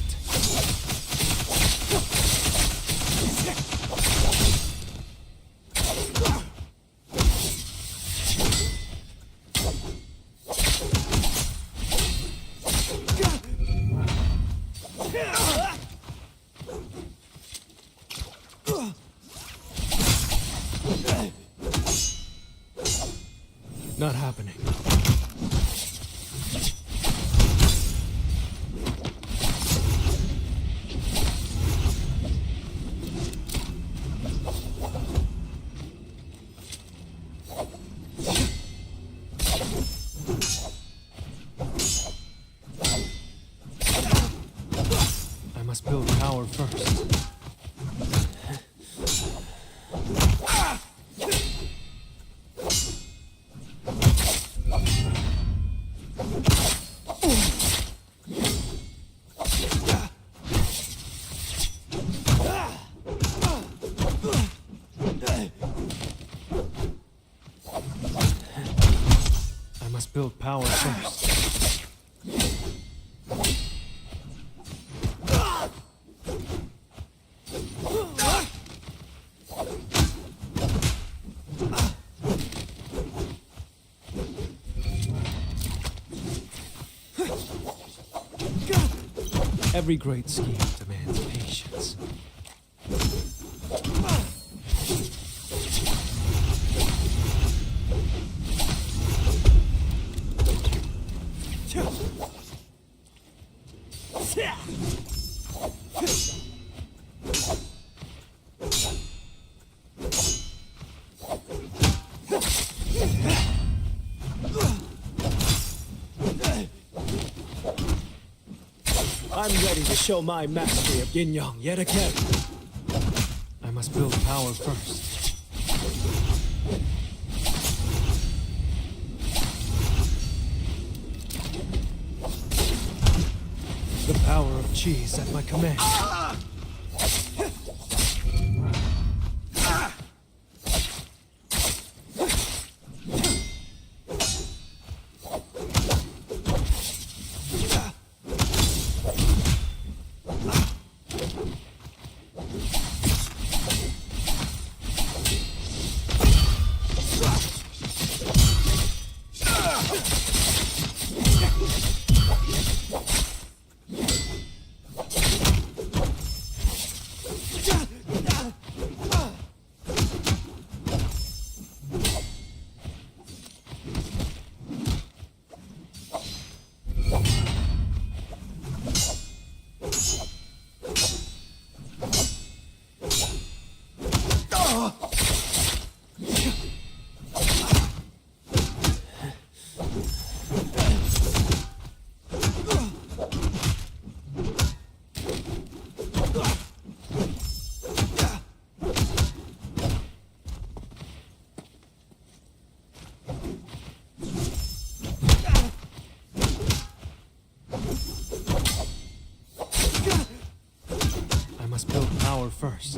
Not happening. I must build power first. I must build power first. Every great scheme demands patience. I'm ready to show my mastery of yin yang yet again. I must build power first. The power of chi is at my command. power first.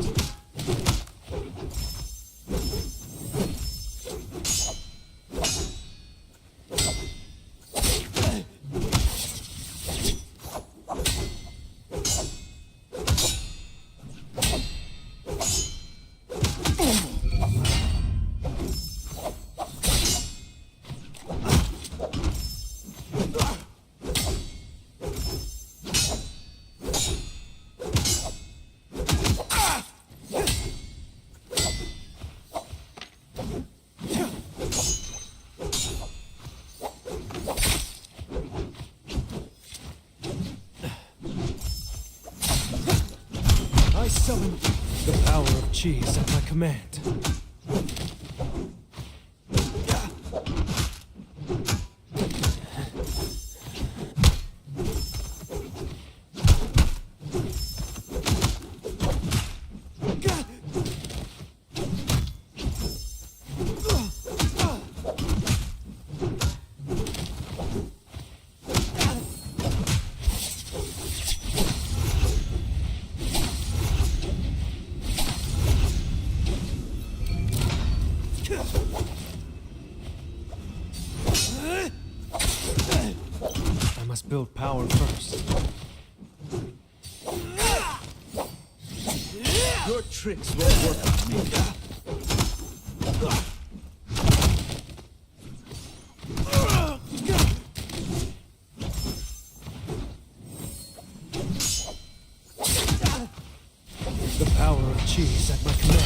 I summon the power of cheese at my command. I must build power first. Your tricks won't work on me. The power of cheese at my command.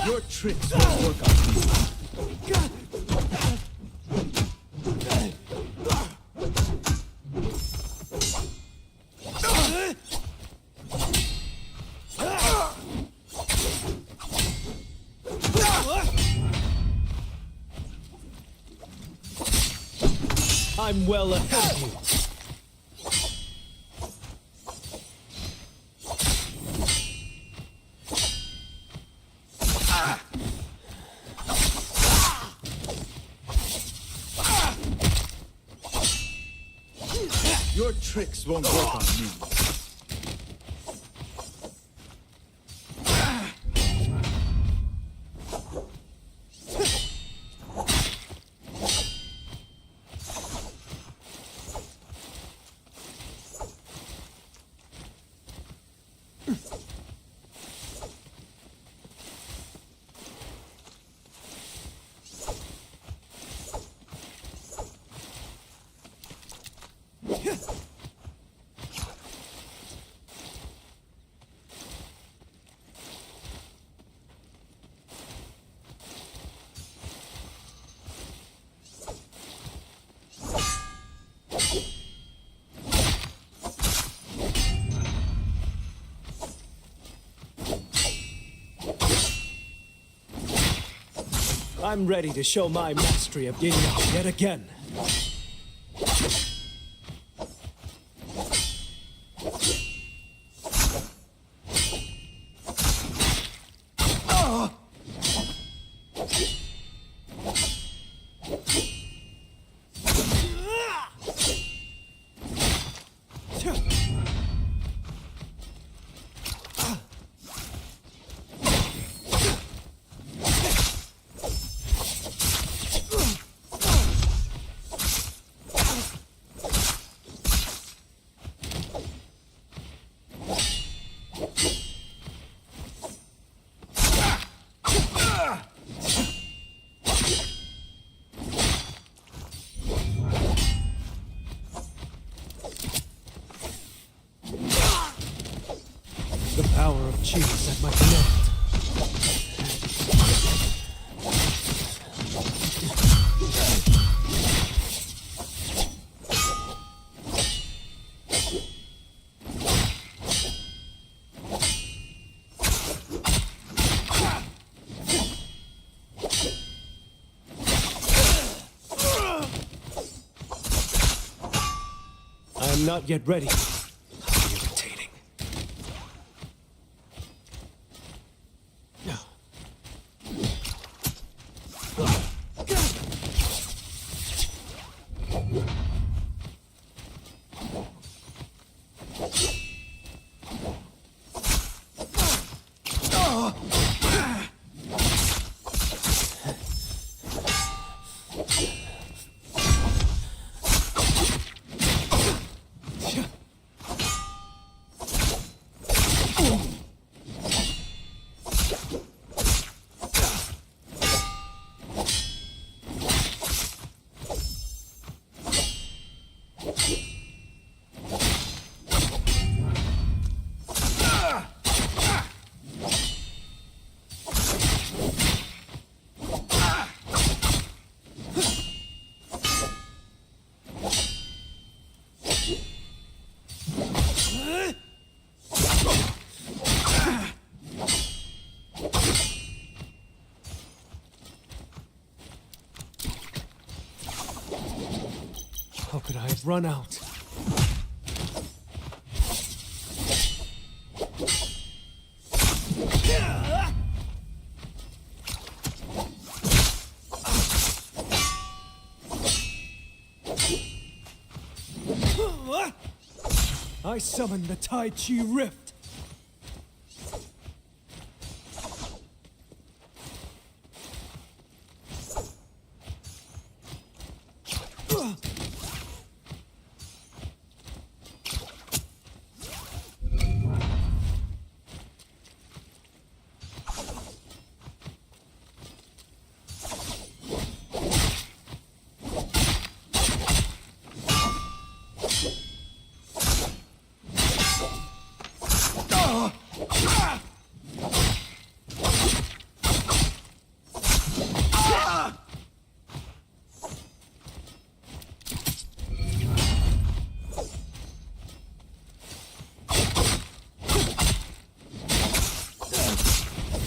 Your tricks won't work on me. I'm well ahead of you. Your tricks won't work on me. I'm ready to show my mastery of yin-yang yet again. The power of cheese at my command. I'm not yet ready. How irritating. How could I have run out? I summon the Tai Chi Rift.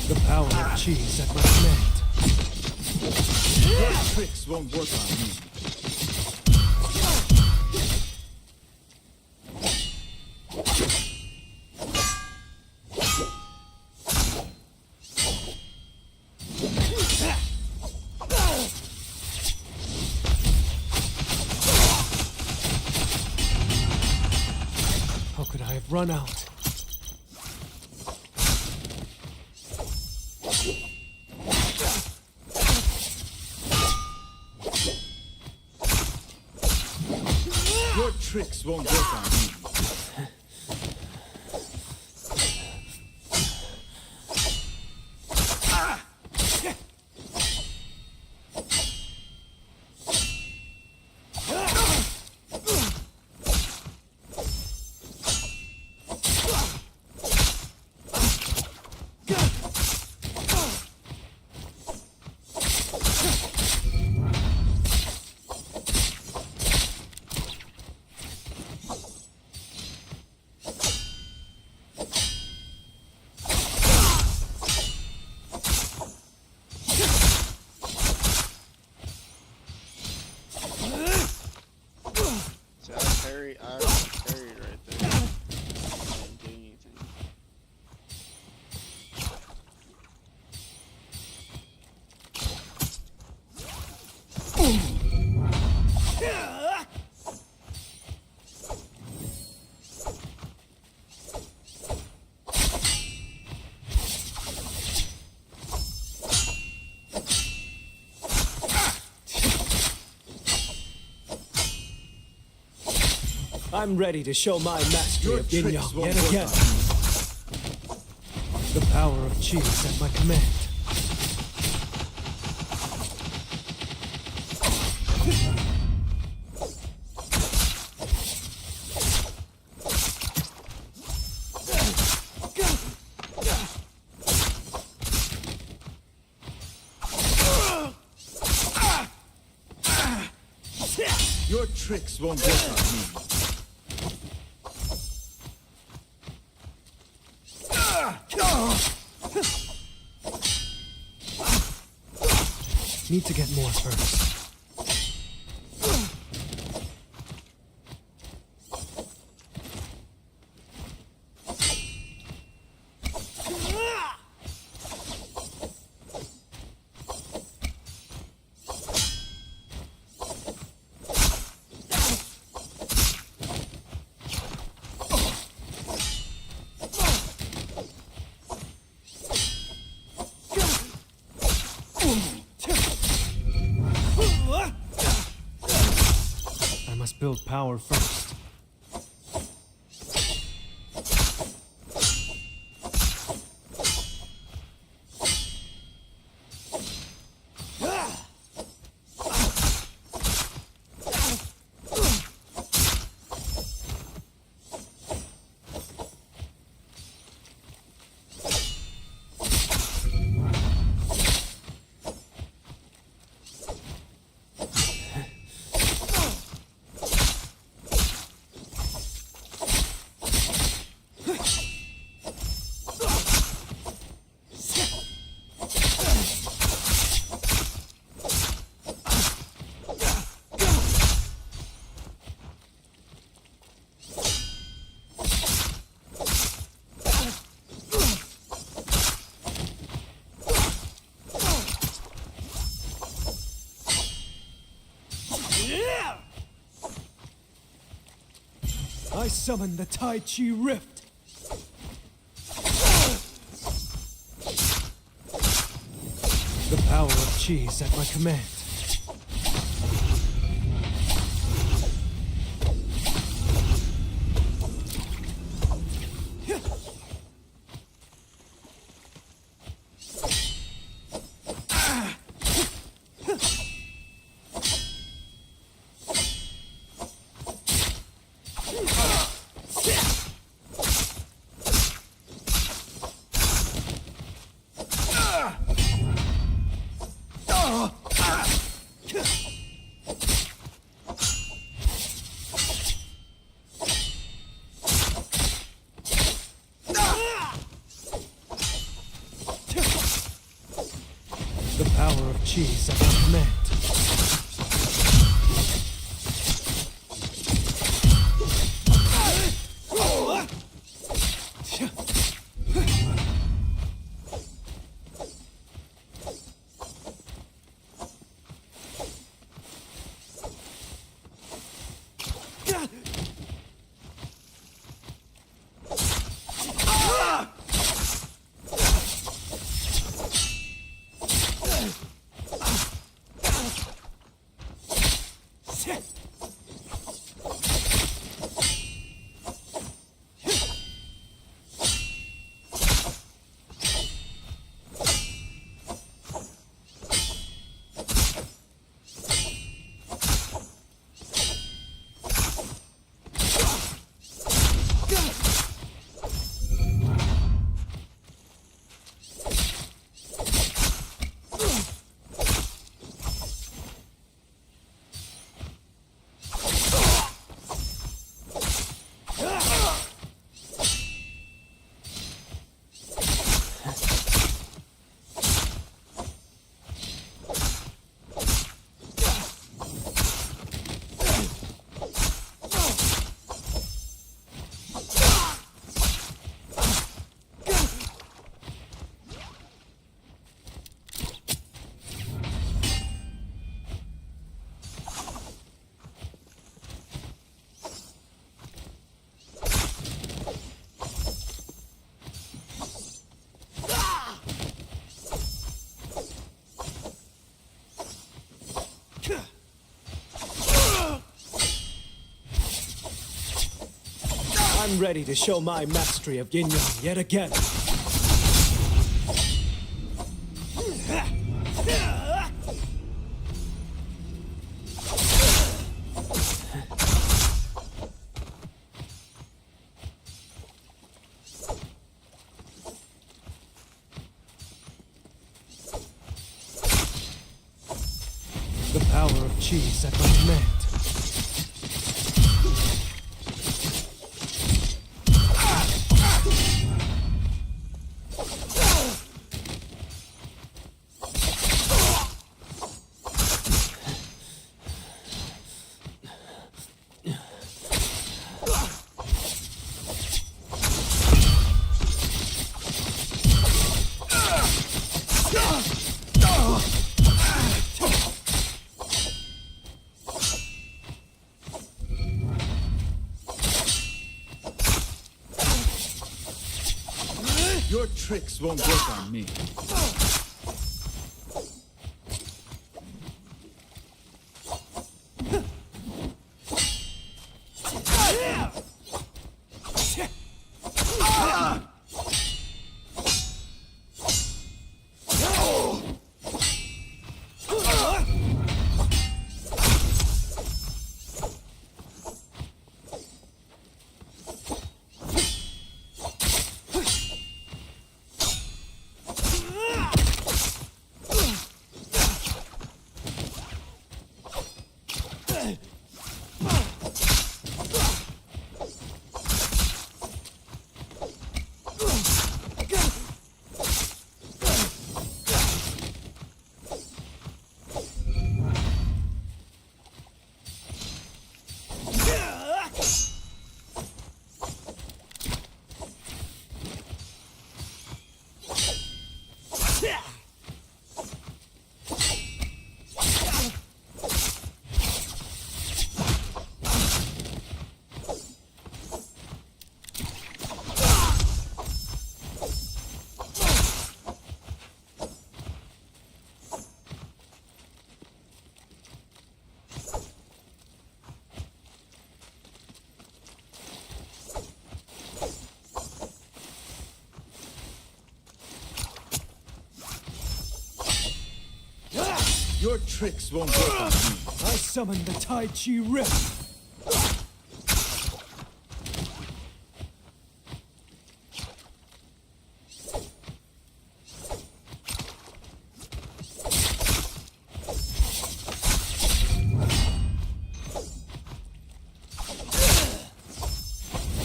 The power of cheese at my command. Your tricks won't work on me. How could I have run out? Your tricks won't work on me. I parried right there. I didn't do anything. I'm ready to show my mastery of Yin Yang yet again. The power of cheese at my command. Your tricks won't work on me. Need to get more first. build power first. I summon the Tai Chi Rift. The power of Chi is at my command. The power of Chi is at my command. I'm ready to show my mastery of Yin Yang yet again. The power of Chi is at my command. Your tricks won't work on me. Your tricks won't work on me. I summon the Tai Chi Rift.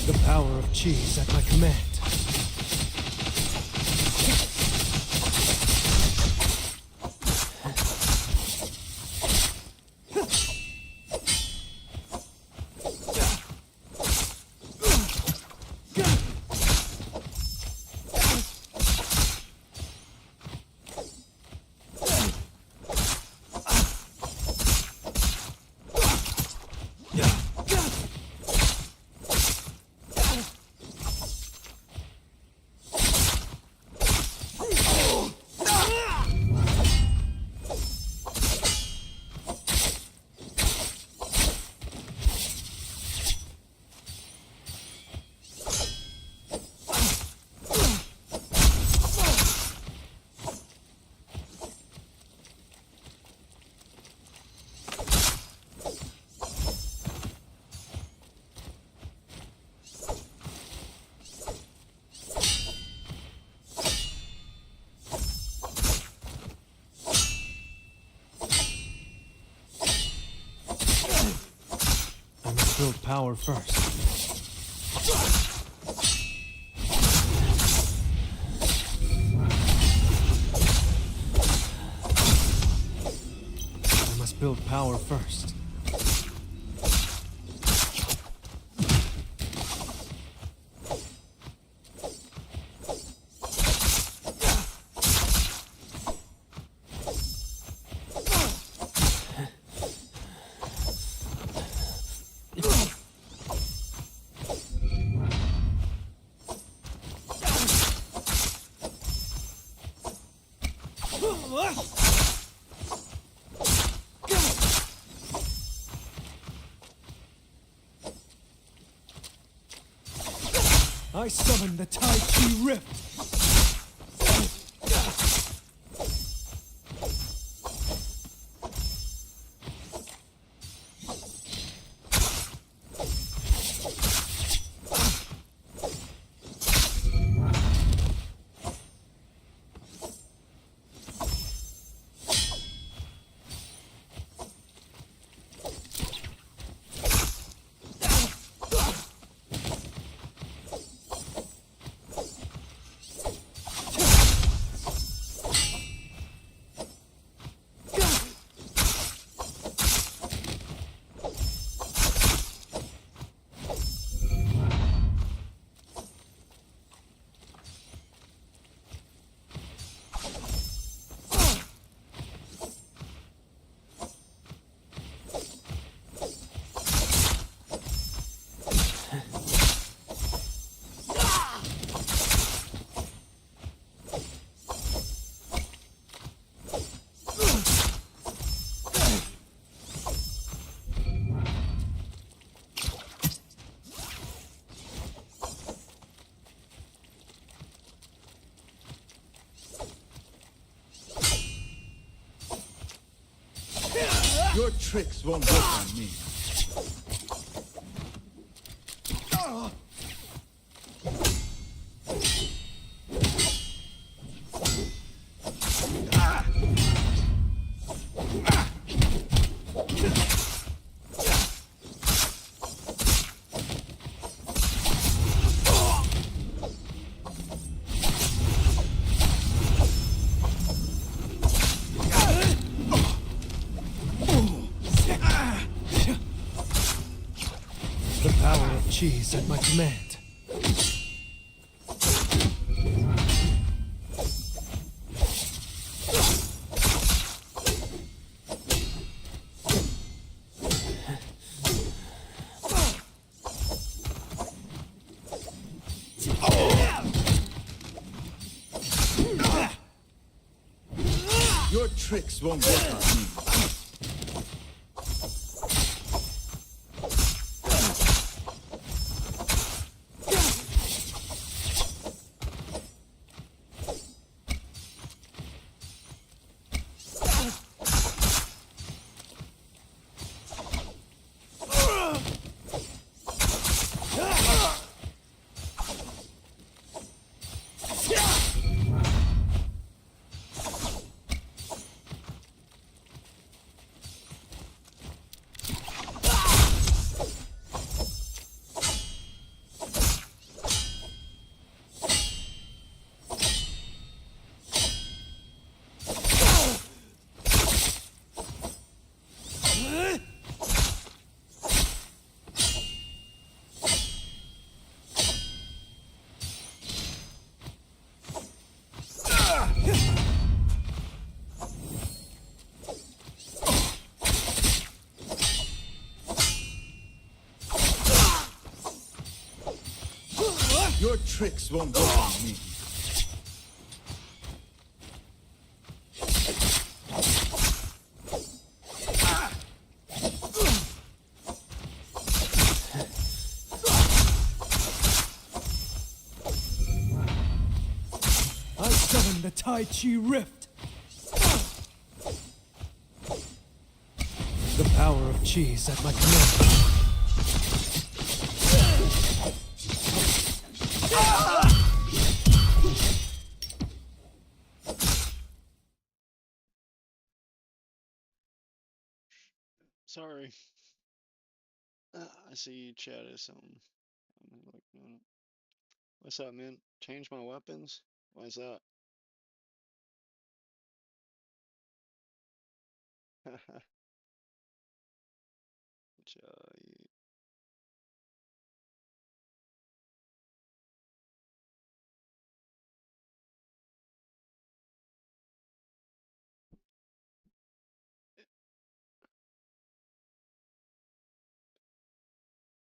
The power of Chi is at my command. Build power first. I must build power first. I summon the Tai Chi Rift. Your tricks won't work on me. Cheese at my command. Your tricks won't work on me. Your tricks won't work on me. I summon the Tai Chi Rift. The power of Chi is at my command. Sorry. I see you chatted something. I'm like, no. What's up, man? Change my weapons? Why is that?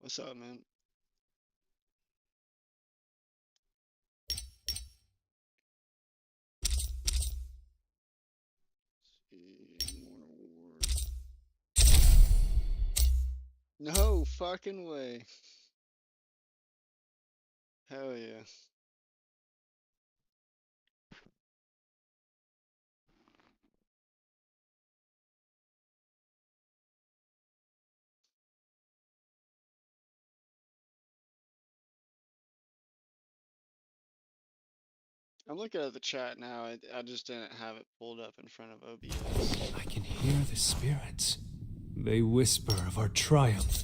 What's up, man? No fucking way. Hell yeah. I'm looking at the chat now. I just didn't have it pulled up in front of OBS. I can hear the spirits. They whisper of our triumph.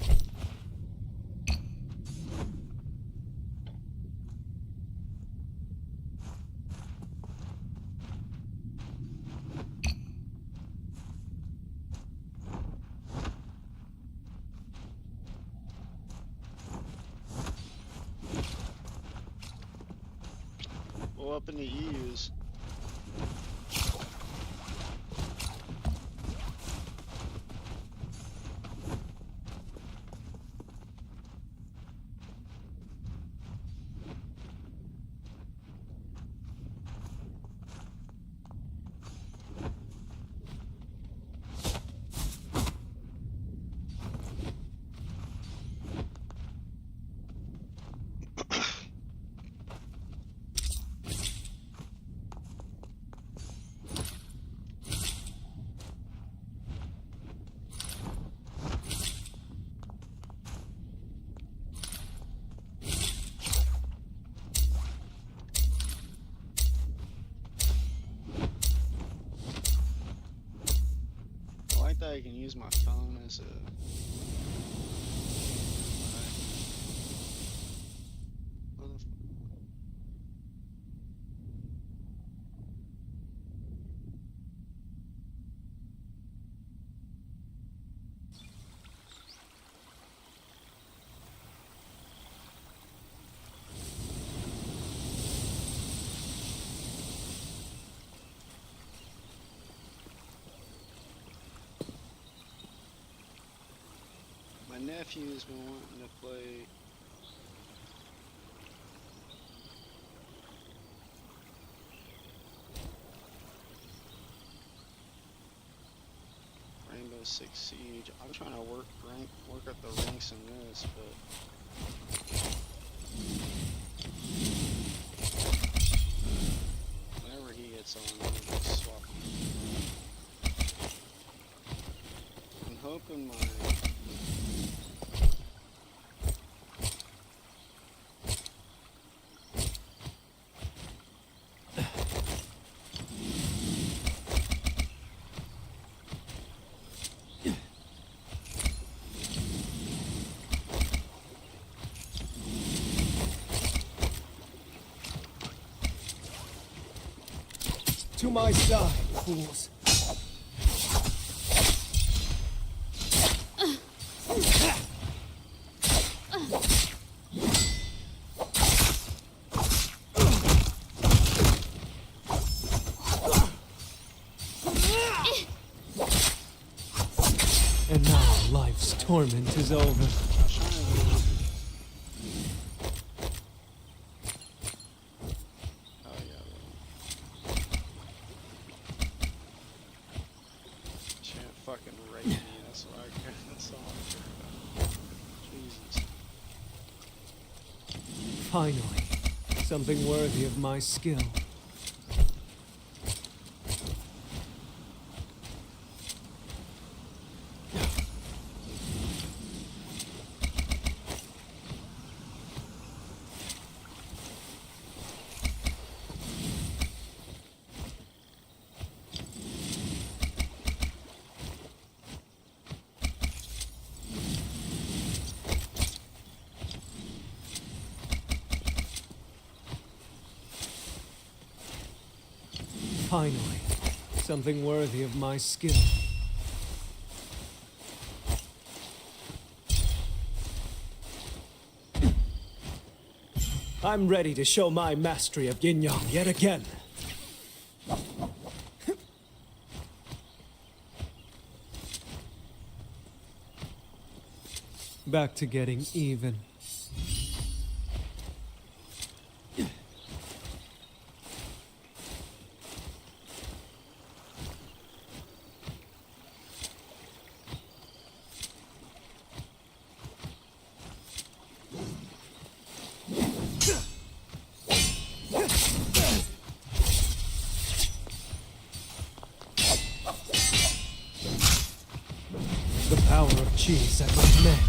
What weapon do you use? I can use my phone as a... My nephew's been wanting to play Rainbow Six Siege. I'm trying to work at the ranks in this, but whenever he gets on, I'm just swap him. I'm hoping my To my side, fools. And now life's torment is over. Finally, something worthy of my skill. Finally, something worthy of my skill. I'm ready to show my mastery of yin-yang yet again. Back to getting even. The power of chi is at my command.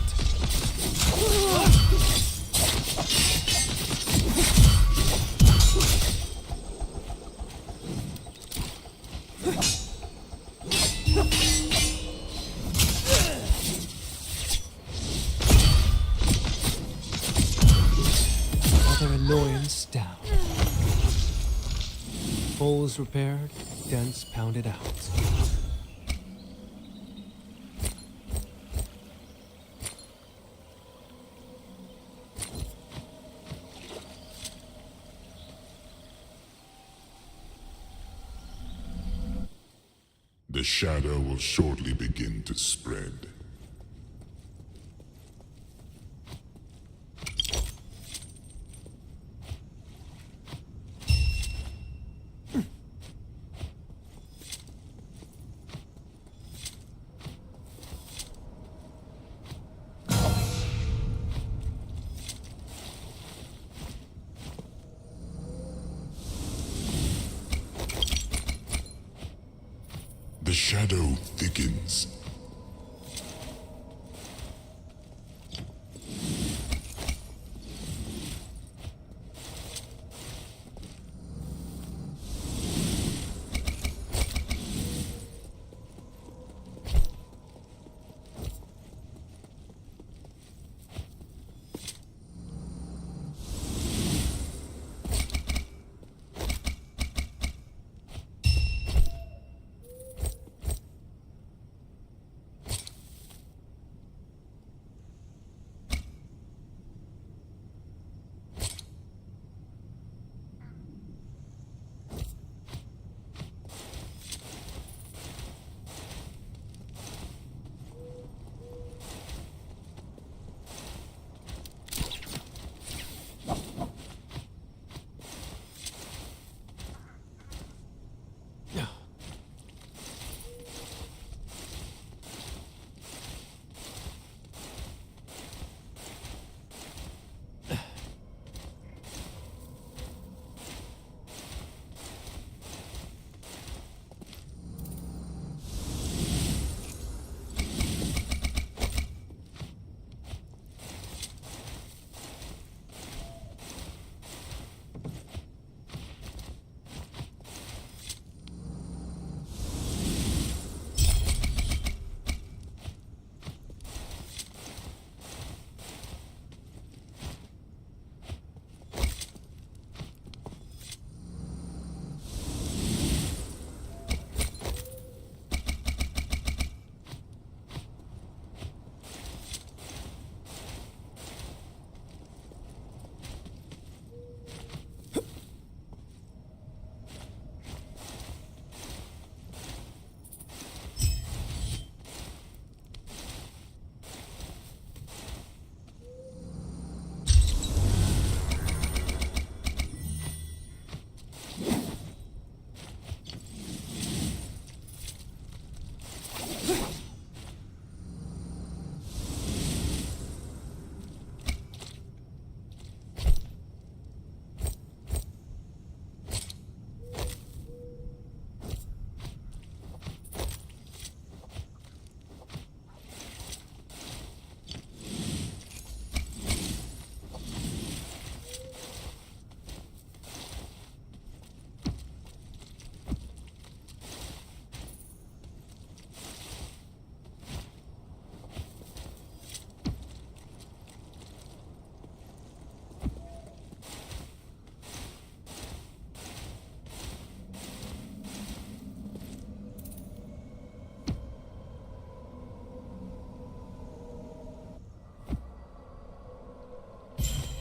Another annoyance down. Holes repaired, dents pounded out. The shadow will shortly begin to spread. The shadow thickens.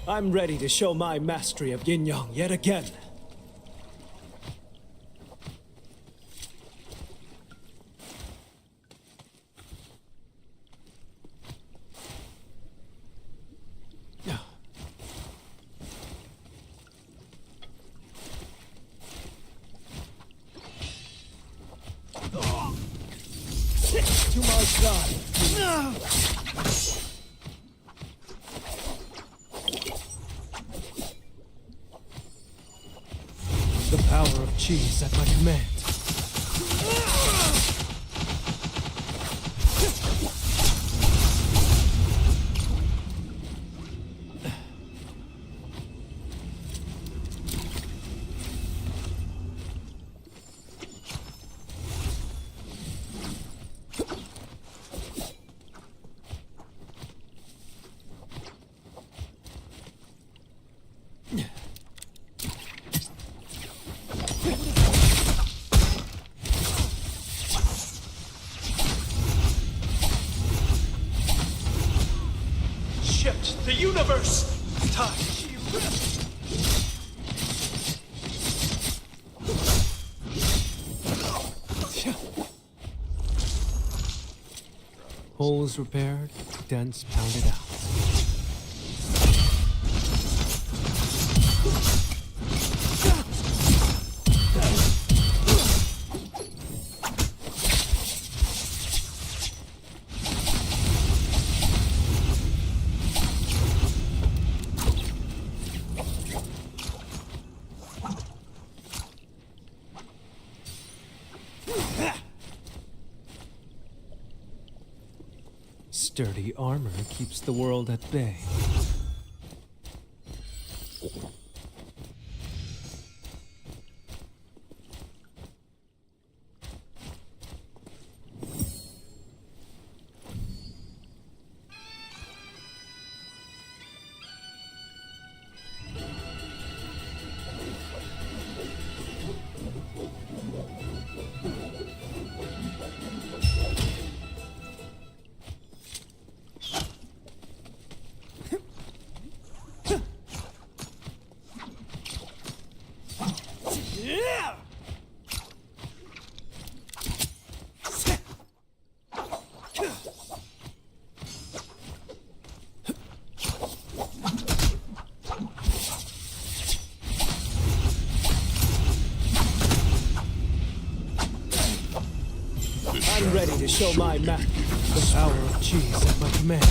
I'm ready to show my mastery of yin yang yet again. To my side. The power of chi is at my command. The universe! Time. Holes repaired, dents pounded out. Sturdy armor keeps the world at bay. I'm ready to show my map. The power of chi is at my command.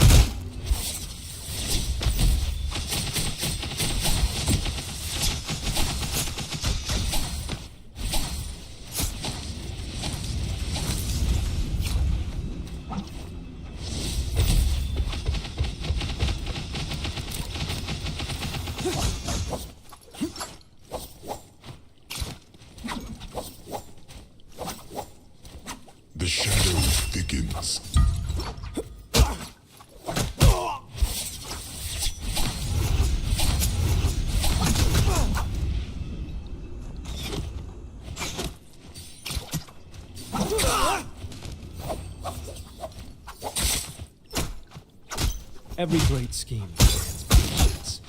The shadow thickens. Every great scheme demands patience.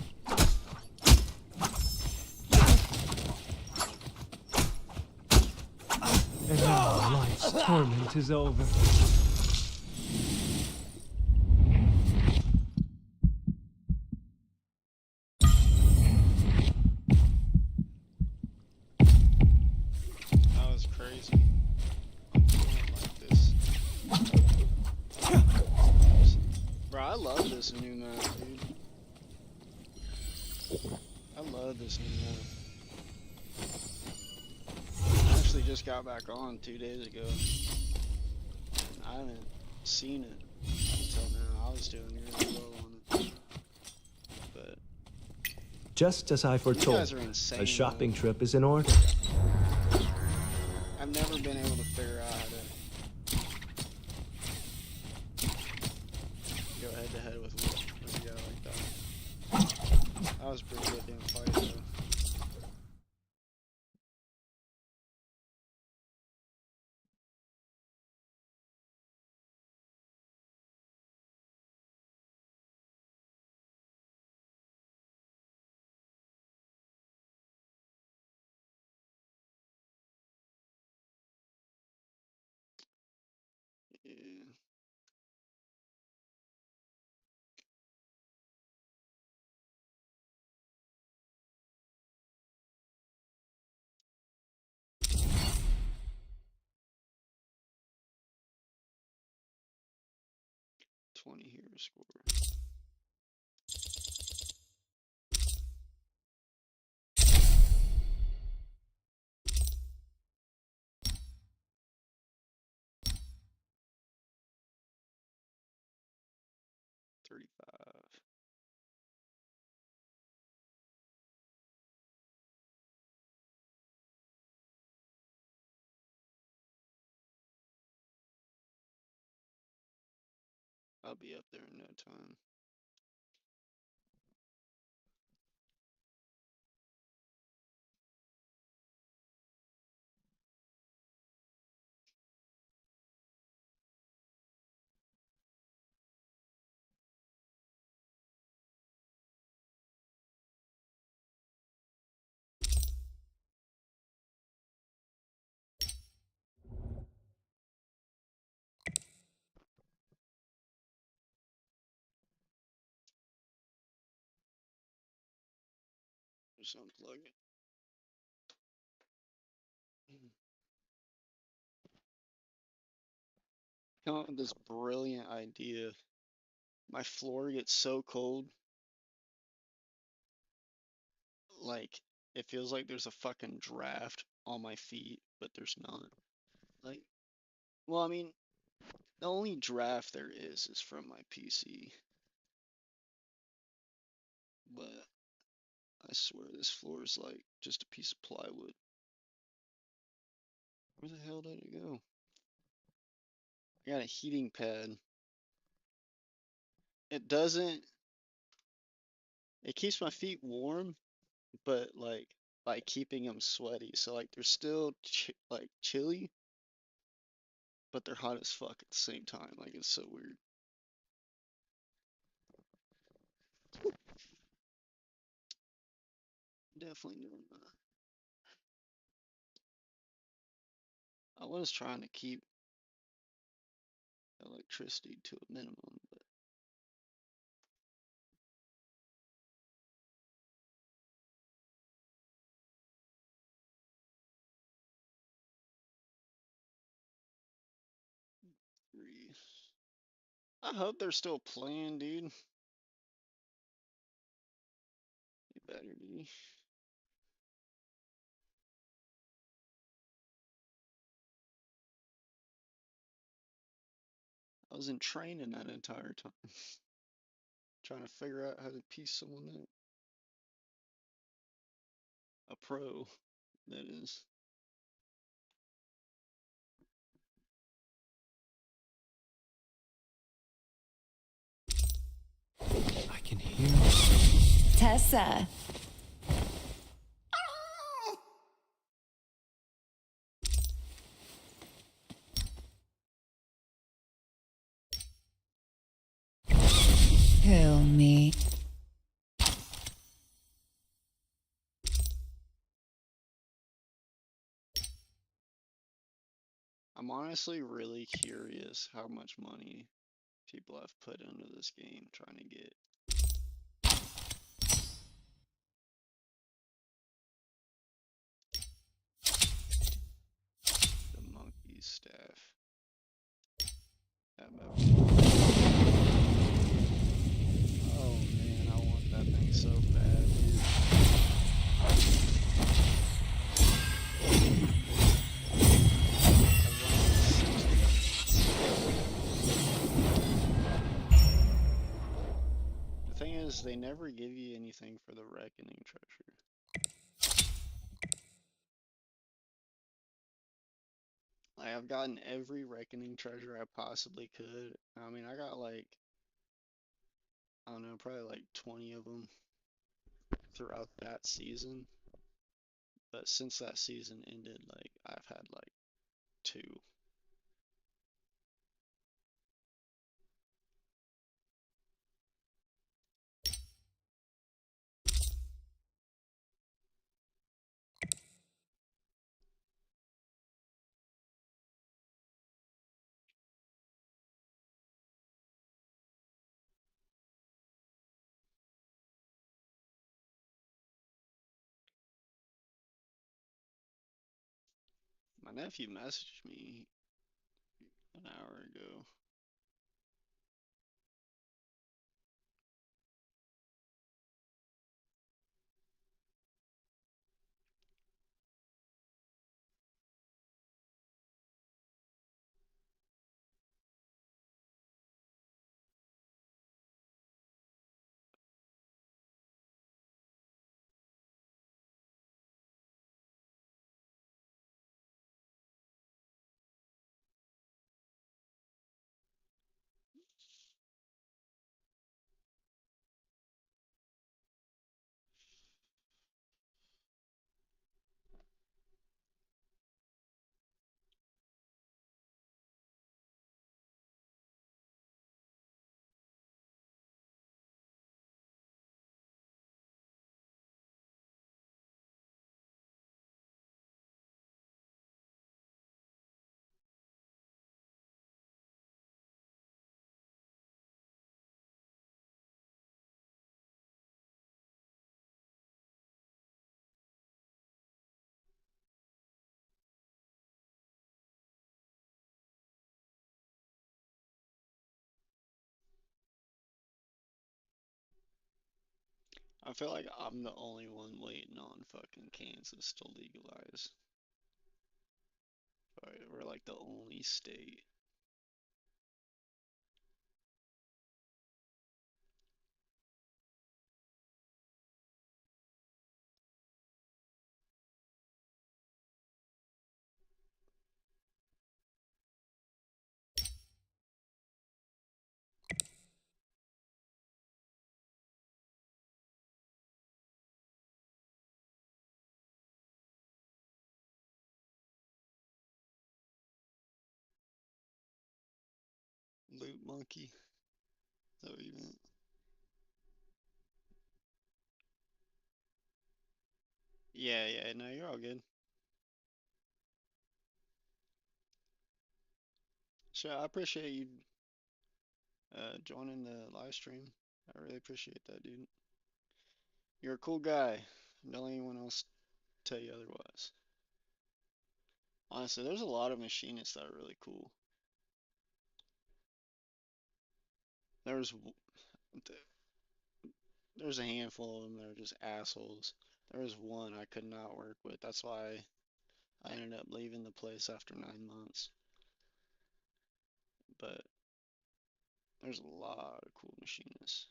And now life's torment is over. That was crazy. I'm doing it like this. Bro, I love this new map, dude. I love this new map. I actually just got back on 2 days ago. And I haven't seen it until now. I was doing really well on it. But Just as I you foretold, guys are insane, a shopping though. trip is in order. I've never been able to figure out how to go head to head with a guy like that. That was pretty good damn fight though. Yeah. $20 hero score. $35. I'll be up there in no time. Just unplug it. Come up with this brilliant idea. My floor gets so cold, like it feels like there's a fucking draft on my feet, but there's not. Like, well, I mean, the only draft there is from my PC. But I swear this floor is like just a piece of plywood. Where the hell did it go? I got a heating pad. It doesn't. It keeps my feet warm, but like by keeping them sweaty. So like they're still like chilly, but they're hot as fuck at the same time. Like it's so weird. Definitely doing that. I was trying to keep electricity to a minimum, but three. I hope they're still playing, dude. They better be. I was in training that entire time. Trying to figure out how to piece someone up. A pro, that is. I can hear Tessa. Kill me. I'm honestly really curious how much money people have put into this game trying to get. The monkey staff. Oh man, I want that thing so bad, dude. The thing is, they never give you anything for the reckoning treasure. Like, I've gotten every reckoning treasure I possibly could. I mean, I got like, I don't know, probably like 20 of them throughout that season. But since that season ended, like, I've had like 2. My nephew messaged me an hour ago. I feel like I'm the only one waiting on fucking Kansas to legalize. We're like the only state. Loot monkey. Is that what you meant? Yeah, yeah, no, you're all good. Sure, I appreciate you joining the live stream. I really appreciate that, dude. You're a cool guy. Don't let anyone else tell you otherwise. Honestly, there's a lot of machinists that are really cool. There's there's a handful of them that are just assholes. There was one I could not work with. That's why I ended up leaving the place after 9 months. But there's a lot of cool machinists.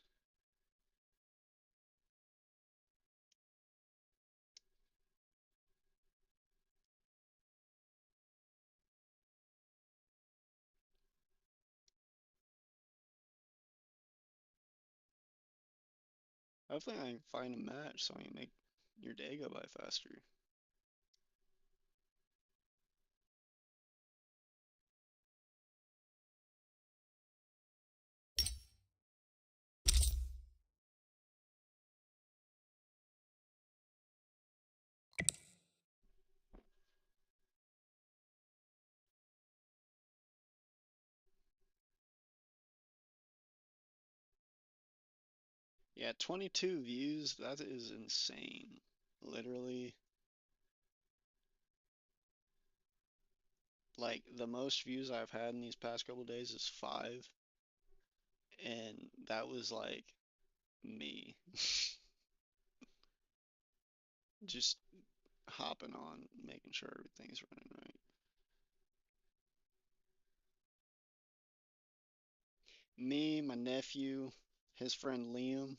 Hopefully I can find a match so I can make your day go by faster. Yeah, 22 views, that is insane. Literally, like the most views I've had in these past couple days is 5, and that was like me just hopping on, making sure everything's running right. Me, my nephew, his friend Liam.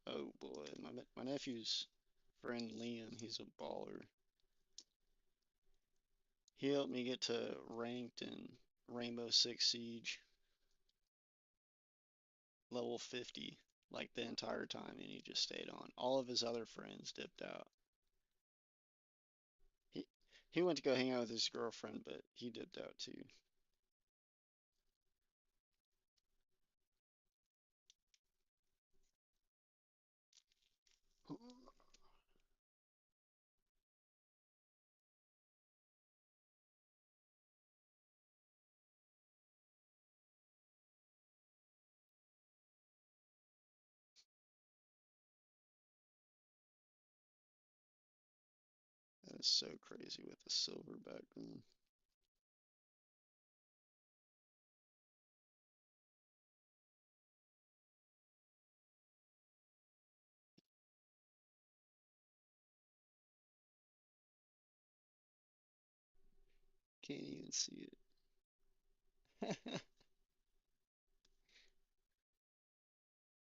Oh boy, my nephew's friend Liam, he's a baller. He helped me get to ranked in Rainbow Six Siege, level 50, like the entire time, and he just stayed on. All of his other friends dipped out. He he went to go hang out with his girlfriend, but he dipped out too. is so crazy with the silver background. Can't even see it.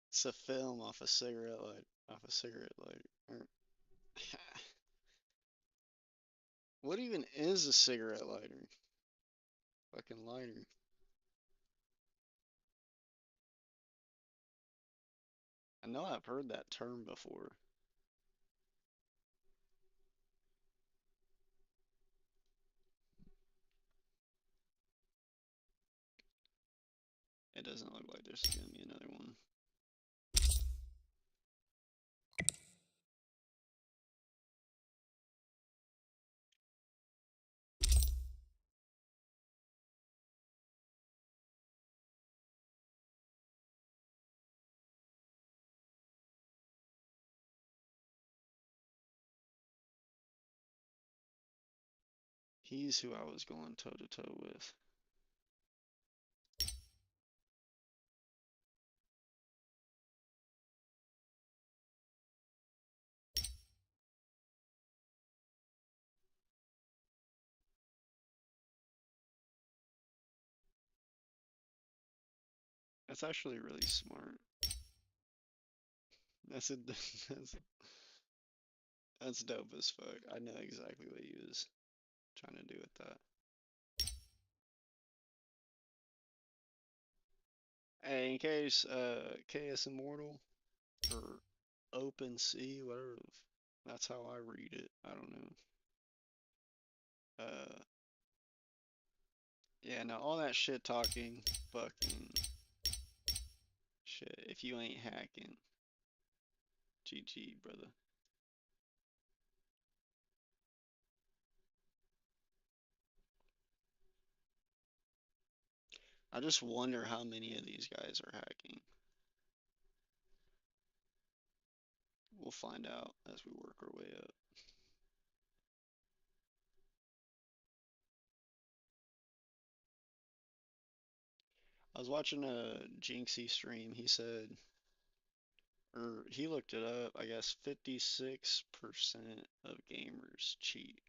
It's a film off a cigarette light, off a cigarette lighter. What even is a cigarette lighter? Fucking lighter. I know I've heard that term before. It doesn't look like there's gonna be another one. He's who I was going toe to toe with. That's actually really smart. That's a that's dope as fuck. I know exactly what he was trying to do with that. Hey, in case KS Immortal or Open Sea, whatever, that's how I read it. I don't know. Yeah, no, all that shit talking, fucking shit. If you ain't hacking, GG, brother. I just wonder how many of these guys are hacking. We'll find out as we work our way up. I was watching a Jinxie stream. He said, or he looked it up. I guess 56% of gamers cheat,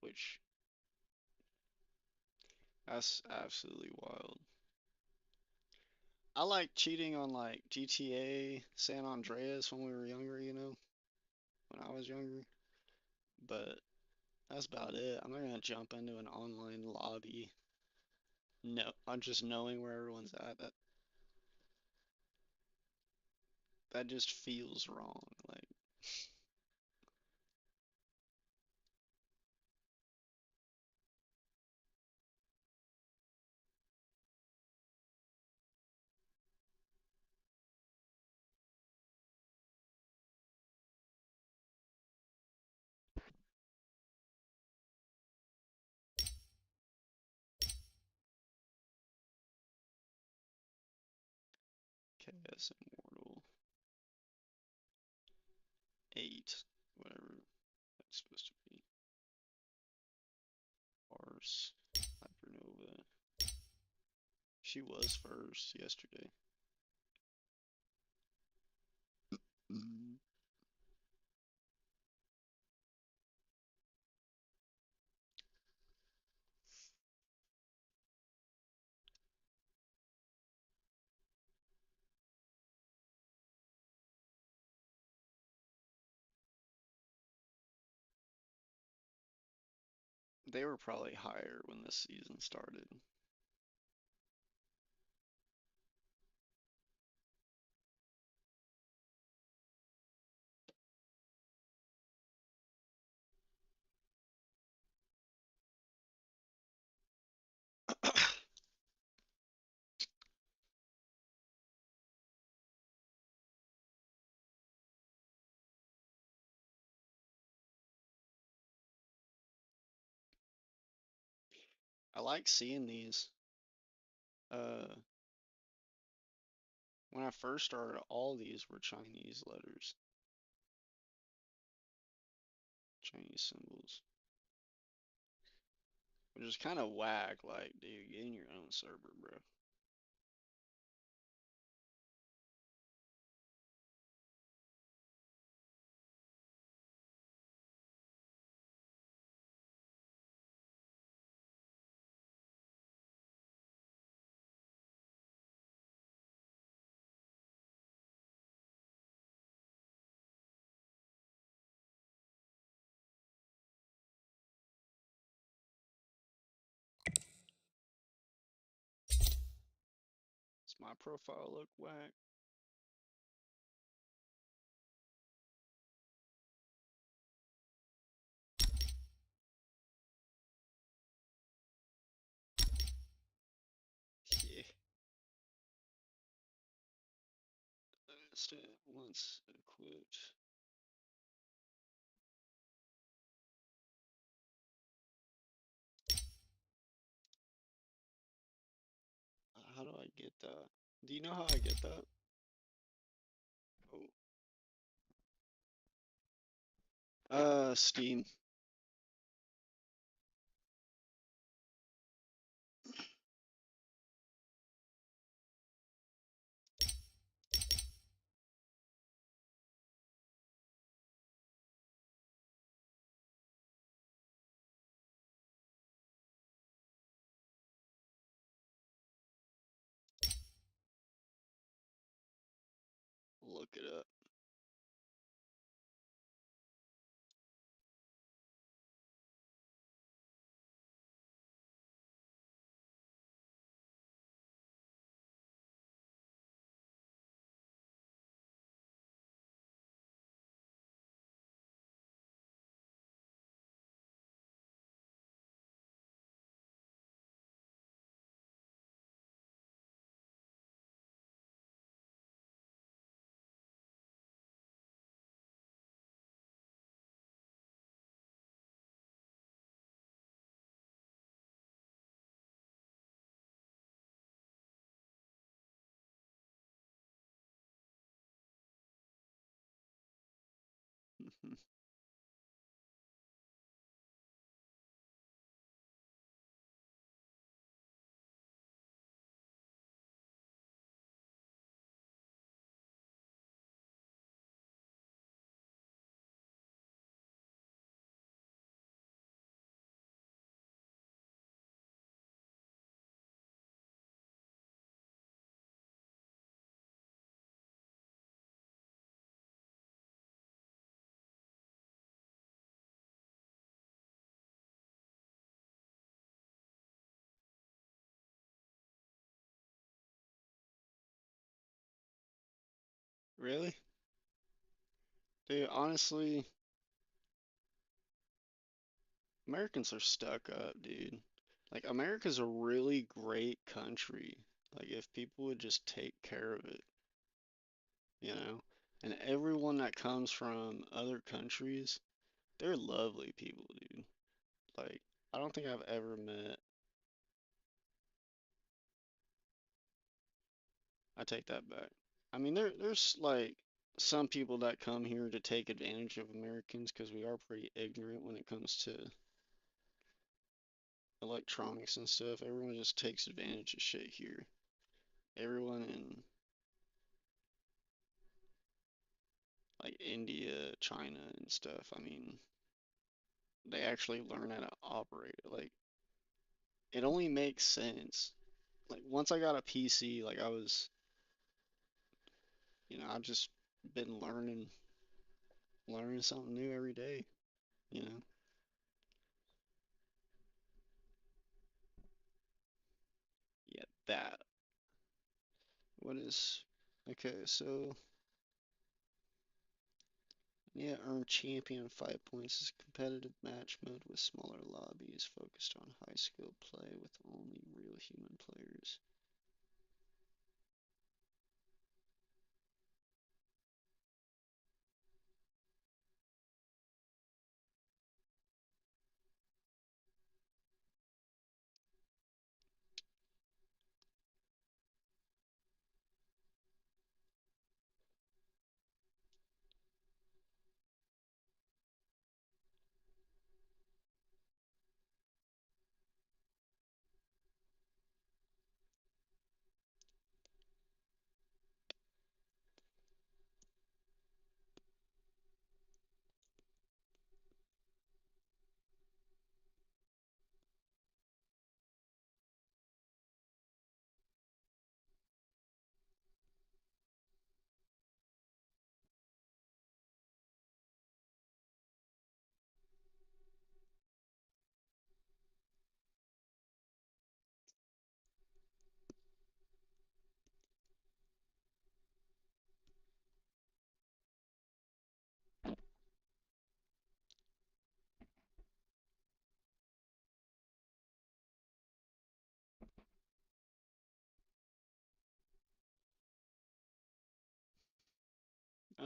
which that's absolutely wild. I like cheating on like GTA, San Andreas when we were younger, you know, when I was younger. But that's about it. I'm not gonna jump into an online lobby. No, I'm just knowing where everyone's at. That just feels wrong. Like, KS Immortal 8, whatever that's supposed to be. Ars Hypernova. She was first yesterday. They were probably higher when this season started. I like seeing these. When I first started, all these were Chinese letters. Chinese symbols. Which is kind of whack. Like, dude, get in your own server, bro. Does my profile look whack? Yeah. Once equipped. How do I get that? Do you know how I get that? Oh. Steam. Look it up. Really? Dude, honestly, Americans are stuck up, dude. Like, America's a really great country. Like, if people would just take care of it, you know? And everyone that comes from other countries, they're lovely people, dude. Like, I don't think I've ever met. I take that back. I mean, there's like some people that come here to take advantage of Americans because we are pretty ignorant when it comes to electronics and stuff. Everyone just takes advantage of shit here. Everyone in like India, China, and stuff. I mean, they actually learn how to operate it. Like, it only makes sense. Like, once I got a PC, like, I've just been learning something new every day, you know? Yeah, that. What is. Okay, so. Yeah, earn champion 5 points is competitive match mode with smaller lobbies focused on high skill play with only real human players.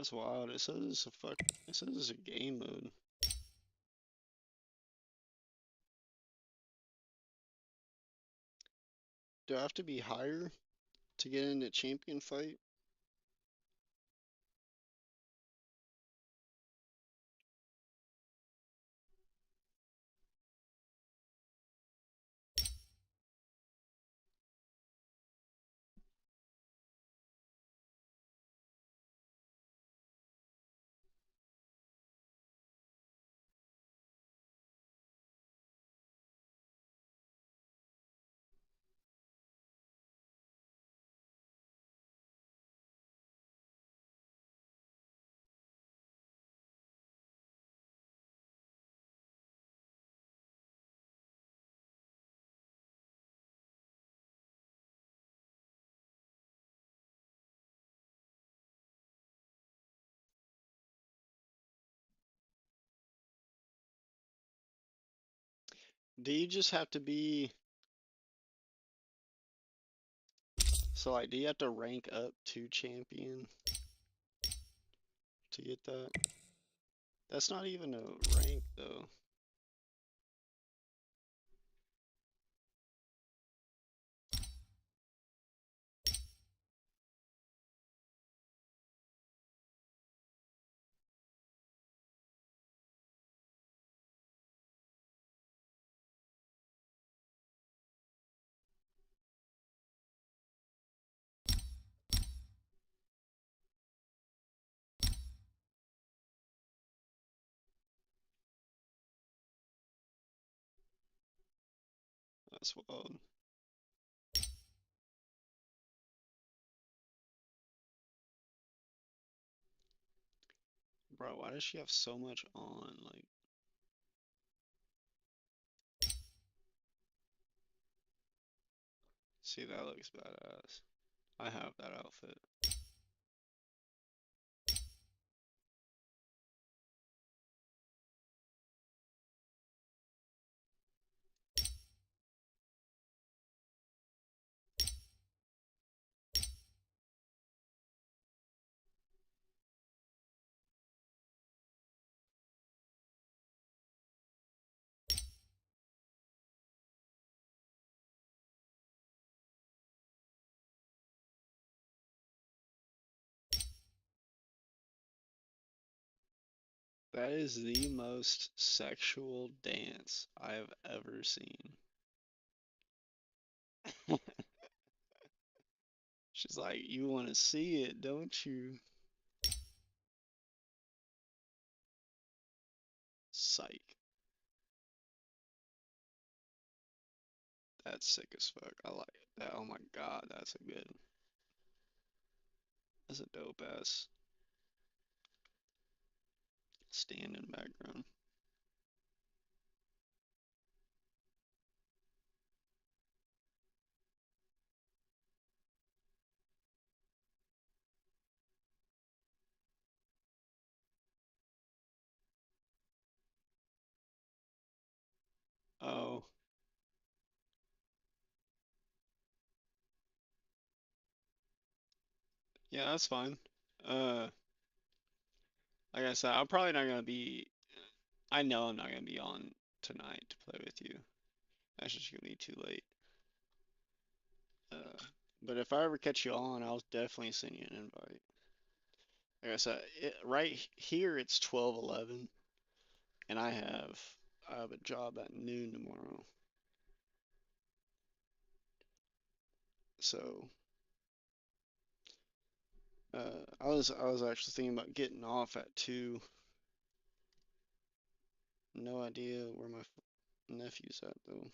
That's wild. It says it's a fuck. It says it's a game mode. Do I have to be higher to get into champion fight? Do you just have to be so like do you have to rank up to champion to get that? That's not even a rank though. That's wild. Bro, why does she have so much on? Like, see, that looks badass. I have that outfit. That is the most sexual dance I have ever seen. She's like, you want to see it, don't you? Psych. That's sick as fuck. I like that. Oh my god, that's a good. That's a dope ass standing background. Oh, yeah, that's fine. Uh, like I said, I'm probably not gonna be. I know I'm not gonna be on tonight to play with you. That's just gonna be too late. But if I ever catch you on, I'll definitely send you an invite. Like I said, right here it's 12:11, and I have a job at noon tomorrow. So, I was actually thinking about getting off at 2. No idea where my nephew's at though.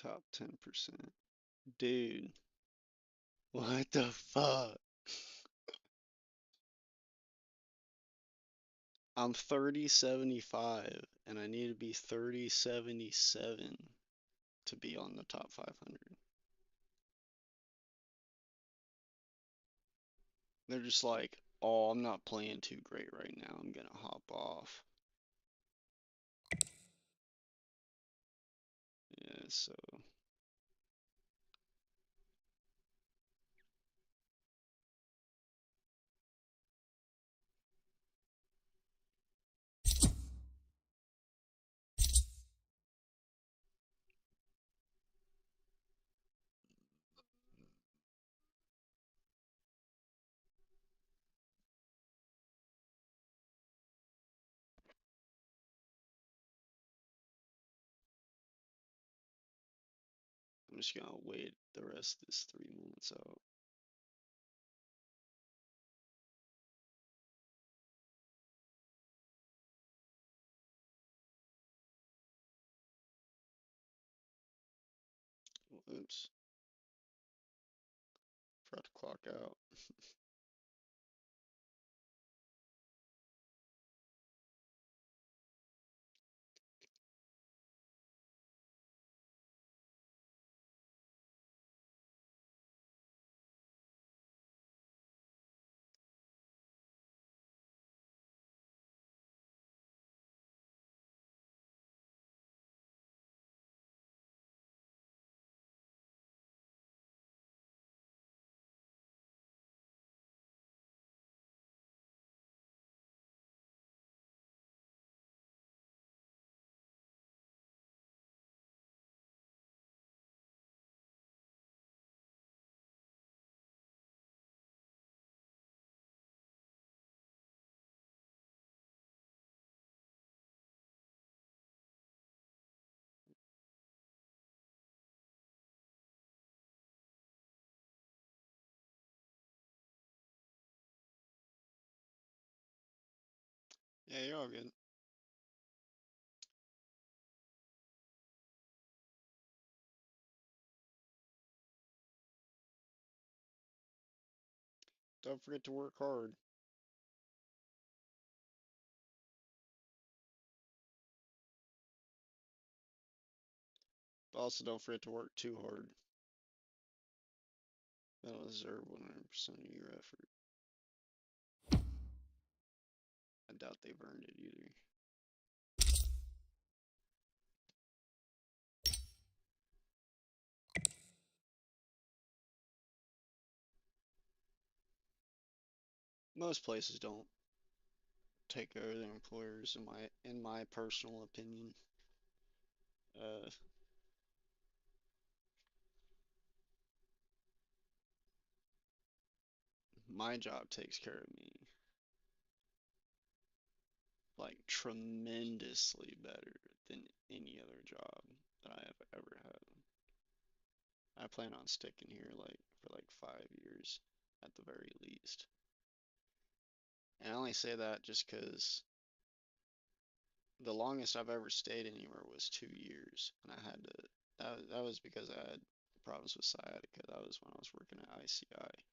Top 10%. Dude. What the fuck? I'm 3075 and I need to be 3077 to be on the top 500. They're just like, oh, I'm not playing too great right now. I'm gonna hop off. Yeah, so. I'm just gonna wait the rest of this 3 minutes out. Oops. Forgot to clock out. Yeah, you're all good. Don't forget to work hard. But also don't forget to work too hard. That'll deserve 100% of your effort. I doubt they've earned it either. Most places don't take care of their employers, in my personal opinion. My job takes care of me like tremendously better than any other job that I have ever had. I plan on sticking here like for like 5 years at the very least. And I only say that just because the longest I've ever stayed anywhere was 2 years, and I had to. That was because I had problems with sciatica. That was when I was working at ICI.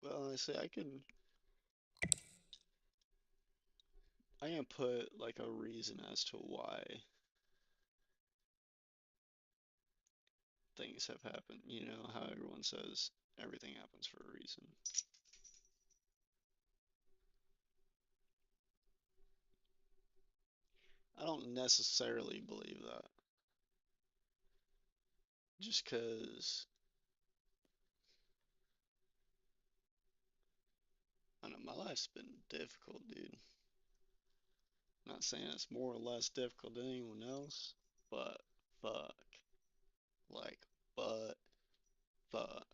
Well, I say I can put like a reason as to why things have happened. You know how everyone says everything happens for a reason. I don't necessarily believe that. Just because, I don't know, my life's been difficult, dude. I'm not saying it's more or less difficult than anyone else, but fuck. Like, but fuck.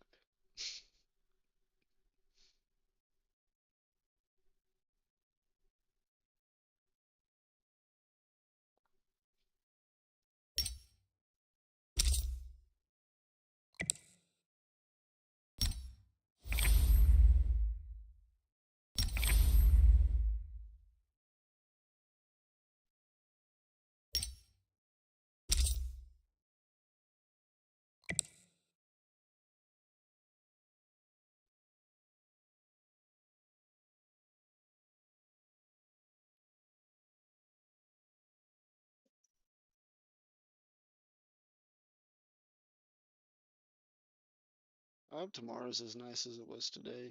I hope tomorrow's as nice as it was today.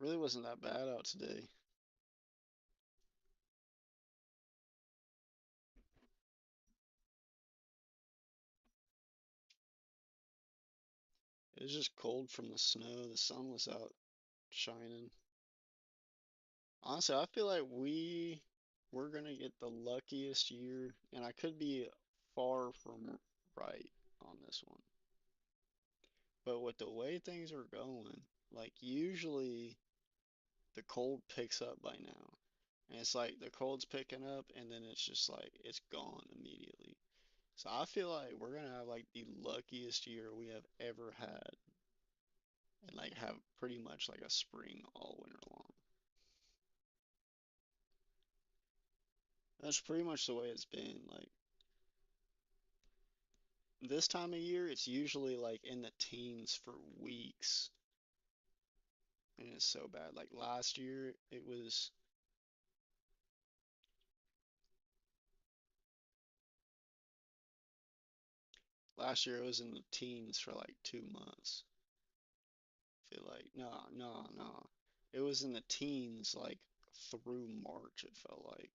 Really wasn't that bad out today. It was just cold from the snow. The sun was out shining. Honestly, I feel like we're gonna get the luckiest year, and I could be far from right on this one. But with the way things are going, like usually the cold picks up by now. And it's like the cold's picking up and then it's just like it's gone immediately. So I feel like we're gonna have like the luckiest year we have ever had and like have pretty much like a spring all winter long. That's pretty much the way it's been. Like this time of year, it's usually like in the teens for weeks. And it's so bad. Like last year, it was in the teens for like 2 months. I feel like no. It was in the teens like through March, it felt like.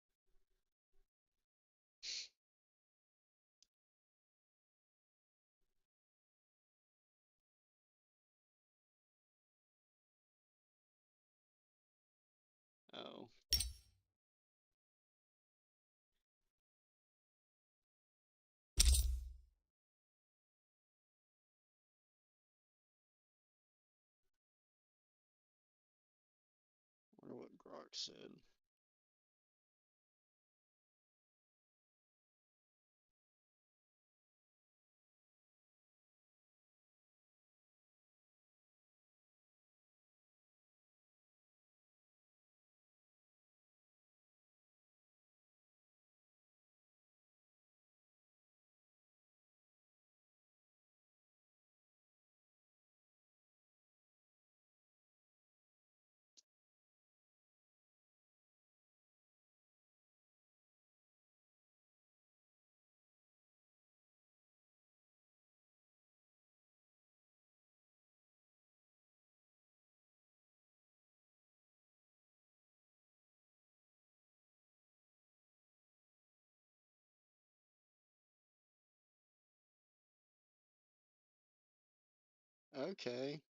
Oh. Wonder what Grok said. Okay.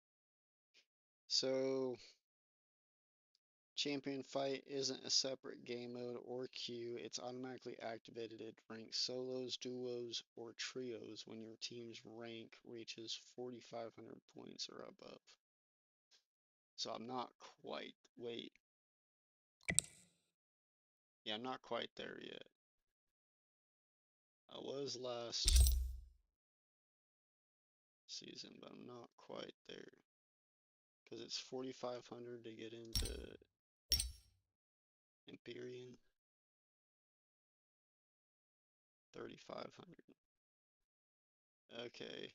So champion fight isn't a separate game mode or queue. It's automatically activated at rank solos, duos, or trios when your team's rank reaches 4,500 points or above. So I'm not quite. Wait. Yeah, I'm not quite there yet. I was last season, but I'm not quite there. Because it's 4,500 to get into Empyrean. 3,500. Okay.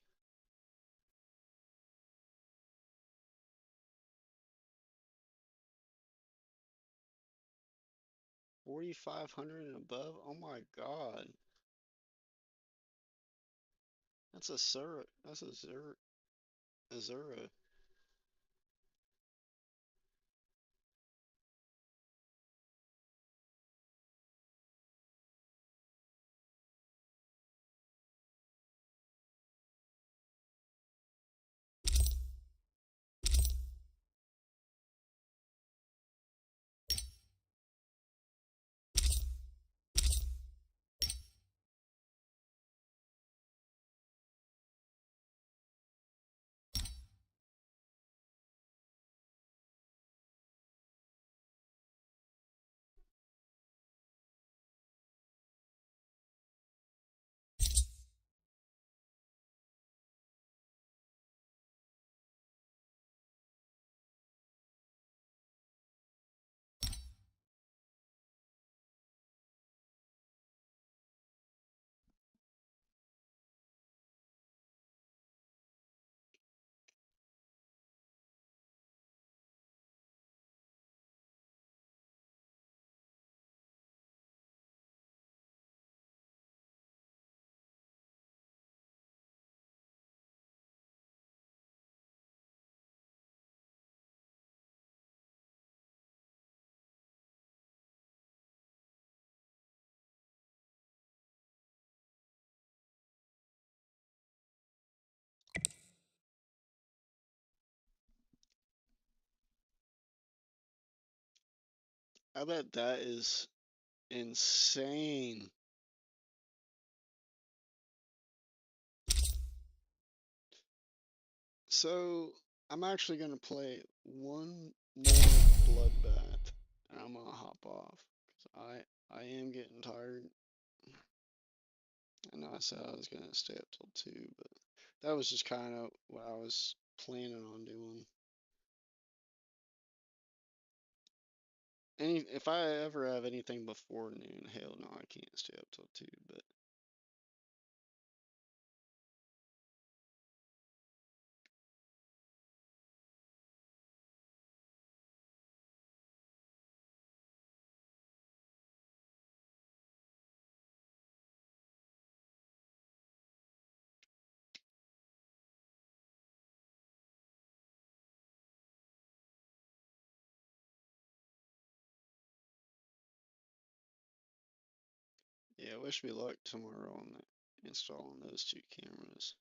4,500 and above? Oh my god. That's a Sur. That's a Zur. Azura. I bet that is insane. So I'm actually gonna play one more bloodbath, and I'm gonna hop off because I am getting tired. I know I said I was gonna stay up till 2, but that was just kind of what I was planning on doing. If I ever have anything before noon, hell no, I can't stay up till 2, but yeah, wish me luck tomorrow on installing those 2 cameras.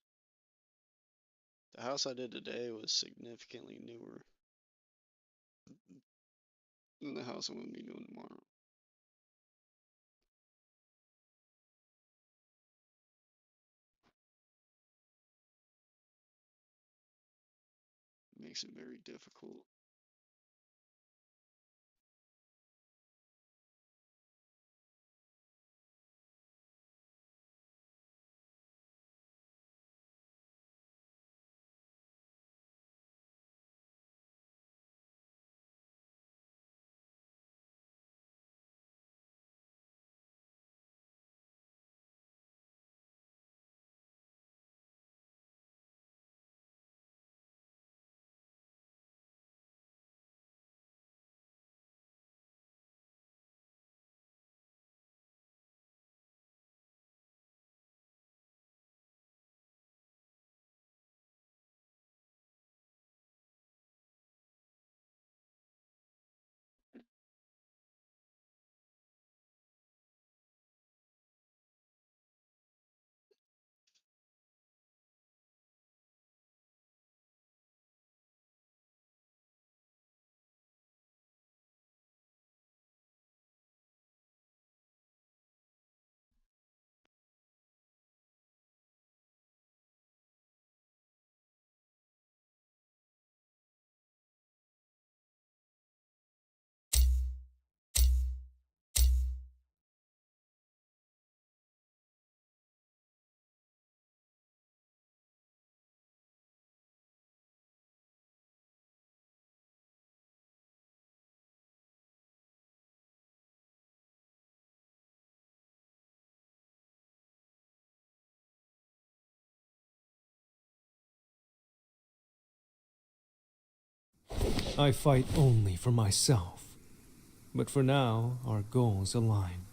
The house I did today was significantly newer than the house I'm gonna be doing tomorrow. Makes it very difficult. I fight only for myself. But for now, our goals align.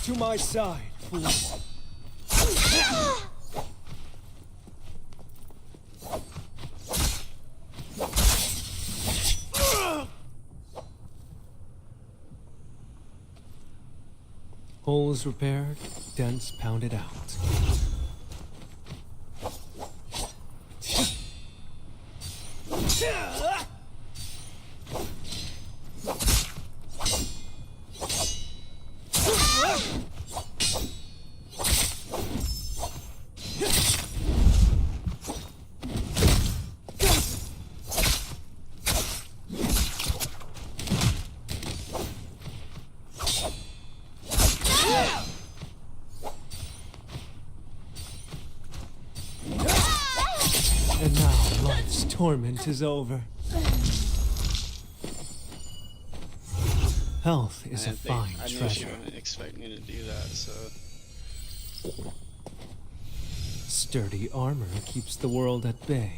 To my side, fools. Holes repaired, dents pounded out. And now life's torment is over. Health is a fine I knew she treasure. wouldn't expect me to do that, so. Sturdy armor keeps the world at bay.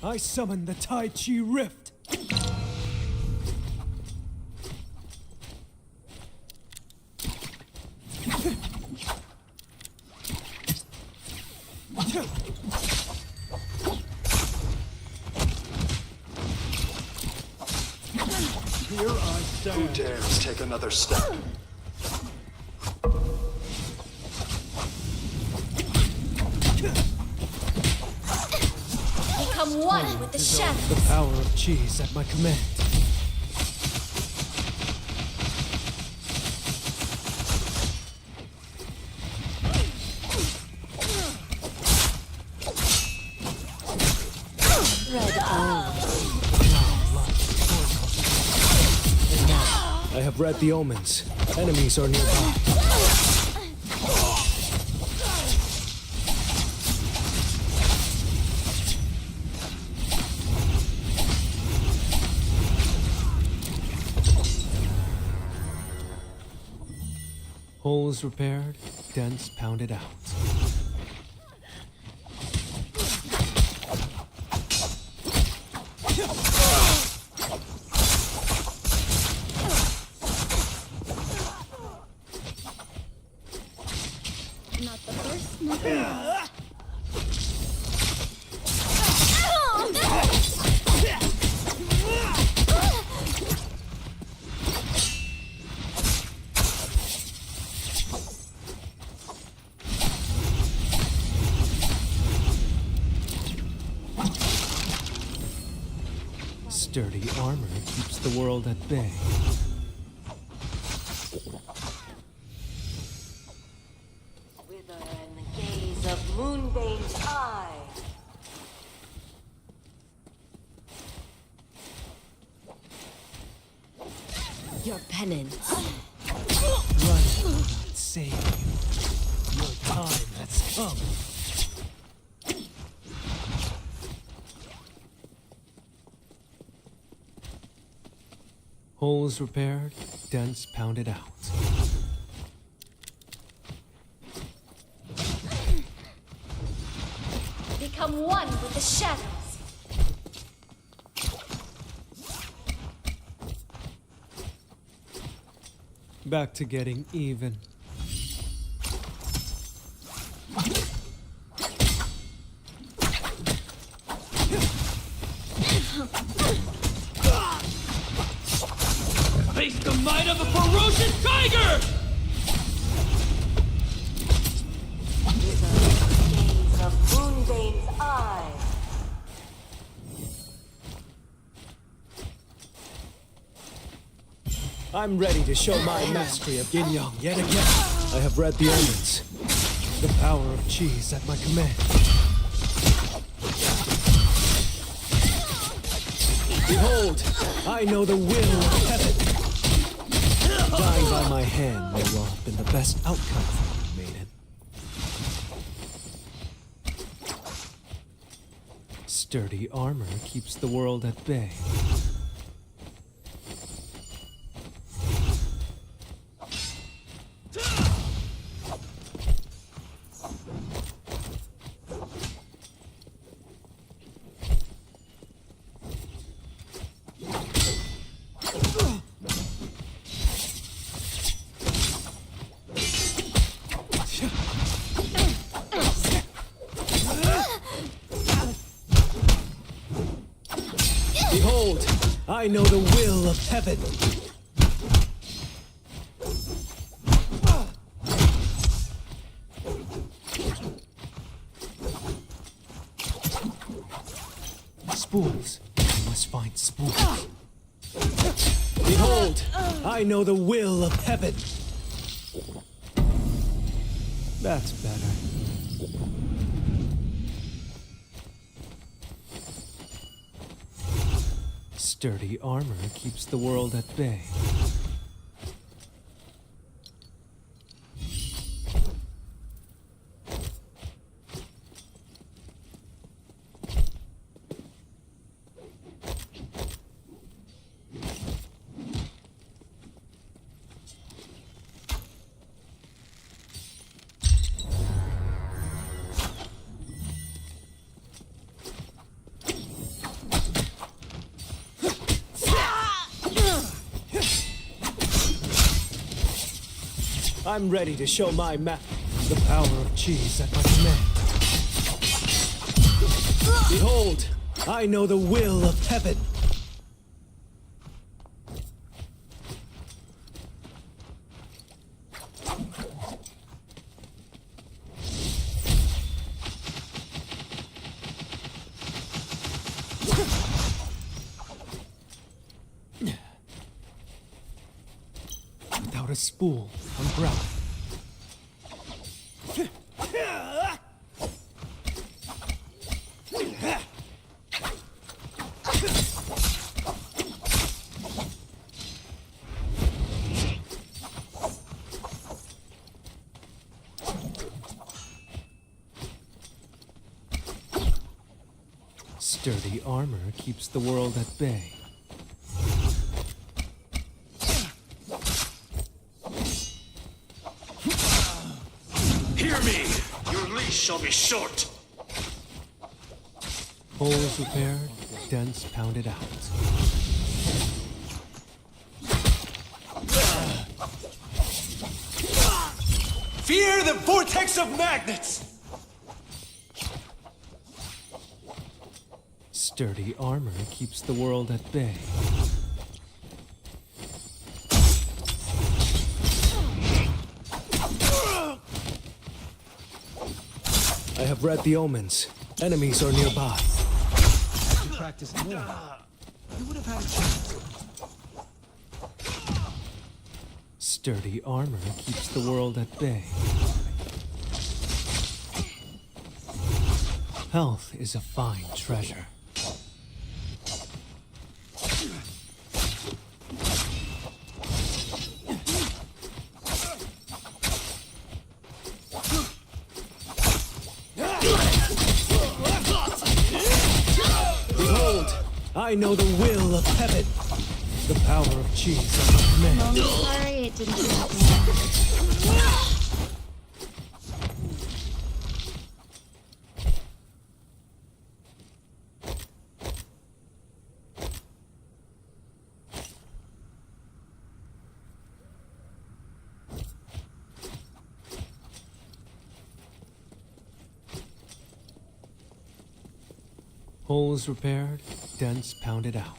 I summon the Tai Chi Rift. Here I stand. Who dares take another step? Become one with the shadows. The power of chi is at my command. I have read the omens. Enemies are nearby. Holes repaired, dents pounded out. Not the first, not the last. Sturdy armor keeps the world at bay. Wither in the gaze of Moonbane's eye. Your penance. Runnin will not save you. Your time has come. Holes repaired, dents pounded out. Become one with the shadows. Back to getting even. Face the might of a ferocious tiger! Gaze of Moonbane's eye. I'm ready to show my mastery of Yin Yang yet again. I have read the omens. The power of chi is at my command. Behold, I know the will of heaven. Dying by my hand may well have been the best outcome for you, maiden. Sturdy armor keeps the world at bay. Behold, I know the will of heaven. Spools. I must find spools. Behold, I know the will of heaven. That's better. Sturdy armor keeps the world at bay. I'm ready to show my the power of cheese at my command. Behold, I know the will of heaven. Without a spool, I'm grounded. Sturdy armor keeps the world at bay. Hear me! Your leash shall be short! Holes repaired, dents pounded out. Fear the vortex of magnets! Sturdy armor keeps the world at bay. I have read the omens. Enemies are nearby. Had you practiced more, you would have had a chance. Sturdy armor keeps the world at bay. Health is a fine treasure. Behold, I know the will of heaven. The power of cheese at my command. I'm sorry it didn't turn out well. Holes repaired, dents pounded out.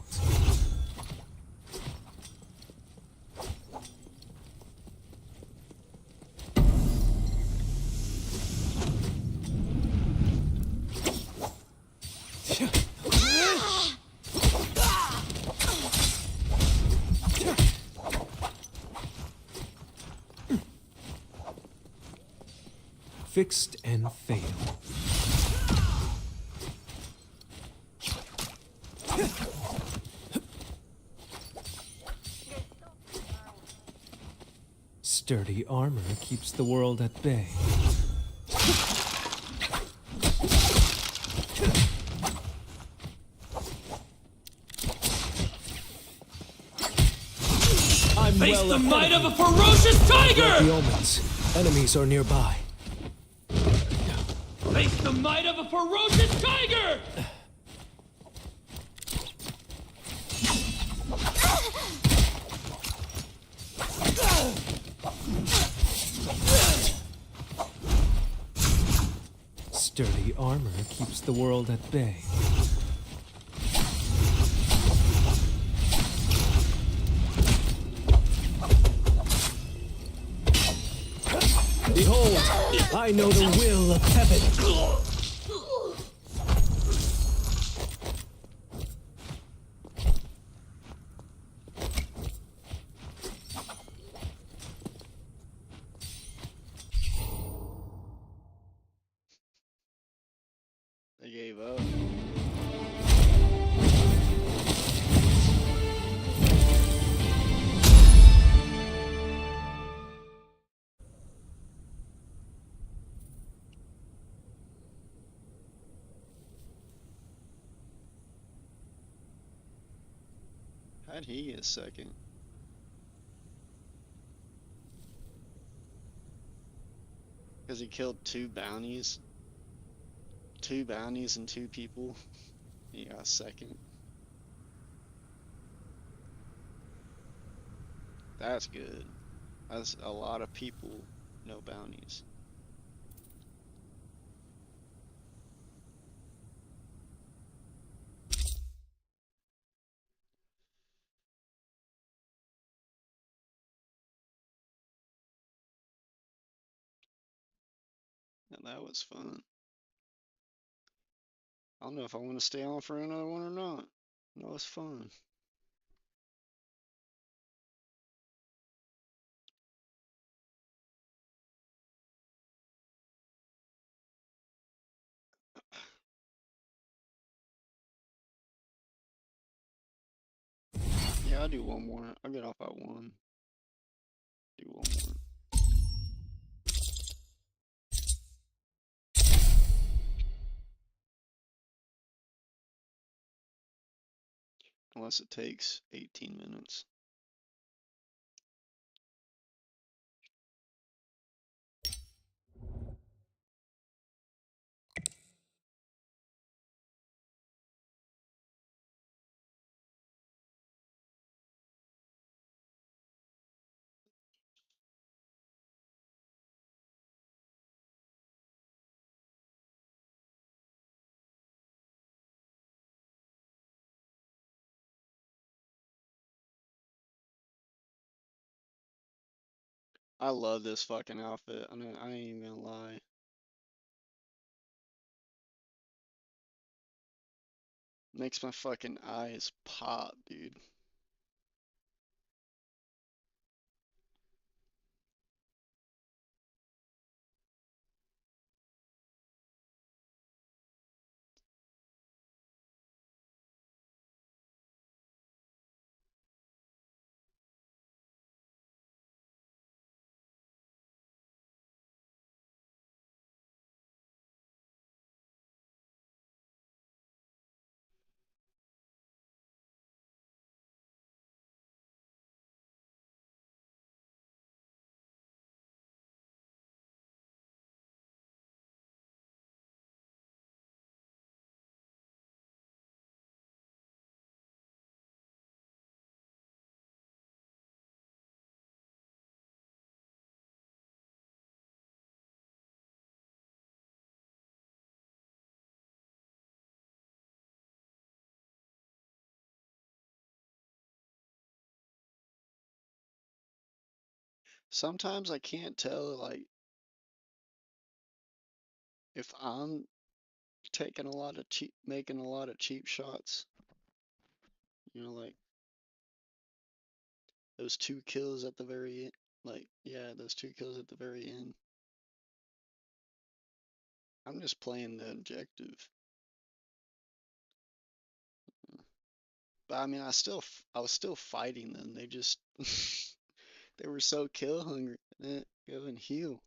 Fixed and fatal. Sturdy armor keeps the world at bay. I'm Face well the ahead might of you. a ferocious Like tiger! the omens, enemies are nearby. Face the might of a ferocious tiger! Sturdy armor keeps the world at bay. Behold, I know the will of heaven. They gave up. How'd he get second? Because he killed two bounties and two people. He got second. That's good. That's a lot of people, no bounties. And that was fun. I don't know if I want to stay on for another one or not. No, it's fun. Yeah, I'll do one more. I'll get off at one. Do one more. Unless it takes 18 minutes. I love this fucking outfit. I mean, I ain't even gonna lie. Makes my fucking eyes pop, dude. Sometimes I can't tell, like, if I'm taking a lot of making a lot of cheap shots. You know, like those two kills at the very end. Like, yeah, those two kills at the very end. I'm just playing the objective. But I mean, I was still fighting them. They just, they were so kill hungry. Go and heal.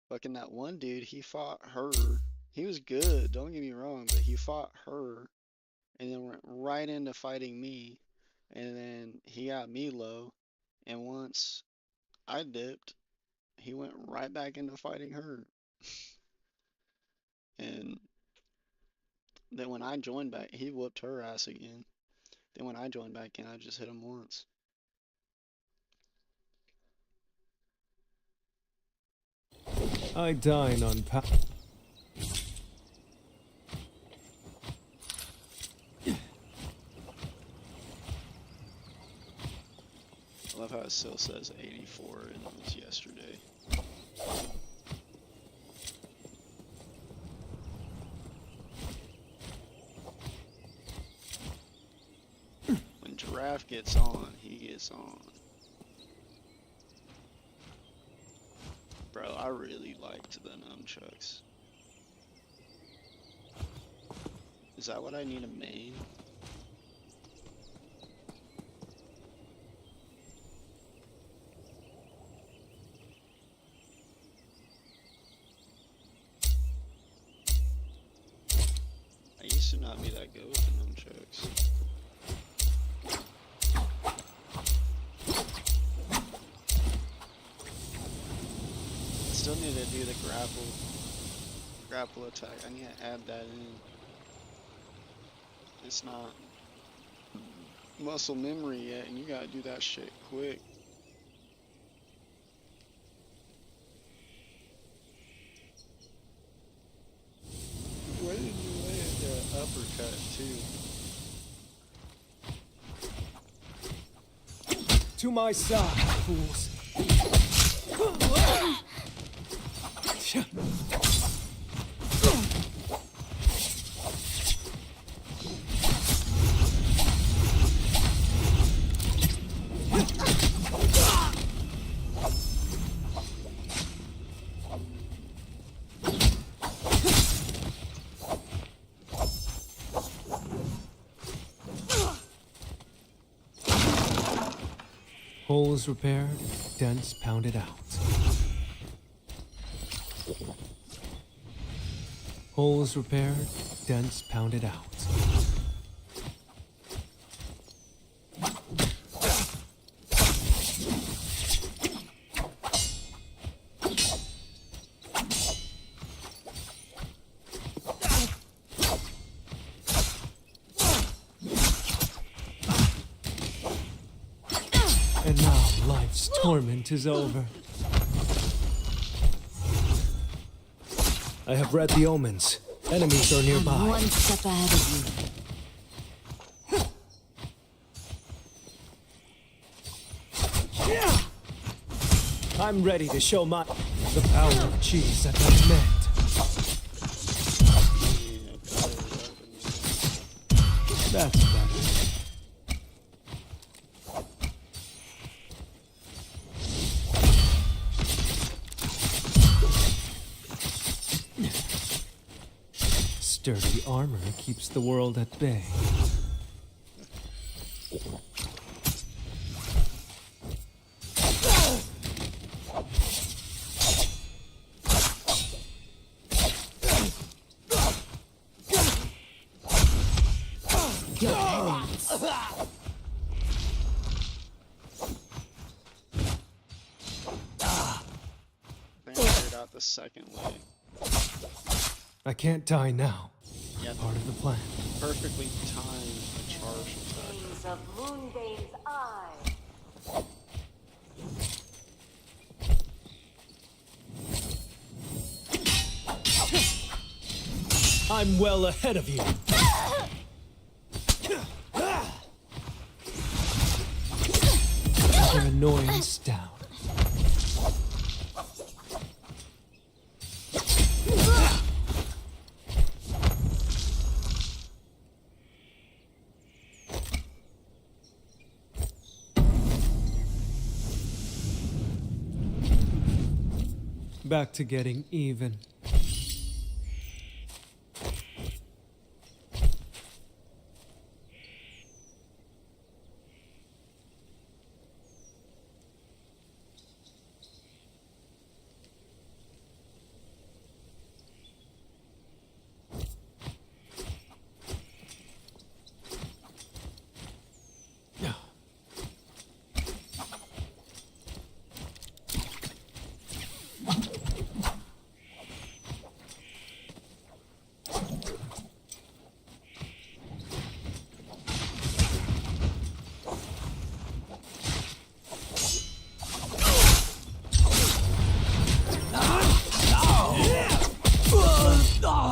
Fucking that one dude, he fought her. He was good, don't get me wrong, but he fought her and then went right into fighting me. And then he got me low. And once I dipped, he went right back into fighting her. And then when I joined back, he whooped her ass again. Then when I joined back in, I just hit him once. I dine on I love how it still says 84 and it was yesterday. When Giraffe gets on, he gets on. Bro, I really liked the nunchucks. Is that what I need a main? I used to not be that good with the nunchucks. Still need to do the grapple attack. I need to add that in. It's not muscle memory yet, and you gotta do that shit quick. Where did you land the uppercut too? To my side, fools. Holes repaired, dents pounded out. Holes repaired, dents pounded out. And now life's torment is over. I have read the omens. Enemies are nearby. I'm one step ahead of you. I'm ready to show the power of cheese at my command. That's better. Sturdy armor keeps the world at bay. The second way. I can't die now. Yeah, part of the plan. Perfectly timed a charge attack. Wings of Moonbane's eye. I'm well ahead of you. Another annoyance down. Back to getting even.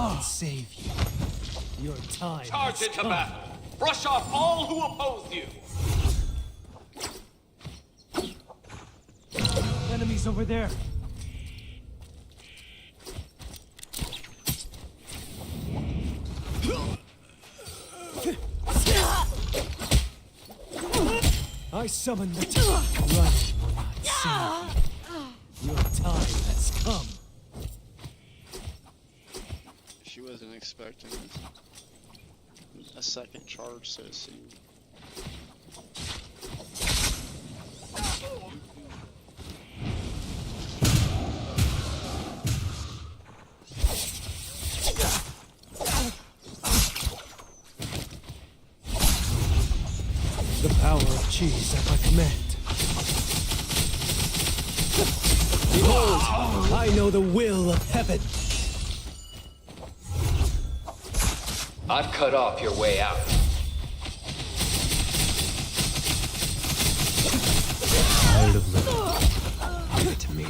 can save you. Your time Charge has into come. battle. Brush off all who oppose you. Enemies over there. I summon the Runnin will not save you. Your time has come. She wasn't expecting a second charge so soon. The power of cheese at my command. Behold, I know the will of heaven. I've cut off your way out. Tired of living. Give it to me.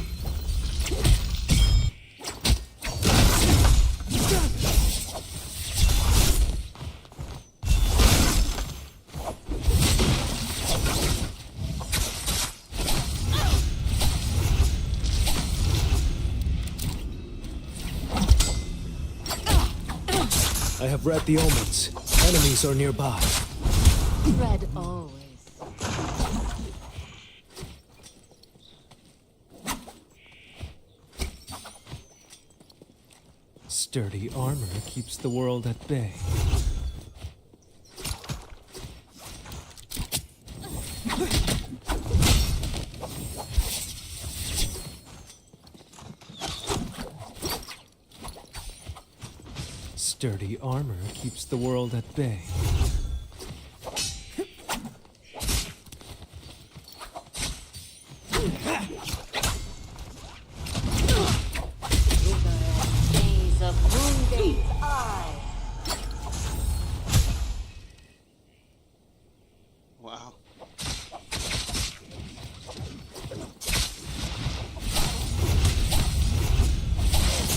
I have read the omens. Enemies are nearby. Red always. Sturdy armor keeps the world at bay. Sturdy armor keeps the world at bay. Days of Moongate's eye. Wow.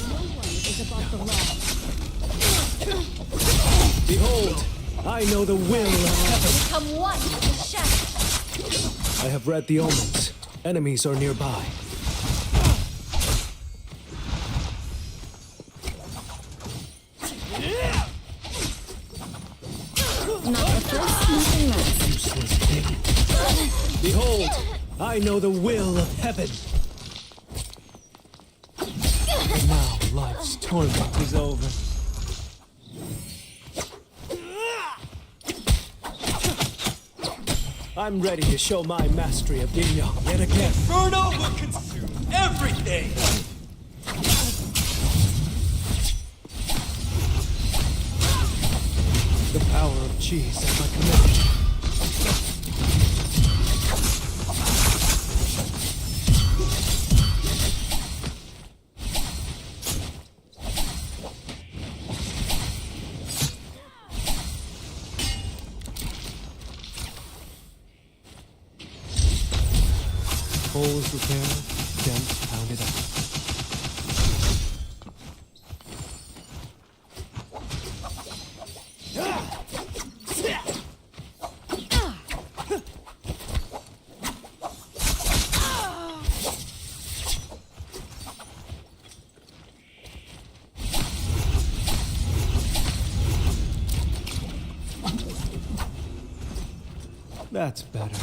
No one is above the law. Behold, I know the will of heaven. Become one with the shadow. I have read the omens. Enemies are nearby. Not the first, not the last. Useless thing. Behold, I know the will of heaven. And now life's torment is over. I'm ready to show my mastery of Yin Yang yet again. Inferno will consume everything. The power of cheese at my command. Holes repaired, dents pounded out. That's better.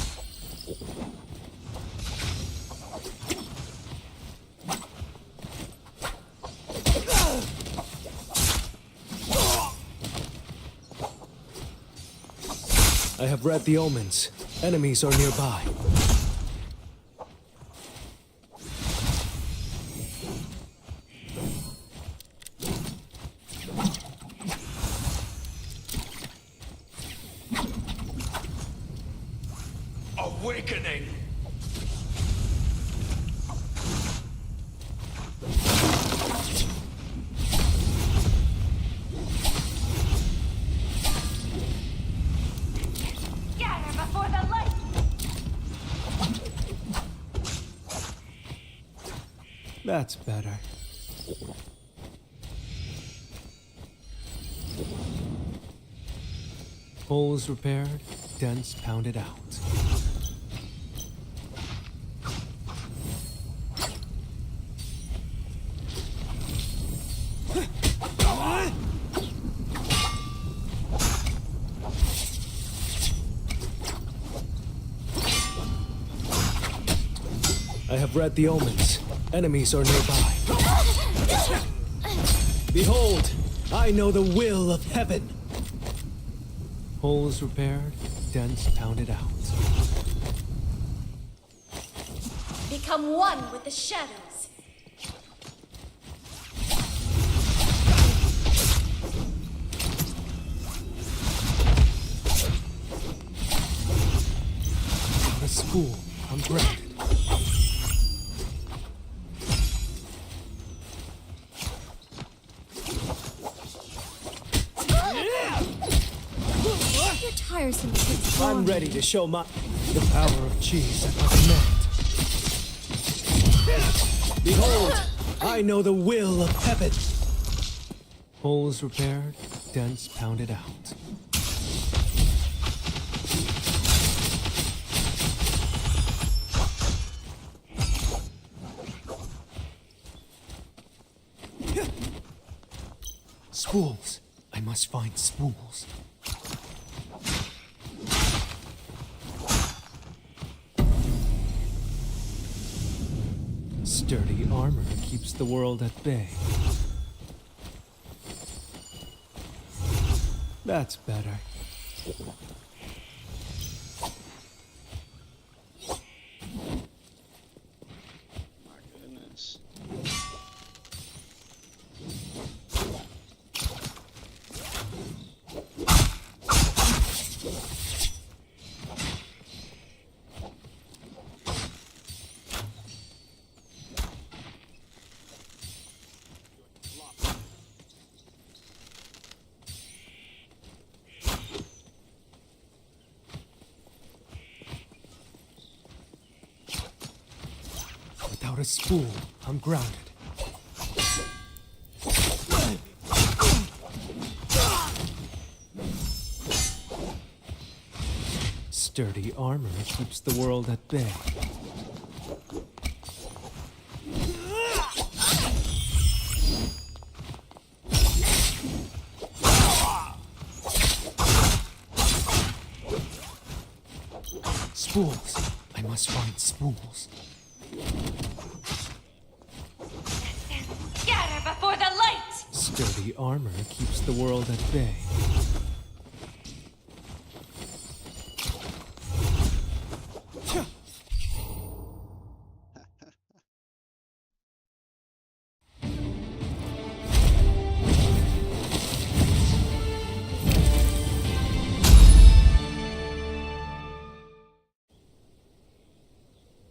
I have read the omens. Enemies are nearby. Awakening. Scatter before the light. That's better. Holes repaired, dents pounded out. I have read the omens. Enemies are nearby. Behold, I know the will of heaven. Holes repaired, dents pounded out. Become one with the shadows. The school, I'm grounded. You're tiresome to keep I'm ready to show the power of cheese at my command. Behold, I know the will of heaven. Holes repaired, dents pounded out. Spools. I must find spools. Sturdy armor keeps the world at bay. That's better. My goodness. Without a spool, I'm grounded. Sturdy armor keeps the world at bay. Spools. I must find spools. Scatter before the light! Sturdy armor keeps the world at bay.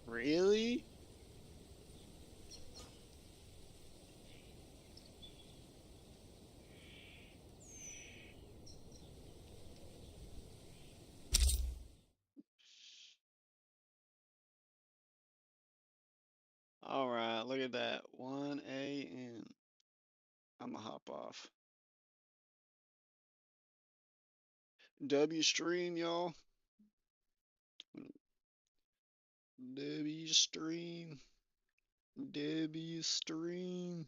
Really? All right, look at that. 1 a.m. I'm gonna hop off. W stream, y'all. W stream. W stream.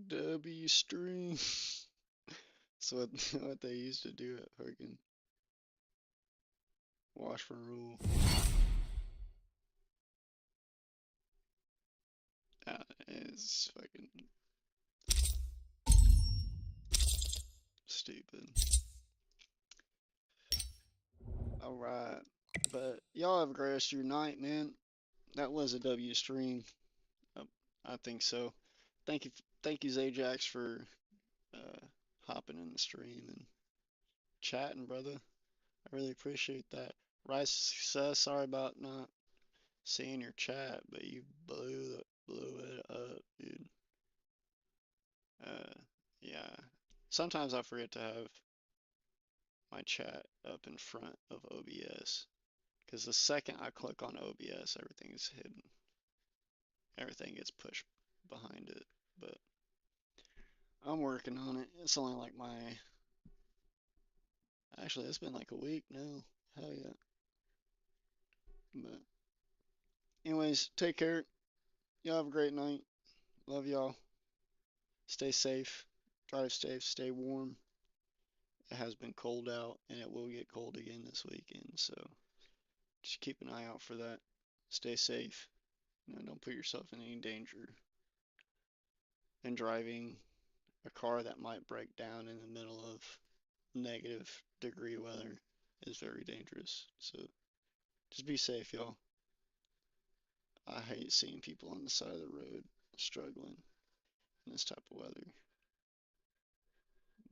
W stream. So what they used to do at fucking Wash for Rule. It's fucking stupid. Alright. But y'all have a great rest of your night, man. That was a W stream. I think so. Thank you, Zajax, for hopping in the stream and chatting, brother. I really appreciate that. Rice success. Sorry about not seeing your chat, but you blew it up, dude. Yeah. Sometimes I forget to have my chat up in front of OBS, because the second I click on OBS, everything is hidden. Everything gets pushed behind it. But I'm working on it. It's only like my. Actually, it's been like a week now. Hell yeah. But, anyways, take care. Y'all have a great night. Love y'all. Stay safe. Drive safe. Stay warm. It has been cold out, and it will get cold again this weekend. So, just keep an eye out for that. Stay safe. Don't put yourself in any danger. And driving a car that might break down in the middle of -degree weather is very dangerous. So just be safe, y'all. I hate seeing people on the side of the road struggling in this type of weather.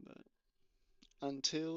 But until